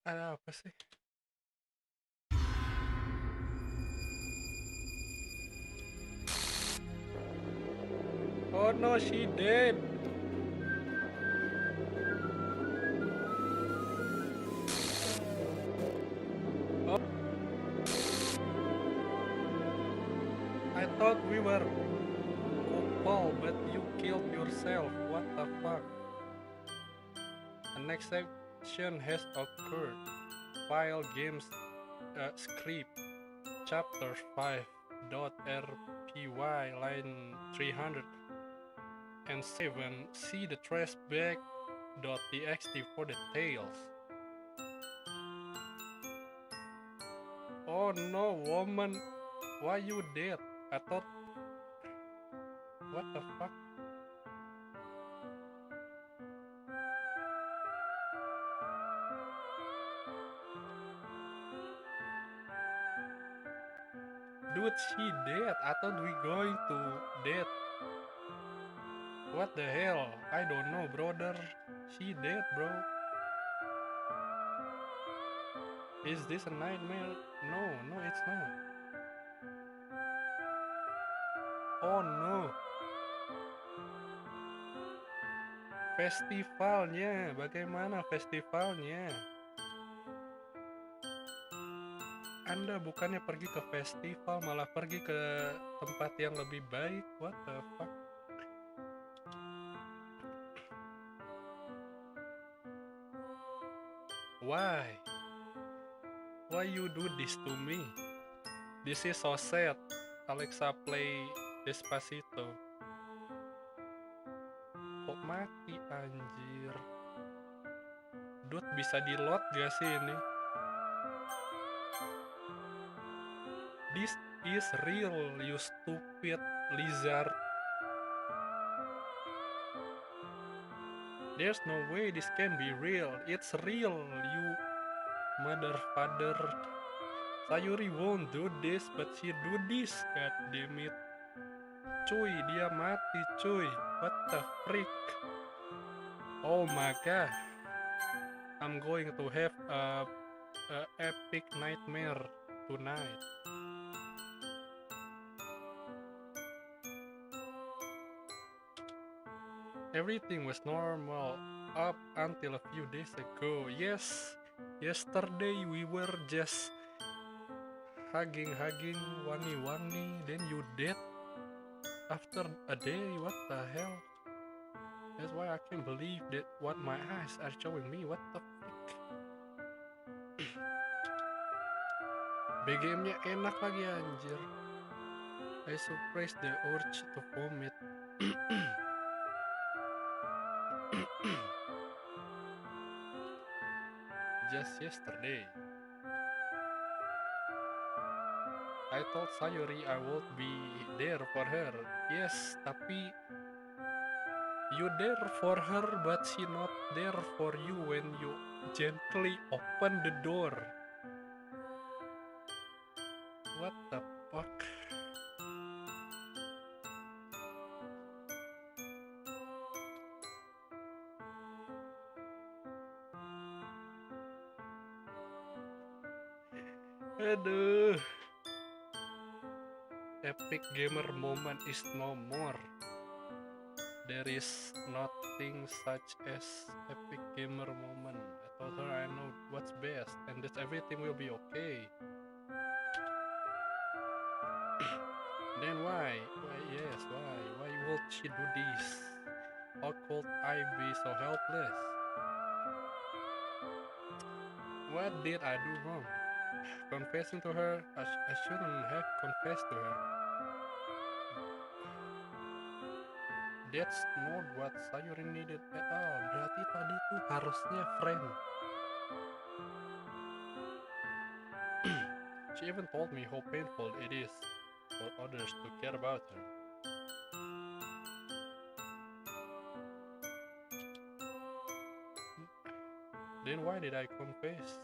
Speaker 1: Ada apa sih? Oh no, she dead. Oh, I thought we were couple, but you killed yourself. What the fuck? The next section has occurred. File games script chapter 5.rpy line 307. See the trash bag.txt for details. Oh no, woman, why you dead? I thought, what the fuck? Dude, she dead. I thought we going to dead. What the hell? I don't know, brother. She dead, bro. Is this a nightmare? No, it's not. Oh no. Festivalnya, bagaimana festivalnya? Anda bukannya pergi ke festival, malah pergi ke tempat yang lebih baik. What the fuck? Why? Why you do this to me? This is so sad. Alexa, play Despacito. Kok mati anjir? Dude, bisa di load gak sih ini? This is real, you stupid lizard. There's no way this can be real. It's real, you mother father. Sayuri won't do this, but she do this. God damn it. Cuy, dia mati cuy. What the freak? Oh my god. I'm going to have a epic nightmare tonight. Everything was normal up until a few days ago. Yes, yesterday we were just hugging, wangi, then you dead after a day. What the hell? That's why I can't believe that what my eyes are showing me. What the fuck? BGM-nya enak lagi anjir. I suppress the urge to vomit. Just yesterday, I told Sayuri I would be there for her. Yes, tapi you there for her, but she not there for you when you gently open the door. What the fuck? Aduh. Epic gamer moment is no more. There is nothing such as epic gamer moment. I told her I know what's best and that everything will be okay. Then why? Yes, why? Why would she do this? How could I be so helpless? What did I do wrong? Confessing to her, I shouldn't have confessed to her.
Speaker 2: That's not what Sayuri needed at all. Berarti tadi tuh harusnya friend. She even told me how painful it is for others to care about her. Then why did I confess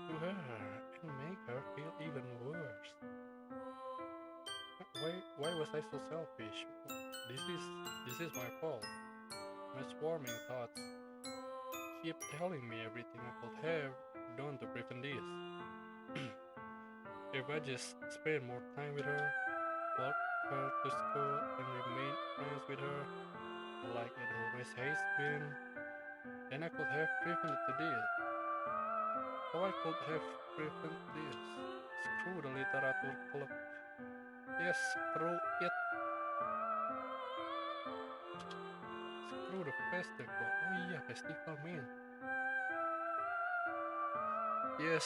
Speaker 2: to her and make her feel even worse? Why was I so selfish? This is my fault. My swarming thoughts keep telling me everything I could have done to prevent this. If I just spend more time with her, walk her to school, and remain friends with her, like it always has been, then I could have prevented this. How I could have prevented this? Screw the literature club. Yes, screw it. Screw the festival. Oh yeah, festival man. Yes.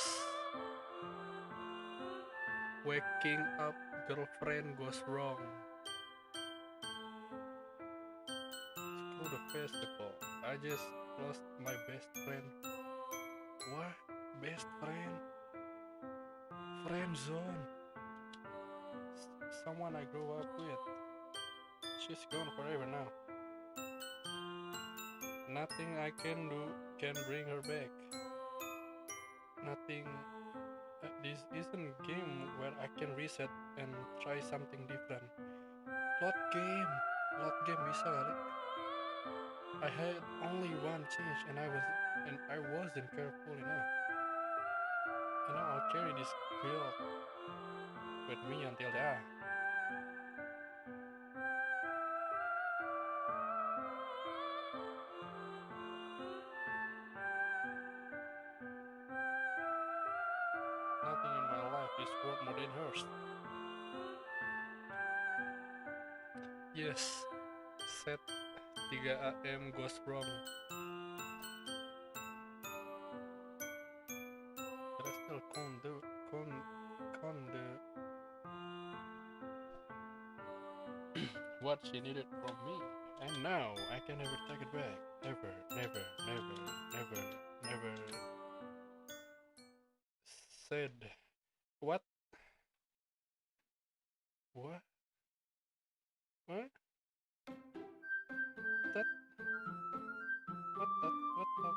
Speaker 2: Waking up girlfriend goes wrong. Screw the festival. I just lost my best friend. What? Best friend? Friend zone. Someone I grew up with. She's gone forever now. Nothing I can do can bring her back. Nothing. This isn't a game where I can reset and try something different. Load game bisa kali. I had only one change and I wasn't careful enough. And now I'll carry this guilt with me until the Nothing in my life is worth more than hers. Yes, set 3 AM goes wrong. But I still can't do what she needed from me. And now I can never take it back. Never. Said what? What? What? That? What the?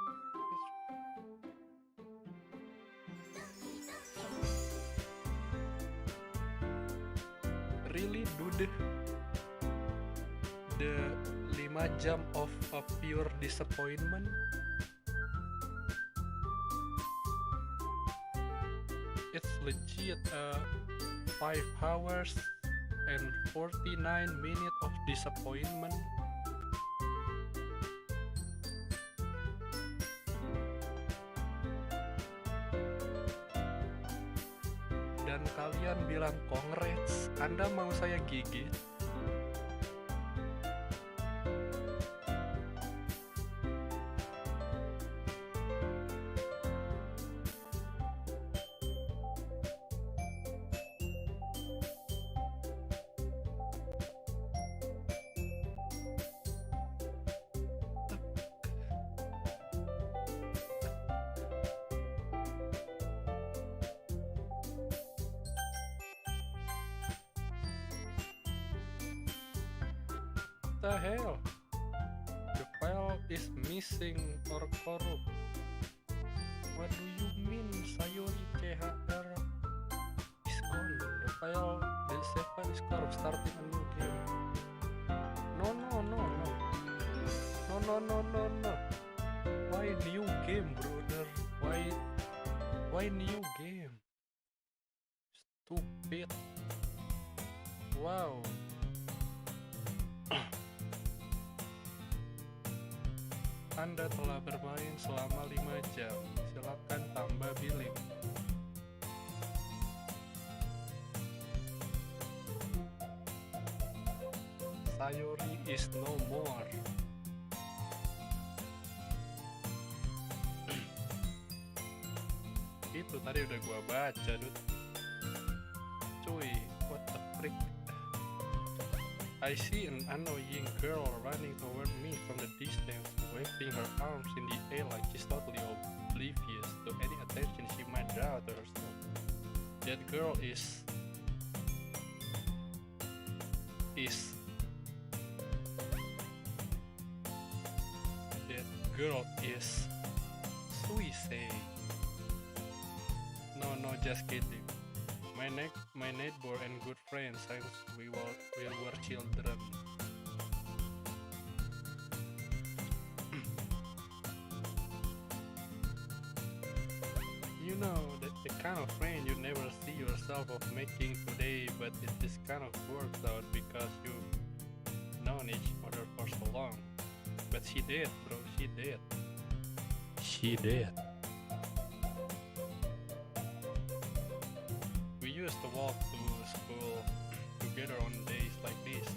Speaker 2: Really, dude? The 5 jam of a pure disappointment? It's legit 5 hours and 49 minutes of disappointment. Dan kalian bilang congrats, Anda mau saya gigit? The hell? The file is missing or corrupt. What do you mean Sayuri CHR is gone? The save file is corrupt, starting a new game. No. Why new game, brother? Why new game? Stupid. Wow. Anda telah bermain selama 5 jam. Silakan tambah billing. Sayuri is no more. Itu tadi udah gua baca, dude. Cuy, what the frick? I see an annoying girl running toward me from the distance, waving her arms in the air like she's totally oblivious to any attention she might draw to herself. That girl is Suicide. No, just kidding. My neighbor and good friend since we were children. You know, the kind of friend you never see yourself of making today, but it just kind of works out because you've known each other for so long. But she did, bro, she did. She did. We used to walk to school together on days like this.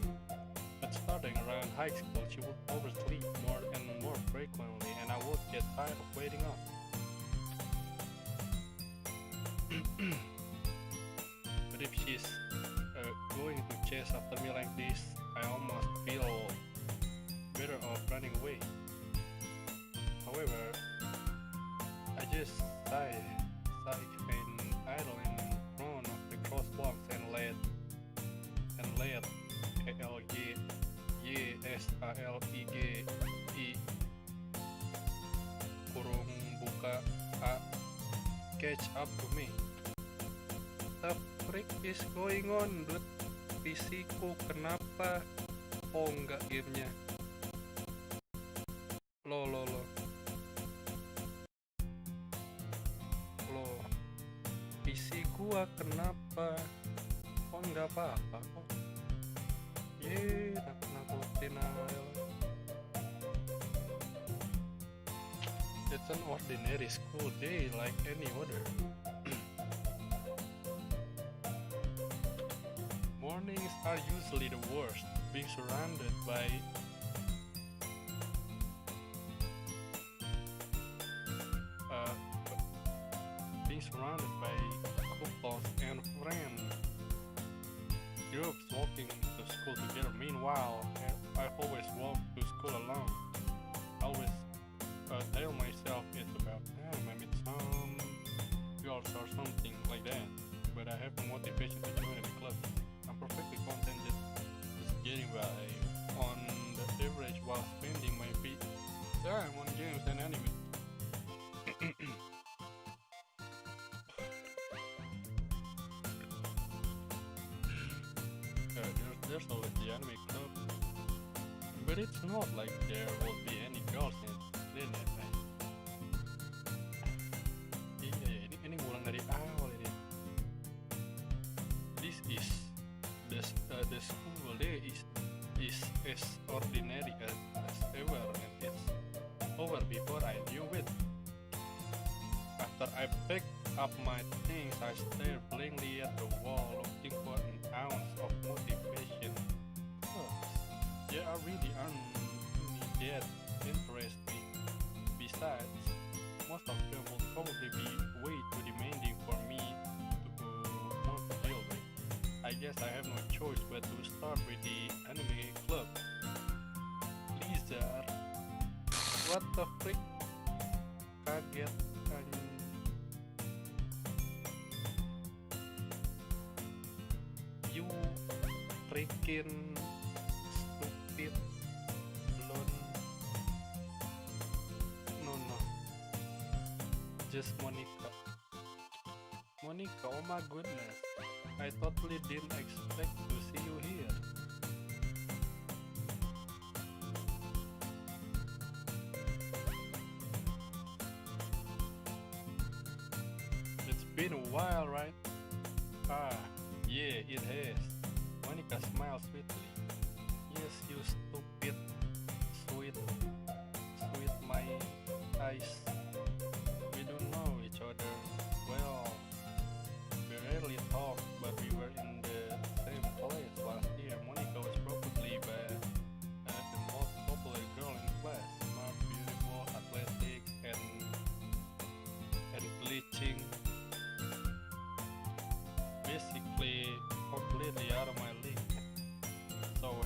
Speaker 2: But starting around high school, she would oversleep more and more frequently, and I would get tired of waiting up. But if she's going to chase after me like this, I almost feel better off running away. However, I just sigh and idle in front of the crosswalks and let KLGYSALIGI kurung buka A catch up to me. The frick is going on, dude? PC-ku kenapa? Oh, enggak gamenya. Lo. PC gua kenapa? Oh, enggak apa-apa kok. Nakut-nakutin aja. It's an ordinary school day like any other. Mornings are usually the worst, being surrounded by couples and friends groups walking to school together. Meanwhile, I've always walked to school alone. I always tell myself it's about time I meet some girls or something like that, but I have no motivation to join any club. I'm perfectly content just getting by on the average while spending my free time on games and anime. There's always the anime club, but it's not like there will be any girls in it, right? Iya, ini ngulang dari awal ini. This is the school day is as ordinary as ever, and it's over before I knew it. After I picked up my things, I stared blankly at the wall, looking for an ounce of motivation. There are really aren't any that interest me. Besides, most of them will probably be way too demanding for me to want to deal with. I guess I have no choice but to start with the anime club. Blizzard. What the frick? Kaget anjing. You freaking stupid blonde. No. Just Monica, oh my goodness. I totally didn't expect to see you here. It's been a while, right? Yeah, it has. Monica smiled sweetly. Yes, you stupid, sweet my eyes. We don't know each other well. We rarely talk, but we were in the same place last year. Monica was probably the most popular girl in class. Smart, beautiful, athletic, and glitching. Basically completely out of my league. So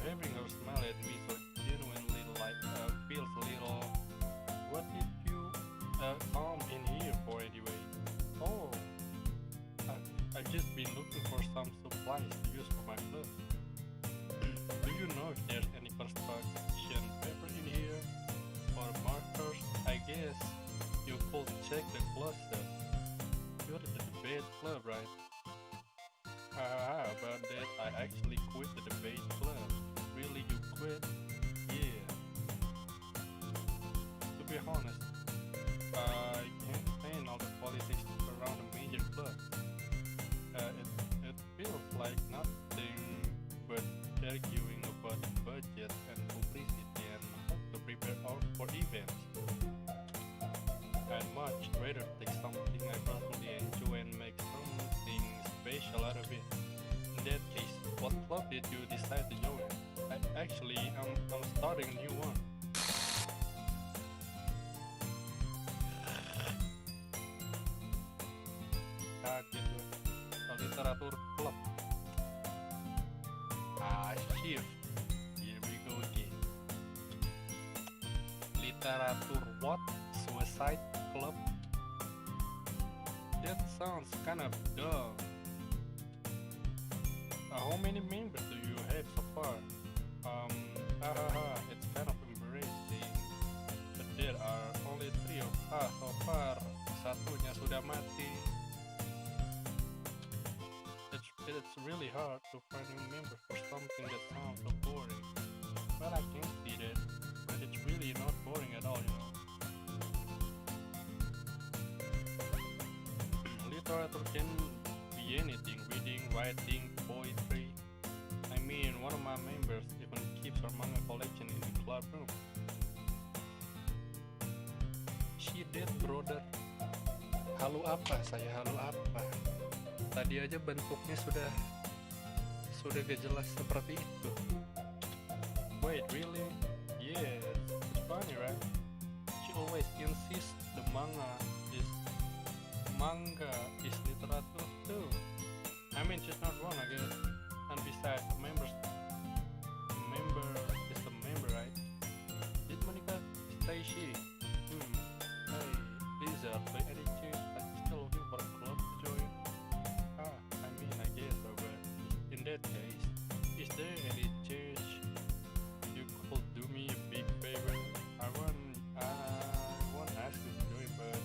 Speaker 2: supplies to use for my club. Do you know if there's any construction paper in here? Or markers? I guess you could check the closet. You're the debate club, right? About that, I actually quit the debate club. Really, you quit? Yeah. To be honest, I can't stand all the politics around the major clubs. It feels like nothing but arguing about the budget and publicity and how to prepare for events. I'd much rather take something I personally enjoy and make something special out of it. In that case, what club did you decide to join? I'm starting a new one. Kaget gue. Literatur club. Shift. Here we go again. Literatur what? Suicide club? That sounds kind of dumb. How many members do you have so far? It's kind of embarrassing. But there are only 3 of us so far. Satunya sudah mati. It's really hard to find new members for something that sounds so boring. Well, I can see that, but it's really not boring at all, you know. Literature can be anything: reading, writing, poetry. I mean, one of my members even keeps her manga collection in the club room. She did, brother. Halo apa? Saya halo apa? Tadi aja bentuknya sudah gak jelas seperti itu. Wait, really? Yes, it's funny, right? She always insists the manga is literature too. I mean, she's not wrong, I guess. And besides, a member is a member, right? Did Monica say she? Hey, Lizard, by any chance, are you still looking for a club to join? I mean, I guess so, but in that case, is there any chance you could do me a big favor? I won't ask you to join, but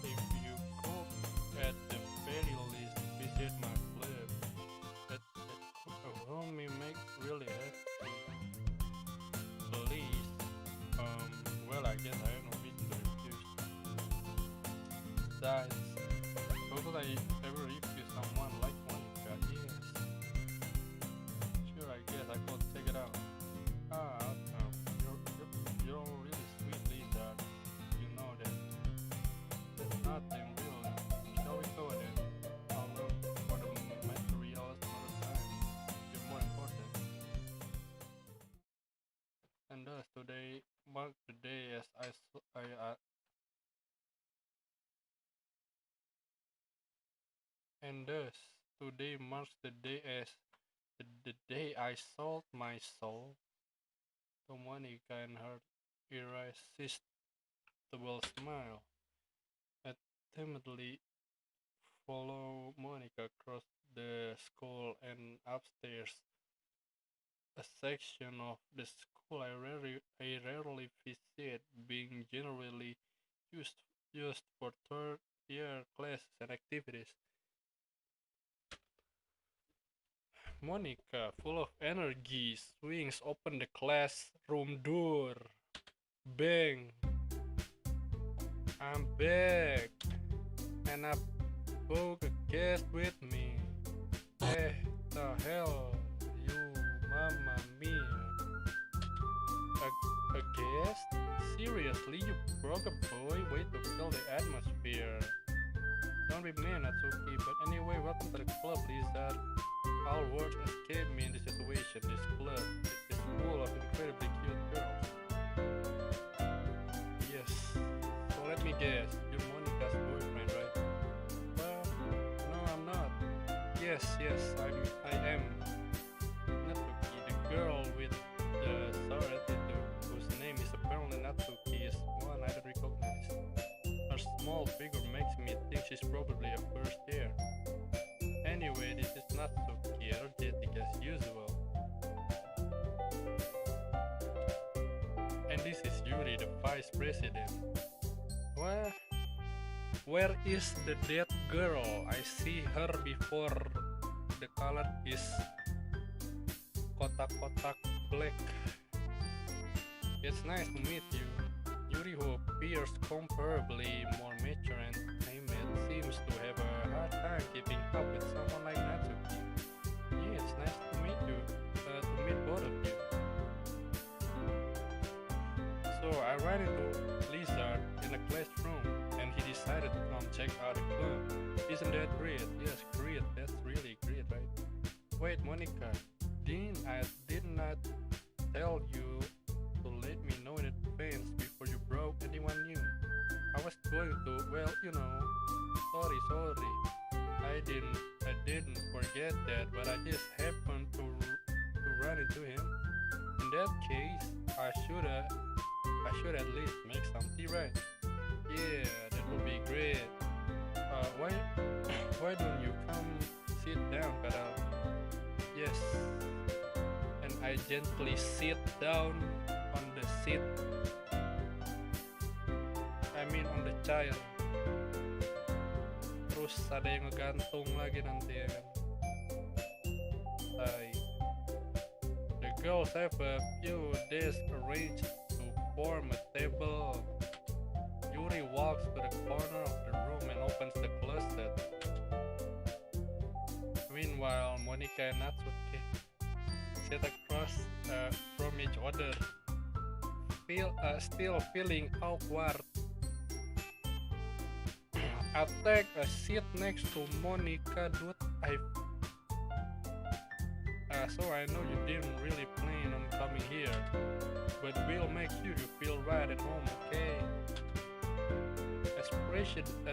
Speaker 2: if you could, at the very least, visit my club, that will me make really happy. Please, well, I guess I have no reason to refuse. Besides, could I ever refuse someone like Monica? Yes. Sure, I guess I could check it out. You're really sweet, Lizard. You know that. There's nothing really. Shall we go then? I'll look for the materials another time. You're more important. And thus, today marked the day as And thus, today marks the day as the day I sold my soul to Monica, and her irresistible smile. I timidly follow Monica across the school and upstairs, a section of the school I rarely visit, being generally used for third year classes and activities. Monica, full of energy, swings open the classroom door. Bang! I'm back, and I book a guest with me. The hell, you mamma mia! A guest? Seriously, you broke a boy? Way to kill the atmosphere. Don't be mean, Natsuki, but anyway, welcome to the club, Lizard. All words escape me in this situation. This club is full of incredibly cute girls. Yes. So let me guess, you're Monica's boyfriend, right? Well, no, I'm not. Yes, I am. Natsuki, the girl with the sour attitude, whose name is apparently Natsuki, is one I don't recognize. Her small figure makes me think she's probably a first year. Anyway, this is not energetic as usual. And this is Yuri, the vice president. Where is the dead girl? I see her before. The color is kotak-kotak black. It's nice to meet you. Yuri, who appears comparably more mature and timid, seems to have a hard time keeping up with someone like Natsuki. Yeah, it's nice to meet you. To meet both of you. So I ran into Lizard in the classroom, and he decided to come check out the club. Isn't that great? Yes, great. That's really great, right? Wait, Monica, did not tell you to let me know in advance before you broke anyone new. I was going to, well, sorry. I didn't forget that, but I just happened to run into him. In that case, I should at least make some tea, right? Yeah, that would be great. Why don't you come sit down, Kadal? Yes. And I gently sit down on the seat. On the chair. Terus ada yang ngegantung lagi nanti ya kan. The girls have a few desks arranged to form a table. Yuri walks to the corner of the room and opens the closet. Meanwhile, Monica and Natsuki sit across from each other, still feeling awkward. I take a seat next to Monica, dude. So I know you didn't really plan on coming here, but we'll make sure you feel right at home, okay? As president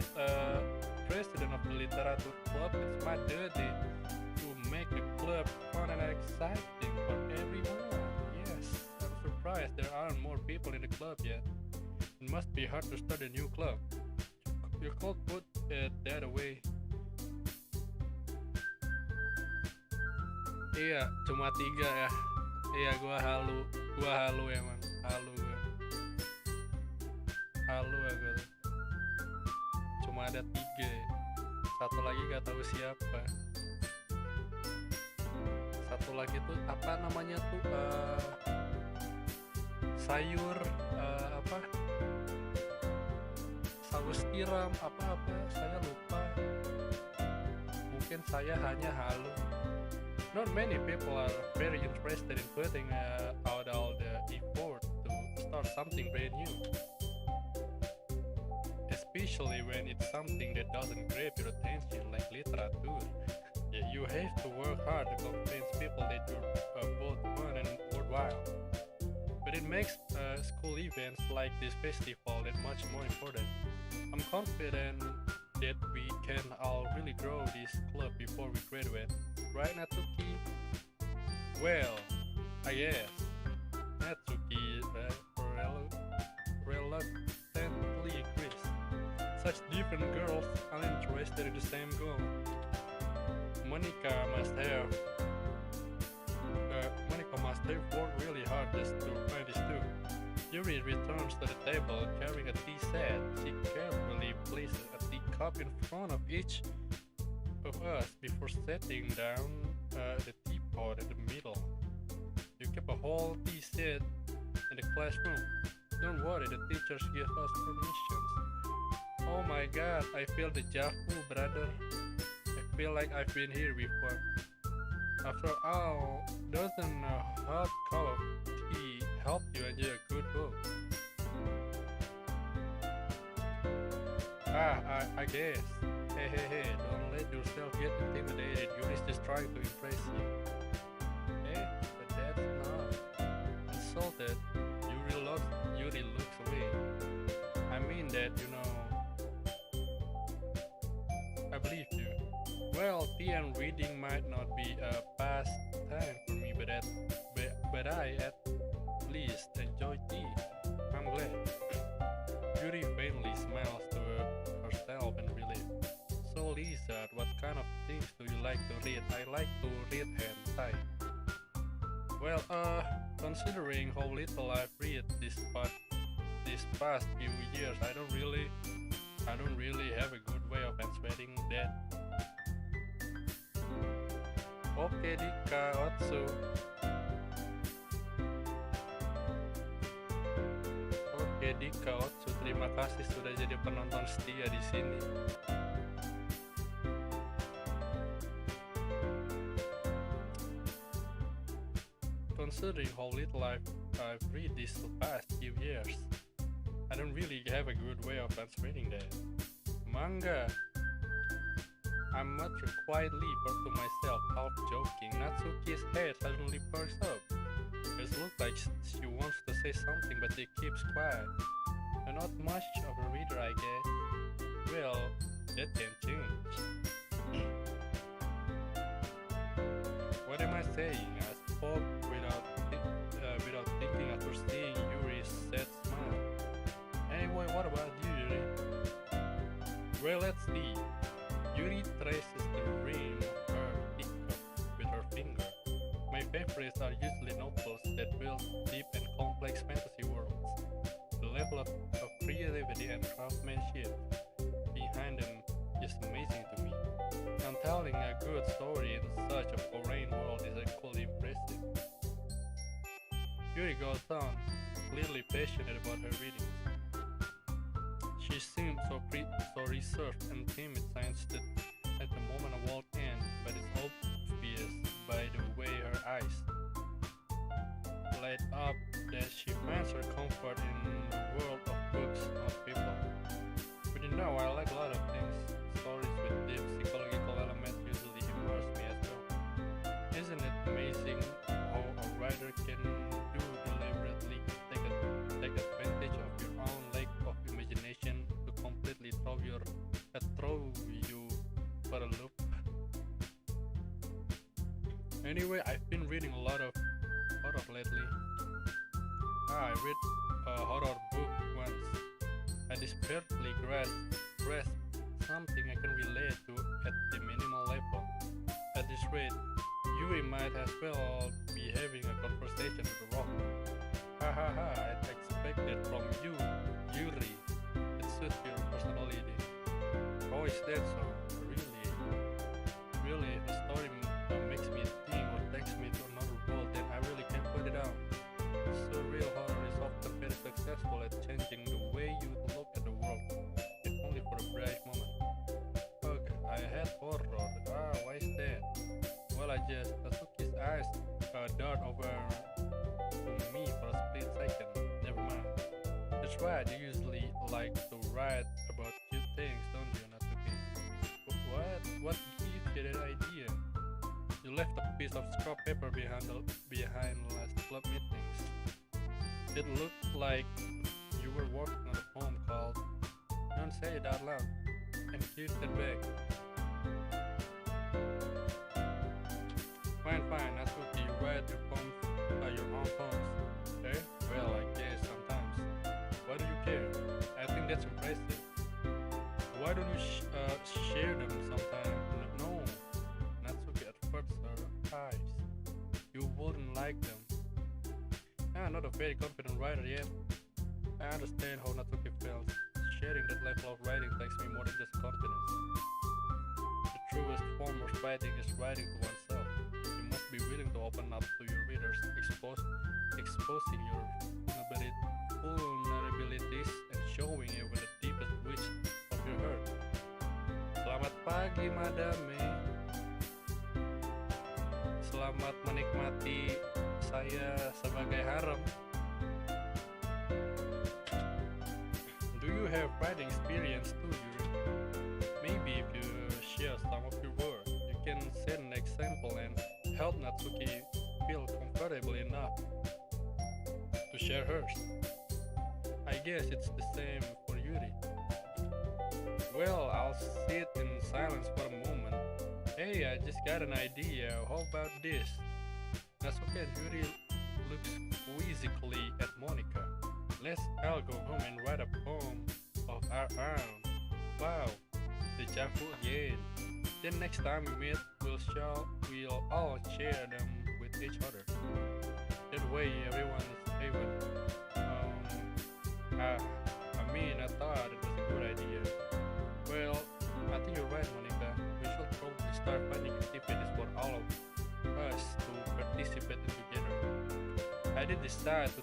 Speaker 2: of the literature club, it's my duty to make the club fun and exciting for everyone. Yes, I'm surprised there aren't more people in the club yet. It must be hard to start a new club. You could put that away. Iya, cuma 3 ya. Iya, gua halu emang. Halu gue. Cuma ada 3. Satu lagi gak tahu siapa. Satu lagi tuh apa namanya tuh sayur saus tiram apa saya lupa. Mungkin saya hanya halu. Not many people are very interested in putting out all the effort to start something brand new, especially when it's something that doesn't grab your attention like literature. Yeah, you have to work hard to convince people that you're both fun and worthwhile. But it makes school events like this festival that much more important. I'm confident that we can all really grow this club before we graduate. Right, Natsuki? Well, I guess. Natsuki reluctantly agrees. Such different girls are interested in the same goal. Monica must have worked really hard just to find this too. Yuri returns to the table carrying a tea set. She carefully places a teacup in front of each of us before setting down the teapot in the middle. You keep a whole tea set in the classroom. Don't worry, the teachers give us permissions. Oh my god, I feel deja vu, brother. I feel like I've been here before. After all, doesn't a hot cup of tea help you enjoy a good book? I guess. Hey, don't let yourself get intimidated. Yuri's just trying to impress you. Hey, but that's not. Insulted, Yuri looks away. I mean that, I believe you. Well, tea and reading might not be a pastime for me, but I at least enjoy tea. I'm glad. Yuri faintly smiles to herself in relief. So Lizard, what kind of things do you like like to read? I like to read hentai. Well, considering how little I've read this past few years, I don't really have a good way of answering that. Oke Dika Otsu. Oke Dika Otsu, terima kasih sudah jadi penonton setia di sini. Considering how little I've read this past few years, I don't really have a good way of answering that. Manga. I muttered quietly to myself, half joking. Natsuki's head suddenly perks up. It looks like she wants to say something, but she keeps quiet. You're not much of a reader, I guess. Well, that can change. What am I saying? I spoke without thinking after seeing Yuri's sad smile. Anyway, what about you, Yuri? Well, let's see. Yuri traces the rim of her teacup with her finger. My favorites are usually novels that build deep and complex fantasy worlds. The level of creativity and craftsmanship behind them is amazing to me. And telling a good story in such a foreign world is equally impressive. Yuri goes on, clearly passionate about her readings. She seemed so reserved and timid since at the moment I walked in, but it's obvious by the way her eyes light up that she finds her comfort in the world of books, not people. But you know, I like a lot of things. Stories with deep psychological elements usually immerse me as well. Isn't it amazing how a writer can do deliberately take advantage of your own lack of imagination to completely throw you for a loop? Anyway, I've been reading a lot of horror lately. I read a horror book once. I desperately grasped something I can relate to at the minimal level. At this rate, Yuri might as well be having a conversation with a rock. Ha ha ha, I'd expected from you, Yuri. It suits your personality. Oh, is that so? Really, if the story makes me think or takes me to another world, then I really can't put it down. Surreal horror is often very successful at changing the way you look at the world, if only for a brief moment. Okay, I had horror. Why is that? Well, Natsuki's eyes dart over to me for a split second. Never mind. That's right, you usually like to write about cute things, don't you, Natsuki? What gives you that idea? You left a piece of scrap paper behind last club meetings. It looked like you were working on a poem called Don't Say It Out Loud, and give it back. Fine, Natsuki, you write your own poems. Eh? Well, I guess sometimes. Why do you care? I think that's impressive. Why don't you share them sometime? No, Natsuki averts her eyes. You wouldn't like them. I'm not a very confident writer yet. I understand how Natsuki feels. Sharing that level of writing takes me more than just confidence. The truest form of writing is writing to oneself. You must be willing to open up to your readers, exposing your vulnerabilities and showing it with the deepest wish of your heart. Selamat pagi, madame. Selamat menikmati saya sebagai harem. Do you have writing experience too, Yuri? Maybe if you share some of your work, you can set an example and help Natsuki feel comfortable enough to share hers. I guess it's the same for Yuri. Well, I'll sit in silence for a moment. Hey, I just got an idea. How about this? Natsuki and Yuri looks quizzically at Monica. Let's all go home and write a poem of our own. Wow, deja vu again. Then next time we meet, we'll we'll all share them with each other. That way, everyone is favored. I mean, I thought it was a good idea. Well, I think you're right, Monica. We should probably start finding activities for all of us to participate in together. I did decide to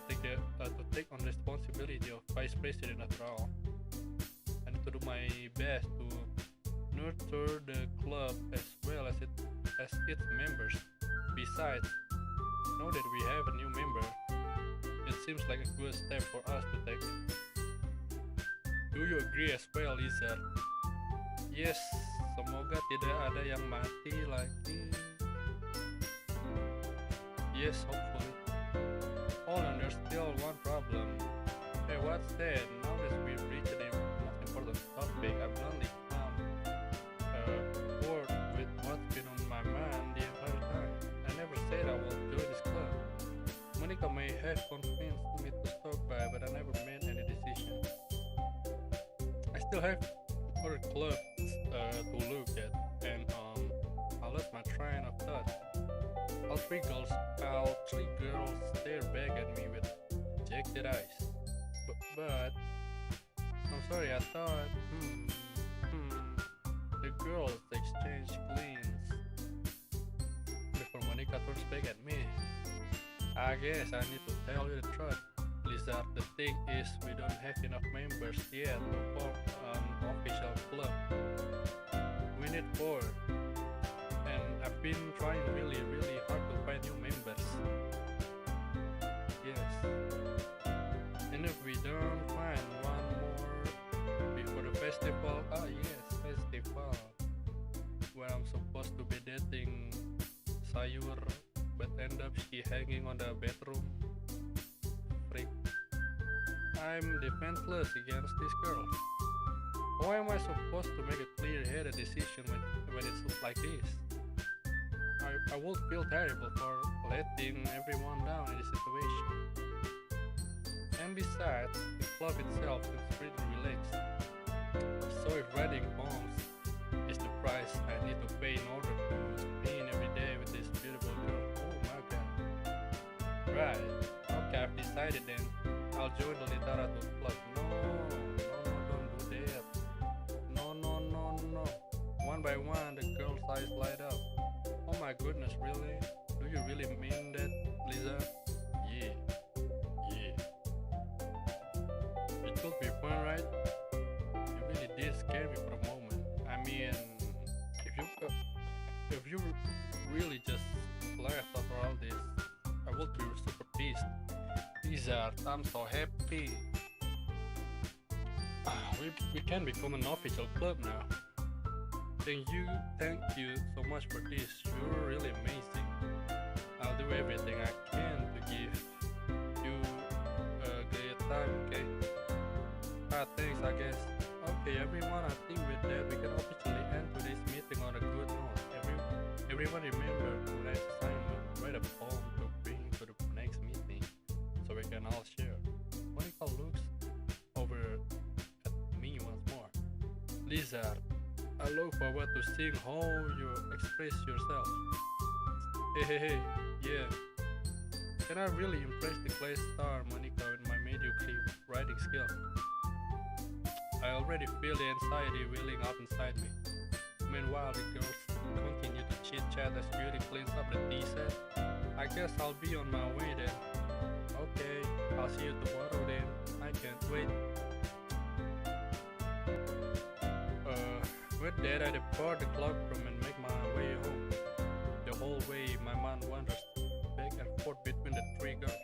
Speaker 2: take on responsibility of vice president after all. I need to do my best to nurture the club as well as its members. Besides, now that we have a new member, it seems like a good step for us to take. Do you agree as well, Lizard? Yes, semoga tidak ada yang mati lagi. Yes, hopefully. Oh, and there's still one problem. Hey, what's that? Now that we've reached the most important topic, I've only come bored with what's been on my mind the entire time. I never said I will join this club. Monica may have convinced me to stop by, but I never made any decision. I still have other clubs to look at, and I lost my train of thought. All three girls stare back at me with jagged eyes. But I'm sorry, I thought, the girls exchange glances before Monica turns back at me. I guess I need to tell you the truth, Lizard. The thing is, we don't have enough members yet to form an official club. We need 4. And I've been trying really hard to find new members. Yes. And if we don't find one more before the festival, festival, where I'm supposed to be dating Sayur, but end up she hanging on the bedroom. Freak. I'm defenseless against this girl. How am I supposed to make a clear-headed decision when it's like this? I would feel terrible for letting everyone down in this situation. And besides, the club itself is pretty relaxed. So if writing poems is the price I need to pay in order to spend every day with this beautiful girl, oh my god. Right, okay, I've decided then. I'll join the literature club. No, don't do that. No. One by one, the girl's eyes light up. Oh my goodness, really? Do you really mean that, Lisa? Yeah. It could be fun, right? You really did scare me for a moment. I mean, if you really just left after all this, I would be super pissed. Lisa, I'm so happy. We can become an official club now. Thank you so much for this. You're really amazing. I'll do everything I can to give you a great time, okay? Thanks, I guess. Okay, everyone, I think with that we can officially end today's meeting on a good note. Everyone remember tonight's assignment. Write a poem to bring to the next meeting so we can all share. Monica looks over at me once more. Lizard, I look forward to seeing how you express yourself. Hey, yeah. Can I really impress the class star Monica with my mediocre writing skills? I already feel the anxiety welling up inside me. Meanwhile, the girls continue to chit-chat as Beauty cleans up the tea set. I guess I'll be on my way then. Okay, I'll see you tomorrow then. I can't wait. With that, I depart the clubroom and make my way home. The whole way, my mind wanders back and forth between the 3 girls.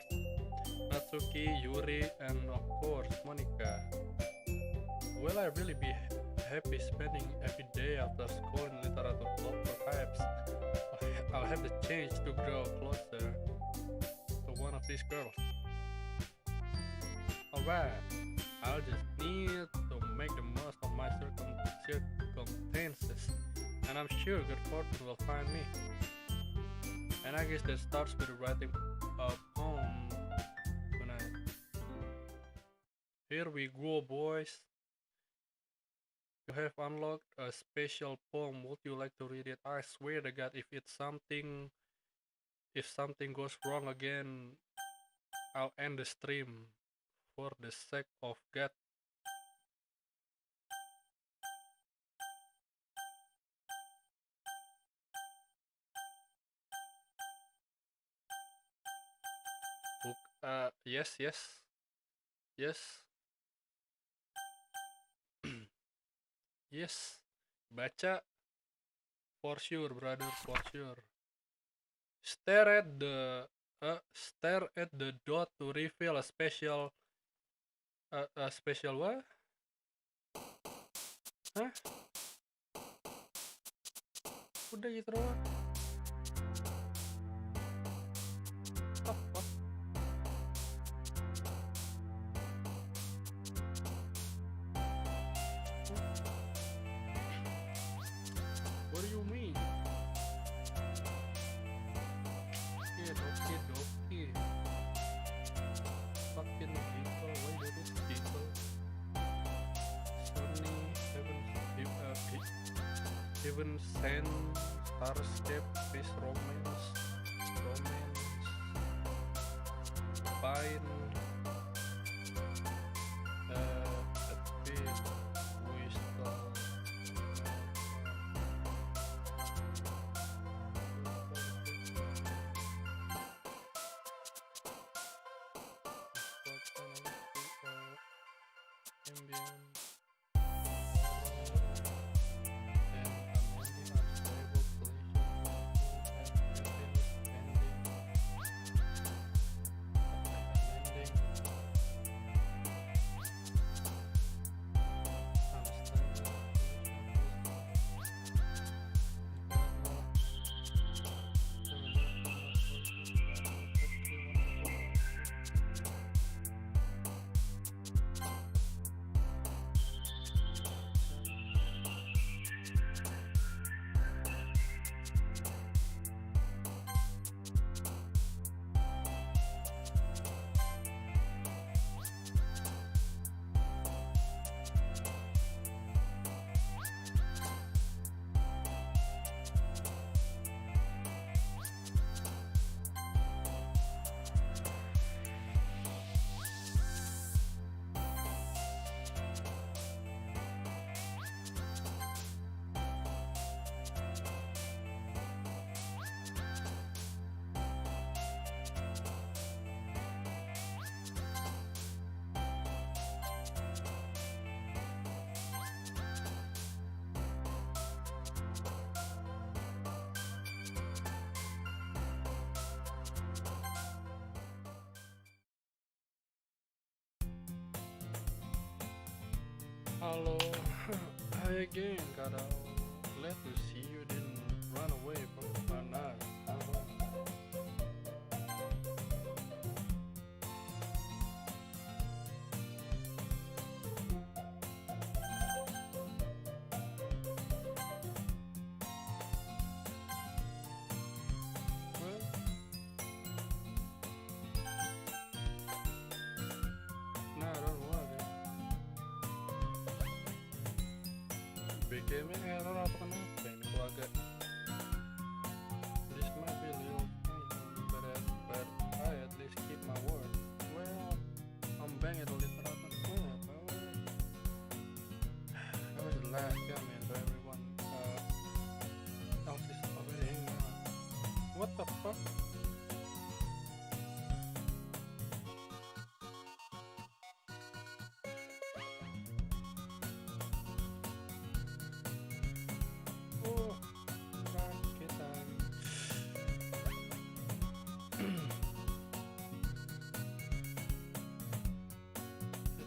Speaker 2: Natsuki, Yuri, and of course, Monica. Will I really be happy spending every day after school in literature club? Perhaps I'll have the chance to grow closer to one of these girls. Alright, I'll just need to make the most of my circumstances, and I'm sure good fortune will find me. And I guess that starts with writing a poem tonight. Here we go, boys. You have unlocked a special poem. Would you like to read it? I swear to God, if something goes wrong again, I'll end the stream. For the sake of God. Yes, yes, yes, yes. Baca, for sure, brother, for sure. Stare at the dot to reveal a special what? Hah? Udah gitu doang. Apa? What do you mean? Okay. Fucking people, why do these people? Sony even send Starscape Space Romance, Pine, a bit Whistle. Ambient. Hello, hi again, Kadal. Glad to see you didn't run away from us. BGM error apa kenapa ini kok agak this might be a little funny, but I at least keep my word. Well, I'm banging a little up and I was the last comment to everyone else is already hanging out. What the fuck?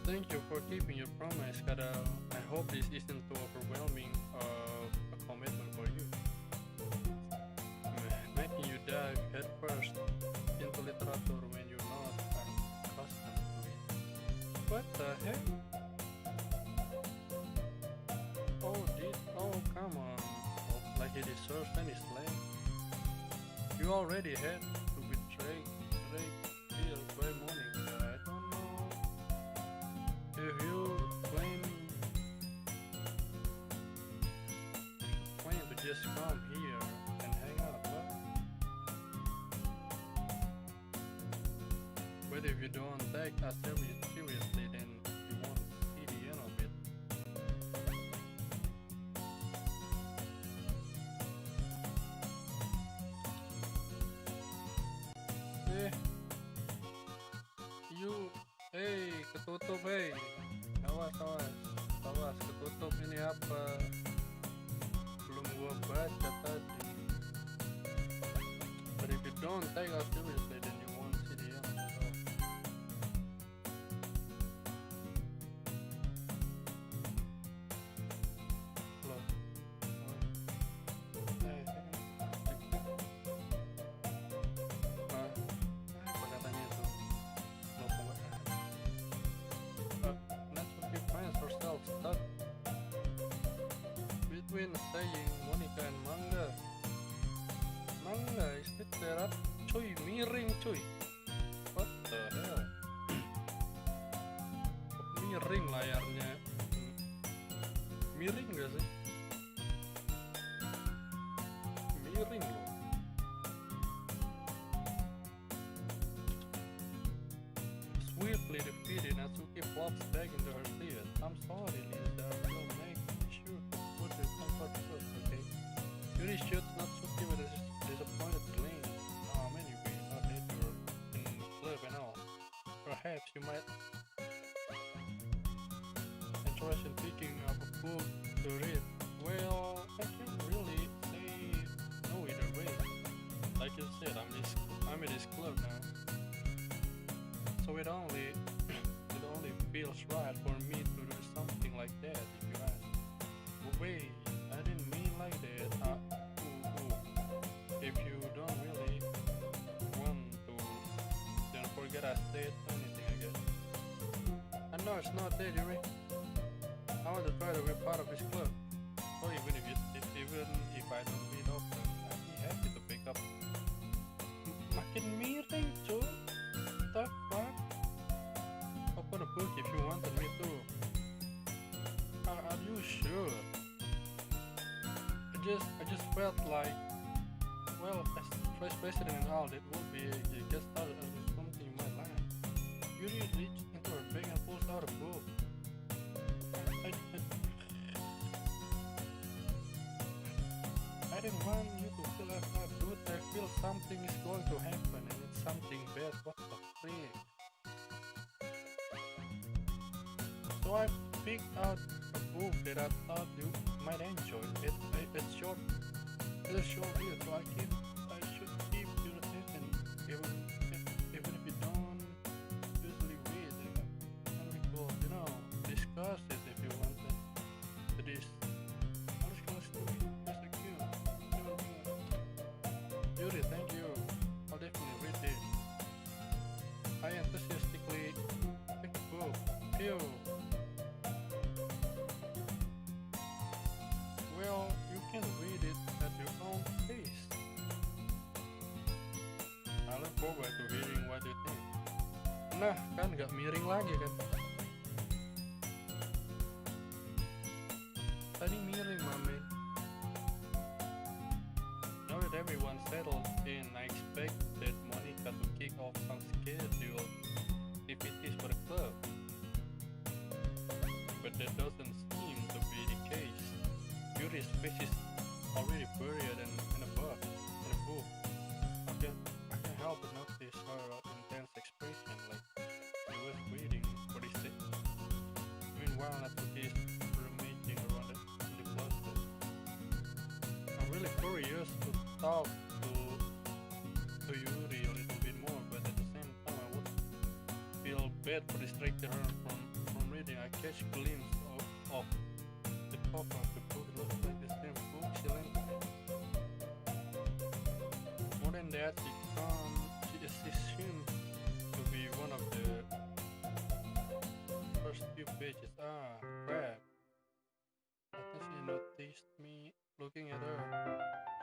Speaker 2: Thank you for keeping your promise, Kadal. I hope this isn't too overwhelming of a commitment for you. Making you dive headfirst into literature when you're not accustomed to it. What the heck? Oh, come on. Oh, like he deserves any slave. You already had to betray Bill by morning. I don't know if you claim just come here and hang out, what? But if you don't take us seriously, then you won't see the end of it. Hey, ketutup, hey. Awas, ketutup ini apa? Belum gua baca tadi. But if you don't take us seriously, then you won't see the end of it. Look. Hey, apa katanya itu? Let's keep finds ourselves stuck between saying Monica and Manga. Manga is it there? Cuy, miring cuy. What the hell? Miring layarnya. Miring gak sih? Miring loh. Swiftly defeated, Natsuki flops back into her seat. I'm sorry, Lisa. We'll make sure to put your comfort first, okay? Yuri shoots Natsuki with a disappointed glance. Anyway, not that you're in the club and all. Perhaps you might interest in picking up a book to read. Well, I can't really say no either way. Like you said, I'm in this club now. So it only feels right for me to do something like that, if you ask. But wait, I didn't mean like that. If you don't really want to, then forget I said anything, I guess. I know it's not that, Yuri. I want to try to be part of this club. So even if I don't read often, I'd be happy to pick up. Makin miring, cuy. The fuck? Open a book if you wanted me to. Are you sure? I just felt like, well, as vice president and all, it would be just started as something you might like. Yuri reached into her bag and pulls out a book. I didn't want you to feel left out, dude. I feel something is going to happen and it's something bad. What the frick? So I picked out a book that I thought you might enjoy. It's short. It's a short read, so I should keep your attention, even if you don't usually read. And we could, discuss it if you wanted. To this. Yuri, thank you. I'll definitely read this. I enthusiastically picked the book. Ew. Well, you can read it at your own pace. I look forward to hearing what you think. Nah, kan gak miring lagi kan? Tadi miring, mami. Now that everyone's settled in, I expected Monica to kick off some scheduled activities for the club. But that doesn't seem to be the case. Yuri's face is already buried in a book. I can't help but notice her intense expression, like she was waiting for this thing. Meanwhile, Natsuki is rummaging around the closet. I'm really curious to talk to Yuri a little bit more, but at the same time, I would feel bad for distracting her from reading. I catch a glimpse of the cover of the book. It looks like the same book she lent me. More than that, she seemed to be one of the first few pages. Ah, crap. I think she noticed me looking at her.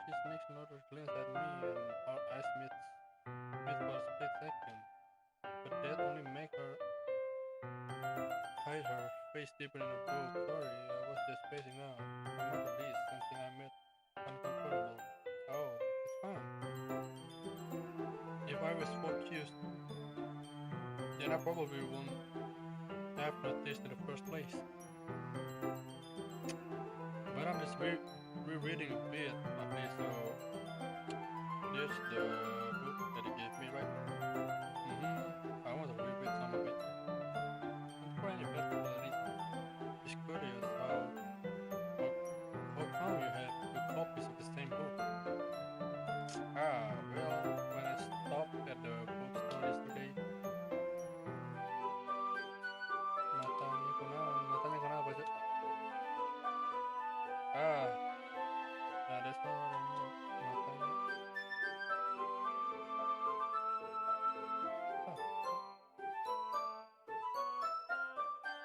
Speaker 2: She sneaks another glance at me and our eyes meet for a split second. But that only make her hide her face deeper in the book. Sorry, I was just spacing out. I'm not this, something I met was focused, then I probably won't have noticed in the first place. But I'm just rereading a bit of this, so this the book that he gave me, right? I want to reread some of it. Not for any particular reason. Just curious how come you had two copies of the same book? Well, when I stopped at the bookstore yesterday, matanya kenapa Cuk? That's not what I mean. Matanya.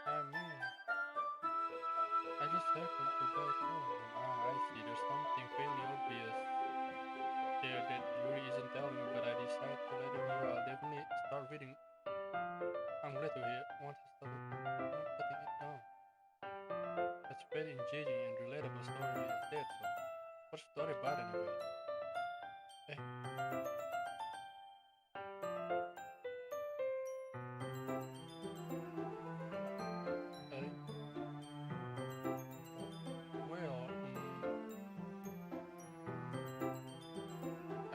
Speaker 2: I mean, I just happened to buy two. I see. There's something fairly obvious there that Yuri isn't telling me, but I decided to let it go. I'll definitely start reading. I'm glad to hear. Once I started putting it down. That's very engaging and relatable story as that. So, what's the story about anyway? Eh, sorry. Well,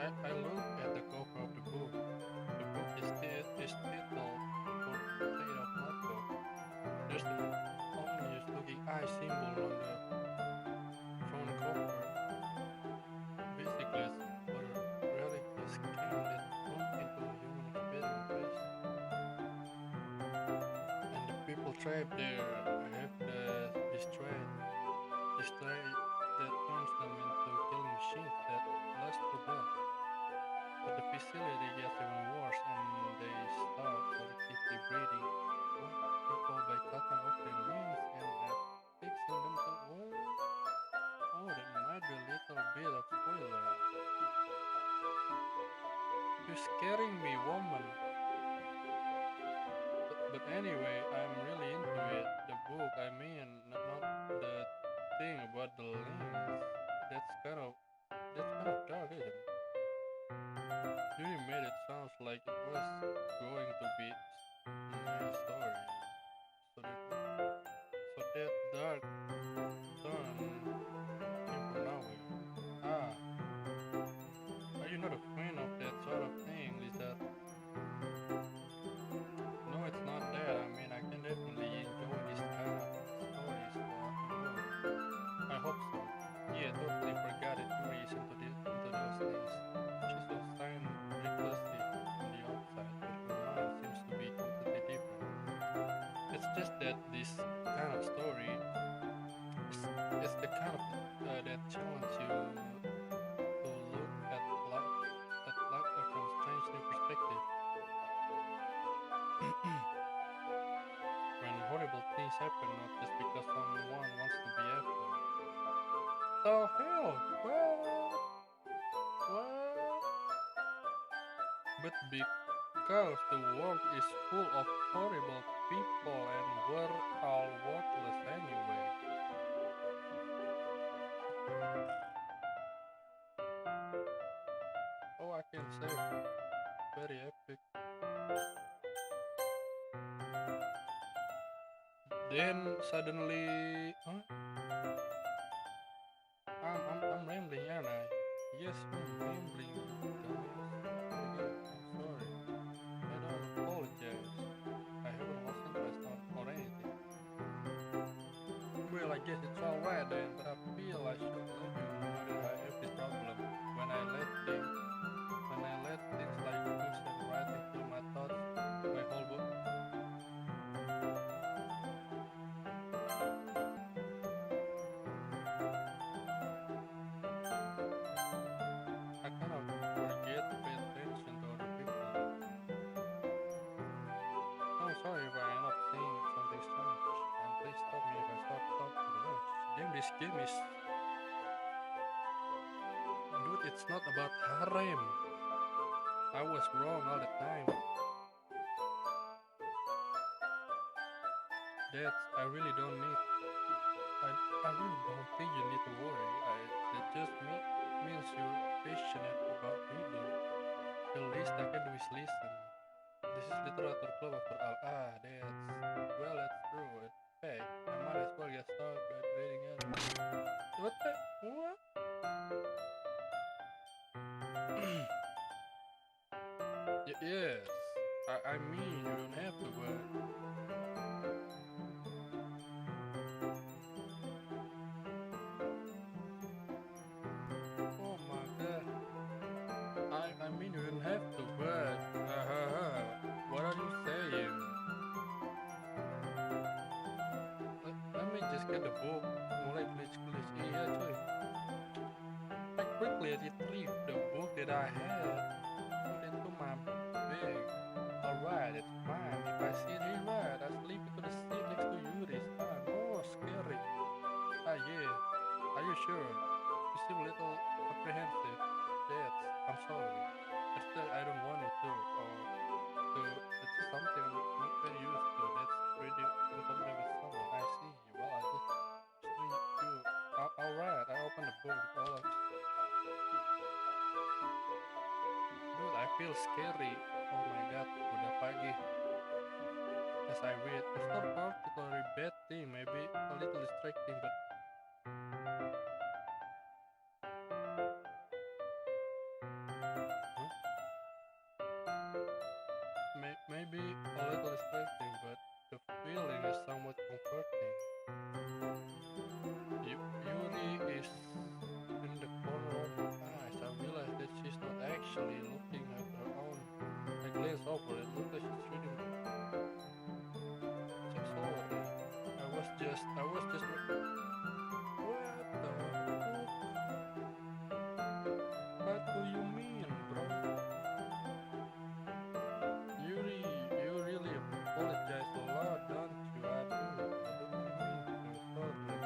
Speaker 2: I looked at the cover of the book. The book is titled Portrait of Marco. There's an ominous looking eye symbol on the front cover. Basically, it's for a relic scan that zoomed into a human experience face. And the people trapped there have this trait that turns them into killing machines that lust for blood. But the facility gets even worse and they start selectively breeding people by cutting off their limbs and fixing them to work. Oh, that might be a little bit of spoiler. You're scaring me, woman. But anyway, I'm really into it. The book, I mean, not the thing about the limbs. That's kind of dark, isn't it? You made it sound like it was going to be my story. So that dark turn came from nowhere. Are you not a fan of that sort of thing, Lisa? No, it's not that. I mean, I can definitely enjoy this kind of stories. I hope so. Yeah, totally forgot it Yuri into those things. She so signed recklessly on the outside, but her mind seems to be completely different. It's just that this kind of story is the kind of that challenges you to look at life from a strange new perspective. When horrible things happen, not just because someone wants to be evil. The hell? What? But because the world is full of horrible people and we're all worthless anyway. Oh, I can say very epic. Then suddenly, huh? I'm rambling, aren't I? Yes, I'm rambling, dumbass. Again, I'm sorry. I don't apologize. I haven't lost interest or anything. Well, I guess it's alright then, but I feel I should let you know that I have this problem. When I let things like books and writing fill my thoughts, my whole book. I kind of forget to pay attention to other people. I'm sorry if I end up saying something strange, and please stop me if I start talking too much. Damn, this game is... Dude, it's not about harem. I was wrong all the time. I really don't need... I really don't think you need to worry. That just means you're passionate about reading. At least least I can do is listen. This is literature club after all. That's true. It's fake. I might as well get started by reading it. What the? What? Yes. I mean, you don't have to, but. Oh my god. I mean, you don't have to, but. What are you saying? Let me just get the book. Mulai kulis-kulis. Iya cuy. I quickly retrieved the book that I had. Put into my bag. Alright, it's fine. If I see it here, right, I'll leave it to the seat next to Yuri's. No, scary. Yeah. Are you sure? You seem a little apprehensive. Yes, I'm sorry. But still, I don't want you to. It's just something I'm not very used to. That's pretty uncomfortable with someone. I see. Well, I'll just string you. Alright, I open the book. Dude, I feel scary. Oh my god, udah pagi. As I read, it's not a particularly bad thing, maybe a little distracting, but maybe a little distracting, but the feeling is somewhat comforting. Yuri is in the corner of my eyes. I realize that she's not actually looking at her own. I glance over it, look like she's reading. I'm sorry. I was just. What the fuck? What do you mean, bro? Yuri, you really apologize a lot, don't you? I don't mean to hurt you.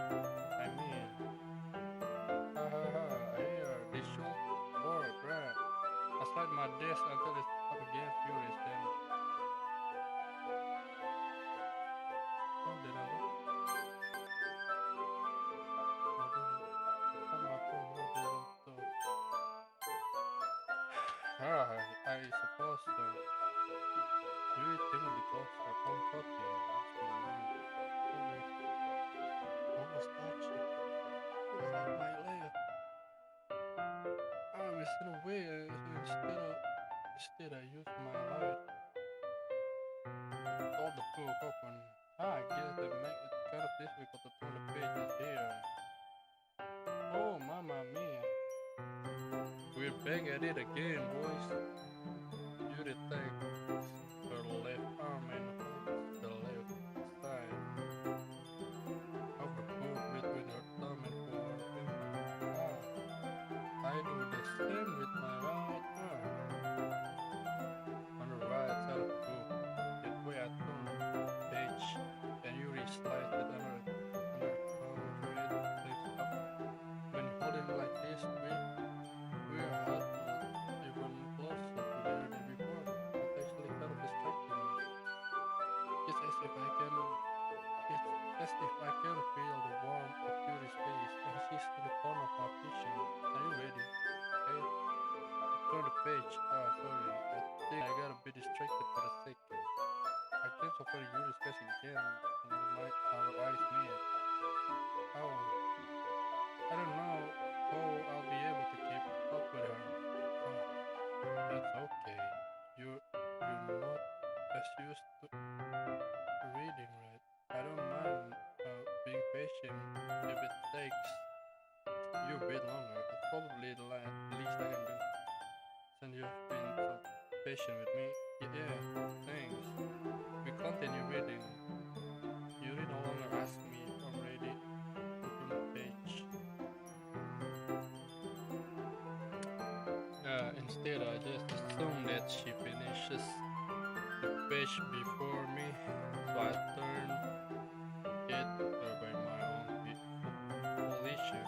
Speaker 2: I mean, here, this should work, right? I slide my desk until it's up against Yuri's, then. Oh, did I look? I suppose so. Yuri timidly closed her own copy and almost touched it. It was like my leg. I was in a way, instead I used my light. Hold the book open. I guess that makes it kind of difficult to turn the pages here. Oh, mamma mia. We're back at it again, boys. Yuri takes her left arm and holds the left side of the book between her thumb and forefinger. I do the same with my right arm. On the right side of the book, that way I turn the page and Yuri slides it under the thumb so it flips up. When holding like this, we're even closer together than before. It's actually kind of distracting me. It's as if I can feel the warmth of Yuri's face, and she's in the corner of my vision. Are you ready? Okay. Turn the page. Sorry. I think I got a bit distracted for a second. I glance over Yuri's face again, and our eyes meet. Oh, I don't know how I'll be able to keep up with her. That's okay. You're not as used to reading, right? I don't mind being patient if it takes you a bit longer. It's probably the least I can do. Since you've been so patient with me. Yeah, thanks. We continue reading. Yuri no longer asks me if I'm ready to turn the page. Instead, I just assume that she finishes the page before me, so I turn it by my own volition.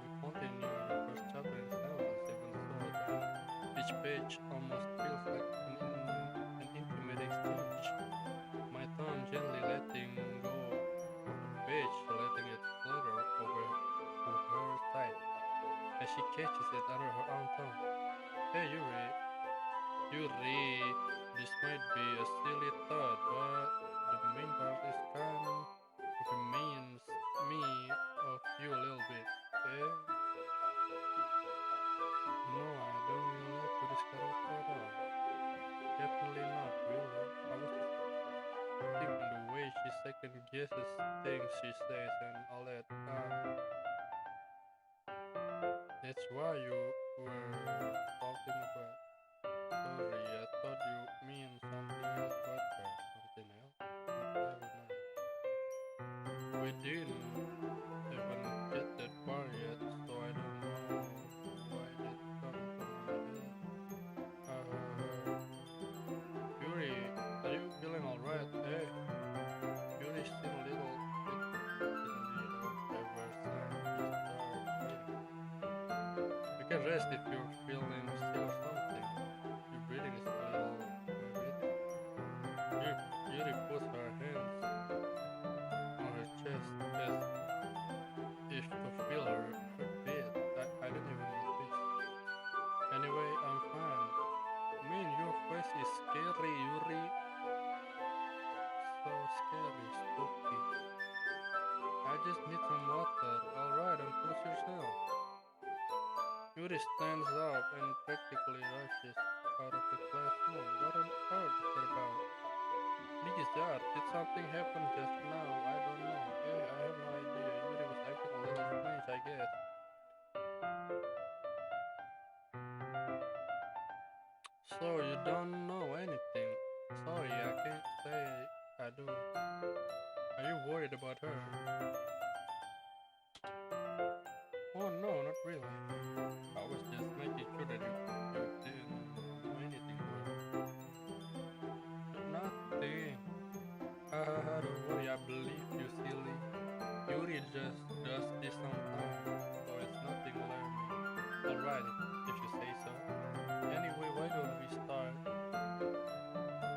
Speaker 2: We continue the first chapter in silence, even so each page almost feels like an intimate exchange. My thumb gently letting go of the page, letting it flutter over to her side as she catches it under her own thumb. Hey, Yuri, this might be a silly thought, but the main part is kind of reminds me of you a little bit. Eh? No, I don't relate to this character at all. Definitely not, really. I was just thinking the way she second guesses things she says and all that. That's why you were talking about. Sorry, I thought you mean something else but her. Something else? Never mind. We didn't even get that far yet, so I don't know why it come to my head. Yuri, are you feeling alright? Hey, Yuri still a little bit ever since you started breathing. You can rest if you're feeling still something. Your breathing is a little irritating. Yuri puts her hands on her chest as if to feel her beat. I didn't even notice. Anyway, I'm fine. Man, your face is scary, Yuri. So scary, spooky. I just need some water. Alright, and push yourself. Yuri stands up and practically rushes out of the classroom. What on earth is that about? Blizzard, did something happen just now? I don't know. Hey, I have no idea. Yuri was acting a little strange, I guess. So you don't know anything? Sorry, I can't say I do. Are you worried about her? Oh no, not really. I was just making sure that you didn't do anything to her. Nothing. Hahaha, don't worry, I believe you, silly. Yuri just does this sometimes, so it's nothing alarming. Alright, if you say so. Anyway, why don't we start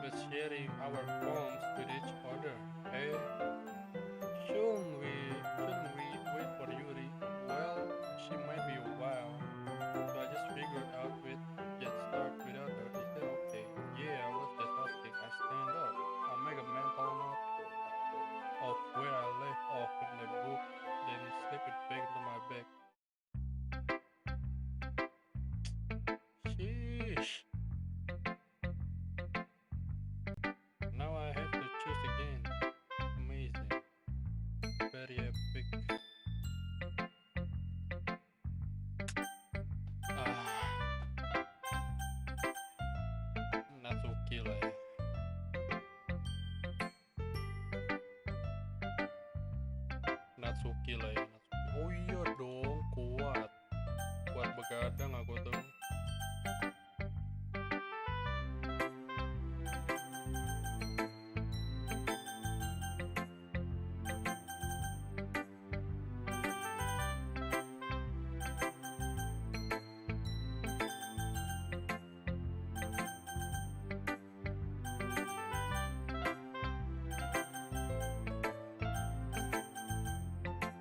Speaker 2: with sharing our poems with each other? Eh? Shouldn't we wait for Yuri? Well, she might be a while, so I just figured out we'd get start without her. Is that okay? Yeah, I was just asking. I stand up. I'll make a mental note of where I left off in the book, then slip it back into my bag. Sheesh. Now I have to choose again. Amazing. Very epic. Natsuki lah ya. Natsuki lah ya. Natsuki. Oh iya dong, kuat. Kuat begadang aku tuh.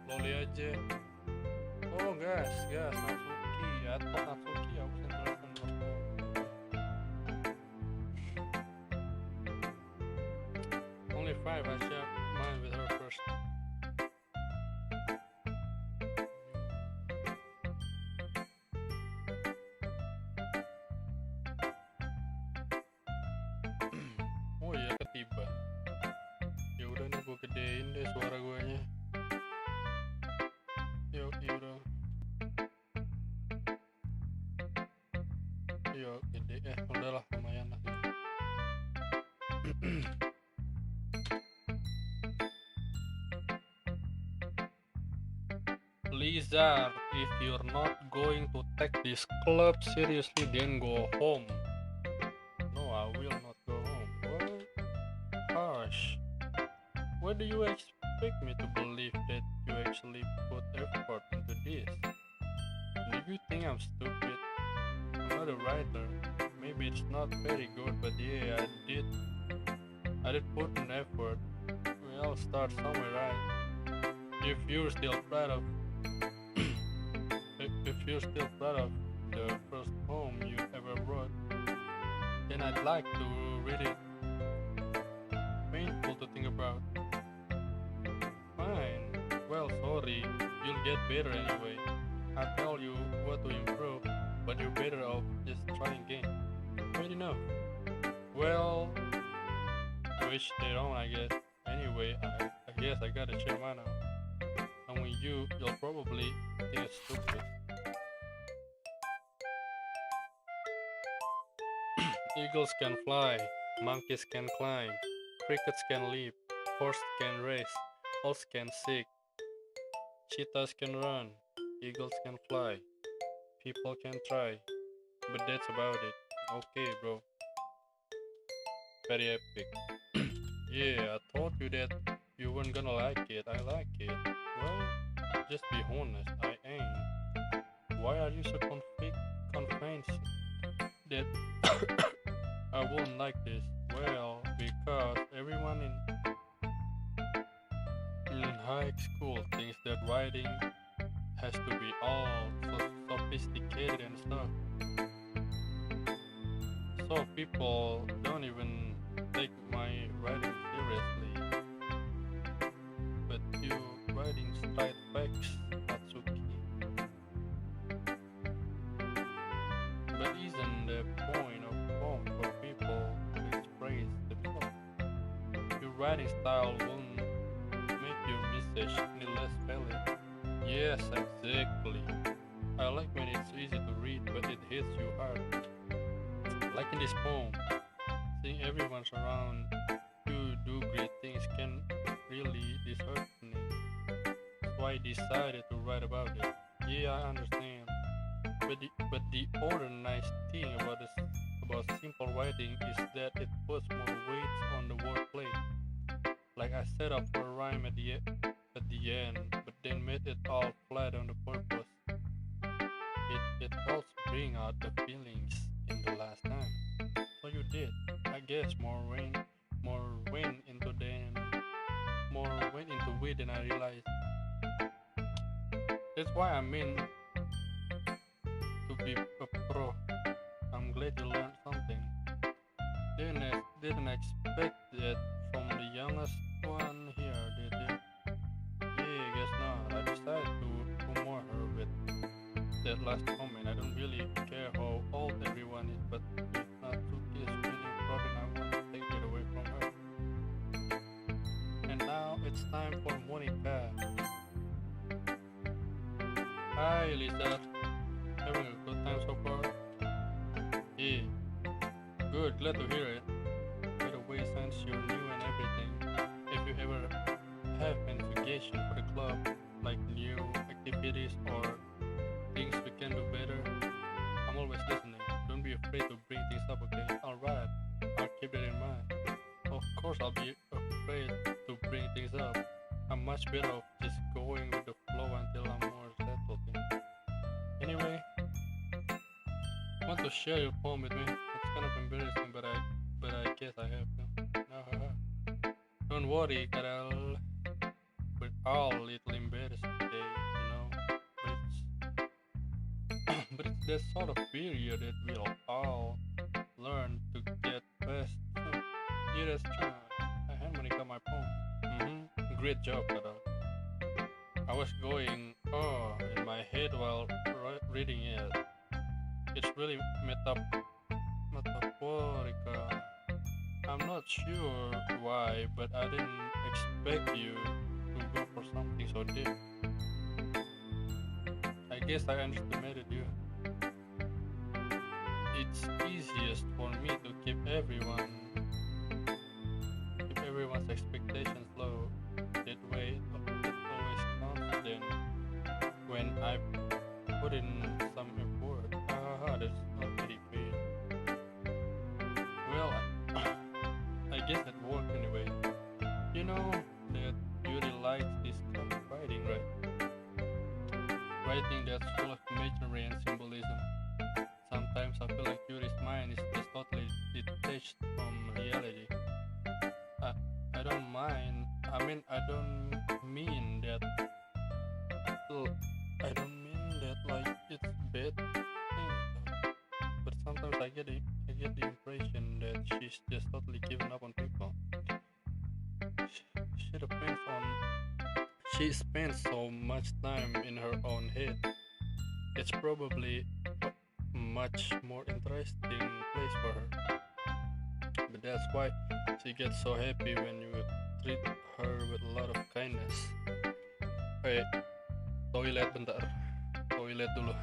Speaker 2: Loli aja. Oh gas, Natsuki. I thought Natsuki, I was interested in Natsuki. Only 5, I share mine with her first. Oh iya, ketiban. Ya udah nih, gue gedein deh suara guanya. Yuk, yaudah. Yuk, gede. Udahlah, lumayan lah. Blizzard, if you're not going to take this club seriously, then go home. No, I will not go home. What? Harsh. Why do you expect me to believe that you actually put effort into this? Do you think I'm stupid? I'm not a writer. Maybe it's not very good, but yeah, I did put in effort. We all start somewhere, right? If you're still proud of the first poem you ever wrote, then I'd like to read it. Painful to think about. Fine. Well, sorry. You'll get better anyway. I tell you what to improve, but you're better off just trying again. Fair enough. Well, to each their own, I guess. Anyway, I guess I gotta share mine now. And with you'll probably think it's stupid. Eagles can fly, monkeys can climb, crickets can leap, horses can race, owls can sing, cheetahs can run, eagles can fly, people can try, but that's about it. Okay, bro. Very epic. Yeah, I told you that you weren't gonna like it. I like it. Well, just be honest, I ain't. Why are you so convinced that I won't like this? Well, because everyone in high school thinks that writing has to be all so sophisticated and stuff. So people don't even take my writing seriously. But you writing straight facts, Natsuki. But isn't the point of poem for people to express themselves? Your writing style won't make your message any less valid. Yes, exactly. I like when it's easy to read, but it hits you hard. Like in this poem, seeing everyone around you do great things can really dishearten me. So I decided to write about it. Yeah, I understand. But the other nice thing about simple writing is that it puts more weight on the wordplay. Like I set up for a rhyme at the end, but then made it all flat on the purpose. It helps bring out the feelings in the last time. So you did. I guess more went into it than I realized. That's why I mean to be a pro. I'm glad you learned something. Didn't expect that from the youngest one here, did you? Yeah, guess not. I decided to humor her with that last comment. I don't really care how old everyone is, but if Natsuki is really important, I want to take it away from her. And now it's time for Monica. Hi, Lisa. Having a good time so far? Yeah. Good, glad to hear it. By the way, since you're new and everything, if you ever have any suggestion for the club, like new activities or things we can do better, I'm always listening. Don't be afraid to bring things up, okay? Alright, I'll keep that in mind. Of course I'll be afraid to bring things up. I'm much better off just going with the flow until I'm more settled in. Anyway, want to share your poem with me? It's kind of embarrassing, but I guess I have to. No, don't worry, Kadal. We're all a little embarrassed today, you know. But it's that sort of period that we'll all learn to get past soon. Yeah, that's true. I hand Monica my poem. Great job, Kadal. I was going in my head while reading it. It's really metaphorical. I'm not sure why, but I didn't expect you to go for something so deep. I guess I underestimated you. It's easiest for me to keep everyone's expectations low. That way, it always confident when I put in some effort. That's not very fair. Well, I guess it worked anyway. You know that Yuri likes this kind of writing, right? Writing that's full of imagery and symbolism. Sometimes I feel like Yuri's mind is just totally detached from reality. I don't mind. I mean, I don't mean that. I don't mean that like it's bad thing. But sometimes I get get the impression that she's just totally given up on people. She depends on. She spends so much time in her own head. It's probably a much more interesting place for her. But that's why she gets so happy when you treat her with a lot of kindness. Hey, toilet bentar. Toilet dulu.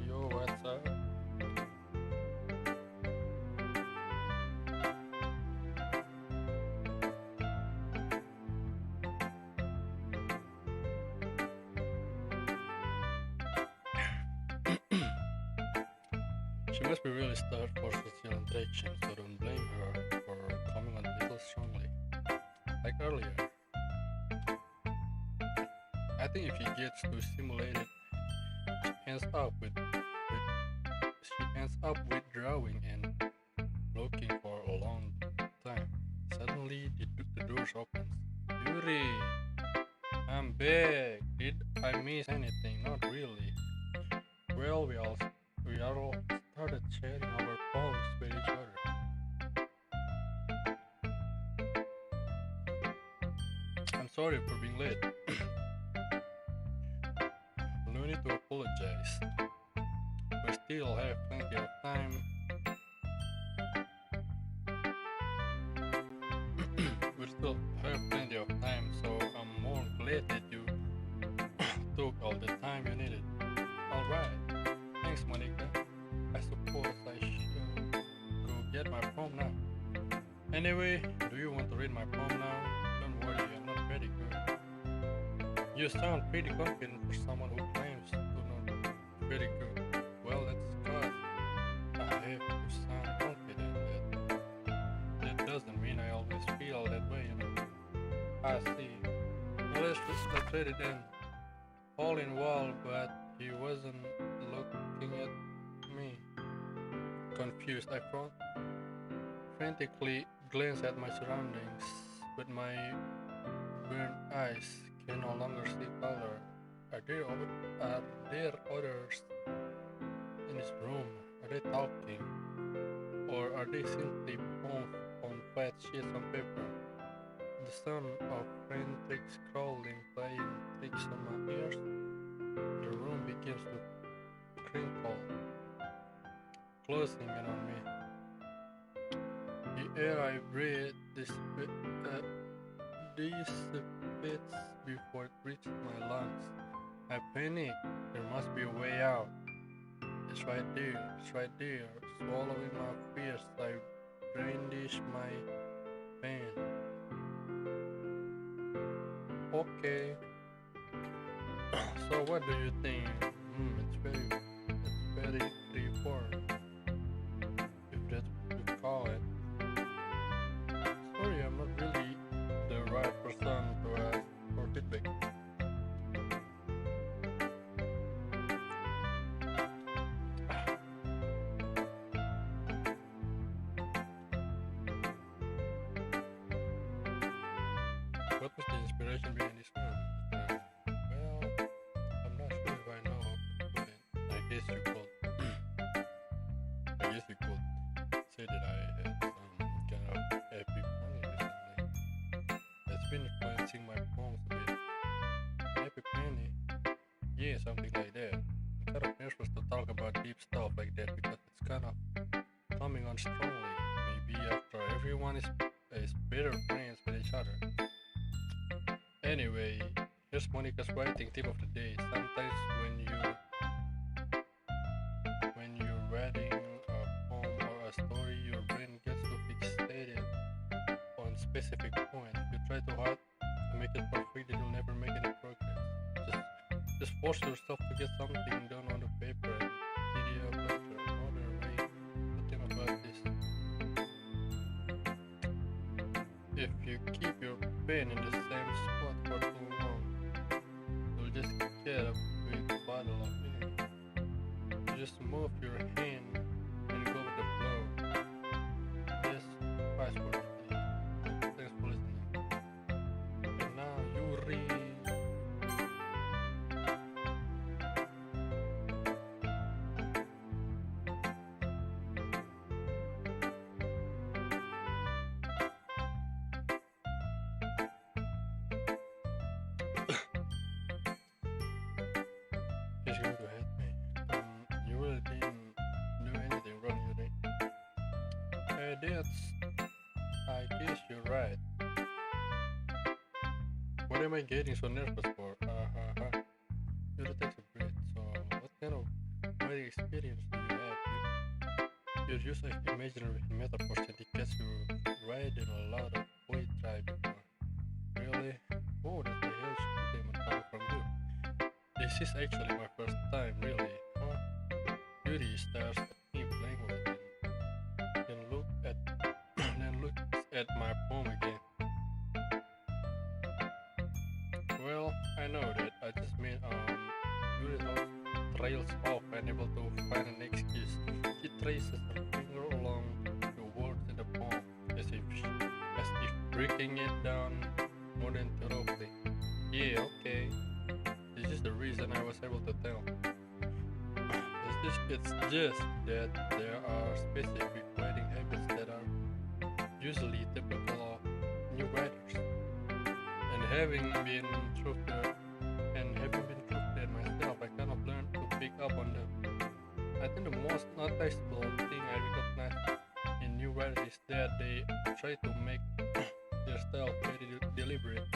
Speaker 2: Yo, what's up? She must be really starved for social interaction, so don't blame her for coming on a little strongly. Like earlier. I think if she gets too stimulated, she ends up withdrawing and looking for a long time. Suddenly, the doors opens. Yuri, I'm back. Did I miss anything? Not really. Well, we all started sharing our poems with each other. I'm sorry for being late. No need to apologize. We still have plenty of time. We still have plenty of time, so I'm more glad that you took all the time you needed. Alright. Thanks, Monica. I suppose I should go get my poem now. Anyway, do you want to read my poem now? Don't worry, I'm not very good. You sound pretty confident for someone who claims to not very good. Well, that's because I have to sound confident. That doesn't mean I always feel that way, you know. I see. Well, let's read it then. All in wall, but he wasn't looking at me. Confused, I frantically glanced at my surroundings, but my burned eyes can no longer see color. Are there others in this room? Are they talking? Or are they simply on flat sheets on paper? The sound of frantic scrolling playing tricks on my ears. The room begins to crinkle, closing in on me. The air I breathe dissipates before it reaches my lungs. I panic. There must be a way out. It's right there. It's right there. Swallowing my fears, I brandish my pen. Okay. So what do you think? It's very freeform, if that's what you call it. Sorry, I'm not really the right person to ask for feedback. What was the inspiration behind this one? Well, I'm not sure if I know how to put it. I guess you could. I guess you could say that I had some kind of epiphany recently. That's been influencing my poems a bit. Epiphany? Yeah, something like that. I'm kind of nervous to talk about deep stuff like that because it's kind of coming on strongly. Maybe after everyone is better friends with each other. Anyway, here's Monica's writing tip of the day. Sometimes when you're writing a poem or a story, your brain gets too fixated on specific point. If you try too hard to make it perfect, then you'll never make any progress. Just force yourself to get something done on the paper and PDF lecture. Another way to think about this. If you keep your pen in the same spot for too long, you'll just get a big bottle of ink. You just move your hand and go with the flow. Yes, advice for today. Thanks for listening. And now you read. He's going to hate me. You really didn't do anything wrong, you think? I guess you're right. What am I getting so nervous for? You gotta take a breath. So, what kind of writing experience do you have? Your use of imaginary metaphors indicates you writing a lot of poetry before. Really? Oh, that's a huge compliment coming from you. This is actually my first time, really. Huh? Yuri stares at me blankly, then looks at my poem again. Well, I know that. I just mean, Yuri trails off, unable to find an excuse. She traces her finger along the words in the poem, as if breaking it down more than thoroughly. Yeah, okay. This is the reason I was able to tell. It's just that there are specific writing habits that are usually typical of new writers. And having been through that myself, I kind of learned to pick up on them. I think the most noticeable thing I recognize in new writers is that they try to make their style very deliberate.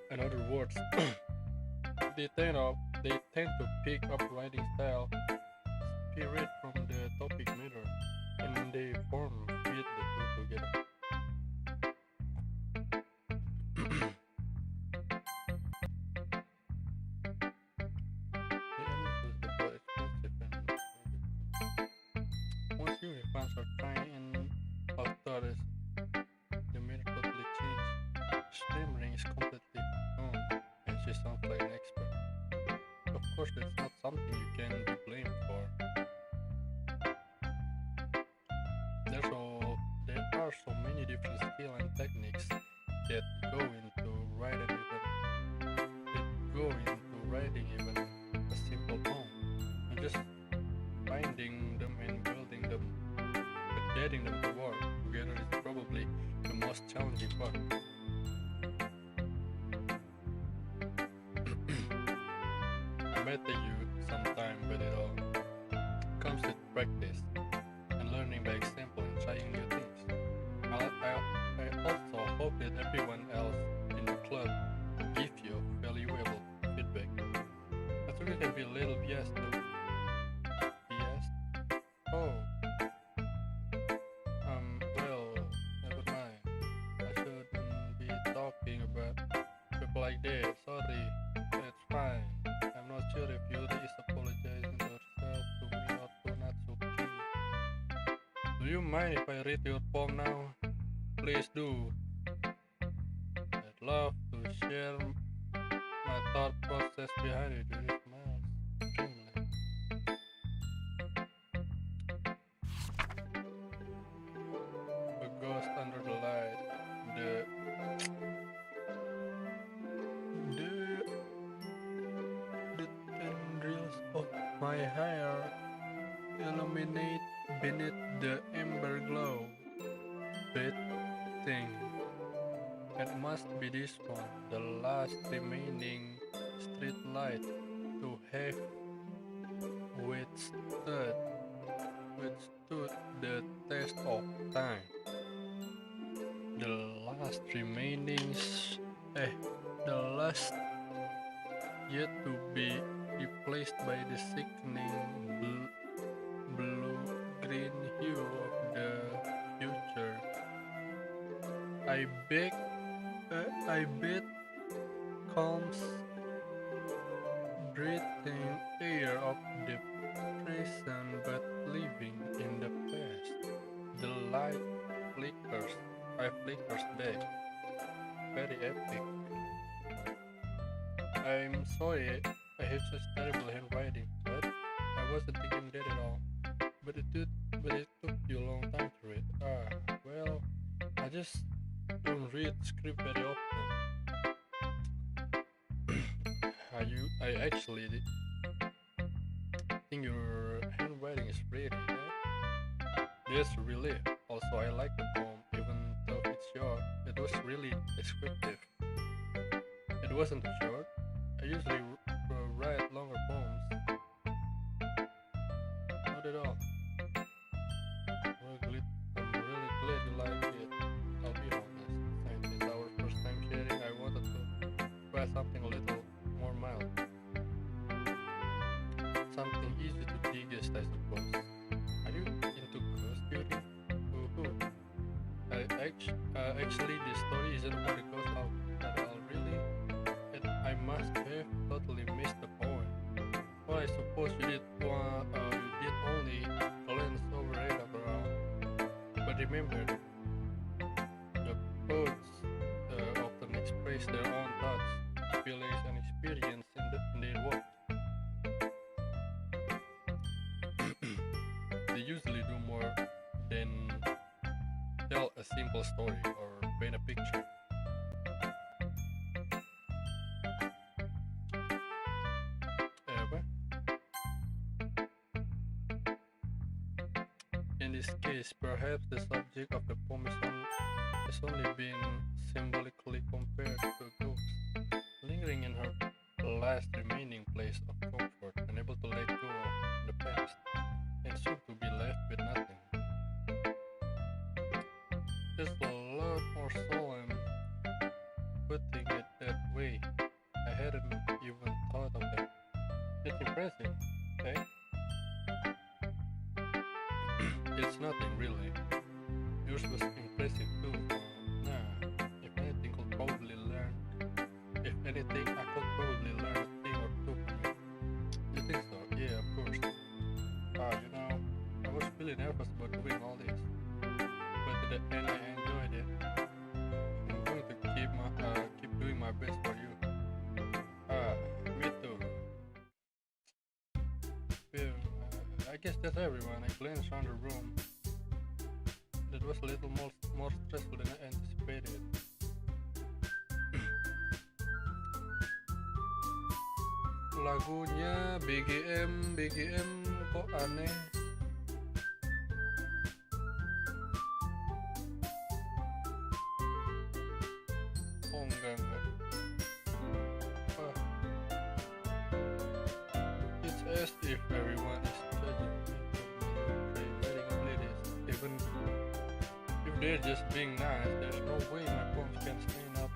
Speaker 2: In other words, they tend to pick up writing style spirit from the topic matter, and they fit the two together. The end is the more expensive and once you fans are trying and authors, the matter totally changed. Stammering is completely gone, and she sounds like an expert. Of course, that's not something you can be blamed for. There are so many different skills and techniques that go into writing even a simple poem. And just finding them and building them, but getting them to work together is probably the most challenging part. I might take you some time, but it all comes with practice and learning by example and trying new things. I also hope that everyone else in the club gives you valuable feedback. I think it can be a little biased too. Biased? Oh. Well, never mind. I shouldn't be talking about people like that. Sorry, that's fine. I'm not sure if Yuri is apologizing to herself, to me, or to Natsuki. Do you mind if I read your poem now? Please do. I'd love to share my thought process behind it. Yuri smiles dreamily. A ghost under the light. The tendrils of my hair illuminate beneath the amber glow. Bad thing. It must be this one, the last remaining street light to have withstood, withstood the test of time. The last remaining, the last yet to be replaced by the sickening blue-green hue of the future. I bet calms breathing air of the present but living in the past. The light flickers, flickers back. Very epic. I'm sorry, I have such terrible handwriting. What? I wasn't thinking that at all. But it took you a long time to read. Well, I just don't read script very often. I actually think your handwriting is pretty, eh? That's a relief. Also, I like the poem, even though it's short. It was really descriptive. It wasn't too short. I usually write longer poems. Not at all. I'm really glad you like it. I'll be honest. Since it's our first time sharing, I wanted to write something a little more mild. Something easy to digest, I suppose. Are you into ghost theory? Woohoo. Actually, the story isn't about a ghost at all, really. And I must have totally missed the point. Well, I suppose you did only glance over it around. But remember, the poets often express their own thoughts, feelings, and experience in their work. They usually do more than tell a simple story or paint a picture. Apa? In this case, perhaps the subject of the poem is only being symbolically compared to a ghost, lingering in her last remaining place of comfort, unable to let go of the past, and soon to be left with nothing. There's a lot more soul in putting it that way. I hadn't even thought of that. It's impressive, eh? It's nothing really. Yours was impressive too. If anything, I could probably learn a thing or two from it. You think so? Yeah, of course. I was really nervous about doing all this, but at the end I enjoyed it. I'm going to keep doing my best for you. Me too. Well, I guess that's everyone. I glanced around the room. That was a little more stressful than I anticipated. Lagunya BGM kok aneh. Oh enggak. It's as if everyone is judging me for letting play this. Even if they're just being nice, there's no way my poems can stand up.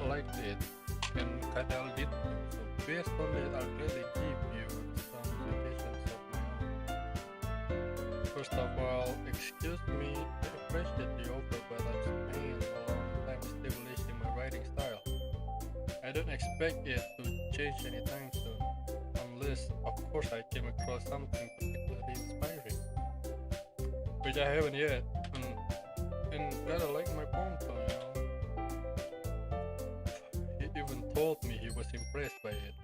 Speaker 2: liked it, and Kadal did too. So based on that, I'll gladly give you some suggestions of my own. First of all, excuse me, I appreciate the offer, but I've spent a long time establishing my writing style. I don't expect it to change anytime soon, unless, of course, I came across something particularly inspiring, which I haven't yet, and rather like my poem too, you know. He even told me he was impressed by it.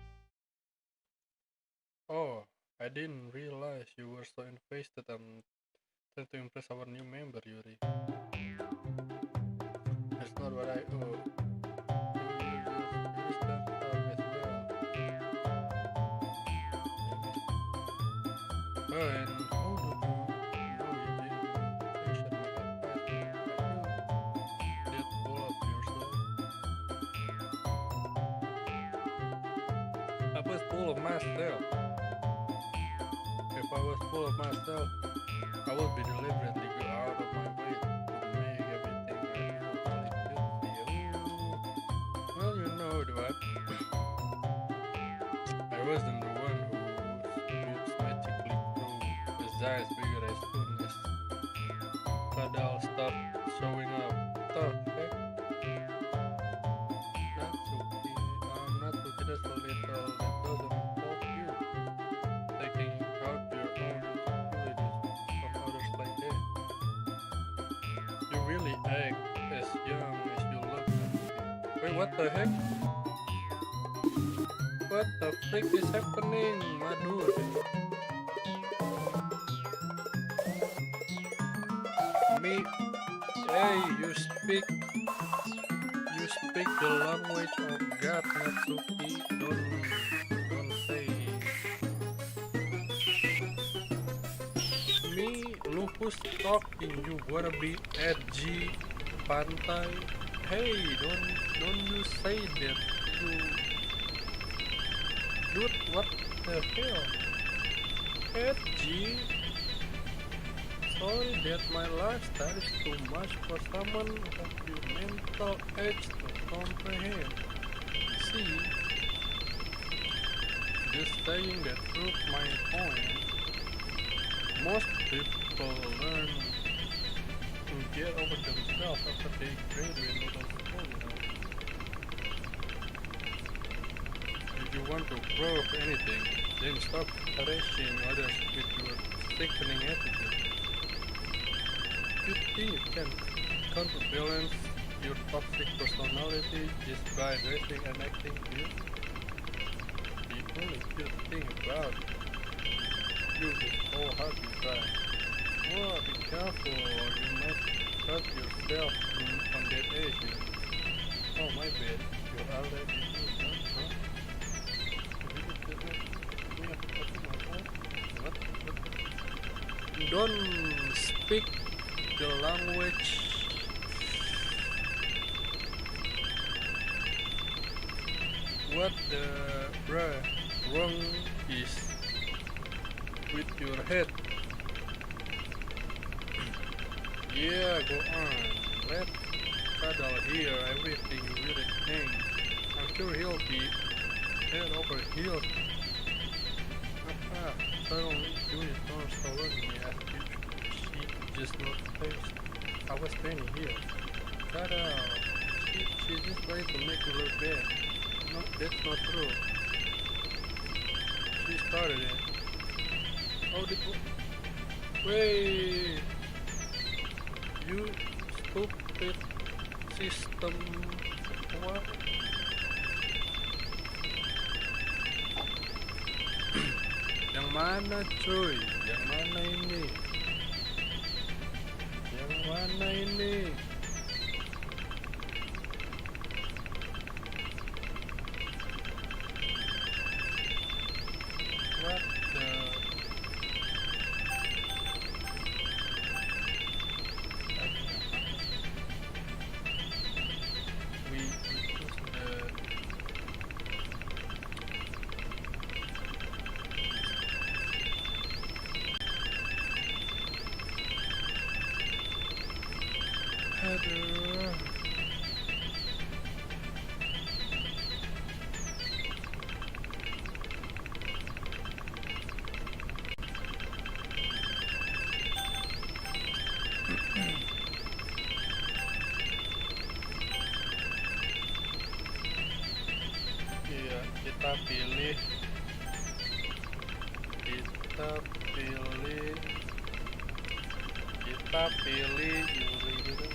Speaker 2: Oh, I didn't realize you were so invested and trying to impress our new member, Yuri. That's not what I owe. You stepped up as well. Oh, and how do you know you didn't question my advice? I did all of yourself. I was full of myself. If I was full of myself, I would be deliberately go out of my way to make everything I do really good for you. Well, you know what? I wasn't the one who moves magically through the giant's figure as soon as Kadal started showing up. The heck? Natsuki, that's a little that doesn't involve you. Taking out your own insecurities from others like that. You really act as young as you look. Wait, what the heck? What the frick is happening, my dude? Me, hey, you speak the language of God, Natsuki. Don't say. Me, look who's talking. You wanna be edgy, pantai? Hey, don't you say that. You, dude, what the hell? Edgy? Sorry that my lifestyle is too much for someone of your mental age to comprehend. See, just saying that proves my point. Most people learn to get over themselves after they graduate middle school, you know. If you want to prove anything, then stop harassing others with your sickening attitude. You think you can counterbalance your toxic personality just by dressing and acting cute? The only cute thing about you is how hard you try. Oh, be careful or you might hurt yourself on that age. Oh, my bad. You're already used, huh? What? Don't speak the language. What the wrong is with your head? Yeah, go on. Let Kadal hear everything you really think. I'm sure he'll be head over heels. Suddenly Julie turns toward me as if she just noticed I was standing here. Kadal, she's just trying to make you look bad. No, that's not true. She started it. Oh, wait! You stupid system. What? Yang mana cuy? Yang mana ini? Yang mana ini? What the? We choose the. kita pilih kita pilih kita pilih Yuri gitu.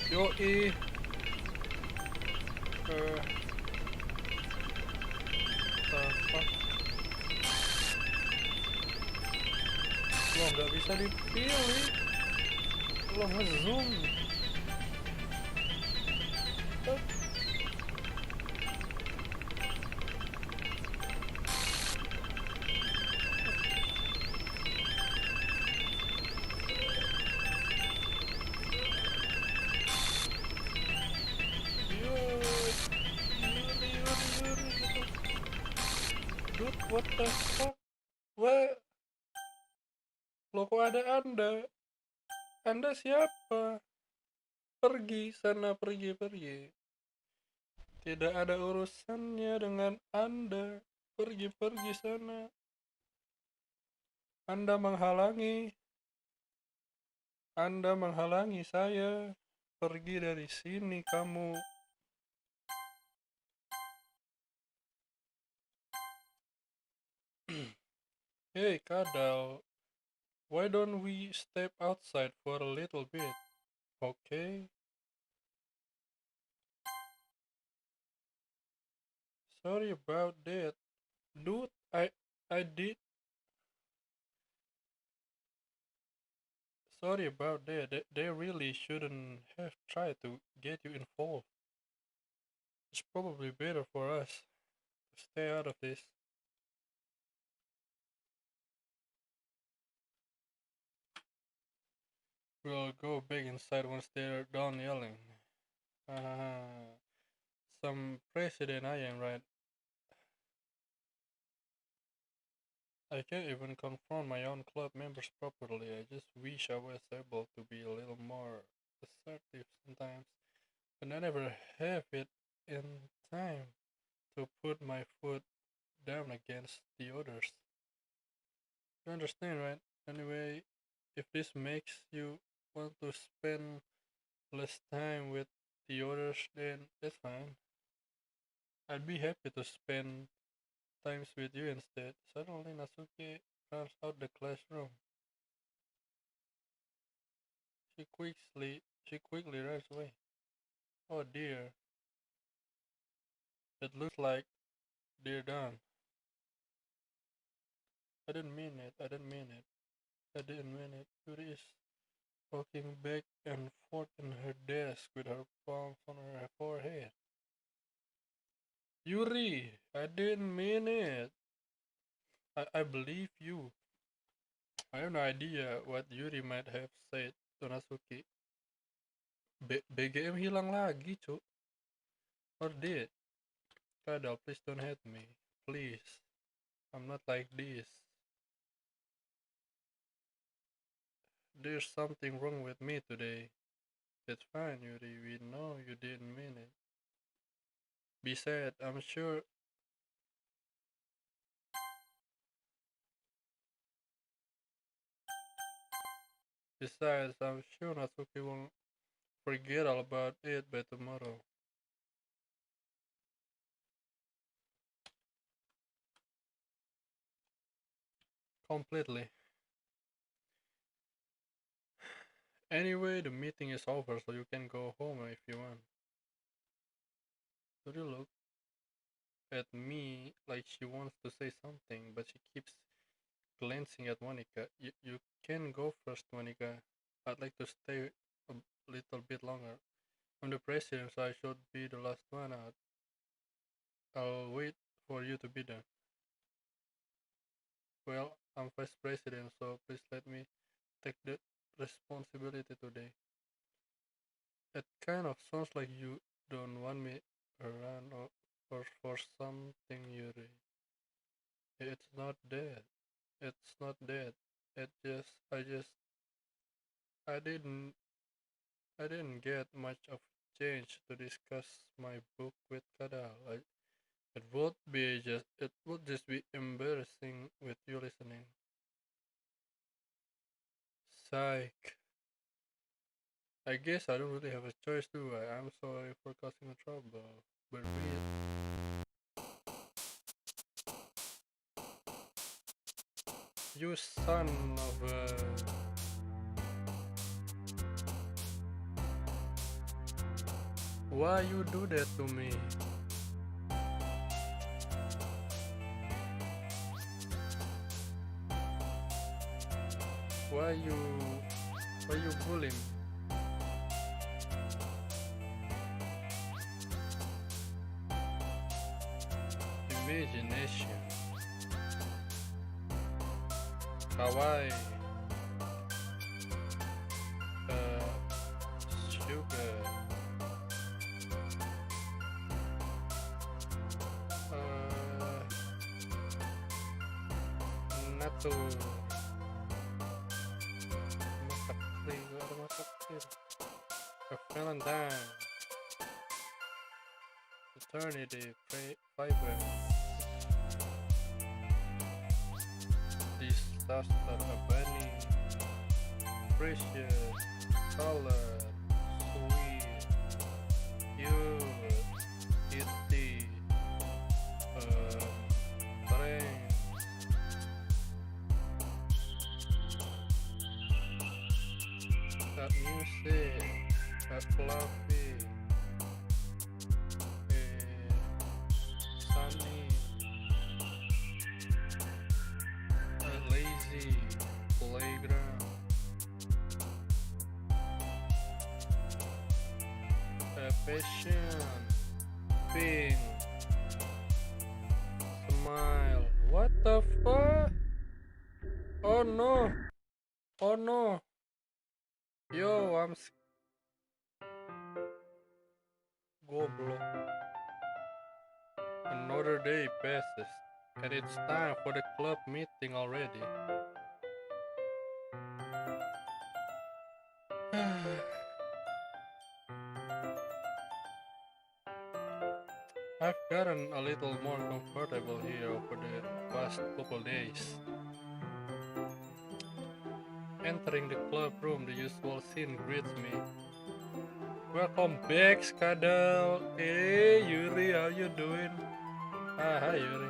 Speaker 2: Yoi. The fuck? Lo nggak bisa dipilih. Lo ngezoom. Dude, what the fuck? What? Lo kok ada Anda? Anda siapa? Pergi sana, pergi. Tidak ada urusannya dengan Anda. Pergi sana. Anda menghalangi saya. Pergi dari sini kamu. Hey Kadal, why don't we step outside for a little bit? Okay? Sorry about that. Dude, I did. Sorry about that. They really shouldn't have tried to get you involved. It's probably better for us to stay out of this. We'll go back inside once they're done yelling. Some president I am, right? I can't even confront my own club members properly. I just wish I was able to be a little more assertive sometimes, but I never have it in time to put my foot down against the others. You understand, right? Anyway, if this makes you want to spend less time with the others, then that's fine. I'd be happy to spend times with you instead. Suddenly, Natsuki runs out the classroom. She quickly runs away. Oh dear, it looks like they're done. I didn't mean it. Yuri is walking back and forth in her desk with her palms on her forehead. Yuri, I didn't mean it. I believe you. I have no idea what Yuri might have said to Natsuki. BGM hilang lagi, cuk. Or did? Kadal, please don't hate me. Please. I'm not like this. There's something wrong with me today. That's fine, Yuri. We know you didn't mean it. Be sad, I'm sure. Besides, I'm sure Natsuki won't forget all about it by tomorrow. Completely. Anyway, the meeting is over, so you can go home if you want. Yuri look at me like she wants to say something, but she keeps glancing at Monica. You can go first, Monica. I'd like to stay a little bit longer. I'm the president, so I should be the last one out. I'll wait for you to be done. Well, I'm vice president, so please let me take the responsibility today. It kind of sounds like you don't want me around or for something, Yuri. It's not that. It's not that. I didn't, I didn't get much of a chance to discuss my book with Kadal. It would just be embarrassing with you listening. Psych. I guess I don't really have a choice, do I? I'm sorry for causing trouble. But wait, you son of a... Why you do that to me? Why you bully me? Imagination. Kawaii. Sugar. Natsu. A Valentine. Eternity fiber. Disaster bunny. Precious. Color. Sweet. Cute. Kitty. Friend. That music. That fluffy. Sunny. Lazy. Playground. Passion. Pink. Smile. What the fuck? Oh no. Oh no. Yo, I'm Goblok. Another day passes, and it's time for the club meeting already. I've gotten a little more comfortable here over the past couple days. Entering the club room, the usual scene greets me. Welcome back, Kadal. Hey, Yuri, how you doing? Hi, Yuri.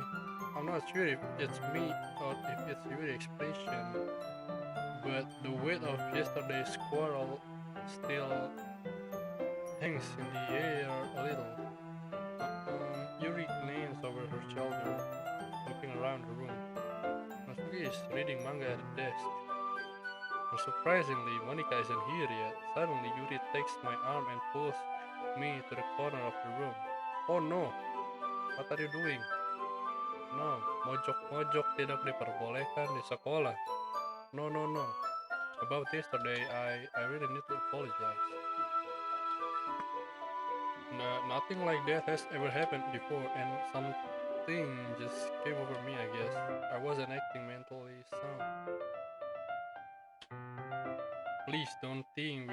Speaker 2: I'm not sure if it's me or if it's Yuri's expression, but the weight of yesterday's quarrel still hangs in the air a little. Yuri leans over her shoulder, looking around the room. Natsuki is reading manga at the desk. Unsurprisingly, Monica isn't here yet. Suddenly, Yuri takes my arm and pulls me to the corner of the room. Oh no! What are you doing? No, mojok-mojok tidak diperbolehkan di sekolah. No. About yesterday, I really need to apologize. Nothing like that has ever happened before, and something just came over me, I guess. I wasn't acting mentally sound. Please don't think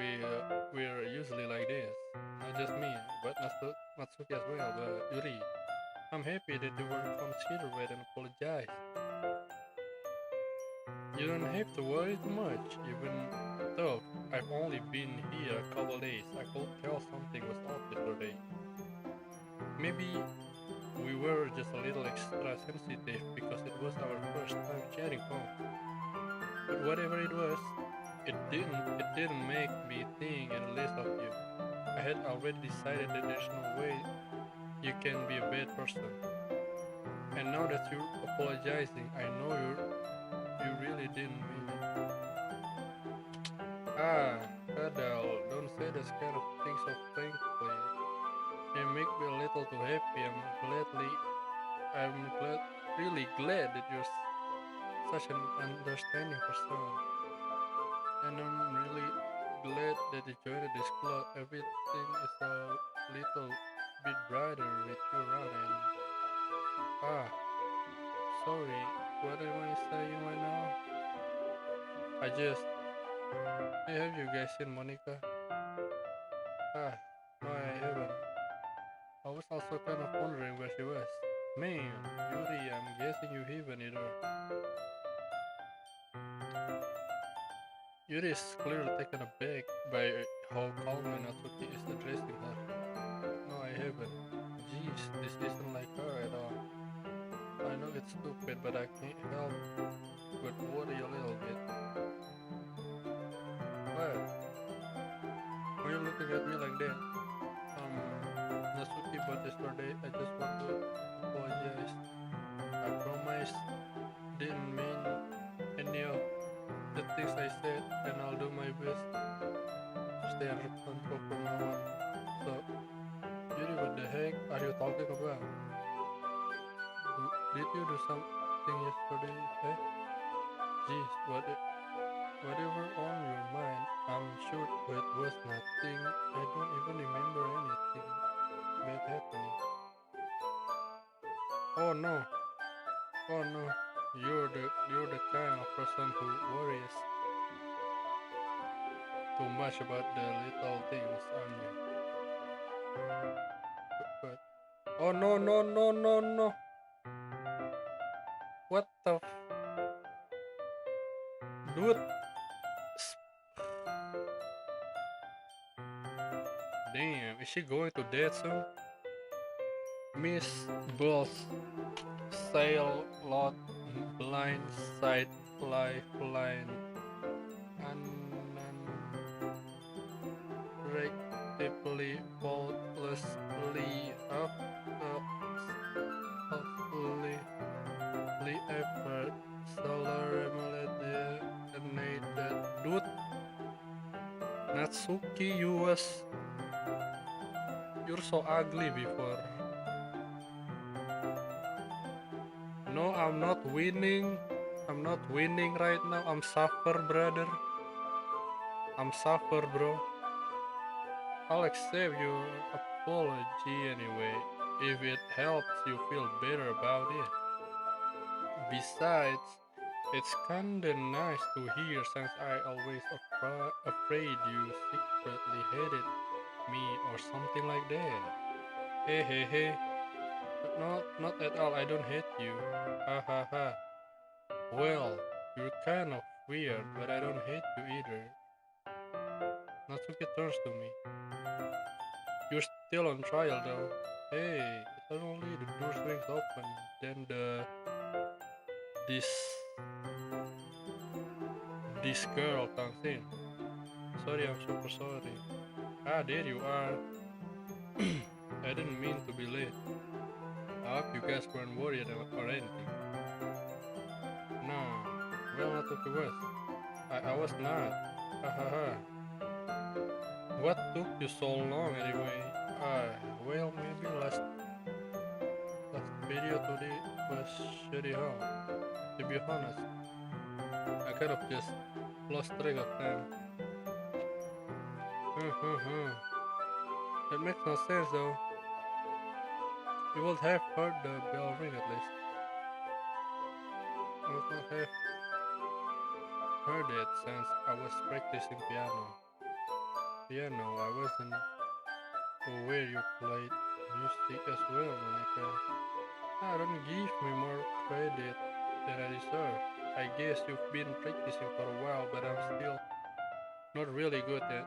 Speaker 2: we're usually like this. Not just me, but Natsuki as well. But Yuri, I'm happy that you were considerate and apologized. You don't have to worry too much, even though I've only been here a couple days. I could tell something was off yesterday. Maybe we were just a little extra sensitive because it was our first time sharing home. But whatever it was, it didn't make me think any less of you. I had already decided that there's no way you can be a bad person. And now that you're apologizing, I know you really didn't mean it. Kadal, don't say this kind of thing so frankly. It makes me a little too happy. Really glad that you're such an understanding person. And I'm really glad that you joined this club. Everything is a little bit brighter with you around and sorry, what am I saying right now? Have you guys seen Monica? No, I haven't. I was also kind of wondering where she was. Man, Yuri, I'm guessing you haven't either. Yuri is clearly taken aback by how calmly Natsuki is addressing her. No, I haven't. Jeez, this isn't like her at all. I know it's stupid, but I can't help but worry a little bit. What? Why are you looking at me like that? Natsuki, but yesterday I just want to apologize. I promise didn't mean any of the things I said, and I'll do my best to stay under control from now on. So, Yuri, what the heck are you talking about? Did you do something yesterday? Eh? Jeez, whatever on your mind, I'm sure it was nothing. I don't even remember anything bad happening. Oh no, oh no, you're the kind of person who worries too much about the little things, aren't you? But oh no no no no no! What the dude? Damn, is she going to death soon? Miss Bulls sail lot blind side lifeline unredactably faultlessly awfully effort solar emulated dude Natsuki you're so ugly before. No, I'm not winning. I'm not winning right now. I'm suffer, brother. I'm suffer, bro. I'll accept your apology anyway, if it helps you feel better about it. Besides, it's kinda nice to hear since I always afraid you secretly hated me or something like that. Hey, hey, hey. Not at all. I don't hate you. Ha ha ha. Well, you're kind of weird, but I don't hate you either. Natsuki turns to me. You're still on trial though. Hey, suddenly the door swings open. Then this this girl comes in. Sorry, I'm super sorry. Ah, there you are. I didn't mean to be late. I hope you guys weren't worried or anything. No, well, Natsuki was. I was not. Ha ha ha. What took you so long anyway? Well, maybe last video today was shitty, huh? To be honest, I kind of just lost track of time. That makes no sense though. You would have heard the bell ring at least. I would not have heard it since I was practicing piano. I wasn't aware you played music as well, Monica. Don't give me more credit than I deserve. I guess you've been practicing for a while, but I'm still not really good at.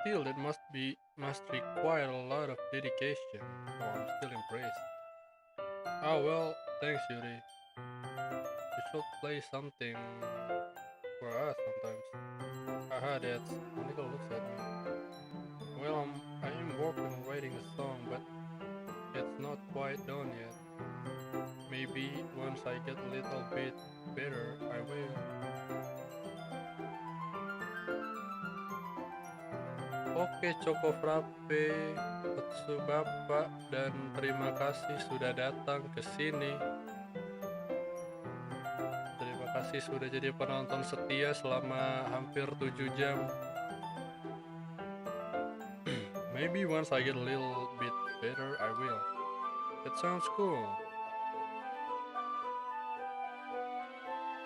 Speaker 2: Still, that must require a lot of dedication. So I'm still impressed. Oh well, thanks, Yuri. You should play something for us sometimes. Haha, that's. Monica looks at me. Well, I am working on writing a song, but it's not quite done yet. Maybe once I get a little bit better, I will. Oke, Choco Frappe, Bapak, dan terima kasih sudah datang ke sini. Terima kasih sudah jadi penonton setia selama hampir 7 jam. Maybe once I get a little bit better, I will. That sounds cool.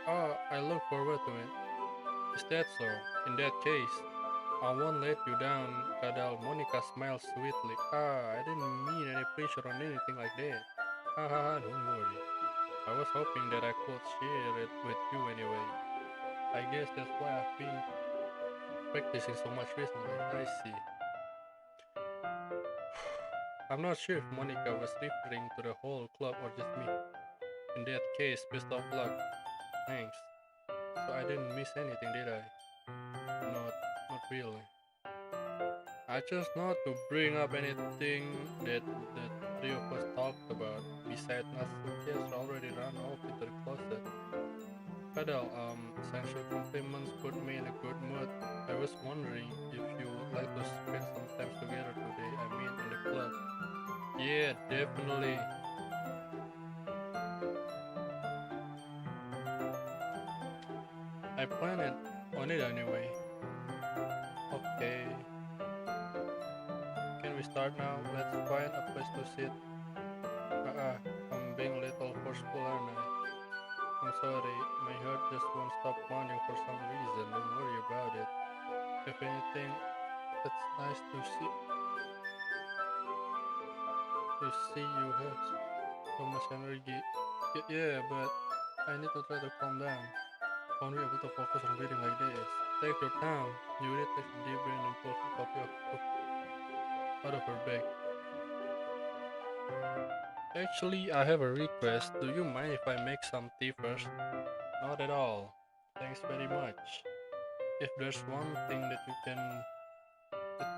Speaker 2: Oh, I look forward to it. Is that so? In that case, I won't let you down, Kadal. Monica smiles sweetly. I didn't mean any pressure on anything like that. Haha, don't worry. I was hoping that I could share it with you anyway. I guess that's why I've been practicing so much recently. I see. I'm not sure if Monica was referring to the whole club or just me. In that case, best of luck. Thanks. So I didn't miss anything, did I? Not really. I chose not to bring up anything that the three of us talked about. Besides, Nasuke's already run off into the closet. Kadal, since your compliments put me in a good mood, I was wondering if you would like to spend some time together today. I mean, in the club. Yeah, definitely. I planned on it anyway. Okay. Can we start now? Let's find a place to sit. I'm being a little forceful, aren't I? I'm sorry, my heart just won't stop pounding for some reason. Don't worry about it. If anything, it's nice to see you have so much energy. Yeah, but I need to try to calm down. I won't be able to focus on reading like this. Take your time. Yuri takes a deep breath and pulls a copy of the book out of her bag. Actually, I have a request. Do you mind if I make some tea first? Not at all. Thanks very much. If there's one thing that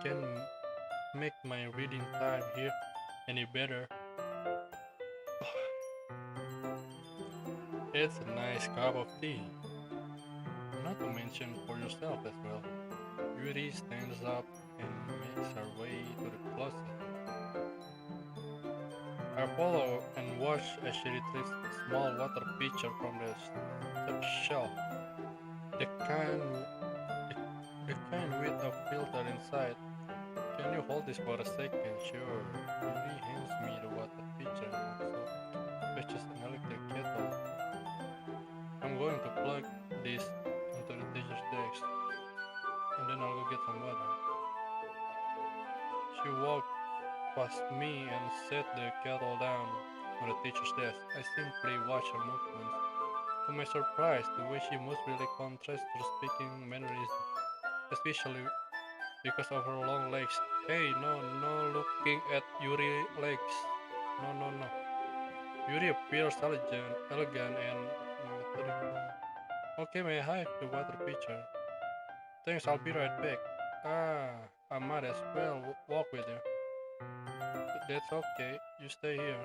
Speaker 2: can make my reading time here any better, it's a nice cup of tea. Not to mention for yourself as well. Yuri stands up and makes her way to the closet. I follow and watch as she retrieves a small water pitcher from the top shelf. The kind, the, the kind with a filter inside. Can you hold this for a second? Sure. Yuri hands me the water pitcher and also fetches an electric kettle. I'm going to plug this into the teacher's desk, and then I'll go get some water. She walked past me and set the kettle down on the teacher's desk. I simply watch her movements. To my surprise, the way she moves really contrasts her speaking mannerisms, especially because of her long legs. Hey, no looking at Yuri's legs. No. Yuri appears elegant and methodical. Okay, may I have the water pitcher? Thanks, I'll be right back. I might as well walk with you. That's okay, you stay here.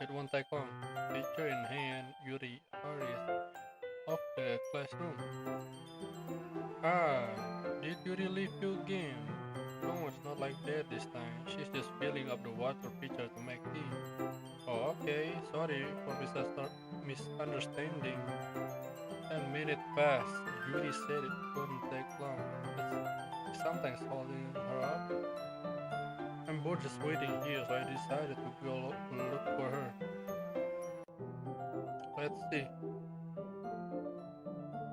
Speaker 2: It won't take long. Pitcher in hand, Yuri hurries off the classroom. Ah, did Yuri leave you again? No, it's not like that this time. She's just filling up the water pitcher to make tea. Oh, okay. Sorry for misunderstanding. 10 minutes passed. Yuri said it wouldn't take long. But sometimes holding her up. I'm bored just waiting here, so I decided to go look for her. Let's see.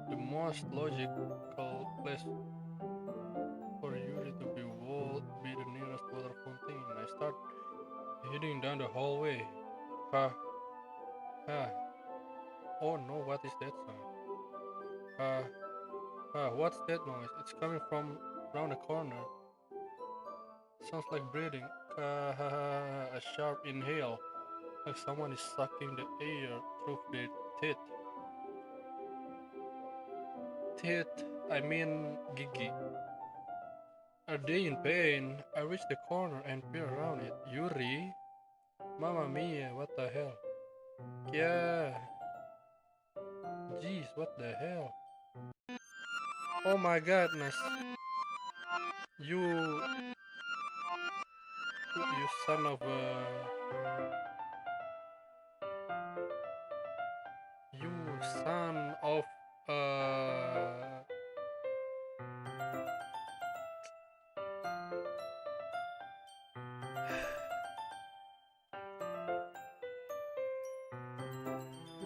Speaker 2: The most logical place for Yuri to be the nearest water fountain. I start heading down the hallway. Ha, ha. Oh no, what is that sound? What's that noise? It's coming from around the corner. Sounds like breathing. A sharp inhale, like someone is sucking the air through their teeth. I mean Gigi. Are they in pain? I reach the corner and peer around it. Yuri? Mamma mia, what the hell? Yeah. Jeez, what the hell? Oh my goodness. You son of a... You son of a...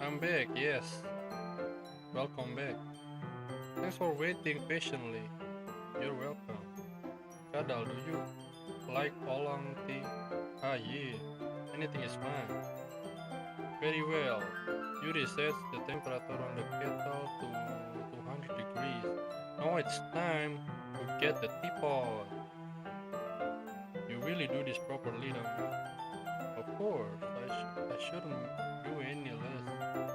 Speaker 2: I'm back, yes. Welcome back. Thanks for waiting patiently. You're welcome. Kadal, do you like oolong tea? Ah, yeah. Anything is fine. Very well. Yuri sets the temperature on the kettle to 200 degrees. Now it's time to get the teapot. You really do this properly, don't you? Of course, I shouldn't do any less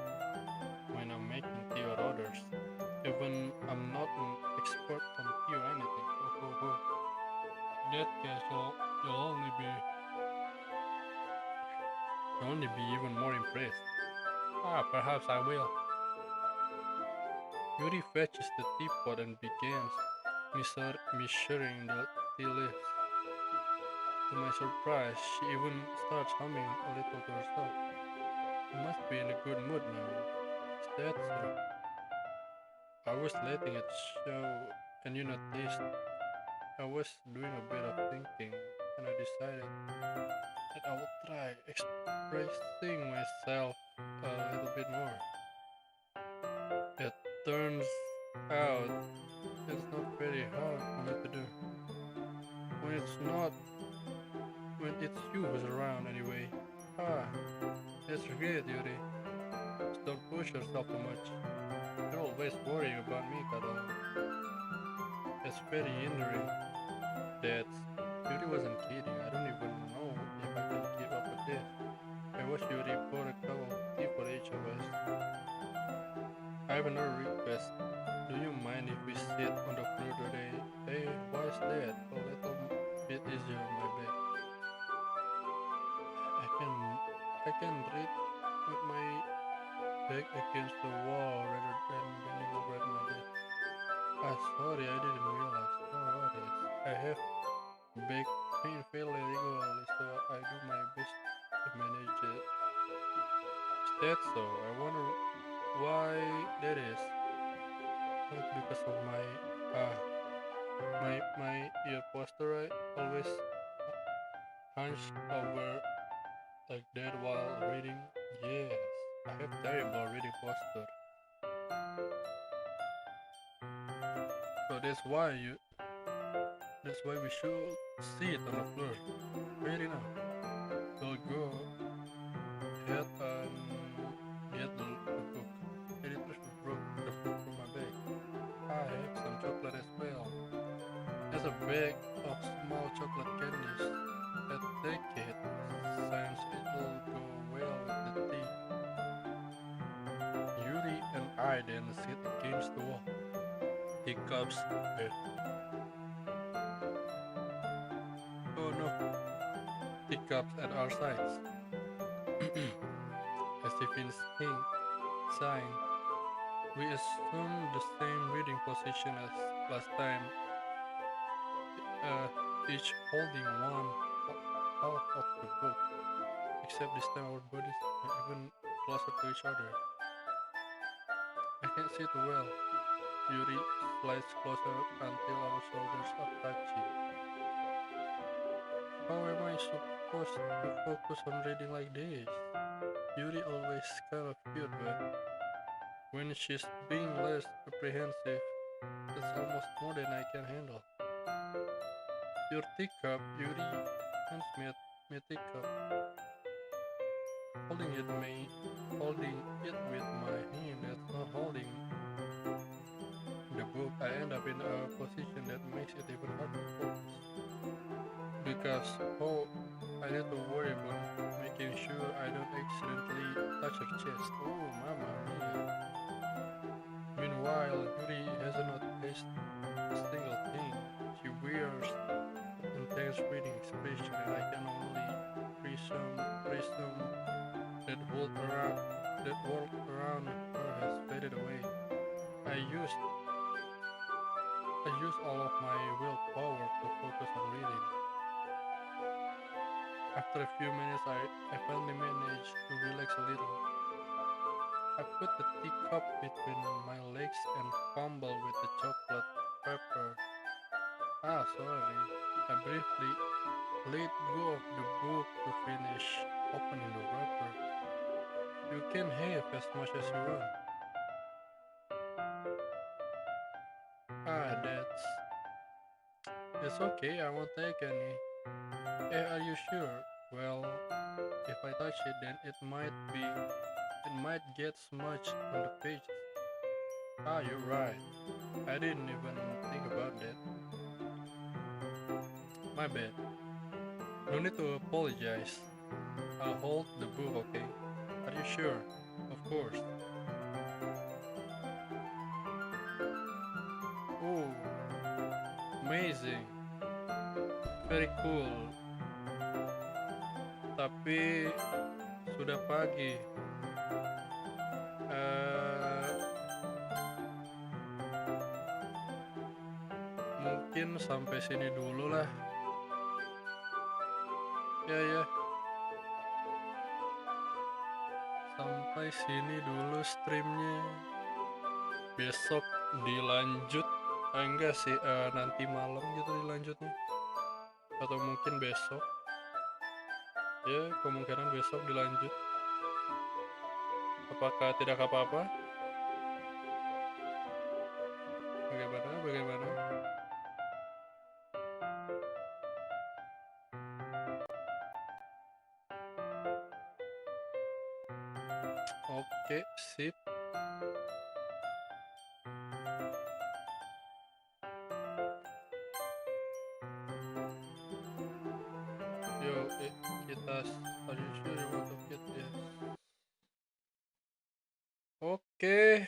Speaker 2: when I'm making tea or orders. Even I'm not an expert on tea or anything. In that case, you'll only be even more impressed. Perhaps I will. Yuri fetches the teapot and begins measuring the tea leaves. To my surprise, she even starts humming a little to herself. You must be in a good mood now. Is that so? I was letting it show, and you noticed I was doing a bit of thinking, and I decided that I would try expressing myself a little bit more. It turns out it's not very hard for me to do. When it's you who's around anyway. That's great, Yuri. Just don't push yourself too much. You're always worrying about me, Kadal. It's very hindering. That's Yuri wasn't kidding. I don't even know if I can keep up with this. I wish Yuri poured a cup of tea for each of us. I have another request. Do you mind if we sit on the floor today? Hey, why is that? A little bit easier on my back. I can read with my back against the wall rather than bending over at my desk. Sorry, I didn't realize. No worries. I have back pain fairly regularly, so I do my best to manage it. Is that so? I wonder why that is. Not because of my ear posture, right? Always hunched over like that while reading. Yes, I have terrible reading posture. So that's why we should sit on the floor. Fair enough. We'll go ahead and get the book. Editors broke the book from my bag. I have some chocolate as well. There's a bag of small chocolate candies. Take it, since it'll go well with the tea. Yuri and I then sit against the wall. Teacups with oh no, teacups at our sides. As if in sign, we assume the same reading position as last time, each holding one half of the book, except this time our bodies are even closer to each other. I can't see too well. Yuri slides closer until our shoulders are touching. How am I supposed to focus on reading like this? Yuri always kind of cute, but when she's being less apprehensive, it's almost more than I can handle. Your teacup, Yuri hands me a teacup. Holding it with my hand that's not holding the book, I end up in a position that makes it even harder to focus. Because I need to worry about making sure I don't accidentally touch her chest. Oh, mama mia. Meanwhile, Yuri hasn't noticed a single thing. She wears intense reading expression, and I can only presume that world around her has faded away. I used all of my willpower to focus on reading. After a few minutes, I finally managed to relax a little. I put the teacup between my legs and fumbled with the chocolate wrapper. Sorry. I briefly let go of the book to finish opening the wrapper. You can have as much as you want. That's okay, I won't take any. Are you sure? Well, if I touch it, then it might be It might get smudged on the pages. Ah, you're right. I didn't even think about that. My bad. No need to apologize. I'll hold the book, okay? Are you sure? Of course. Oh, amazing. Very cool. Tapi sudah pagi. Eh, mungkin sampai sini dulu lah. Ya. Sampai sini dulu streamnya. Besok dilanjut. Enggak sih, nanti malam gitu dilanjutnya. Atau mungkin besok. Ya, kemungkinan besok dilanjut. Apakah tidak apa-apa? Bagaimana? Oke, sip. Yo, kita are you sure you want to get this? Oke,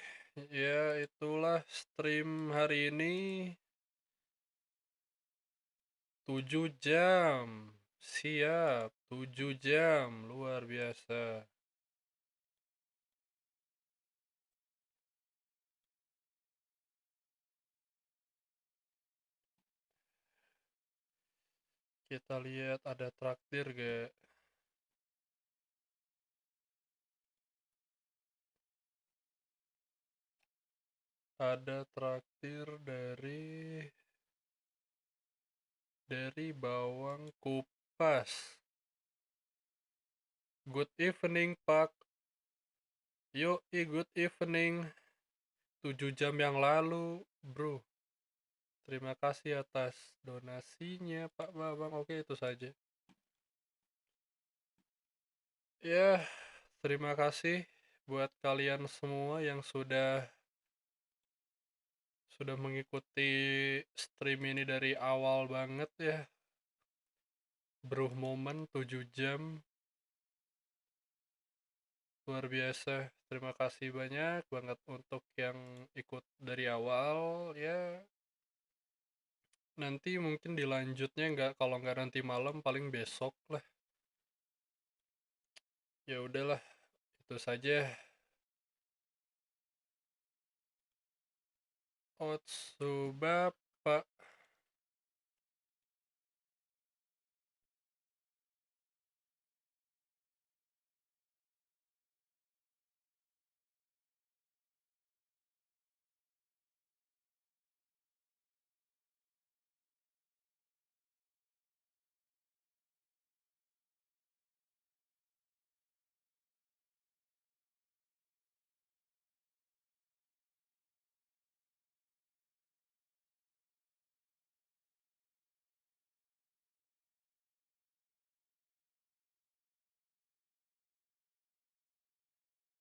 Speaker 2: ya itulah stream hari ini. 7 jam. Siap, 7 jam. Luar biasa. Kita lihat ada traktir gak? Ada traktir dari bawang kupas. Good evening, Pak. Yo, good evening. 7 jam yang lalu, bro. Terima kasih atas donasinya, Pak Babang. Oke, itu saja. Ya, terima kasih buat kalian semua yang sudah mengikuti stream ini dari awal banget ya. Bro momen 7 jam. Luar biasa. Terima kasih banyak banget untuk yang ikut dari awal ya. Nanti mungkin dilanjutnya kalau nggak nanti malam paling besok lah. Ya udahlah, itu saja. HaloBapak